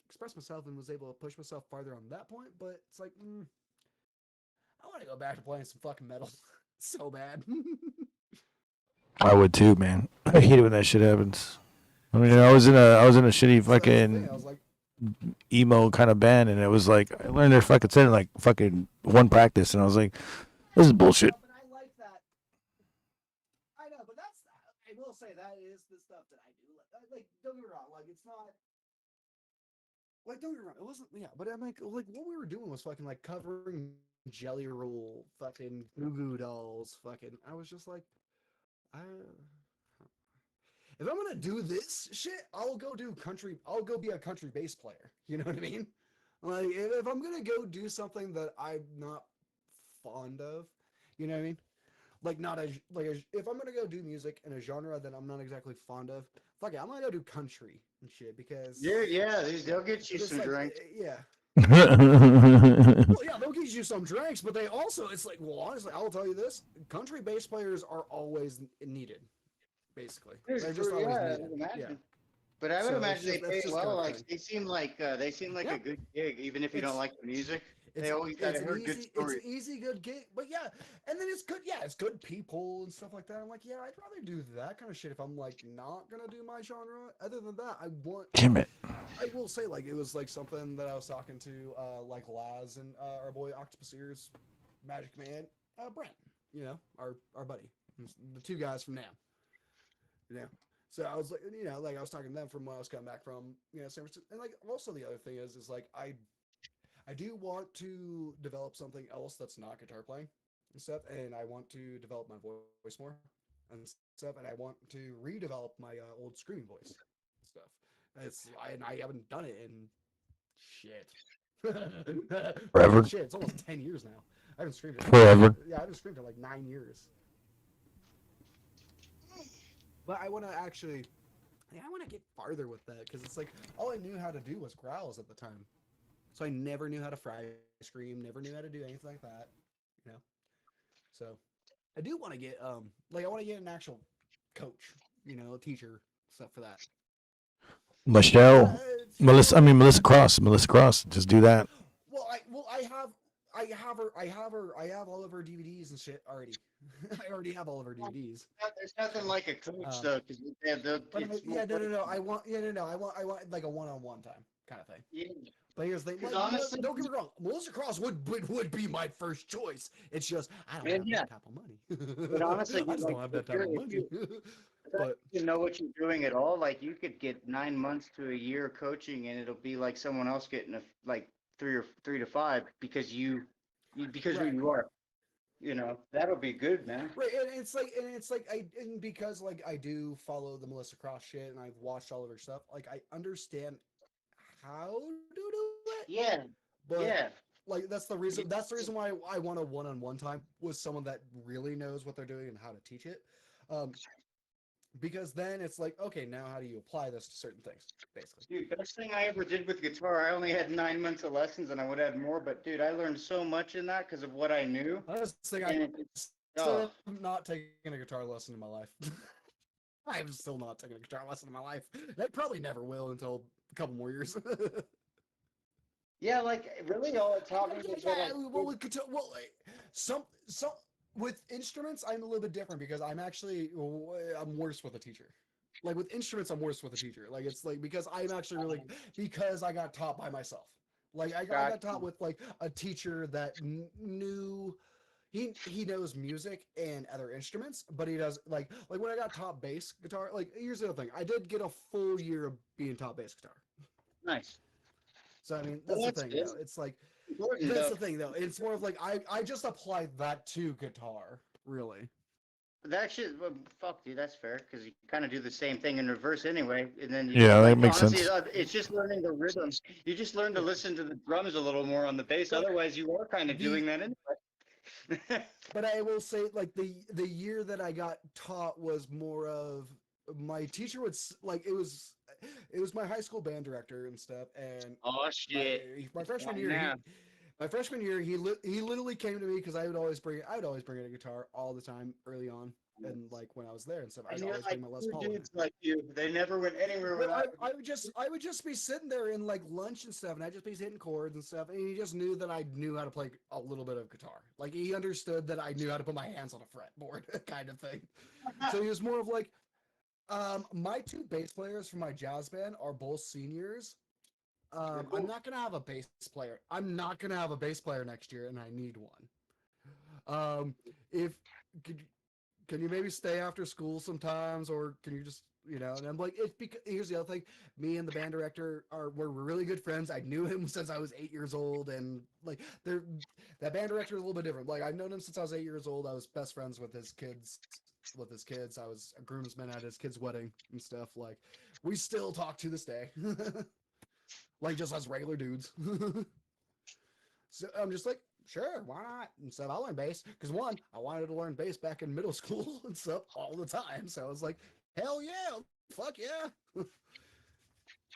express myself and was able to push myself farther on that point, but it's like, I want to go back to playing some fucking metal so bad. I would too, man. I hate it when that shit happens. I mean, I was in a shitty fucking emo kind of band, and it was like I learned their fucking set in like fucking one practice, and I was like, this is bullshit. But I like that. I know, but I will say that is the stuff that I do. Like, don't get me wrong. Like, it's not. Like, don't get me wrong. It wasn't. Yeah, but I'm like what we were doing was fucking like covering Jelly Roll, fucking Goo Goo Dolls, fucking. I was just like, if I'm gonna do this shit, I'll go be a country bass player. You know what I mean? Like, if I'm gonna go do something that I'm not fond of, you know what I mean? like not as if I'm gonna go do music in a genre that I'm not exactly fond of, fuck it, I'm gonna go do country and shit because they'll get you some like, drinks. yeah. Well, yeah, they'll get you some drinks, but they also, it's like, well, honestly, I'll tell you this: country bass players are always needed, basically. They're just always needed. Yeah. But I would imagine they pay just well. kind of Like thing. they seem like a good gig, even if you don't like the music. They always It's got an heard good easy, stories. good gig, but yeah, and then it's good. Yeah, it's good people and stuff like that. I'm like, yeah, I'd rather do that kind of shit if I'm like not gonna do my genre. Other than that, I want. Damn it. I will say, like, it was like something that I was talking to, like Laz and our boy Octopus Ears, Magic Man, Brent. You know, our buddy, the two guys from NAM. You know. So I was like, you know, like I was talking to them from when I was coming back from, you know, San Francisco. And like, also the other thing is like, I do want to develop something else that's not guitar playing and stuff. And I want to develop my voice more and stuff. And I want to redevelop my old screaming voice and stuff. And I haven't done it in shit. Forever. Shit, it's almost 10 years now. I haven't screamed it. Forever. Yeah, I haven't screamed it like 9 years. But I want to actually, I want to get farther with that because it's like all I knew how to do was growls at the time, so I never knew how to fry scream, never knew how to do anything like that, you know. So I do want to get like I want to get an actual coach, you know, a teacher, stuff for that. Melissa Cross, just do that. I have all of her DVDs and shit already. I already have all of her DVDs. There's nothing like a coach though, because no. I want like a one-on-one time kind of thing. Yeah. But here's the thing. Like, honestly, don't get me wrong. Melissa Cross would be my first choice. It's just I don't have that type of money. But honestly, I just don't have that type of money. But you know what you're doing at all. Like you could get 9 months to a year coaching, and it'll be like someone else getting like 3 to 5 because you because Right. who you are. You know, that'll be good, man. Right, and it's like because like I do follow the Melissa Cross shit, and I've watched all of her stuff. Like I understand how to do it. Yeah. But yeah. Like that's the reason. That's the reason why I want a one-on-one time with someone that really knows what they're doing and how to teach it. Because then it's like, okay, now how do you apply this to certain things, basically? Dude, best thing I ever did with guitar, I only had 9 months of lessons, and I would have had more. But dude, I learned so much in that because of what I knew. I'm still not taking a guitar lesson in my life. I'm still not taking a guitar lesson in my life. That probably never will until a couple more years. Yeah, like really, all it taught me was that with instruments, I'm a little bit different because I'm worse with a teacher. Like with instruments, I'm worse with a teacher. Like it's like because I'm actually really because I got taught by myself. Like I got taught with like a teacher that knew he knows music and other instruments, but he does like when I got taught bass guitar. Like here's the other thing, I did get a full year of being taught bass guitar. Nice. So I mean that's the thing. Though. It's like. That's the thing, though. It's more of like I just applied that to guitar, really. That shit, well, fuck, dude, that's fair because you kind of do the same thing in reverse anyway, and then that makes honestly, sense. It's just learning the rhythms. You just learn to listen to the drums a little more on the bass. Otherwise, you are kind of doing that anyway. But I will say, like the year that I got taught was more of my teacher would like it was my high school band director and stuff, and oh shit, my freshman year, he literally came to me because I would always bring in a guitar all the time early on, and like when I was there and stuff, I'd always bring my Les Paul. Dudes like you, they never went anywhere without. I would just be sitting there in like lunch and stuff, and I'd just be hitting chords and stuff, and he just knew that I knew how to play a little bit of guitar. Like he understood that I knew how to put my hands on a fretboard, kind of thing. So he was more of like, my two bass players for my jazz band are both seniors. I'm not gonna have a bass player. I'm not gonna have a bass player next year, and I need one. Can you maybe stay after school sometimes, or can you just And I'm like, it's because here's the other thing. Me and the band director we're really good friends. I knew him since I was 8 years old, and like that band director is a little bit different. Like I've known him since I was 8 years old. I was best friends with his kids. I was a groomsman at his kid's wedding and stuff. Like we still talk to this day. Like just as regular dudes. So I'm just like, sure, why not? And so I learned bass because one, I wanted to learn bass back in middle school and stuff all the time. So I was like, hell yeah, fuck yeah.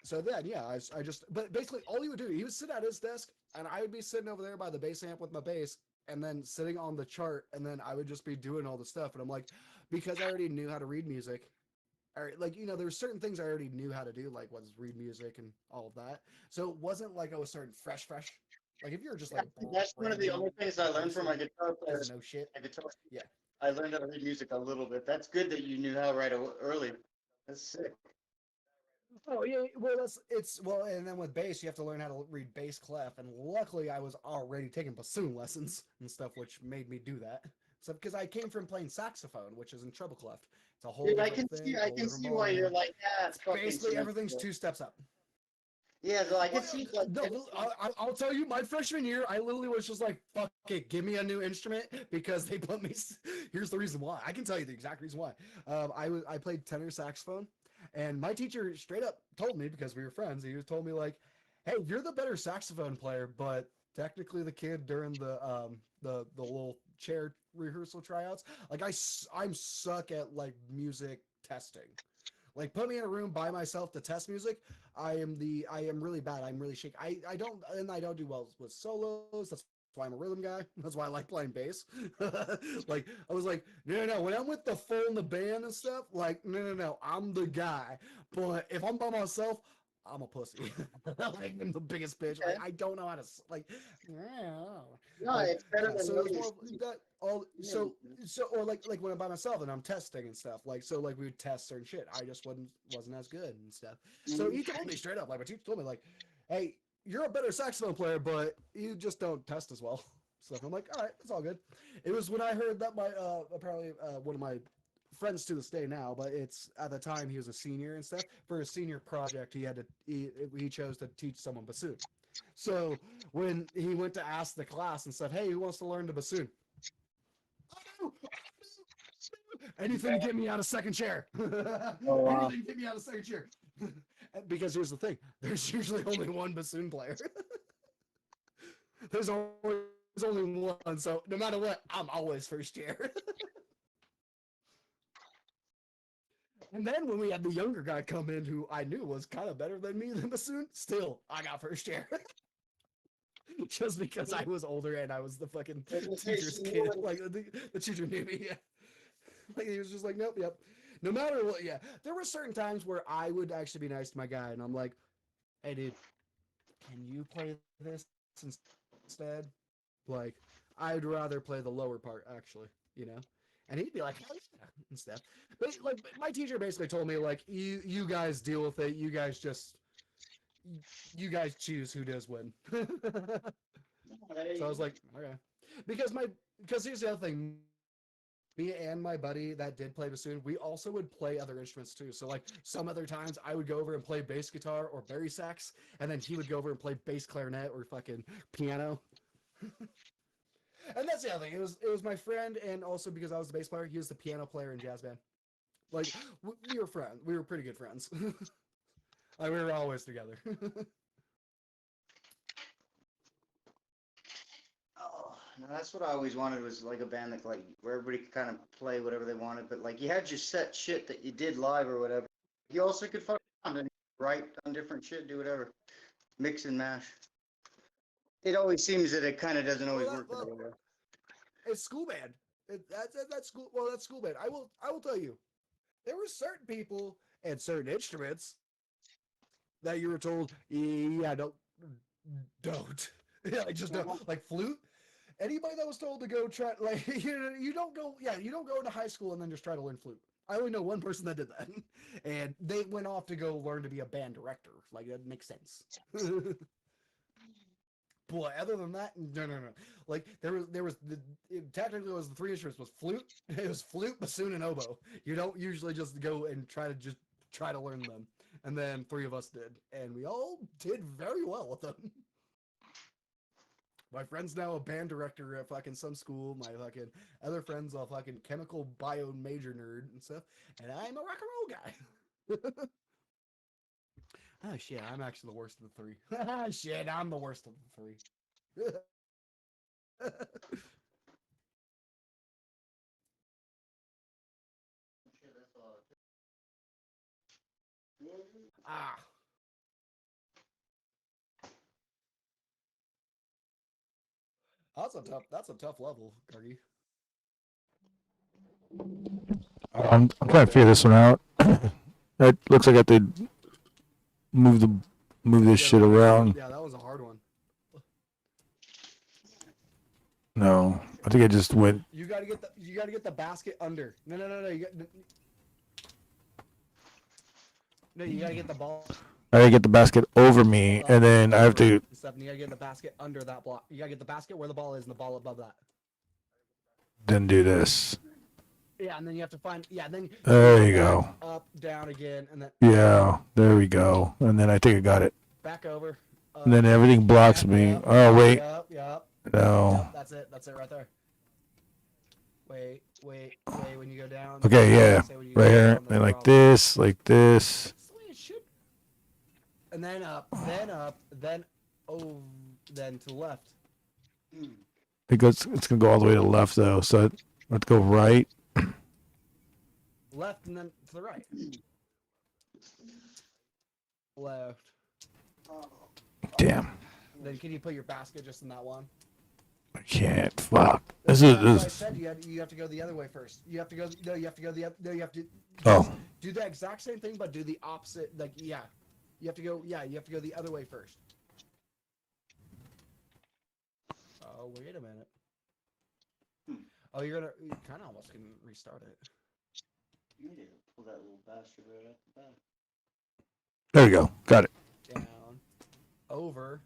So then, yeah, I just, but basically all he would do, he would sit at his desk and I would be sitting over there by the bass amp with my bass and then sitting on the chart. And then I would just be doing all the stuff. And I'm like, because I already knew how to read music, or like, you know, there were certain things I already knew how to do, like was read music and all of that. So it wasn't like I was starting fresh. Like if you're just like, That's one of the only things I learned from my guitar player. doesn't know shit. My guitar. Yeah. I learned how to read music a little bit. That's good that you knew how right early. That's sick. Oh yeah, well well, and then with bass you have to learn how to read bass clef, and luckily I was already taking bassoon lessons and stuff, which made me do that. So because I came from playing saxophone, which is in treble clef, it's a whole Dude, different thing. I can see why you're like, yeah, it's fucking basically simple. everything's 2 steps up. Yeah, though I can see. Like, no, I'll tell you, my freshman year, I literally was just like, fuck it, give me a new instrument because they put me. Here's the reason why. I can tell you the exact reason why. I played tenor saxophone, and my teacher straight up told me, because we were friends, he told me like, hey, you're the better saxophone player, but technically the kid during the little chair rehearsal tryouts, like I'm suck at like music testing. Like put me in a room by myself to test music. I am really bad. I'm really shaky. I don't do well with solos. That's why I'm a rhythm guy. That's why I like playing bass. Like I was like, no. When I'm with the full in the band and stuff, like no. I'm the guy. But if I'm by myself, I'm a pussy. Like, I'm the biggest bitch. I don't know how to like. No, like, it's better than so no it's more that all so or like when I'm by myself and I'm testing and stuff, like so like we would test certain shit. I just wasn't as good and stuff. So he told me straight up, like my teacher told me, like, hey, you're a better saxophone player, but you just don't test as well. So I'm like, all right, it's all good. It was when I heard that my apparently one of my friends to this day now, but it's at the time he was a senior and stuff. For his senior project, he chose to teach someone bassoon. So when he went to ask the class and said, hey, who wants to learn the bassoon? Anything to get me out of second chair. Anything to get me out of second chair. Because here's the thing, there's usually only one bassoon player. There's only one, so no matter what, I'm always first chair. And then when we had the younger guy come in who I knew was kind of better than me than bassoon, still, I got first chair. Just because I was older and I was the fucking teacher's kid. Like, the teacher knew me, yeah. Like, he was just like, nope, yep. No matter what, yeah. There were certain times where I would actually be nice to my guy, and I'm like, hey, dude, can you play this instead? Like, I'd rather play the lower part, actually, you know? And he'd be like, hell yeah, and stuff. But like, my teacher basically told me, like, you guys deal with it. You guys choose who does win. So I was like, okay. Because here's the other thing. Me and my buddy that did play bassoon, we also would play other instruments too. So like some other times I would go over and play bass guitar or bari sax, and then he would go over and play bass clarinet or fucking piano. And that's the other thing. It was my friend, and also because I was the bass player, he was the piano player in jazz band. Like we were friends. We were pretty good friends. Like we were always together. Oh, no, that's what I always wanted, was like a band that like where everybody could kind of play whatever they wanted, but like you had your set shit that you did live or whatever. You also could fuck around and write on different shit, do whatever, mix and mash. It always seems that it kind of doesn't always work. It's school band. That's school. Well, that's school band. I will tell you, there were certain people and certain instruments that you were told, yeah, don't. Yeah, like just don't. Like flute. Anybody that was told to go try, like you don't go into high school and then just try to learn flute. I only know one person that did that, and they went off to go learn to be a band director. Like that makes sense. Boy, other than that, no. Like technically it was the 3 instruments was flute. It was flute, bassoon, and oboe. You don't usually just go and try to learn them. And then 3 of us did, and we all did very well with them. My friend's now a band director at fucking some school. My fucking other friend's a fucking chemical bio major nerd and stuff, and I'm a rock and roll guy. Oh shit, I'm actually the worst of the 3. Shit, I'm the worst of the 3. Ah. That's a tough level, Gargy. I'm trying to figure this one out. It looks like I have to move this shit around. Yeah, that was a hard one. No, I think I just went. You gotta get the basket under. No. You gotta get the ball. I gotta get the basket over me, and then I have to. You gotta get the basket under that block. You gotta get the basket where the ball is, and the ball above that. Then do this. Yeah, and then you have to find. Yeah, then. There you go. Up, down again, and then. Yeah, there we go. And then I think I got it. Back over. And then everything blocks me. Oh wait. Yep. No. Yep, that's it right there. Wait. When you go down. Okay, yeah, right here, and like this. And then up, then over, then to the left. It's gonna go all the way to the left though, so let's go right. Left and then to the right. Left. Damn. Then can you put your basket just in that one? I can't. Fuck. That's why I said you have to go the other way first. You have to go Oh. do the exact same thing, but do the opposite. Like you have to go the other way first. Oh, wait a minute. Oh, you kind of almost can restart it. You need to pull that little bastard right out the back. There you go. Got it. Down. Over.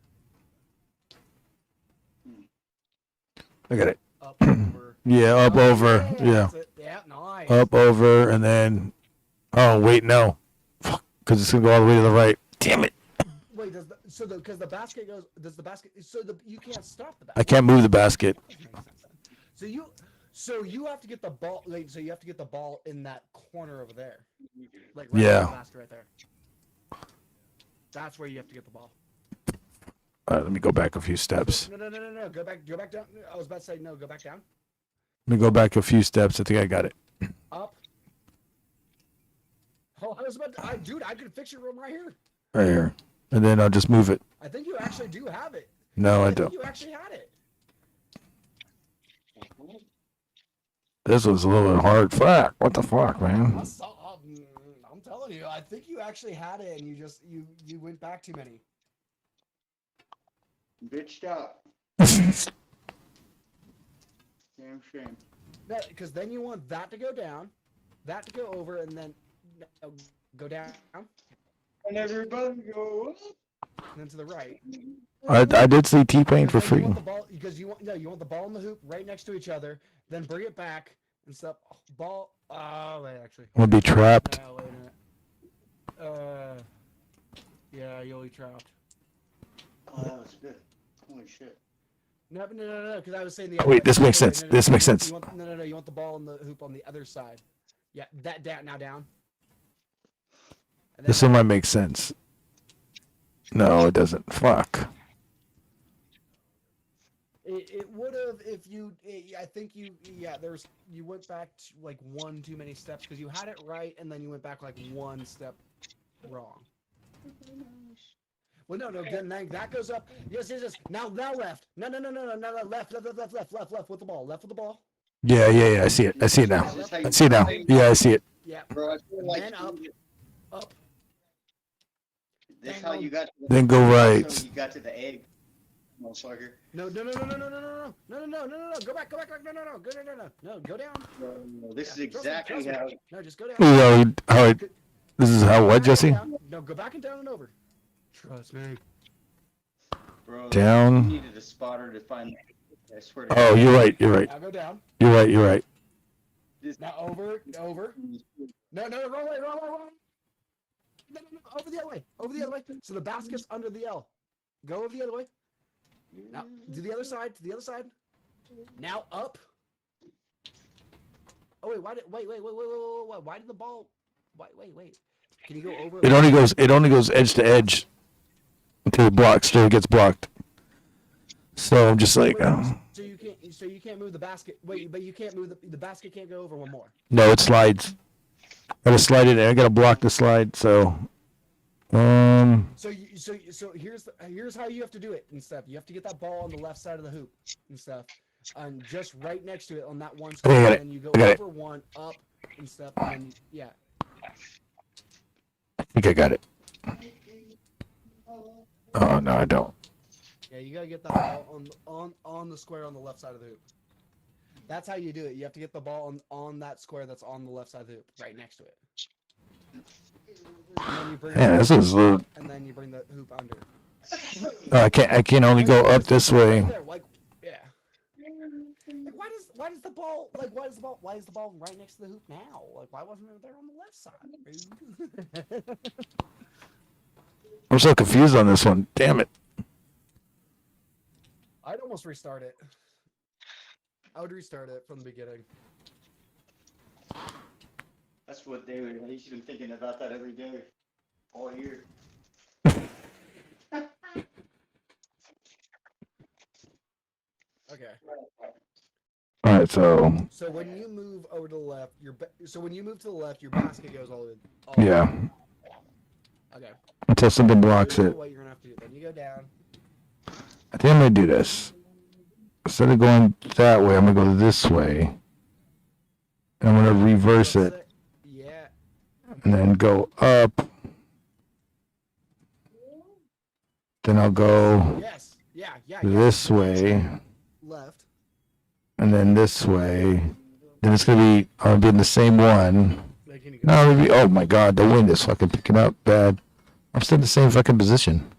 I got it. Up, over. Yeah, up, over. Yeah. Yeah, nice. Up, over, and then. Oh wait, no. Fuck, because it's gonna go all the way to the right. Damn it. Wait, because the basket goes. Does the basket? You can't stop the basket. I can't move the basket. So you have to get the ball. Like, so you have to get the ball in that corner over there. Like right Yeah. in the basket right there. That's where you have to get the ball. All right, let me go back a few steps. No. Go back down. I was about to say no. Go back down. Let me go back a few steps. I think I got it. Up. Oh, I was about to. Dude, I could fix your room right here. Right here. And then I'll just move it. I think you actually do have it. No, I think don't. You actually had it. This was a little bit hard. Fuck. What the fuck, man? I'm telling you, I think you actually had it, and you went back too many. Bitched out. Damn shame. No, because then you want that to go down, that to go over, and then go down. And everybody go up. And then to the right. I did see T-Pain for free. Because you want the ball and the hoop right next to each other, then bring it back and stuff. Ball. Oh wait, actually. We'll be trapped. No, wait a minute. Yeah, you'll be trapped. Oh, that was good. Holy shit. No, because I was saying the. Oh, wait, this makes sense. This makes sense. You want the ball and the hoop on the other side. Yeah, that down now down. This one might make sense. No, it doesn't. Fuck. It would have if you. I think you. Yeah, you went back like one too many steps because you had it right and then you went back like one step wrong. Well, no. Then that goes up. Yes. Now left. No. Left with the ball. Left with the ball. Yeah. I see it. I see it now. I see it now. Yeah, I see it. Yeah. Bro, I feel like then up. This how you got. Then go right. So you got to the egg, motherfucker. No. Go back. No. Go down. No, this is exactly how. No, just go down. This is how what, Jesse? No, go back and down and over. Trust me. Bro, Down. You needed a spotter to find. I swear to Oh, God. you're right. Now go down. You're right. Now over. No, wrong way. No, over the other way. So the basket's under the L. Go over the other way. Now, to the other side. Now up. Oh wait, wait. Why did the ball? Wait. Can you go over? It only goes edge to edge until it gets blocked. So I'm just like, So you can't. So you can't move the basket. Wait, but you can't move the basket. Can't go over one more. No, it slides. I gotta slide it. I gotta block the slide. So, So here's how you have to do it and stuff. You have to get that ball on the left side of the hoop and stuff, and just right next to it on that one square. And then you go over one, up and stuff, and then yeah. I think I got it. Oh no, I don't. Yeah, you gotta get that ball on the square on the left side of the hoop. That's how you do it. You have to get the ball on that square that's on the left side of the hoop, right next to it. And then you bring this is. and then you bring the hoop under. I can only go up this way. Like, yeah. Like, why is the ball right next to the hoop now? Like, why wasn't it there on the left side? I'm so confused on this one. Damn it. I'd almost restart it. I would restart it from the beginning. That's what David. He's been thinking about that every day, all year. Okay. All right, so. So when you move over to the left, your basket goes all the way. Yeah. Okay. Until something blocks it. What you're gonna have to do. Then you go down. I think I'm gonna do this. Instead of going that way, I'm gonna go this way. And I'm gonna reverse it. Yeah. And then go up. Then I'll go this way. Left. And then this way. Then it's gonna be I'll be in the same one. No, maybe oh my god, the wind is fucking picking up bad. I'm still in the same fucking position.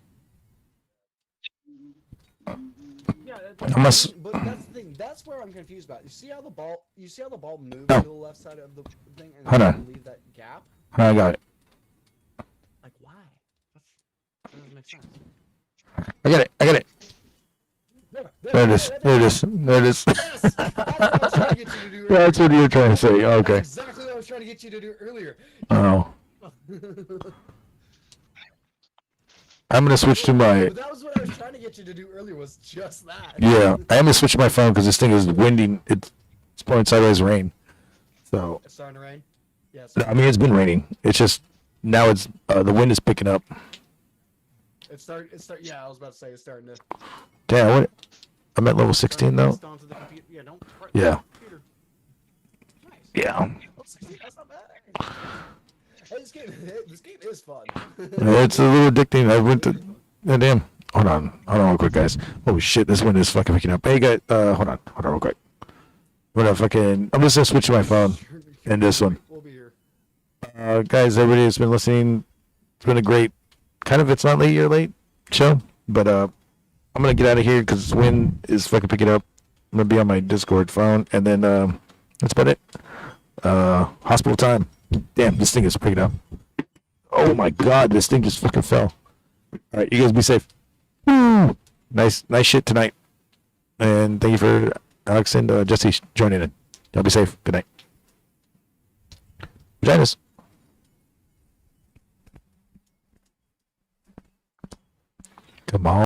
But that's the thing. That's where I'm confused about. You see how the ball moves to the left side of the thing and Hold then on. leave that gap? I got it. Like why? That doesn't make sense. I got it. There it is. Yes, that's what I was trying to get you to do earlier. That's what you were trying to say. Okay. That's exactly what I was trying to get you to do earlier. Oh. I'm gonna switch to my. But that was what I was trying to get you to do earlier. Was just that. Yeah, I am gonna switch to my phone because this thing is winding. It's pouring sideways rain. So. It's starting to rain. Yes. I mean, it's been raining. It's just now it's the wind is picking up. Yeah, I was about to say it's starting to. Damn, what? I'm at level 16 though. Yeah. Yeah. That's not bad. Hey, this game is fun. It's a little addicting. I went to. Oh, damn. Hold on real quick, guys. Holy shit, this wind is fucking picking up. Hey, guys, hold on real quick. I'm just gonna switch to my phone and this one. We'll be here. Guys, everybody that's been listening, it's been a great, it's not late show, but I'm gonna get out of here because the wind is fucking picking up. I'm gonna be on my Discord phone, and then that's about it. Hospital time. Damn, this thing is picking up. Oh my god, this thing just fucking fell. All right, you guys be safe. Woo! Nice shit tonight. And thank you for Alex and Jesse joining in. Y'all be safe. Good night. Vaginas. Come on.